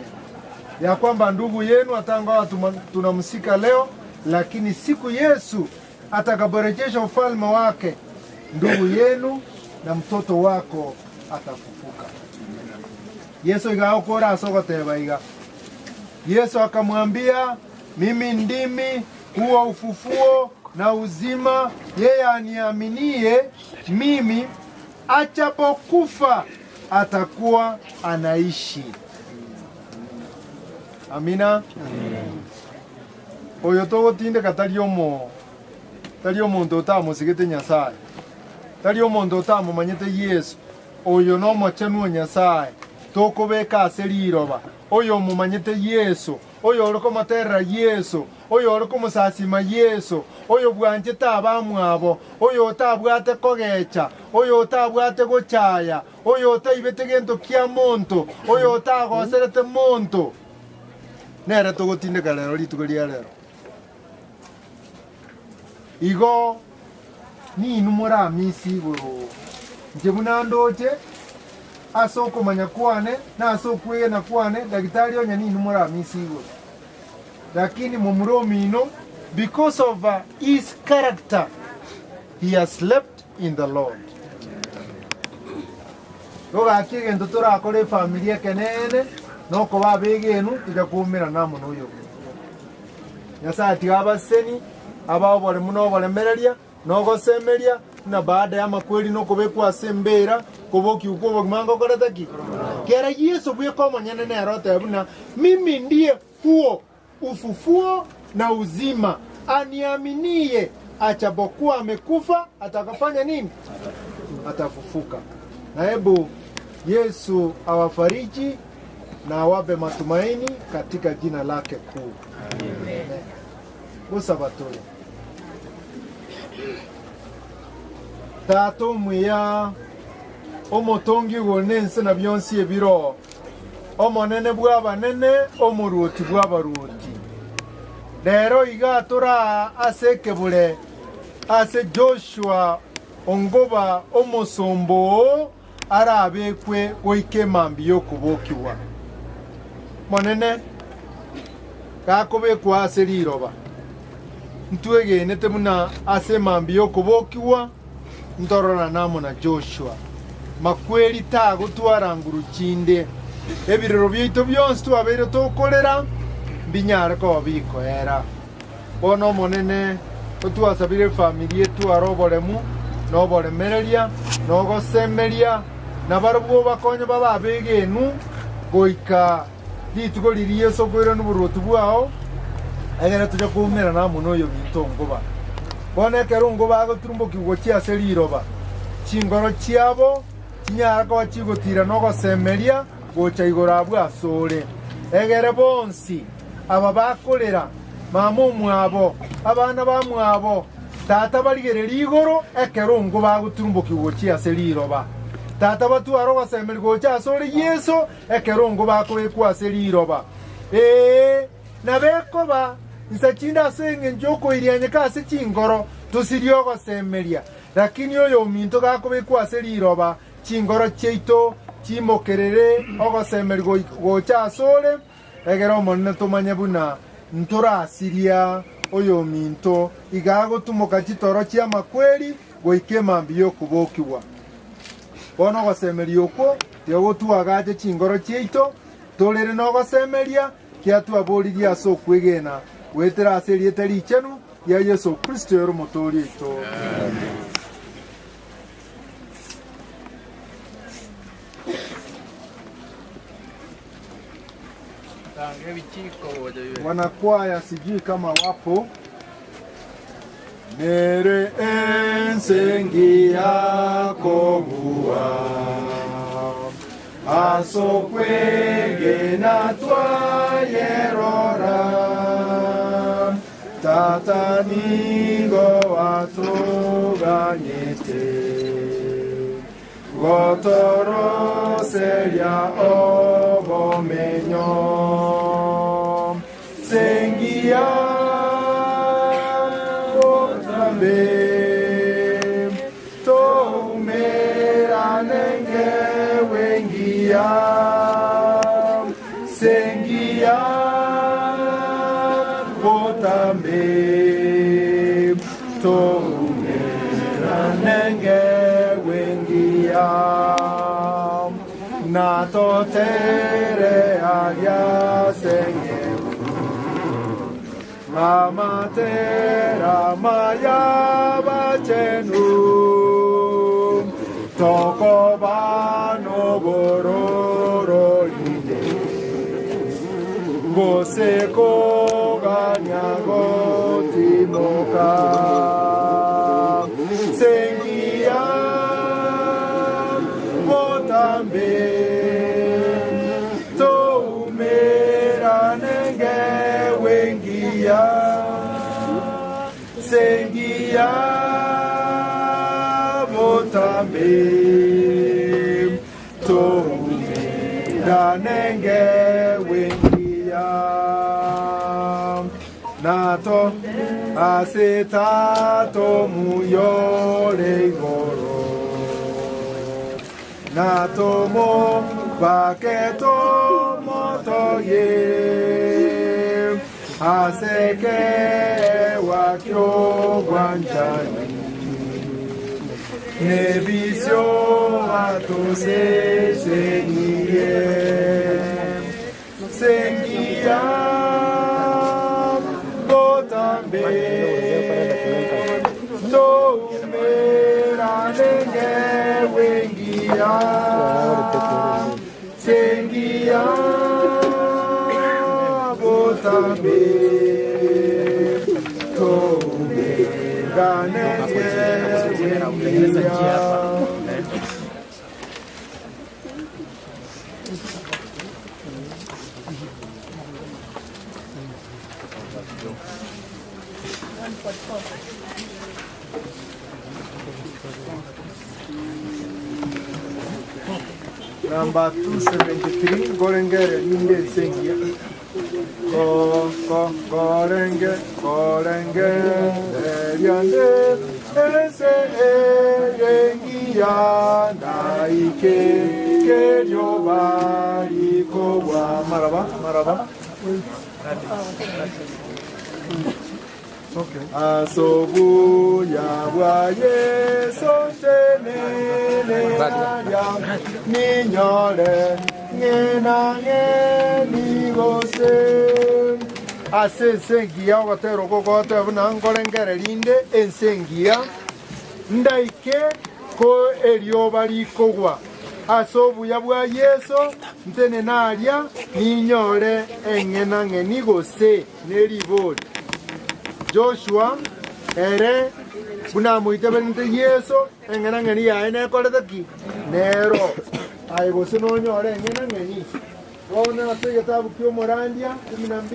Ya kwamba ndugu yenu atangawa tunamsika leo, lakini siku Yesu atakaporejesha ufalme wake, ndugu yenu na mtoto wako atafufuka. Yesu igaokora asogoteba iga. Yesu akamwambia mimi ndimi huo ufufuo na uzima, yeye aniaminie mimi achapokufa atakuwa anaishi. Amina. Oyo togo tinde kataliomo ndo tamusigete Nyasaye. tari omonto otamomanyete Yesu oyo no mochenu Nyasaye tokobeka ase riroba oyo omomanyete Yesu oyo ori komoterera Yesu oyo ori komosasima Yesu oyo bwanchete abamwabo oyo otabwate kogecha oyo otabwate gochaya oyo otaibete gento kia monto oyo otagoserete monto nere togotindeka rero rituko ria rero igo ninu moramisi igoro nche buna ndoche ase okomanya kwane na ase okwegena kwane dagitari onya ninu moramisi igoro lakini momuromino because of his character he has slept in the Lord rogaki egento torakore familia kenene noko babegenu igakumira namo noyo Nyasaye tigabaseni abao bore muno boremereria nogosemeria na baada ya makweli nokobekwa asembera koboki ukobo mango korataki kera Yesu bwe komanyane na rote buna mimi ndiye huo ufufuo na uzima aniaminie achapokuwa amekufa atakafanya nini atafufuka na hebu Yesu awafariji na awape matumaini katika jina lake kuu amen usabatole tato mwiya omotongi wonense na byonsi ebiro omonene bw'abanene omuruoti bw'abaruoti lero igatura ase kebule ase Joshua ongoba omosombo arabekwe goike mambi yokubokiwa monene gakobekwa ase riroba ntwegenete muna ase mambi yokubokiwa ntorora namo na Joshua makweri tagotwara nguru chinde ebirero byaitu byonsi twabeire tokorera binyare ko bikoera bono monene otwasabire familia tu aroboremu noboremereria nogosemeria na barubwo bakonye bababegenu goika litugo liriye sokwera n'uburutu bwao egera tujya kumera na muno yo bitongoba bone kerungo bagoturumbo kigochia seriroba chingoro chiabo kinyara ko chigotira nogosemeria gocha igora bwasore egere bonsi aba bakorera mama umwabo abana bamwabo tata barigerera igoro ekerungo baguturumbo kigochia seriroba tata batwaro basemera gocha asore Yesu ekerungo bakobekwa seriroba nabekoba nsachinda senge njoko irianye kase chingoro tusirio gosemeria lakini oyo minto gakobekwa seriroba chingoro cheito chimokerere ogosemeri gocha asore egero monne tumanye buna nturasiria oyo minto igago tumoka chitoro chia makweli goike mambi yokubokiwa bono gosemeria okwo tiogo tuagaje chingoro cheito tolere no gosemeria kia tuaboriria so kwegena wetera aseri teri chenu ya Yesu Kristo yoro motori ito wanakwaya sijui kama wapo mere ensengi yako bua asokwege na twayerora tata nigo watuganyete gotoro seria obomenyo sengia otambe tomera nenge wengia sengia otambe tomera nenge wengia na totere alia senge Ramatera maya bachenu toko bano bororo ide Goseko ganyago timoka sengia wengia motambe tumira nenge wengia nato aseta tomuyore igoro nato mo baketo motoye aseke wakyo gwanjani nevisio atose sengie sengia botambe no meranenge wengia sengia botambe to meranenge wengia. Number 273, Gorengere, Ninde Sengia. Gorenge, Yande, Ese, Rengia, Naike, Kerioba, Ikowa, Maraba. Okay. Asobu yawaye sontenene ya ninyore ngena ngenigose ase sengia watero gogote buna ngorengere linde ensengia ndaike ko erioba likogwa asobu yabwa yeso ntene naria ninyore engena ngenigose neribori Joshua ere buna muitebente yeso engena ngeni ya ene koletaki nero aigose no nyore engena ngeni wona natege tabu kyo morandia 12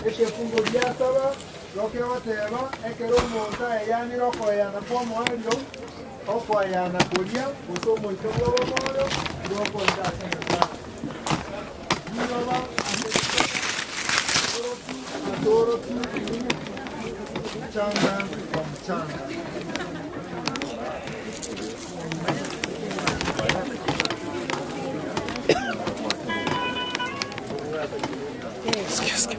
ekefungo bya saba loke wateba ekero monta yani roko ya na kwa moyo oko ya na kulia usomo itobo moyo roko ndase Nilova adoro mchanga kwa mchanga. Excuse me.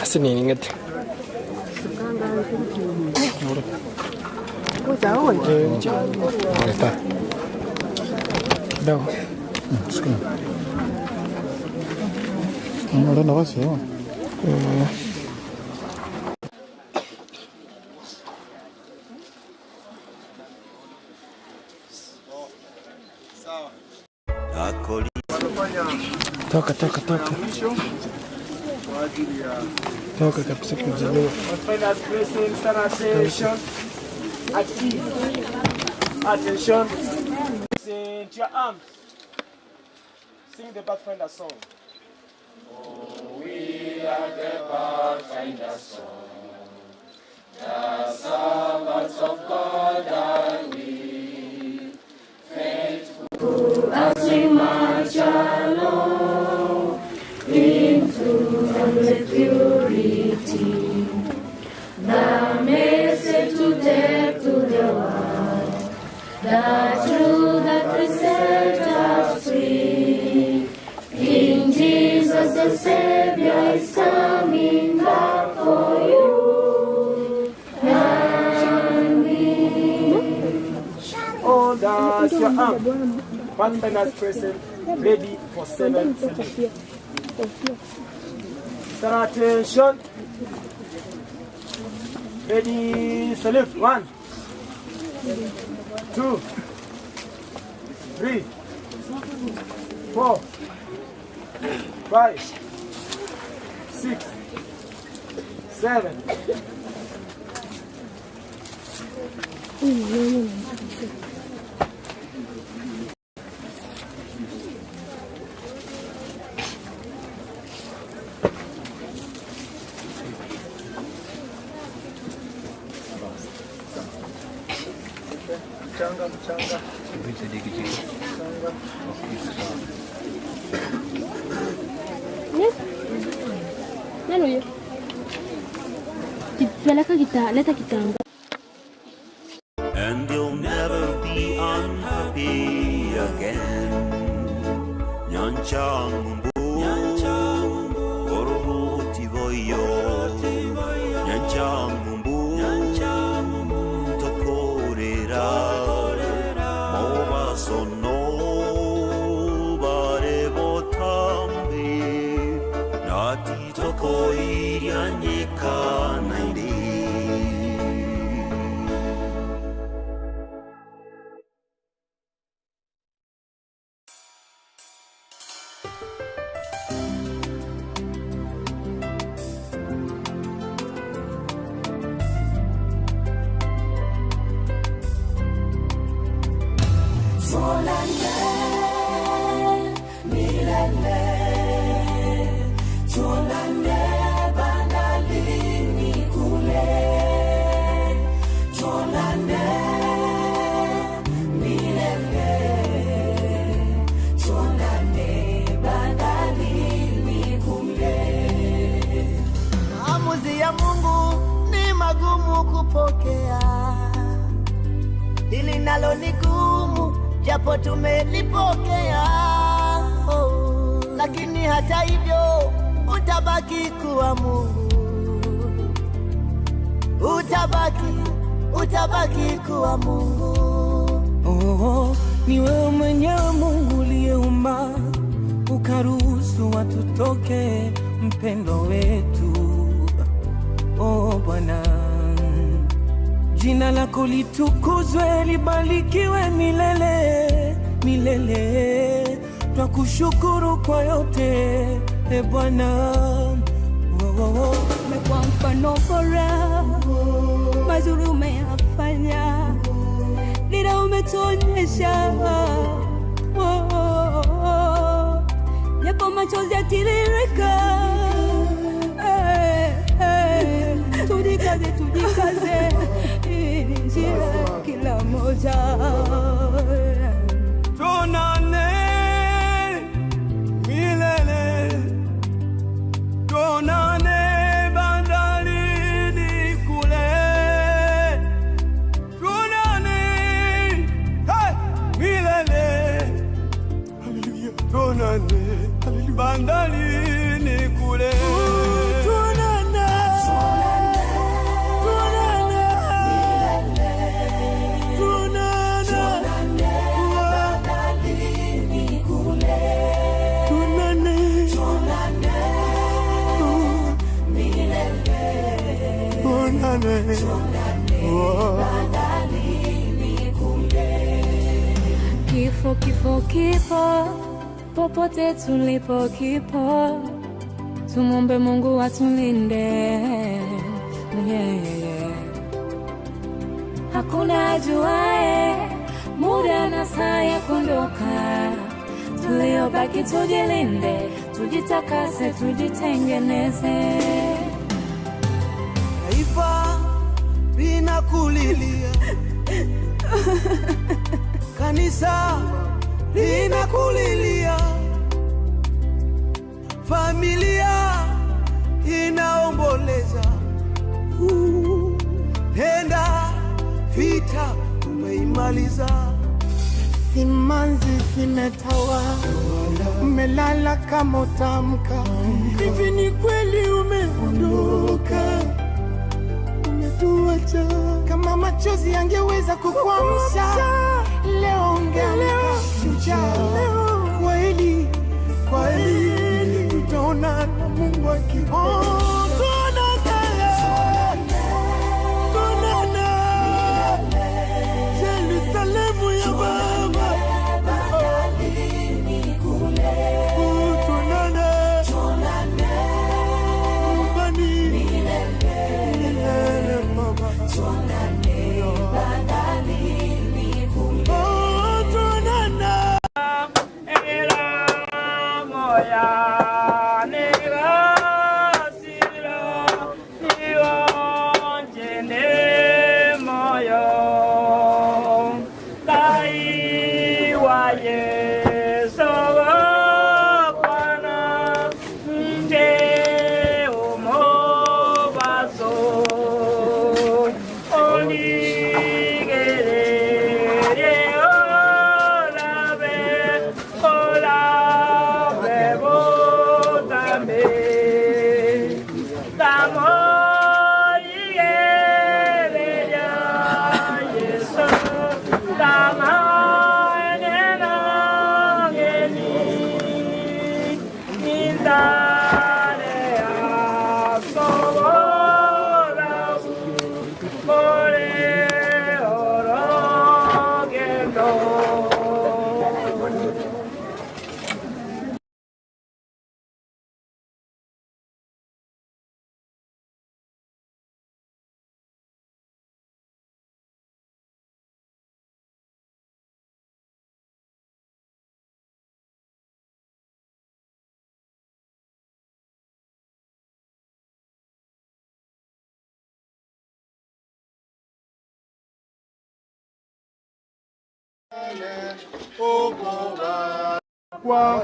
Asa nini ngati? Está. No. Скажи. Ну, на вас его. Toka. Toka kabisa kujelewa. Attention. Sing your arms. Sing the Pathfinder song. Oh, we are the Pathfinder song. The servants of God are we. Faithful as we march along into the purity. The message to take to the world. The truth that will set us free. King Jesus the Savior is coming back for you and me. Oh, that's your arm. Pathfinder's present, ready for 7 seconds. Start attention. Ready, salute. 1, 2, 3, 4, 5, 6, 7. Nani huyo? Peleka leta kitamba. And you'll never be unhappy again. Nyanchambu, Ororuti voyo. Nyanchambu, Tokorera. Moba sono, bare botambi. Nati tokoi yanyika nairi. Maamuzi ya Mungu ni magumu kupokea, hili nalo ni gumu japo tumelipokea, lakini hata hivyo utabaki kuwa Mungu, utabaki kuwa Mungu. Oh, ni wewe mwenyewe Mungu uliyeumba ukaruhusu watu toke, mpendo wetu. Oh Bwana, jina lako litukuzwe, libarikiwe milele milele. Twakushukuru kwa yote e Bwana. Umekuwa mfano bora, mazuri umeyafanya, dira umetuonyesha, japo machozi yatiririka. Tujikaze, hii ni njia kila moja. Tuonane milele, tuonane bandarini kule, tuonane milele, haleluya, tuonane bandarini kule. Kifo kipo, popote tulipo kipo, tumombe Mungu atulinde. Hakuna ajuaye muda na saa ya kuondoka, tuliobaki tujilinde, tujitakase, tujitengeneze. Taifa linakulilia, kanisa linakulilia, familia inaomboleza. Nenda, vita umeimaliza, simanzi zimetawa, umelala kama utamka. Hivi ni kweli umeondoka, umetuacha. Kama machozi yangeweza kukuamsha, leo ungeamka shujaa. Kweli tutaona na Mungu akiona. Yerusalemu ya Baba, tuonane nyumbani milele Baba, tuonane bandarini kule. Tuonane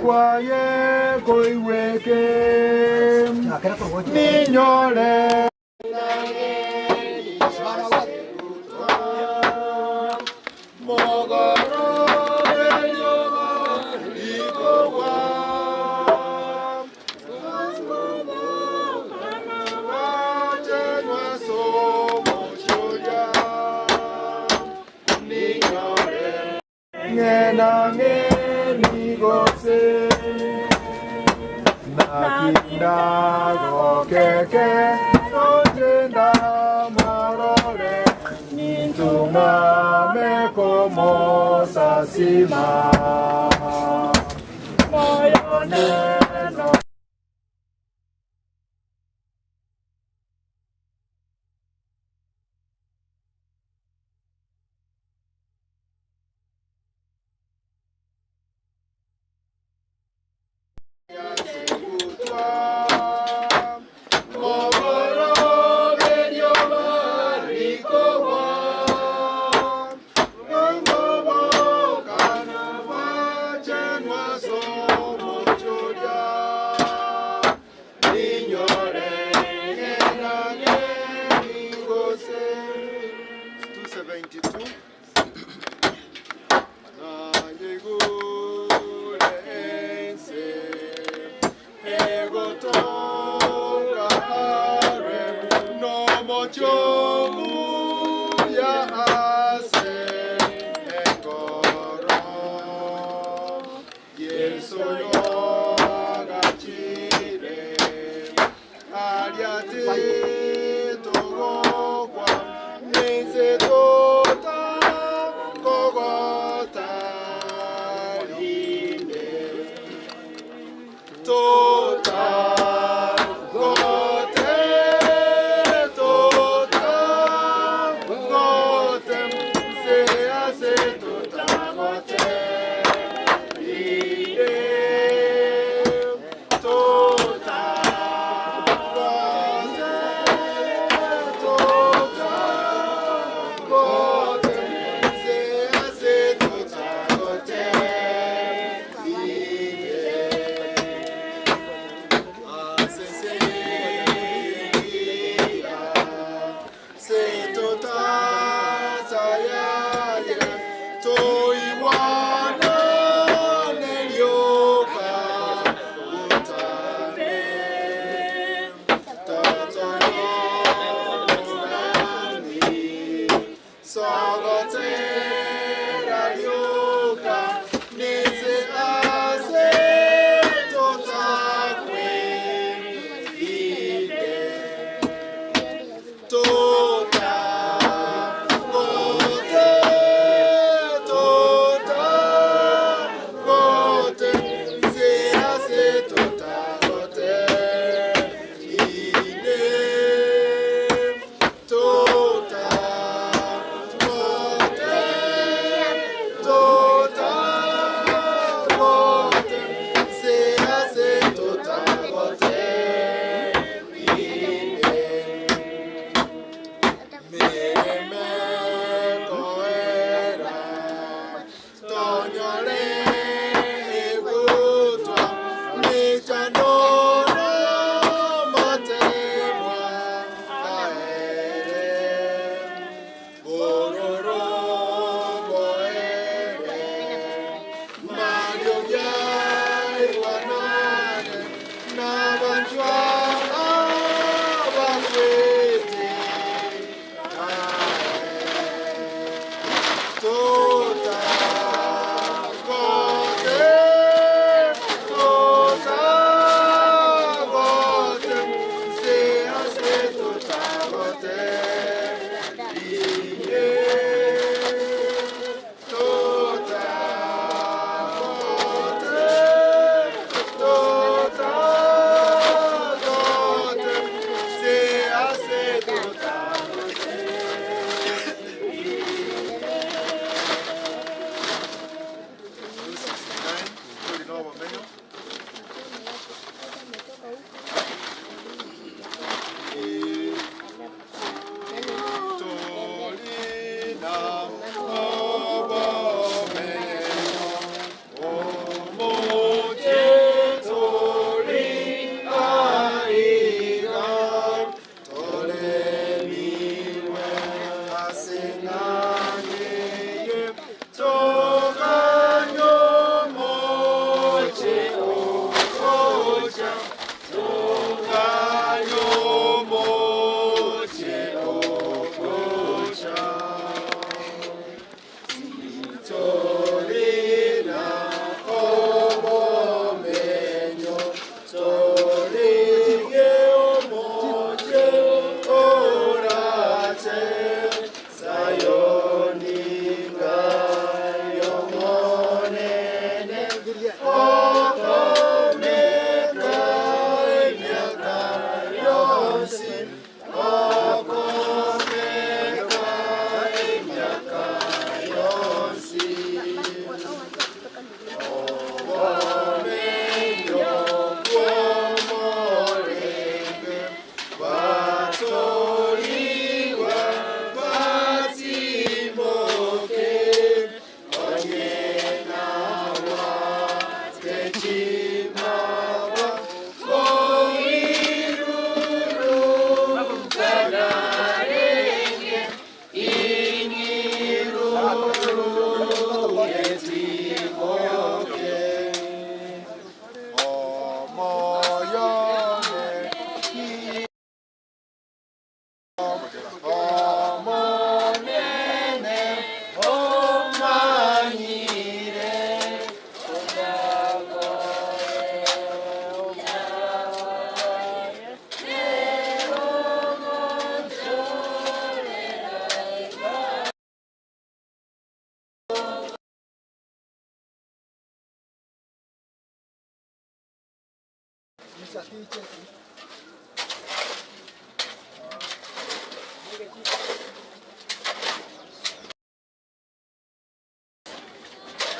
Kwa ye koiweke ninyore Nakinda keke ojenda morore nintunga mekomo sasima moyone no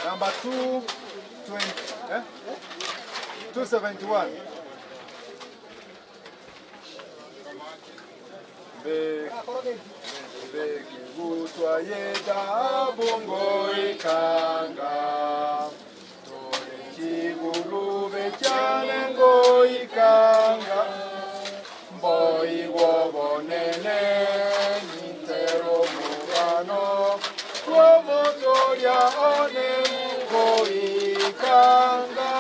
Number 271. Bekivutwa yeda bongo ikanga tole kigulube cyane ngo ikanga mboyi wobonene nintero mugano womotoria one ngo ikanga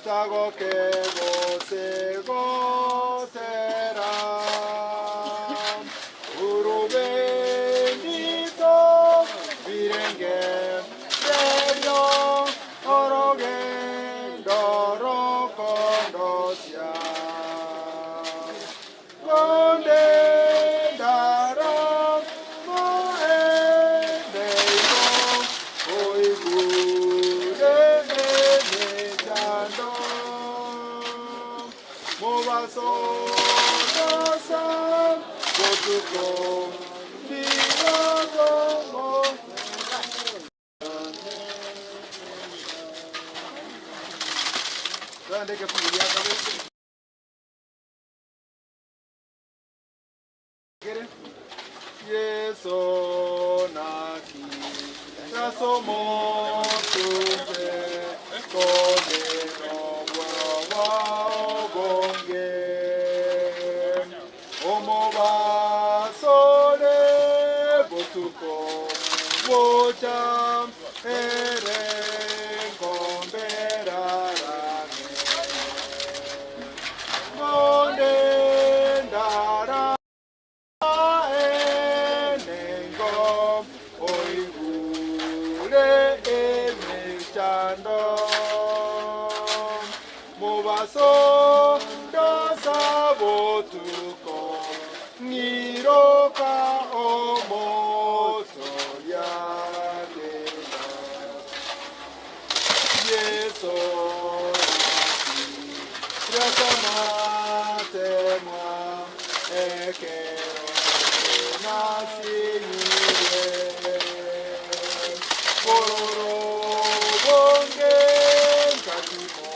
Tago que vos mubasondosa botuko birogomo. Andeke fungulia kabisa. Yeso naki nasomo tuze kone wa ogonge omoba sole botuko wocha ere gombera monde ndara mubasondosa botuko niroka omoto yadena yeso rasamatemwa ekero nasinire kororo bonge katimo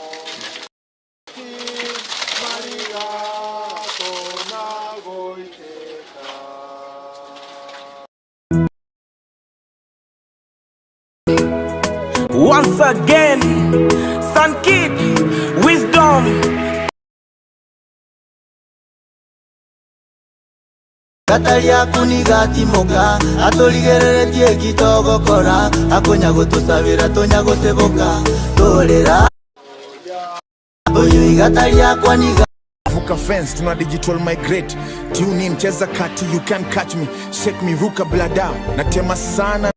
Once again, Sun Kid, wisdom. Gataria kunigatimoka atoligereretie kitogokora akonya gutusabira tonya guseboka torera oyo igataria kwaniga vuka fence tuna digital migrate tune in cheza kati you can catch me shake me ruka blada natema sana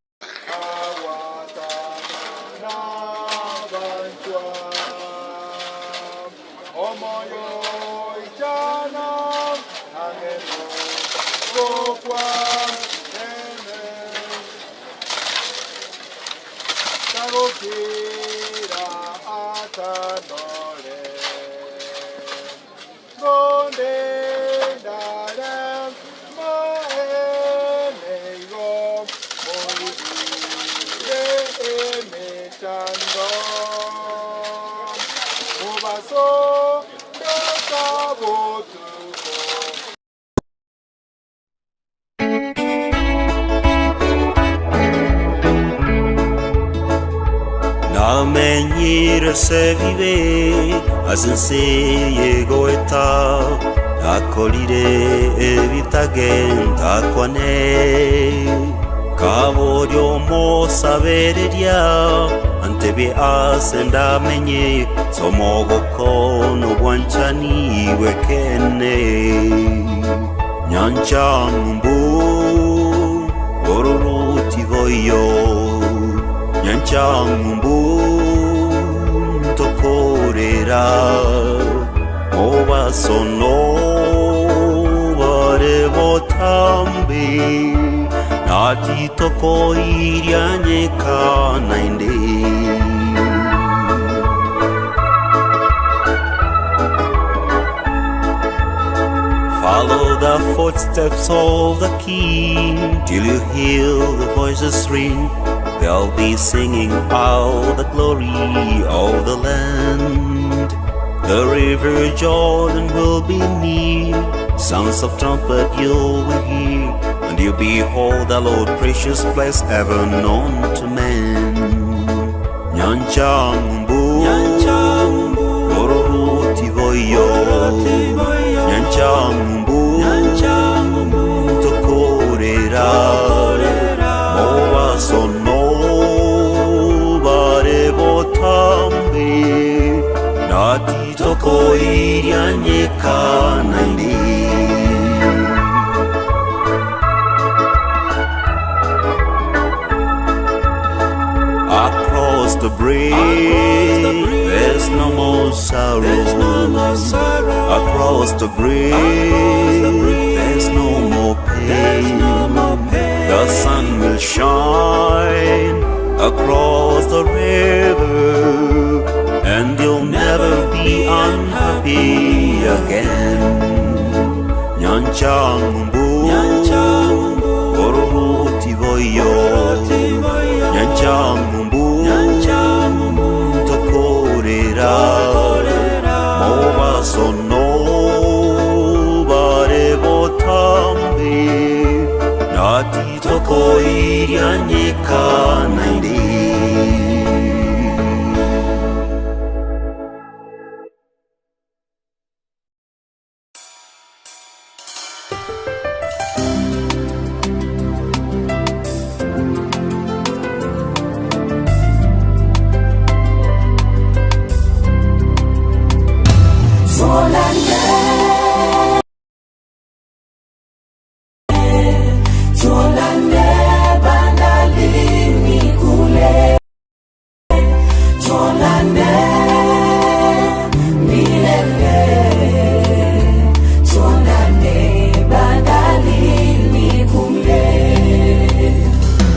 Namenyire se vive asense goeta akolire ebitagenda kwane kaborio mo sabereria antebe asenda menye somogoko no bwanchani wekene nyanchambu oruruti voyo nyanchambu tokorera obasono bare botambi nati toko irianyeka nainde follow the footsteps of the king till you hear the voices ring. They'll be singing out the glory of the land. The river Jordan will be near. Sounds of trumpet you will hear. And you behold the Lord, precious place ever known to man. Nyanchambu, Gororuti voyo. Nyanchambu, Tokorera, Moa sono. Nati toko irianyeka naindi across the bridge there's no more sorrow across the bridge there's no more pain the sun will shine across the river and you'll never be unhappy again. Nyanchambu Oroti Boyo Nyanchambu Tokorera Moba Sono Bare Botambi Nati Tokoi Yanyika Naindi.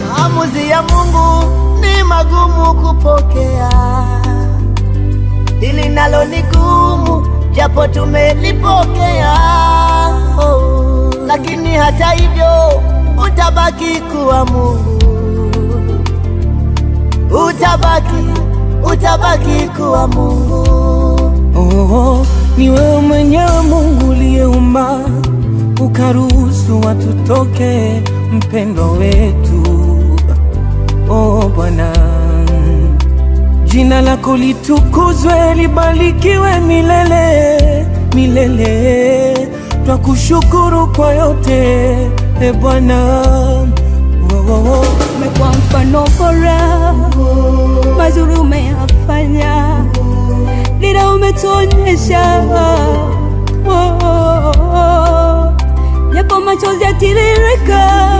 Maamuzi ya Mungu ni magumu kupokea, hili nalo ni gumu japo tumelipokea, lakini hata hivyo utabaki kuwa Mungu, utabaki kuwa Mungu. Ni wewe mwenyewe Mungu uliyeumba ukaruhusu watu toke, mpendo wetu. Bwana, jina lako litukuzwe, libarikiwe milele milele. Twakushukuru kwa yote Bwana. Umekuwa mfano bora, mazuri umeyafanya, dira umetuonyesha, yapo machozi yatiririka.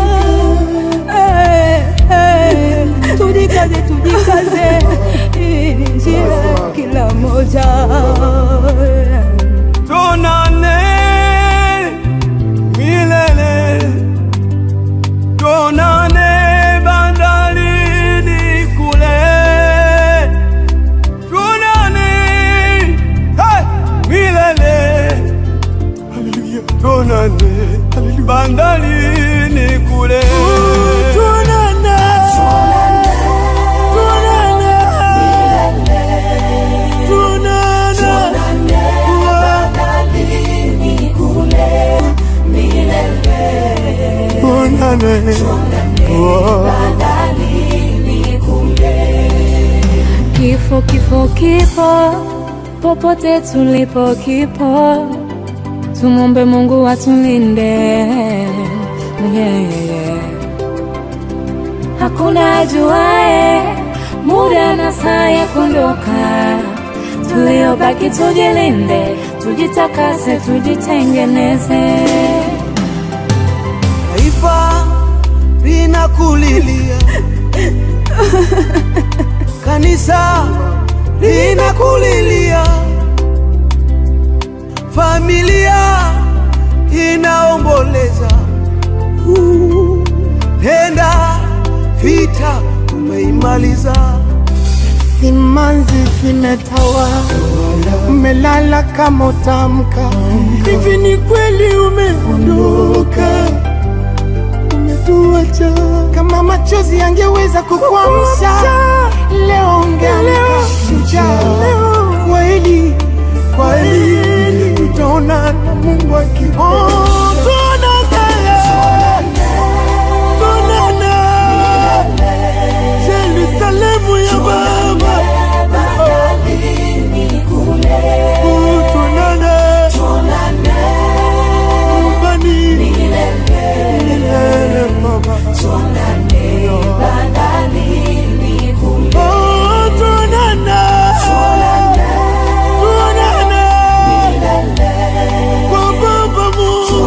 Tujikaze, hii ni njia kila moja. Tuonane milele, tuonane bandarini kule, tuonane milele, haleluya, tuonane bandarini kule. Kifo, kifo, kifo, popote tulipo kipo, tumombe Mungu atulinde. Hakuna ajuaye muda na saa ya kuondoka, tuliobaki tujilinde, tujitakase, tujitengeneze. Taifa linakulilia, kanisa linakulilia, familia inaomboleza. Nenda, vita umeimaliza. Simanzi zimetawa, umelala kama utamka. Hivi ni kweli umeondoka, umetuacha. Kama machozi yangeweza kukuamsha, leo ungeamka shujaa. Kweli, kweli, tutaona na Mungu akiona. Yerusalemu ya Baba, tuonane nyumbani milele Baba, tuonane bandarini kule, tuonane milele kwa Baba Mungu.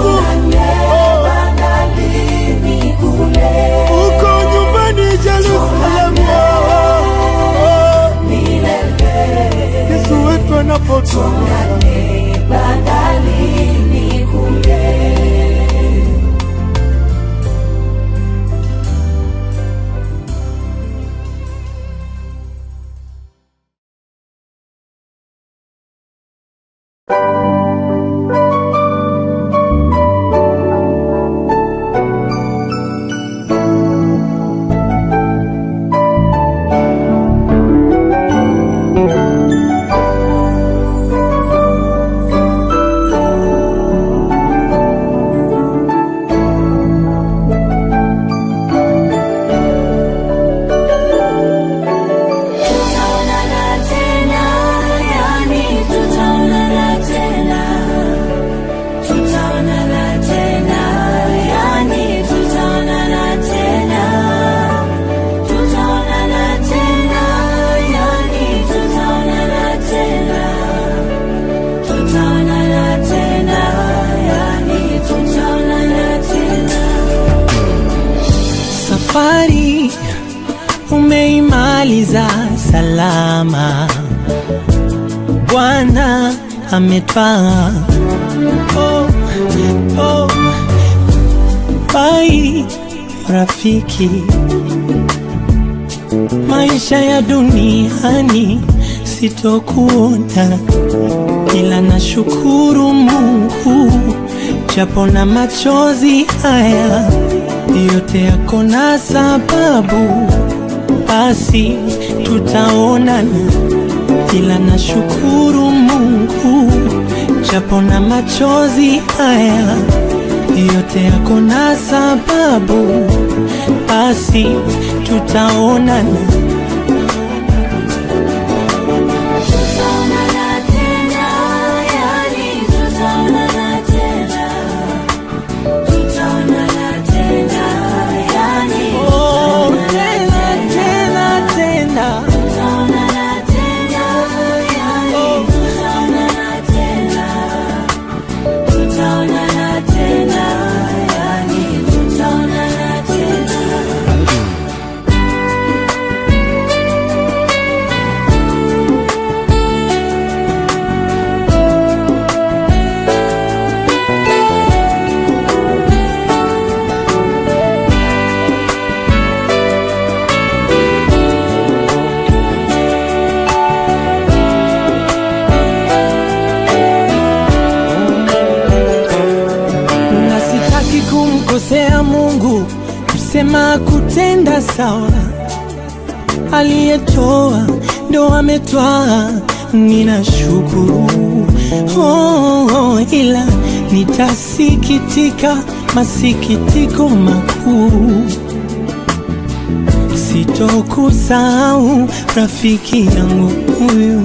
safari umeimaliza salama, Bwana ametwaa. Oh, oh, bye rafiki, maisha ya duniani sitokuona, ila nashukuru Mungu japo na machozi haya yote yako na sababu, basi tutaonana, ila nashukuru Mungu japo na machozi haya yote yako na sababu, basi tutaonana. Kumkosea Mungu, kusema kutenda sawa, aliyetoa ndo ametwaa, ninashukuru. Ila nitasikitika masikitiko makuu, sitokusahau rafiki yangu huyu.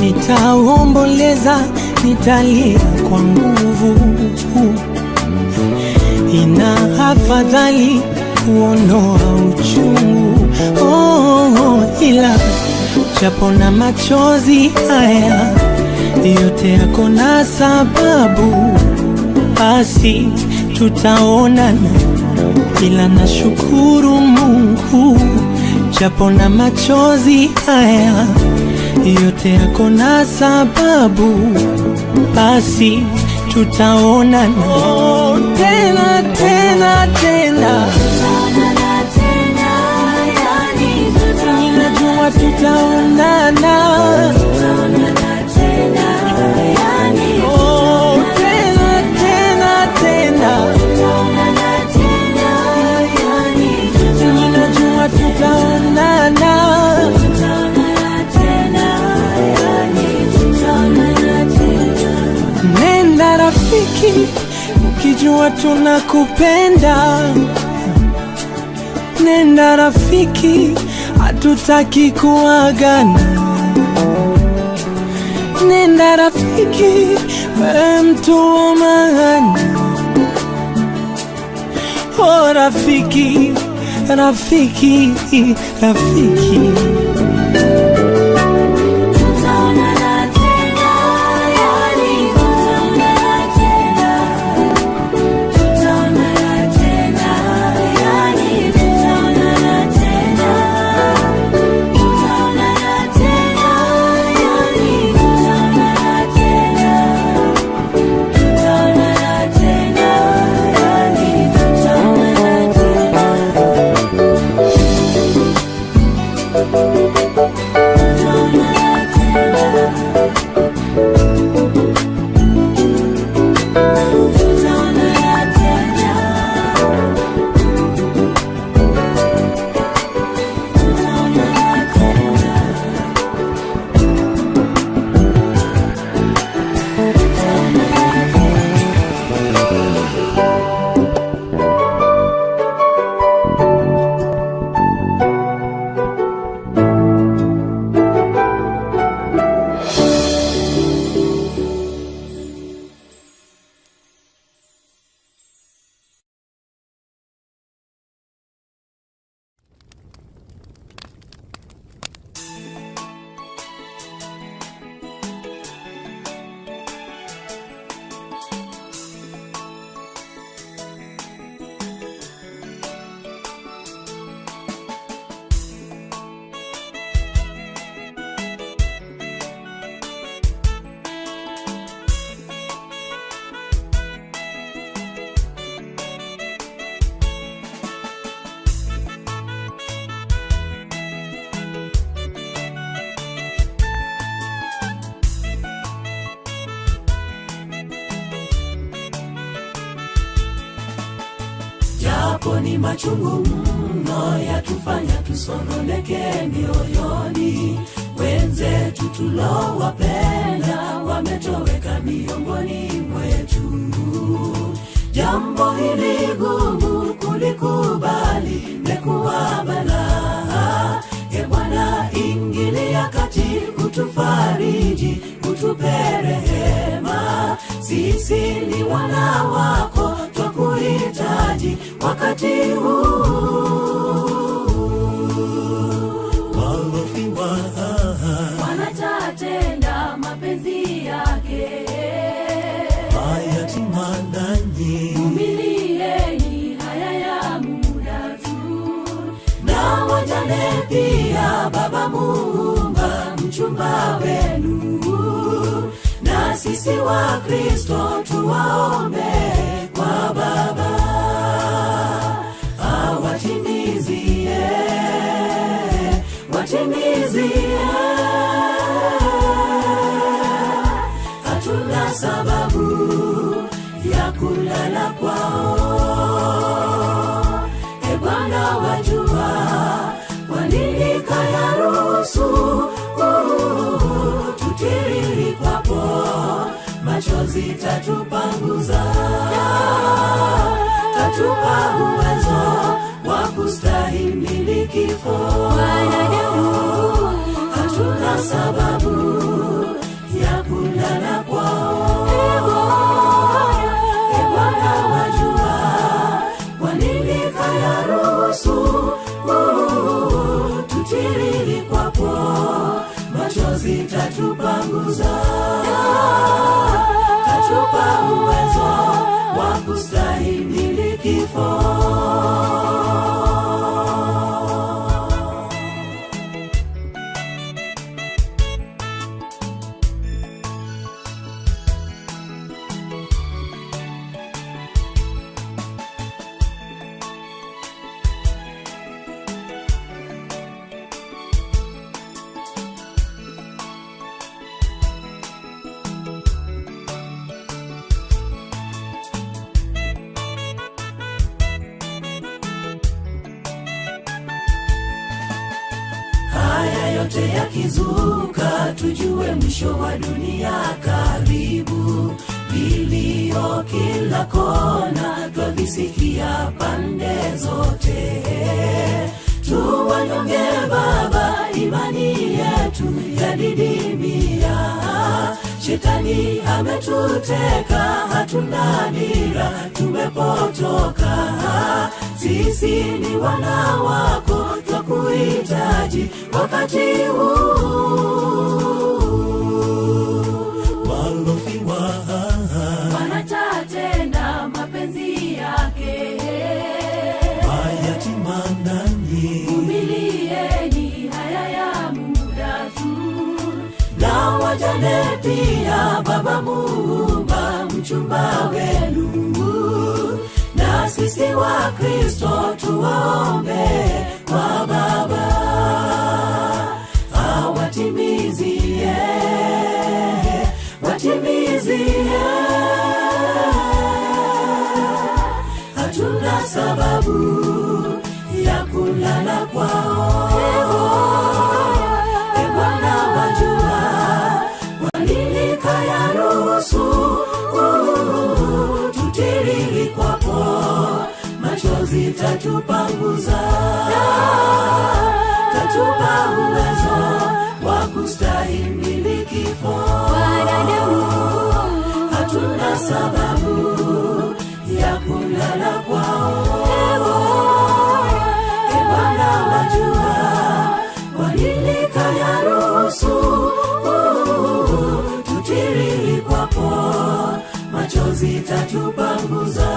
Nitaomboleza, nitalia kwa nguvu, ina afadhali kuondoa uchungu. Ila japo na machozi haya yote yako na sababu, basi tutaonana, ila nashukuru Mungu japo na machozi haya yote yako na sababu, basi tutaonana. Tena tena tena, ninajua tutaonana. Tena tena tena, ninajua tutaonana. Nenda rafiki, ukijua tunakupenda. Nenda rafiki, hatutaki kuagana. Nenda rafiki, wewe mtu wa maana. Oh rafiki, rafiki, rafiki. Thank you. japo ni machungu mno yatufanya tusononeke mioyoni. Wenzetu tulowapenda wametoweka miongoni mwetu. Jambo hili gumu kulikubali mekuwa balaa. E Bwana, ingilia kati, utufariji, utupe rehema. Sisi ni wana wako, twakuhitaji wakati huu. Walofiwa wanatatenda mapenzi yake. mayatima nanyi, Vumilieni, haya ya muda tu. na wajane pia, Baba Muumba mchumba wenu. Na sisi wa Kristo tuwaombe kwa Baba awatimizie, watimizie. Hatuna sababu ya kulala kwao. E Bwana, wajua kwa nini kayaruhusu tutiriri kwapo, machozi tatupanguza, tatupa uwezo wa kustahimili kifo. Hatuna sababu ya kulala kwao. E Bwana, wajua kwa nini kayaruhusu tutiriri kwapo, machozi tatupanguza, tatupa uwezo wa kustahimili kifo. Haya yote yakizuka, tujue mwisho wa dunia karibu. Vilio kila kona, twavisikia pande zote. Tuwanyonge Baba, imani yetu yadidimia. Shetani ametuteka, hatuna dira, tumepotoka. Sisi ni wana wako, twakuhitaji wakati huu. Walofiwa wanatatenda mapenzi yake. mayatima nanyi, Vumilieni, haya ya muda tu. na wajane pia, Baba Muumba mchumba wenu. Na sisi wa Kristo tuwaombe kwa Baba awatimizie, watimizie. Hatuna sababu ya kulala kwao. E Bwana, wajua kwa nini kayaruhusu tutiriri kwapo, machozi tatupanguza, tatupa uwezo wa kustahimili kifo. Hatuna sababu ya kulala kwao. E Bwana, wajua kwa nini kayaruhusu tutiriri kwapo, machozi tatupanguza,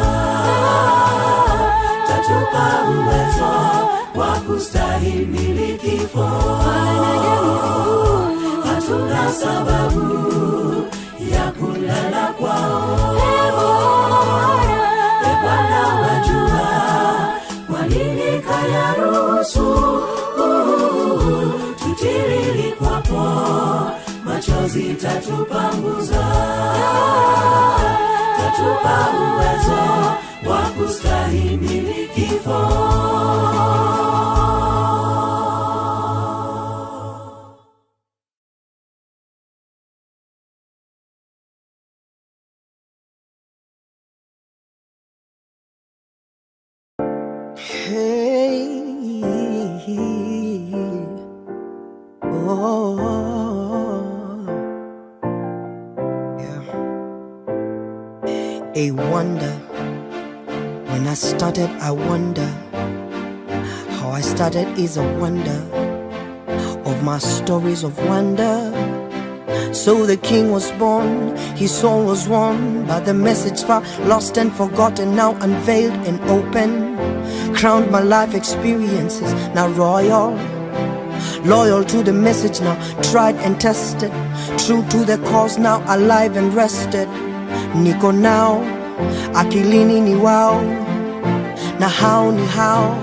tatupa uwezo wa kustahimili kifo. Hatuna sababu ya kulala kwao. E Bwana, wajua kwa nini kayaruhusu tutiriri kwapo, machozi tatupanguza, tatupa uwezo wa kustahimili kifo. A wonder. When I started, I wonder. How I started is a wonder of my stories of wonder. So the king was born, his soul was won by the message far lost and forgotten, now unveiled and open. Crowned my life experiences, now royal. Loyal to the message, now tried and tested. True to the cause, now alive and rested. Niko now, akilini ni wao. Na how ni how.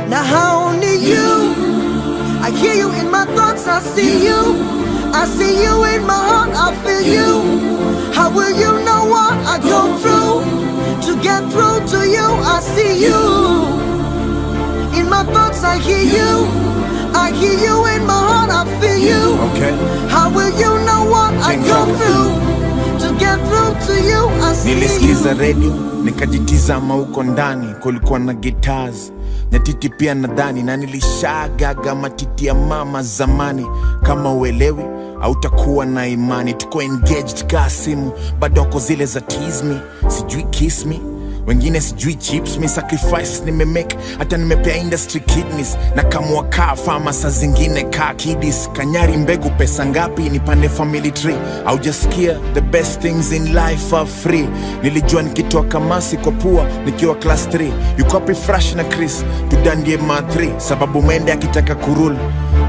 Na how ni you. I hear you in my thoughts, I see you. I see you in my heart, I feel you. How will you know what I go through? To get through to you, I see you. In my thoughts, I hear you. I hear you in my heart, I feel you. Okay. How will you know what I go through? To get through to you, I see you. Nilisikiza radio, nikajitizama huko ndani. Kulikuwa na guitars, nyatiti pia nadhani. Na nilishagaga matiti ya mama zamani. Kama uelewi, hautakuwa na imani. Tuko engaged kaa simu, badoko zile za tease me. Sijui kiss me, wengine sijui chips me. Sacrifice nimemake, hata nimepea industry kidneys. Na kamua kaa fama saa zingine kaa kiddies. Kanyari mbegu pesa ngapi, nipande family tree. Haujasikia the best things in life are free. Nilijua nikitoa kamasi kwa pua nikiwa class 3. Yuko wapi Fresh na Chris, tudandie ma 3. Sababu mende akitaka kurule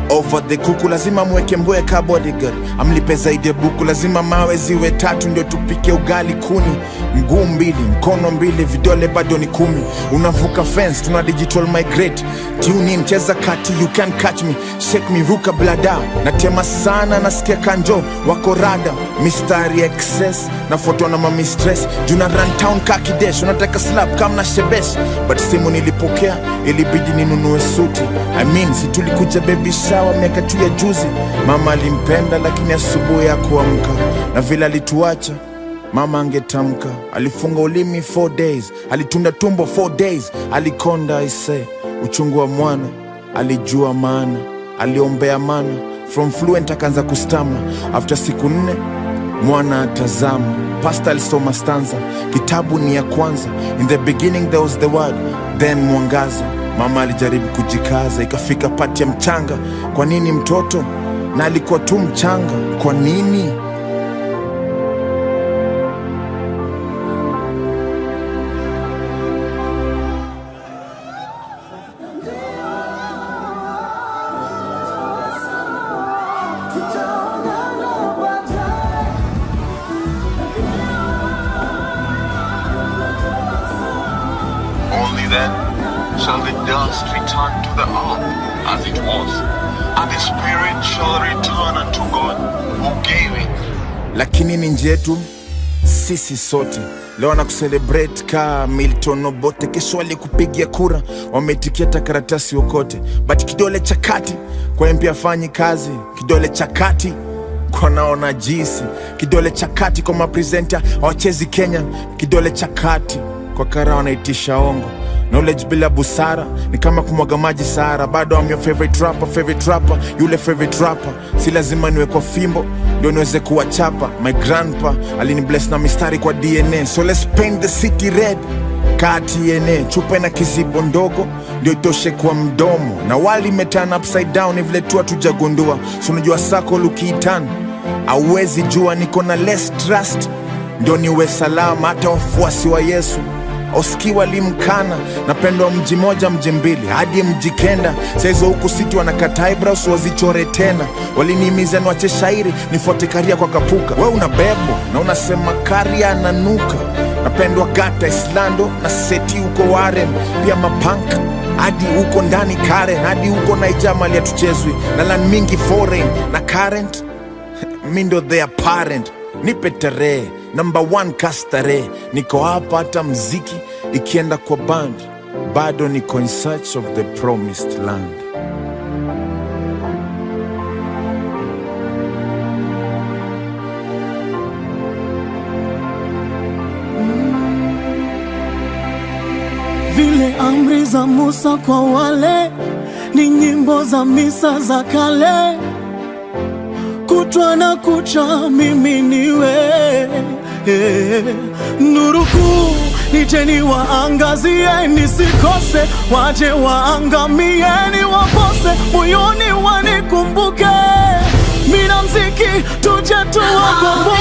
over the kuku, lazima mweke mboe ka bodyguard. Amlipe zaidi buku, lazima mawe ziwe 3. Ndio tupike ugali kuni. Mguu mbili, mkono mbili, vidole bado ni 10. Unavuka fence, tuna digital migrate. Tune in, cheza kati, you can catch me. Shake me, ruka blada. Natema sana, nasikia kanjo, wako rada. Mistari excess, na foto na mami stress. Juna run town kakidesh, unataka slap kama na shebesh. But simu nilipokea, ilibidi ninunue suti. I mean, si tulikuja baby shower miaka tu ya juzi. Mama alimpenda lakini asubuhi ya kuamka. Na vile alituacha, mama angetamka. Alifunga ulimi 4 days, alitunda tumbo 4 days. Alikonda ise, uchungu wa mwana. Alijua maana, aliombea mana. From fluent akaanza kustama. After siku 4, mwana atazama. Pastor alisoma stanza, kitabu ni ya kwanza. In the beginning there was the word, then mwangaza. Mama alijaribu kujikaza, ikafika pati ya mchanga. Kwa nini mtoto? Na alikuwa tu mchanga. Kwa nini? Only then shall the dust return to the earth as it was, and the spirit shall return unto God who gave it. Lakini ni njetu sisi sote. Leo na kucelebrate ka Milton Obote. Kesho walikupigia kura, wametiketa karatasi okote. But kidole cha kati kwa MP afanyi kazi. Kidole cha kati kwa naona jisi. Kidole cha kati kwa mapresenter hawachezi Kenya. Kidole cha kati kwa kara wanaitisha ongo. Knowledge bila busara ni kama kumwaga maji Sahara. Bado I'm your favorite rapper, yule favorite rapper. Si lazima niwe kwa fimbo ndio niweze kuwachapa. My grandpa alinibless na mistari kwa DNA. So let's paint the city red kati TNA. Chupa na kizibo ndogo ndio itoshe kwa mdomo. Na wali meturn upside down vile tu hatujagundua. So unajua sako lukiitan hauwezi jua. Niko na less trust ndio niwe salama. Hata wafuasi wa Yesu Oski walimkana. Napendwa mji moja mji mbili hadi mji kenda. Saizo huku siti wanakata eyebrows wazichore tena. Walinihimiza niwache shairi nifuate karia kwa kapuka. We unabebo na unasema karia ananuka. Napendwa gata Islando na seti huko Warren. Pia mapanka hadi huko ndani Karen. Hadi huko Naijamali hatuchezwi na land mingi foreign. Na current mindo their parent. Nipe tarehe number 1 kastare. Niko hapa hata mziki ikienda kwa band. bado niko in search of the promised land. Vile amri za Musa kwa wale ni nyimbo za misa za kale, kutwa na kucha mimi niwe nuru kuu, niteni waangazie, nisikose, waje waangamie, niwapose moyoni wanikumbuke, mina mziki tuje tuwakomboe.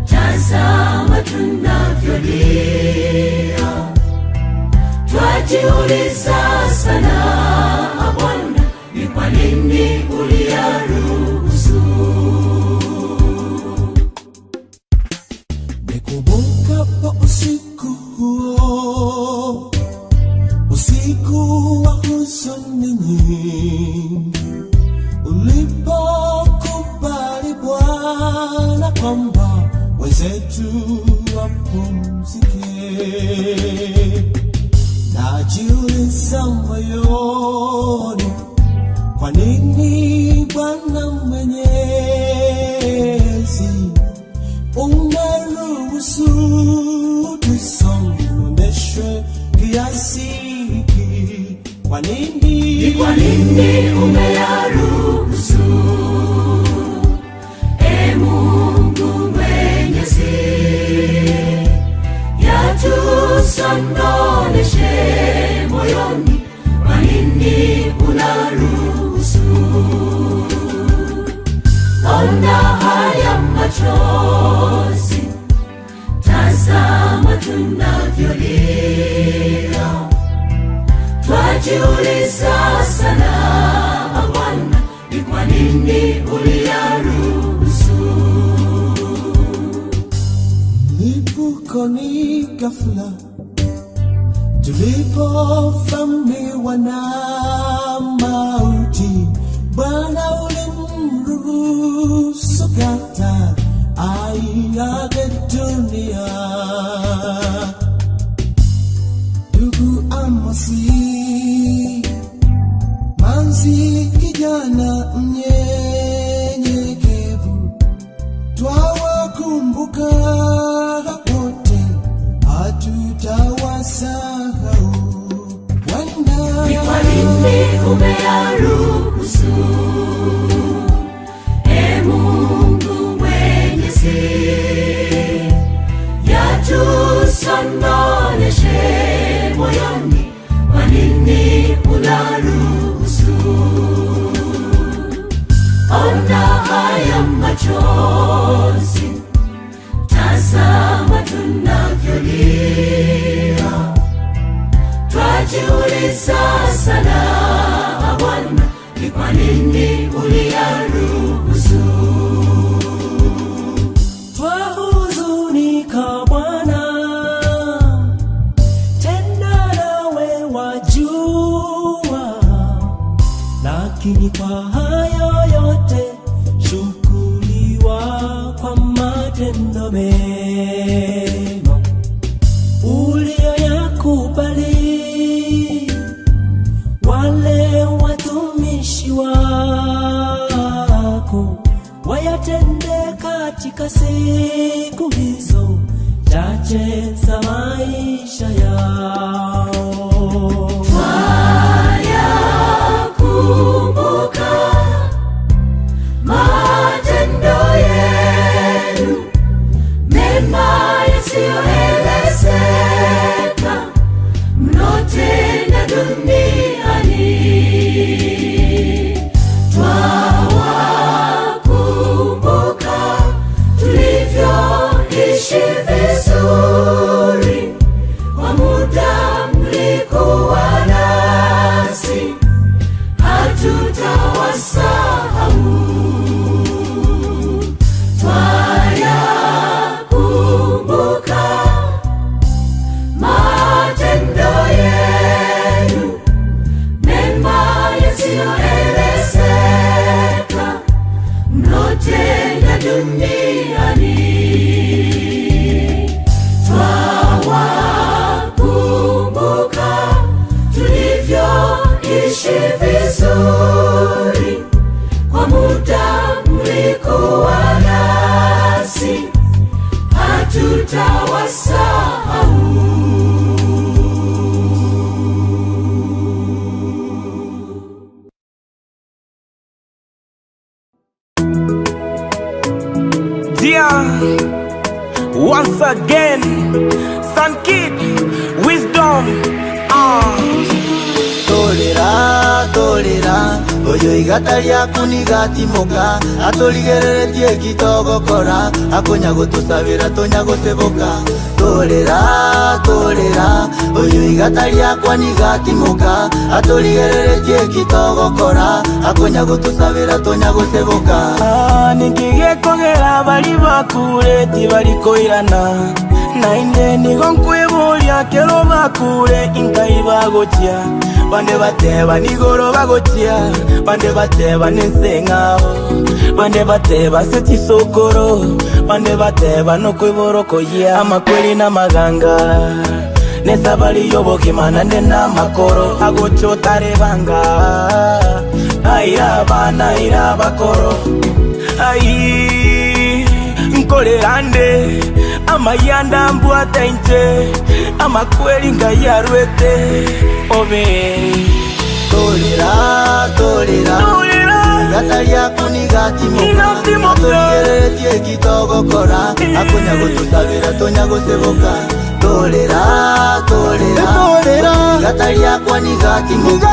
Tazama tunavyolia, twajiuliza sana Bwana, ni kwa nini uliyaruhusu? Nikumbukapo usiku huo, usiku wa huzuni nyingi, ulipokubali Bwana kwamba wenzetu wapumzike, najiuliza moyoni, kwa nini Bwana Mwenyezi umeruhusu tusononeshwe kiasi hiki? Kwa nini umeyaruhusu? Mungu Mwenyezi, yatusononeshe moyoni, kwa nini unaruhusu? Ona haya machozi, tazama tunavyolia, twajiuliza sana Bwana, ni kwa nini uliyaruhusu? Nipukoni ghafla, tulipofamiwa na mauti, Bwana ulimruhusu kata aiage dunia. Ndugu Amosi, manzi kijana mnyenyekevu, twawakumbuka wote, hatutawasahau. Ni kwa nini umeyaruhusu? Mungu Mwenyezi, yatusononeshe moyoni, kwa nini unaruhusu? Ona haya machozi, tazama tunavyolia, twajiuliza sana Bwana, ni kwa nini uliyaruhusu? Twahuzunika Bwana, tena nawe wajua, lakini kwa hayo yote shukuriwa kwa matendo mema uliyoyakubali. Wale watumishi wako wayatende katika siku hizo chache za maisha yao. Twayakumbuka matendo yenu mema yasiyoelezeka mnotenda duniani. Twawakumbuka tulivyoishi vizuri kwa muda mlikuwa nasi, hatutawasahau. Twayakumbuka matendo yenu mema yasiyoelezeka mnotenda duniani. Twawakumbuka tulivyoishi vizuri kwa muda mlikuwa nasi, hatutawasahau. Once again, Sun Kid, Wisdom. Tolera, tolera, oyo igata ryaku nigatimoka, atoligereretie kitogokora, akonya gutusabira tonya guseboka. Tolera, tolera, oyo igata ryakwa nigatimoka, atoligereretie kitogokora, akonya gutusabira tonya guseboka. Ningigekogera bali bakure tibalikoirana, nainde nigo nkwebulia kero bakure inkai bagotia. Bande bateba nigoro bagotia, bande bateba nensengao, bande bateba sechisokoro, bande bateba no kwiboroko ya amakweli na maganga. Nesabali yoboke manande na makoro, agocho tarebanga. Aira bana ira bakoro, ai nkolerande amayanda mbwata inche amakweli ngayarwete obe. Tolera, tolera, igata ryaku nigatimoka, atoligereretie kitogokora, akonya gutusabira tonya guseboka. Tolera, tolera, igata ryakwa nigatimoka,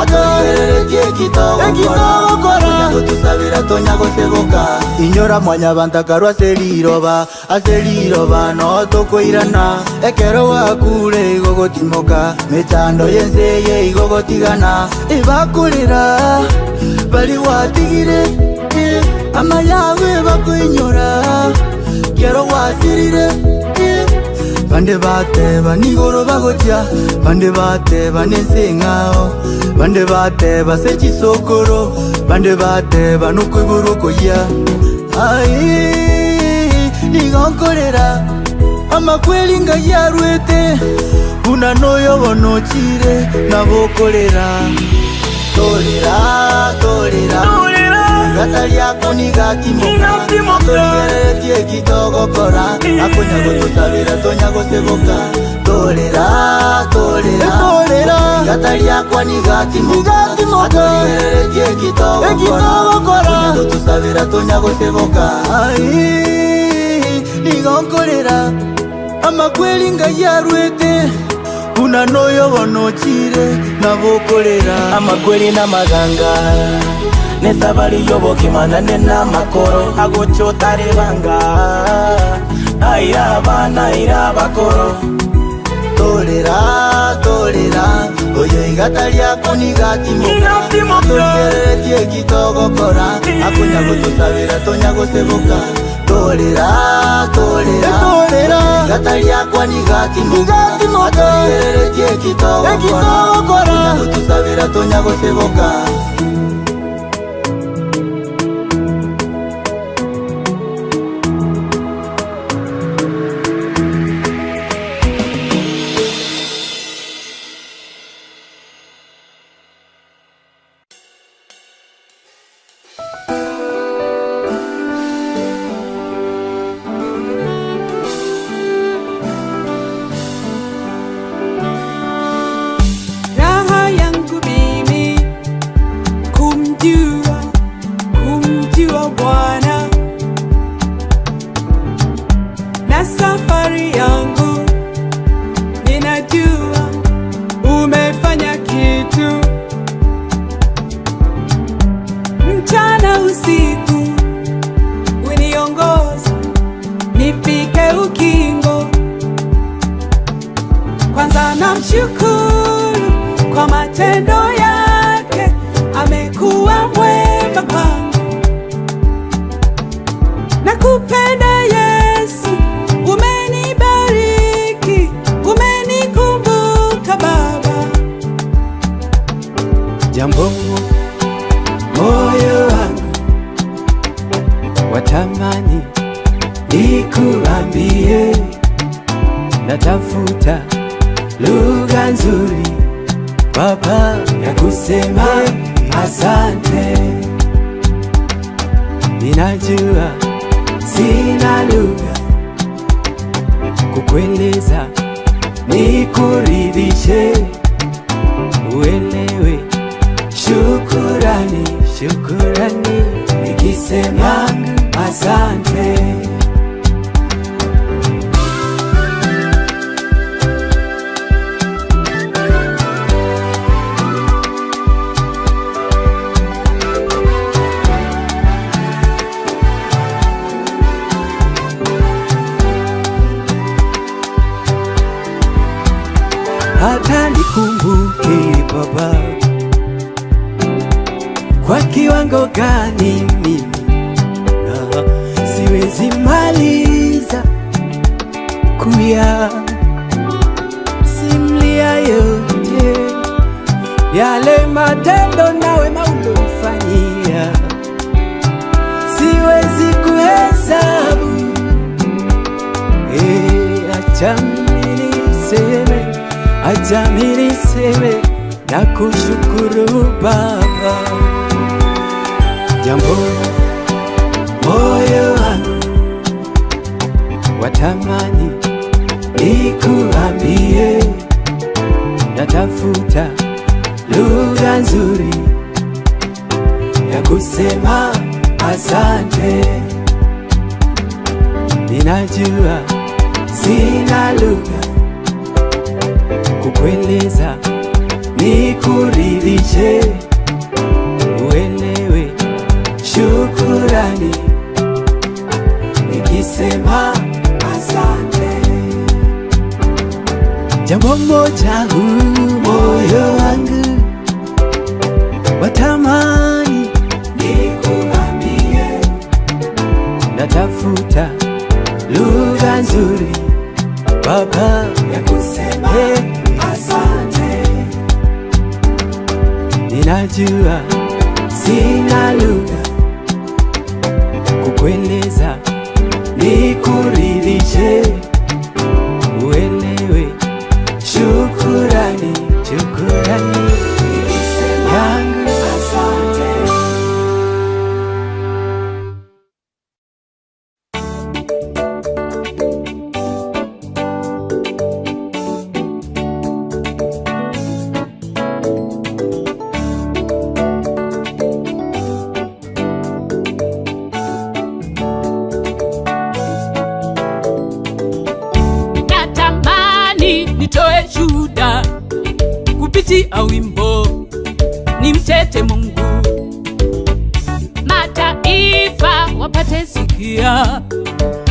atoligereretie kitogokora, akonya gutusabira tonya guseboka. Inyora mwanya bantakarwa aseliroba no tokoirana, ekero wakure igogotimoka, mechando yenseye igogotigana. Ibakurira bali watigire, ama yawe bakuinyora, kero wasirire. Bande bateba nigoro bagotia, bande bateba nensengao, bande bateba sechisokoro, bande bateba nukwiburuko ya. Ai nigonkorera amakweli ngayarwete, unanoyo bonochire nabokorera. Tolera, tolera, igata ryaku nigatimoka, atoligereretie kitogokora, akonya gutusabira tonya guseboka. Tolera, tolera, igata ryakwa nigatimoka, atoligereretie kitogokora, akonya gutusabira tonya guseboka. Ai nigonkorera amakweli ngayarwete, unanoyo bonochire nabokorera. Amakweli na maganga nesabali yoboke manane na makoro, agocho tarebanga. Aira bana ira bakoro. Tolera, tolera, oyo igata ryaku nigatimoka, atoligereretie kitogokora, akonya gutusabira tonya guseboka. Tolera, tolera, igata ryakwa nigatimoka, atoligereretie kitogokora, akonya gutusabira tonya guseboka. nakupenda Yesu, umenibariki, umenikumbuka Baba. Jambo moyo wangu watamani nikuambie, natafuta lugha nzuri Baba ya kusema asante. Ninajua sina lugha kukueleza nikuridhishe, uelewe shukurani, shukurani nikisema asante. Hata nikumbuke Baba, kwa kiwango gani mimi na siwezi maliza kuya simlia yote yale matendo nawe maulofanyia, siwezi kuhesabu. Acha mimi niseme na kushukuru Baba. Jambo moyo wangu watamani nikuambie, natafuta lugha nzuri ya kusema asante. Ninajua sina lugha kukueleza nikuridhishe, uelewe shukurani nikisema asante. Jambo moja moyo wangu watamani nikuambie, natafuta lugha nzuri Baba ya kusema asante. Ninajua sina lugha kukueleza nikuridhishe, uelewe shukurani, shukurani nikisema asante. Nitoe shuhuda kupitia wimbo, nimtete Mungu, mataifa wapate sikia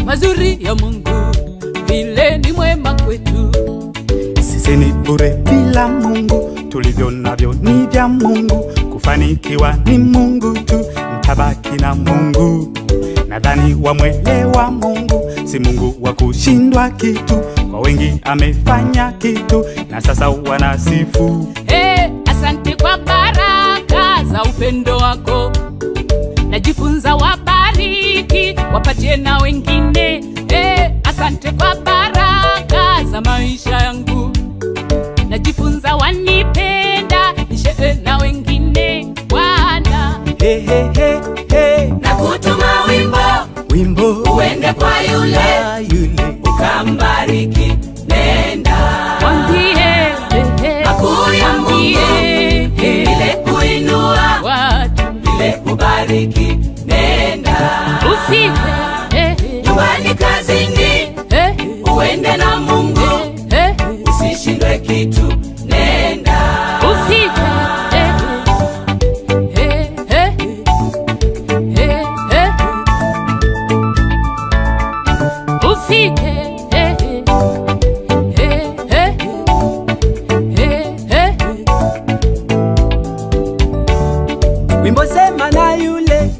mazuri ya Mungu, vile ni mwema kwetu. Sisi ni bure bila Mungu, tulivyo navyo ni vya Mungu, kufanikiwa ni Mungu tu, mtabaki na Mungu. Nadhani wamwelewa Mungu, si Mungu wa kushindwa kitu, kwa wengi amefanya kitu na sasa wanasifu. Asante kwa baraka za upendo wako, najifunza wabariki, wapatie na wengine. Asante kwa baraka za maisha yangu, najifunza wanipenda, nishe na wengine Bwana. Na kutuma wimbo uende kwa yule ukambariki, nenda mwambie akuambie vile kuinua watu, vile kubariki, nenda ufike nyumbani, kazini, uende na Mungu, usishindwe kitu, nenda ufike Wimbo sema na yule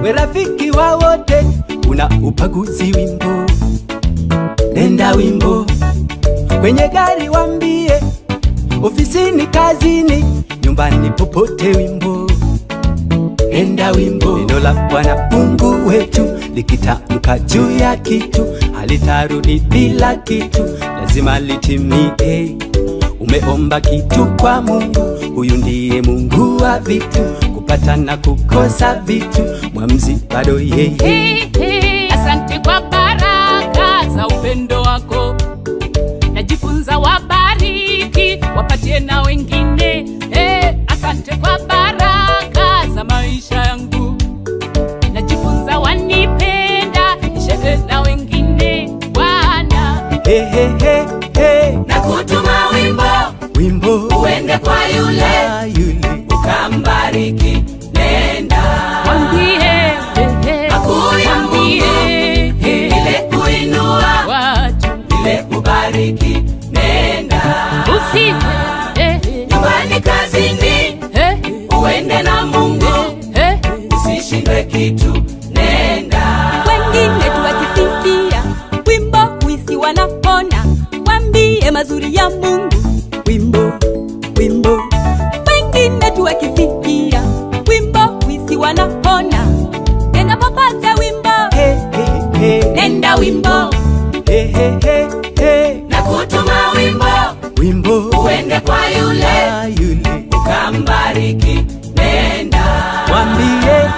we rafiki wa wote, hakuna upaguzi. Wimbo nenda wimbo, kwenye gari wambie, ofisini, kazini, nyumbani, popote wimbo nenda wimbo. Neno la Bwana Mungu wetu likitamka juu ya kitu halitarudi bila kitu, lazima litimie. Umeomba kitu kwa Mungu, huyu ndiye Mungu wa vitu, kupata na kukosa vitu, mwamuzi bado yeye. Asante kwa baraka za upendo wako, najifunza wabariki, wapatie na wengine. Asante kwa baraka za maisha yangu, najifunza wanipenda, nisheke na wengine Bwana. Na kutuma wimbo uende kwa yule ukambariki, nenda mwambie makuu ya Mungu, ile kuinua watu, ile kubariki, nenda nyumbani, kazini, uende na Mungu, usishindwe kitu, nenda. Wengine tuwakisikia wimbo huisi wanapona, wambie mazuri ya Mungu, wimbo wimbo. Wengine tuwakisikia wimbo huisi wanapona, nenda popate wimbo, nenda wimbo, na kutuma wimbo uende kwa yule ukambariki, nenda mwambie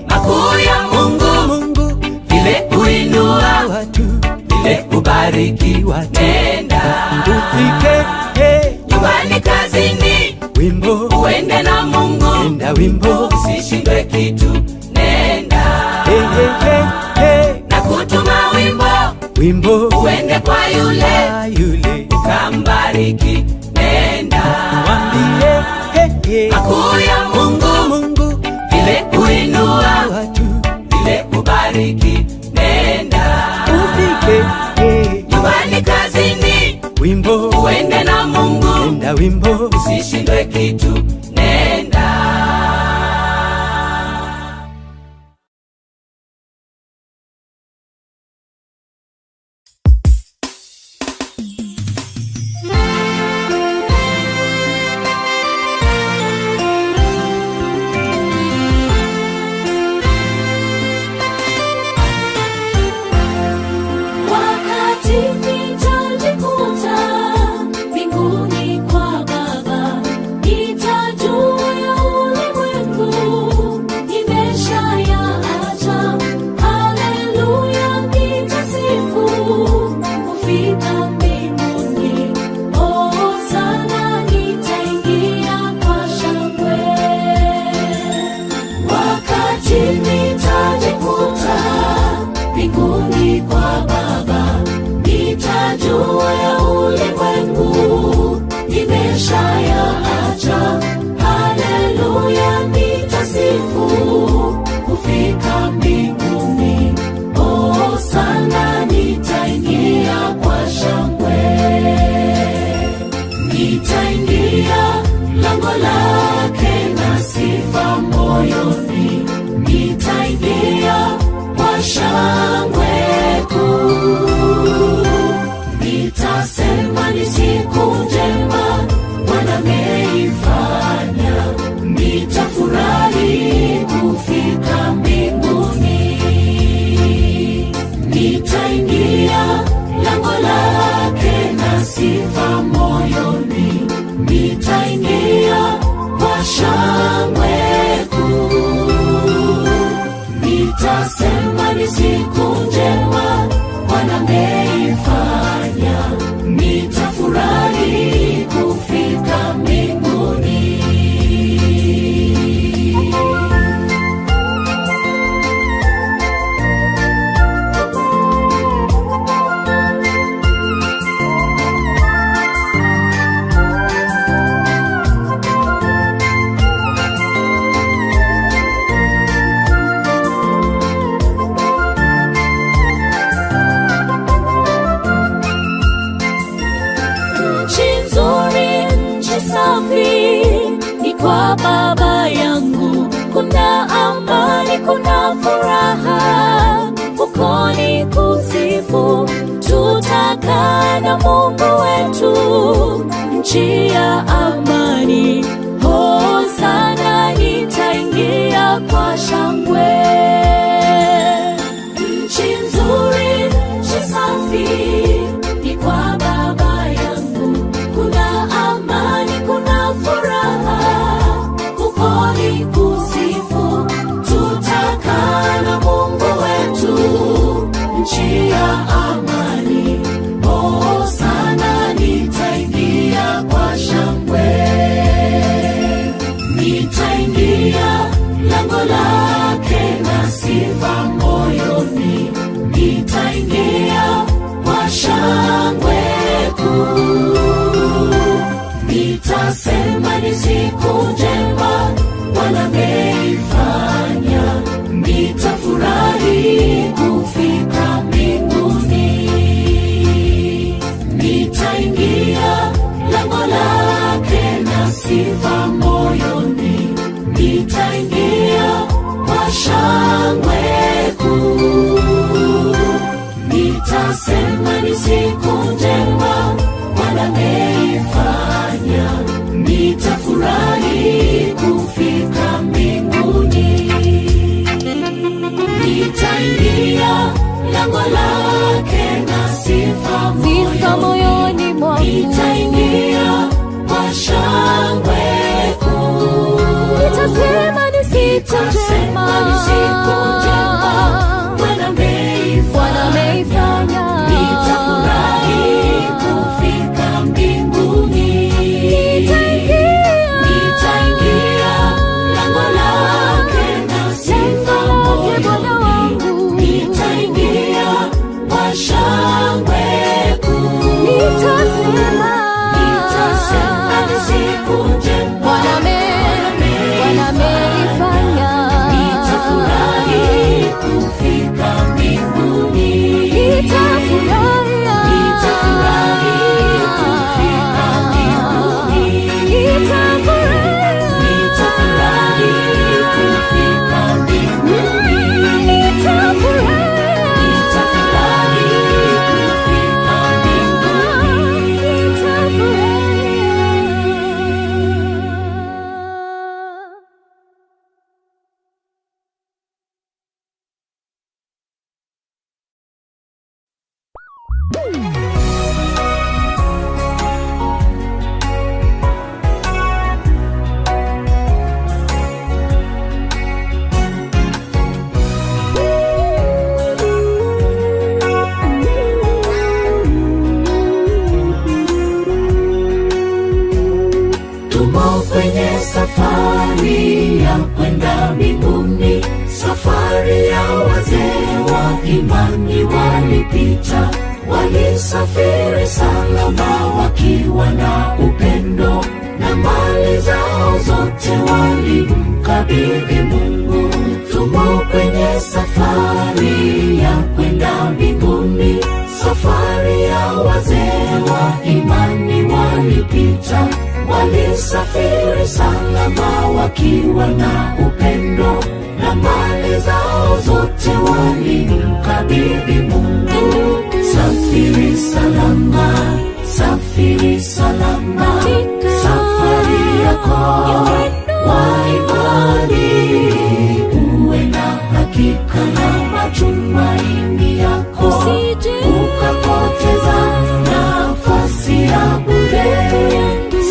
makuu ya Mungu, vile kuinua watu, vile kubariki, nenda ufike nyumbani, kazini, wimbo uende na Mungu, nenda wimbo, usishindwe kitu, nenda na kutuma wimbo uende kwa yule ukambariki, nenda mwambie makuu ya Mungu, vile kuinua watu, vile kubariki, nenda ufike nyumbani, kazini, wimbo uende na Mungu, nenda wimbo, usishindwe kitu, nenda. Wakati nitajikuta mbinguni kwa Baba, nitajua ya ulimwengu nimeshayaacha. Haleluya, nitasifu kufika mbinguni. Oh sana, nitaingia kwa shangwe. Wakati nitajikuta mbinguni kwa Baba, nitajua ya ulimwengu nimeshayaacha. Haleluya, nitasifu kufika mbinguni. Oh sana, nitaingia kwa shangwe. Nitaingia lango lake na sifa moyoni, nitaingia kwa shangwe kuu. Nitasema ni siku njema Bwana ameifanya, nitafurahi kufika mbinguni. Nitaingia lango lake na sifa moyoni, nitaingia kwa shangwe kuu. Nitasema ni siku njema Bwana ameifanya, nitafurahi kufika mbinguni. Kwa Baba yangu kuna amani, kuna furaha. nchi ya amani. Hosana, nitaingia kwa shangwe. Nchi nzuri, nchi safi, ni kwa Baba yangu. Kuna amani, kuna furaha, huko ni kusifu. Tutakaa na Mungu wetu, nchi ya amani. Hosana, nitaingia kwa shangwe. Nitaingia lango lake na sifa moyoni. Nitaingia kwa shangwe kuu. Nitasema ni siku njema Bwana ameifanya. Nitafurahi kufika mbinguni. Nitaingia lango lake na sifa moyoni. Nitaingia kwa shangwe kuu. Nitasema ni siku njema Bwana ameifanya. Nitafurahi kufika mbinguni. Nitaingia lango lake na sifa moyoni mwangu. Nitaingia kwa shangwe kuu. Nitasema ni siku njema Bwana ameifanya. Nitafurahi kufika mbinguni. Nitaingia lango lake na sifa moyoni. Nitaingia kwa shangwe kuu. Nitasema ni siku njema Bwana ameifanya. Nitafurahi kufika mbinguni. Nitafurahi kufika mbinguni. Nitafurahi kufika mbinguni. Nitafurahi kufika Tumo kwenye safari ya kwenda mbinguni. Safari ya wazee wa imani walipita. Walisafiri salama wakiwa na upendo, na mali zao zote walimkabidhi Mungu. Tumo kwenye safari ya kwenda mbinguni. Safari ya wazee wa imani walipita. Walisafiri salama wakiwa na upendo, na mali zao zote walimkabidhi Mungu. Safiri salama, safiri salama, safari yako wa imani. Uwe na hakika na matumaini yako, ukapoteza nafasi ya bure.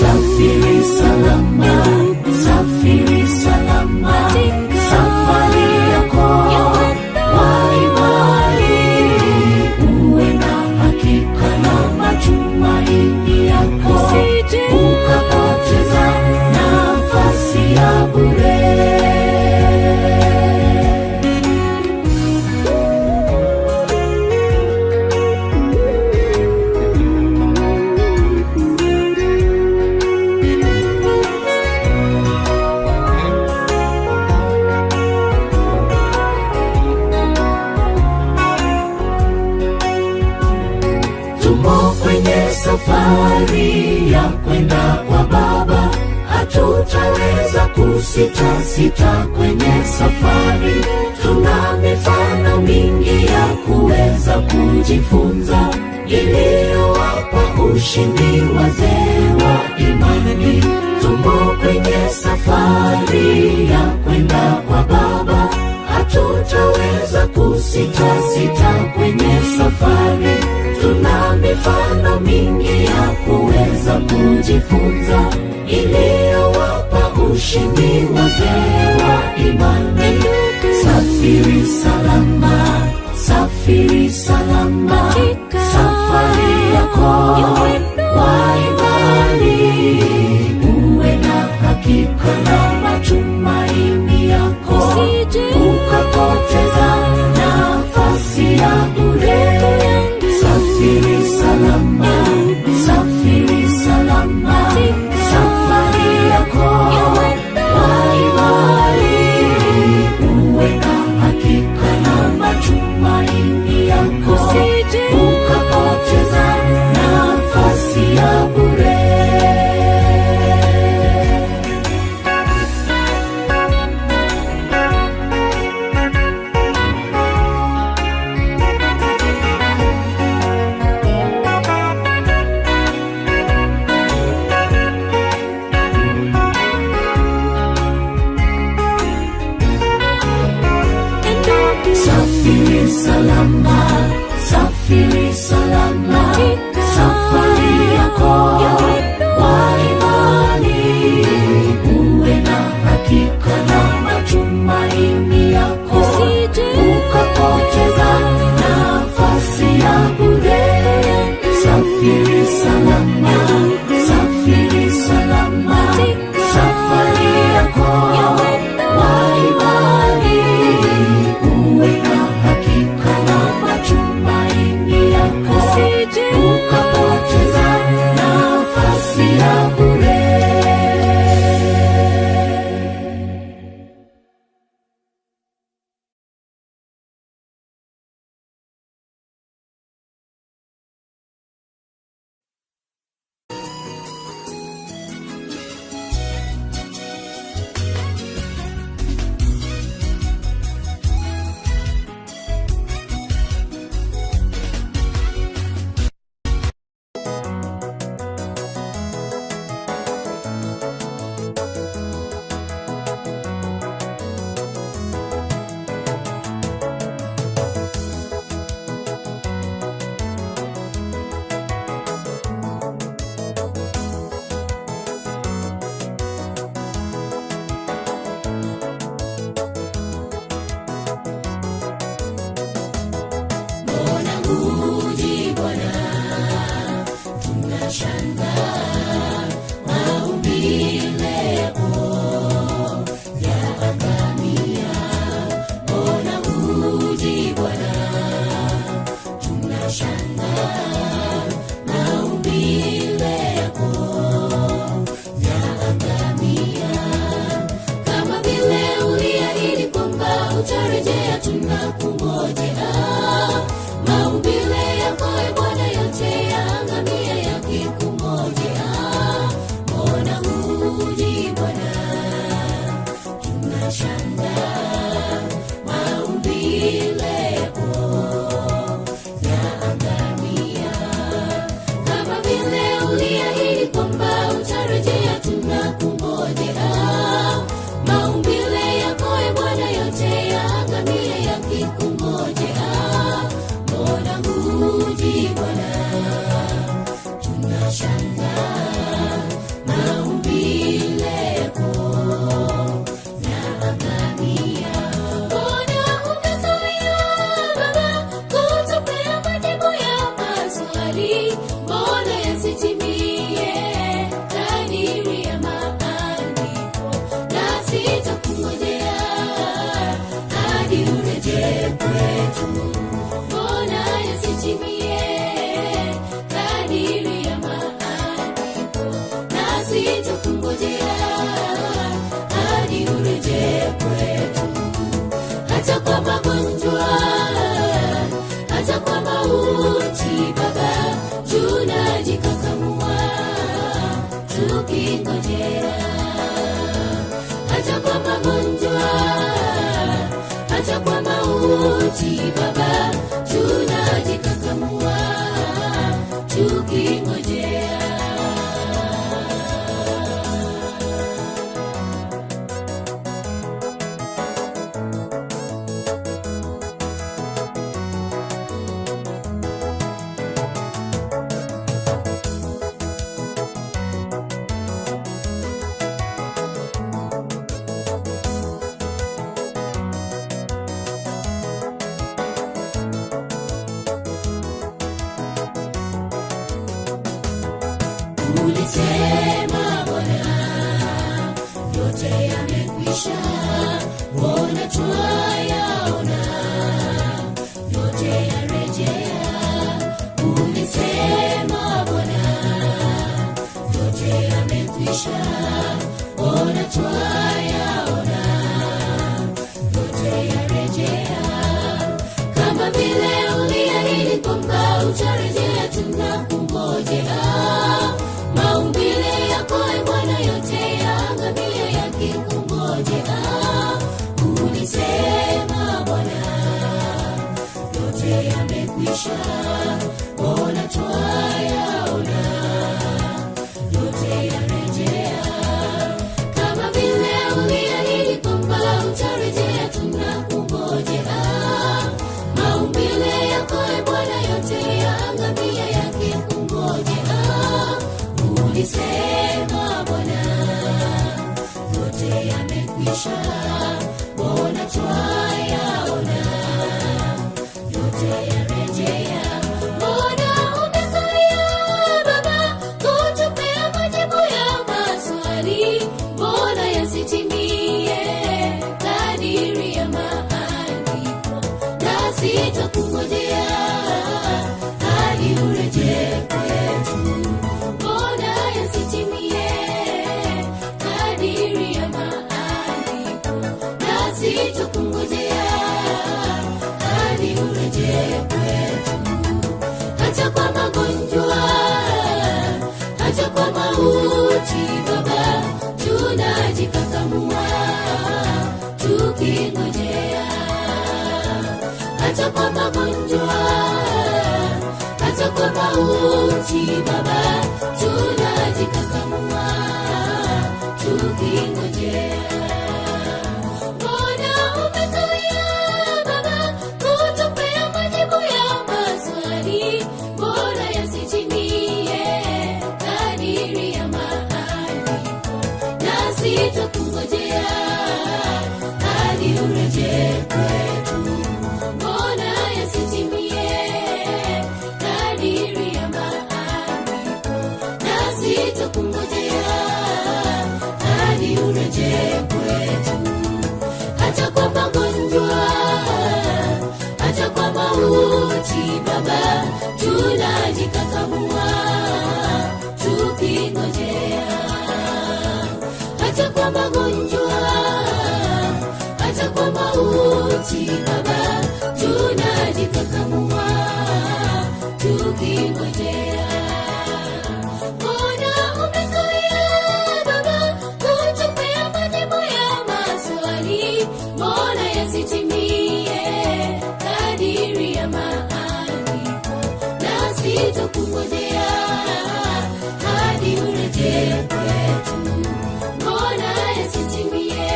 Safiri salama, safiri salama, safari yako wa imani. Uwe na hakika na matumaini yako, ukapoteza nafasi ya bure. Safari ya kwenda kwa Baba, hatutaweza kusita kwenye safari. Tuna mifano mingi ya kuweza kujifunza, iliyowapa ushindi wazee wa imani. Tumo kwenye safari ya kwenda kwa Baba, hatutaweza kusita kwenye safari. Tuna mifano mingi ya kuweza kujifunza, iliyowapa ushindi wazee wa imani. Safiri salama, safiri salama, safari yako wa imani. Uwe na hakika na matumaini yako, ukapoteza nafasi ya bure. Safiri salama, safiri salama, safari yako wa imani. Uwe na hakika na matumaini yako, ukapoteza nafasi ya bure. Safiri salama, safiri salama, safari yako wa imani. Uwe na hakika na matumaini yako, ukapoteza nafasi ya bure. Safiri salama, safiri salama, safari yako wa imani. Uwe na hakika na matumaini yako, ukapoteza nafasi ya bure. Utarejea, tunakungojea. Maumbile yako e Bwana yote yaangamia yakikungojea. Mbona huji Bwana? Tunashangaa. Maumbile yako yaangamia. Kama vile uliahidi kwamba utarejea, tunakungojea. Maumbile yako e Bwana yote yaangamia yakikungojea. Mbona huji Bwana? Tunashangaa. Maumbile yako yaangamia. Mbona umekawia Baba kutupea majibu ya maswali? Mbona yasitimie kadiri ya maandiko? Na sitakungojea hadi urejee kwetu. Mbona yasitimie kadiri ya maandiko? Na sitakungojea hadi urejee kwetu. Hata kwa magonjwa, hata kwa mauti Baba, tunajikakamua tukingojea. Hata kwa magonjwa, hata kwa mauti Baba, tunajikakamua tukingojea. yamekwisha, mbona twayaona yote yarejea. Ulisema Bwana, yote yamekwisha, mbona twayaona yote yarejea. Kama vile uliahidi kwamba utarejea, tunakungojea. Maumbile yako e Bwana, yote yaangamia yakikungojea. Ulisema Bwana, yote yamekwisha, mbona twayaona yote yarejea. Kama vile uliahidi kwamba utarejea, tunakungojea. Maumbile yako e Bwana, yote yaangamia yakikungojea. Ulisema Bwana, yote yamekwisha, mbona twayaona yote yarejea. Mbona umekawia Baba kutupea majibu ya maswali, mbona yasitimie kadiri ya maandiko. Na sitakungojea hadi urejee kwetu, mbona yasitimie kadiri ya maandiko. Na sitakungojea hadi urejee kwetu. Hata kwa magonjwa, hata kwa mauti Baba, tunajikakamua tukingojea. Hata kwa magonjwa, hata kwa mauti Baba, tunajikakamua tukingojea. Mbona umekawia Baba kutupea majibu ya maswali, mbona yasitimie kadiri ya maandiko. Na sitakungojea hadi urejee kwetu, mbona yasitimie kadiri ya maandiko. Na sitakungojea hadi urejee kwetu. Hata kwa magonjwa, hata kwa mauti Baba, tunajikakamua tukingojea. Hata kwa magonjwa, hata kwa mauti Baba, tunajikakamua tukingojea. Mbona umekawia Baba kutupea majibu ya maswali, mbona yasitimie kadiri ya maandiko. Na sitakungojea hadi urejee kwetu, mbona yasitimie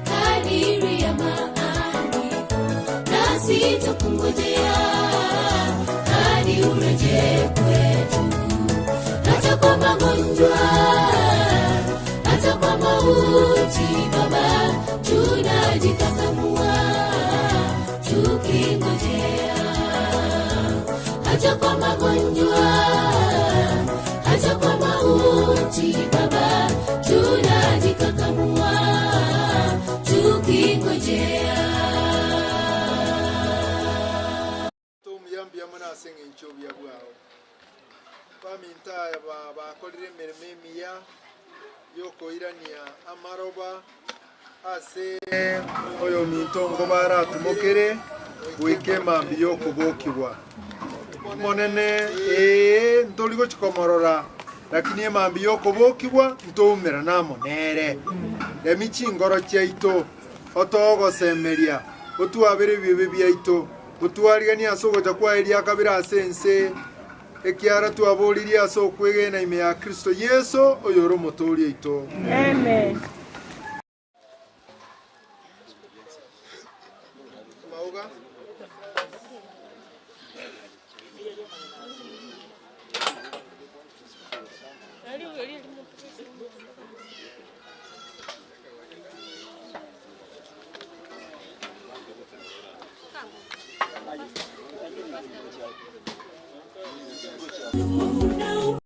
kadiri ya maandiko. Na sitakungojea hadi urejee kwetu. Hata kwa magonjwa, hata kwa mauti Baba, tunajikakamua tukingojea. Hata kwa magonjwa, hata kwa mauti Baba, tunajikakamua tukingojea. Tumuyambia mwana asenga enchobya bwao baminta bakolire emirimo emiya yokoirania amaroba ase oyo minto ngo baratumokere wike emambi yokobokibwa monene ntoli gochikomorora, lakini emambi yokobokibwa ntoumera namonere emichingo chiaito otogosemeria otwabere bibe byaitu otwarigania asogocha kwaeria kabira asense ekiara twaboririe ase okwegena ime ya Kristo Yesu oyo oro motori aito. Amen. Mauga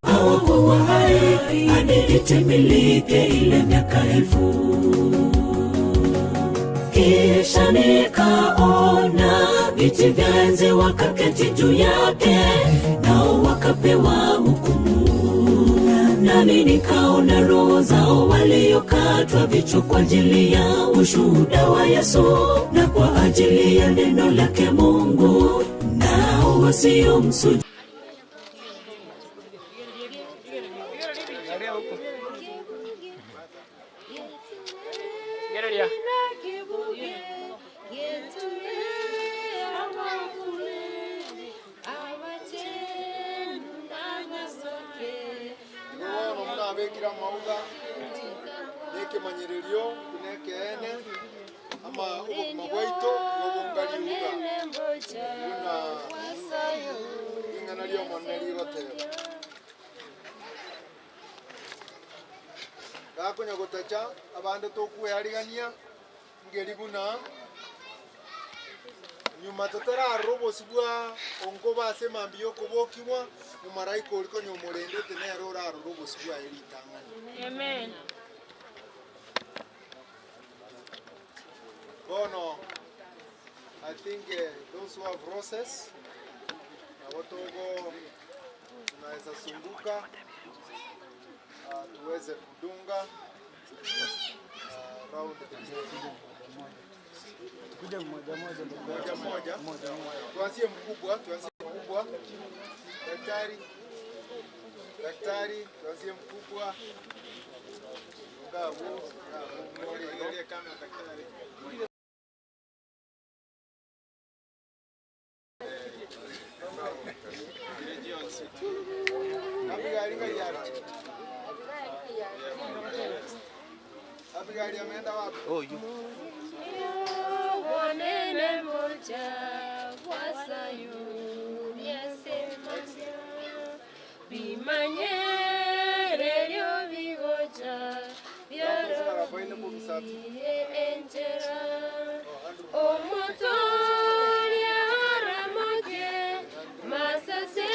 Hawakuwa hai hadi itimilike ile miaka 1000. Kisha nikaona viti vya enzi wakaketi juu yake, nao wakapewa hukumu. Nami nikaona roho zao waliokatwa vichwa kwa ajili ya ushuhuda wa Yesu na kwa ajili ya neno lake Mungu, nao wasiomsujudu. Abekira mauga neke manyererio kuneke ene ama ubo magwaito ngobongari uga una ingana lyo moneri gotero gakonya gotacha abande tokuharigania ngeri buna nyuma totera robo sibwa ongoba sema mbio kubokimwa mumaraiko uliko nyomorende tene rora robo sibwa elitangani. Amen. Bono, I think those who have roses na watogo tunaweza sunguka tuweze kudunga round kuja moja. Tuanzie mkubwa. Daktari, tuanzie mkubwa. Ngabu, ile kama daktari. Abigail ameenda wapi? Oh, you. Wanene moja kwa Sayuni yasemanya bimanyere lyo bigoja byarabiye enjera omutori aramoge masase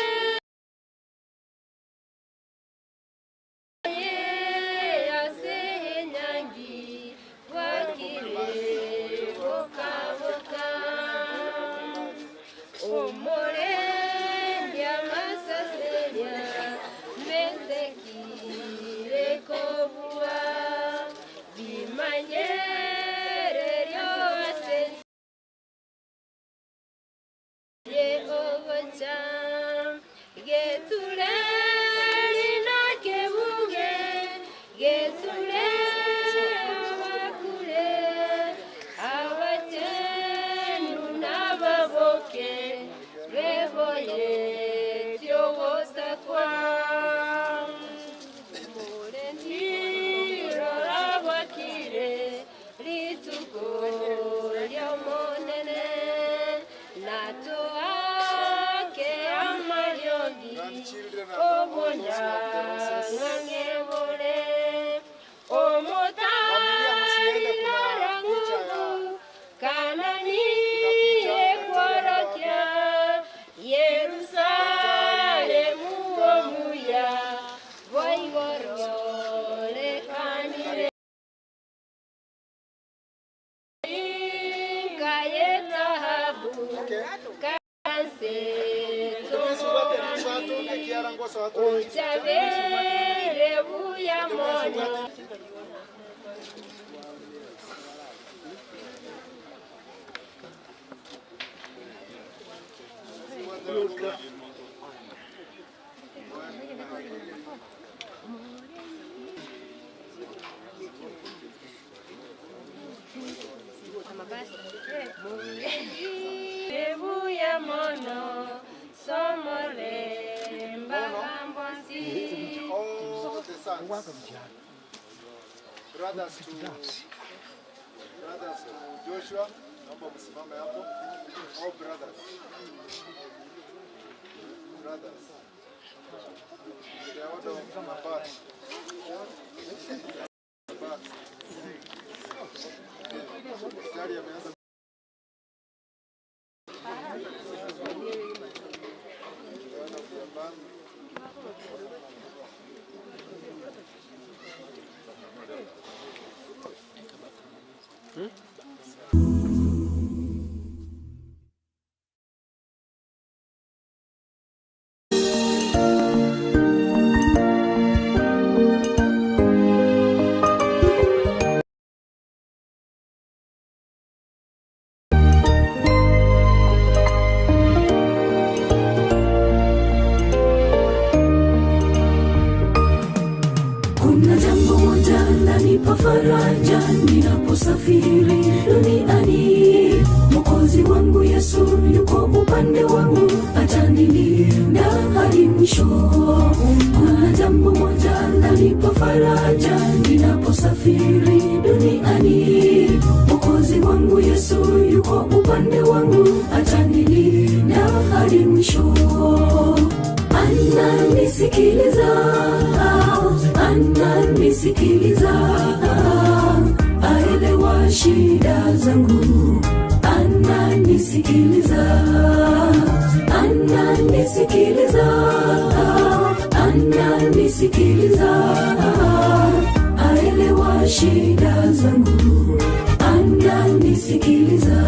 Brothers to Joshua, naomba msimame hapo. All brothers. They are all from apart. Faraja ninaposafiri duniani, Mwokozi wangu Yesu yuko upande wangu, atanilinda hadi mwisho. Kuna jambo moja lanipa faraja ninaposafiri duniani, Mwokozi wangu Yesu yuko upande wangu, atanilinda hadi mwisho. Ananisikiliza, aelewa shida zangu. Ananisikiliza, aelewa shida zangu. Ananisikiliza.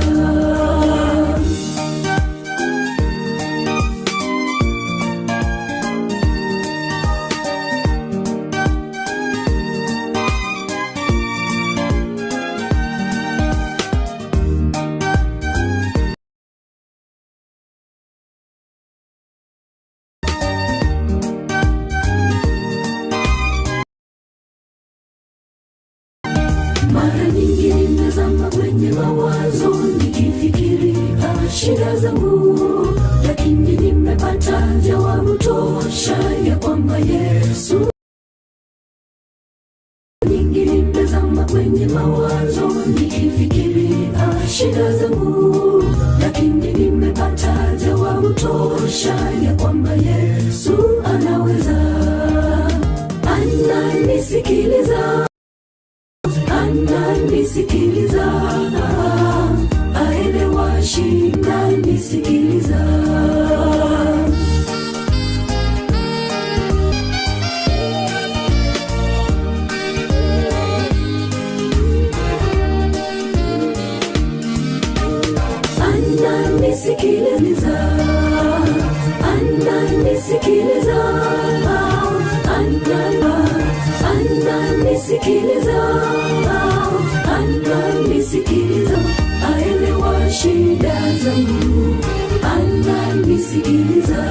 Mara nyingi nimezama kwenye mawazo nikifikiri shida zangu, lakini nimepata jawabu tosha ya kwamba Yesu. Nyingi nimezama kwenye mawazo nikifikiri shida zangu, lakini nimepata jawabu tosha ya kwamba Yesu anaweza. Ananisikiliza, aelewa shida. Ananisikiliza. Ananisikiliza, aelewa shida zangu. Ananisikiliza,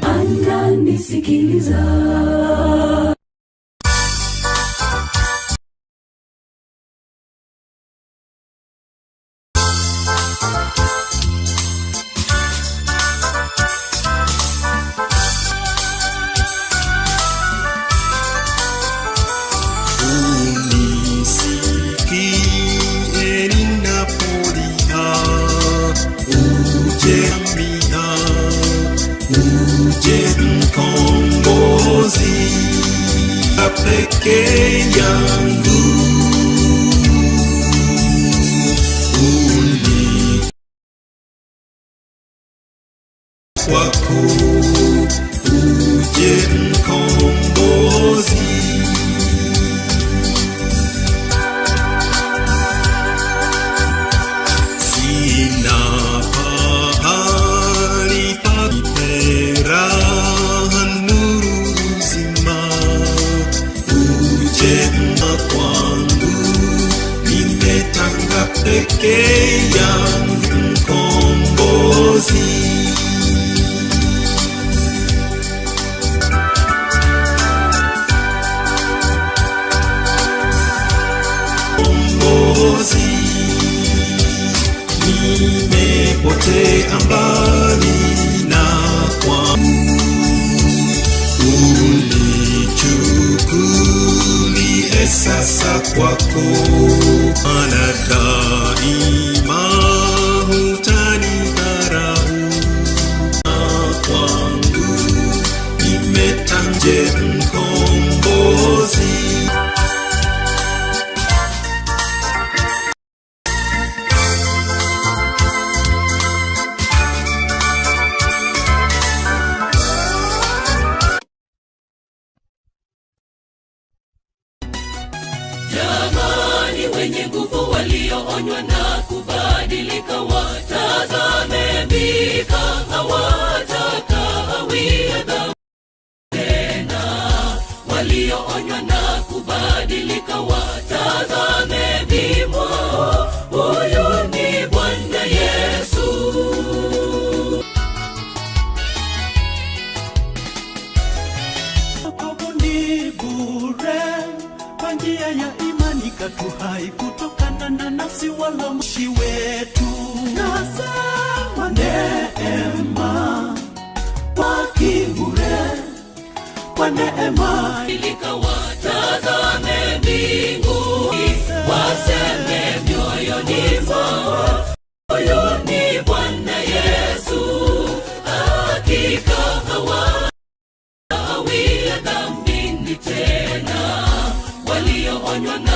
ananisikiliza. Peke yangu uni kwako, uje mkombozi. Sina pahali pa kupera nuru uzima, ujema kwangu, nimetanga peke yangu mkombozi. Mkombozi, nimepotea mbali na kwangu, unichukulie sasa kwako, maana daima hutanidharau. Kwangu nimetanje mkombozi. Jamani kwa neema, ilikawatazame mbinguni, waseme mioyoni mwao, huyu ni Bwana Yesu. Hakika hawawia dhambini tena, walioonywa na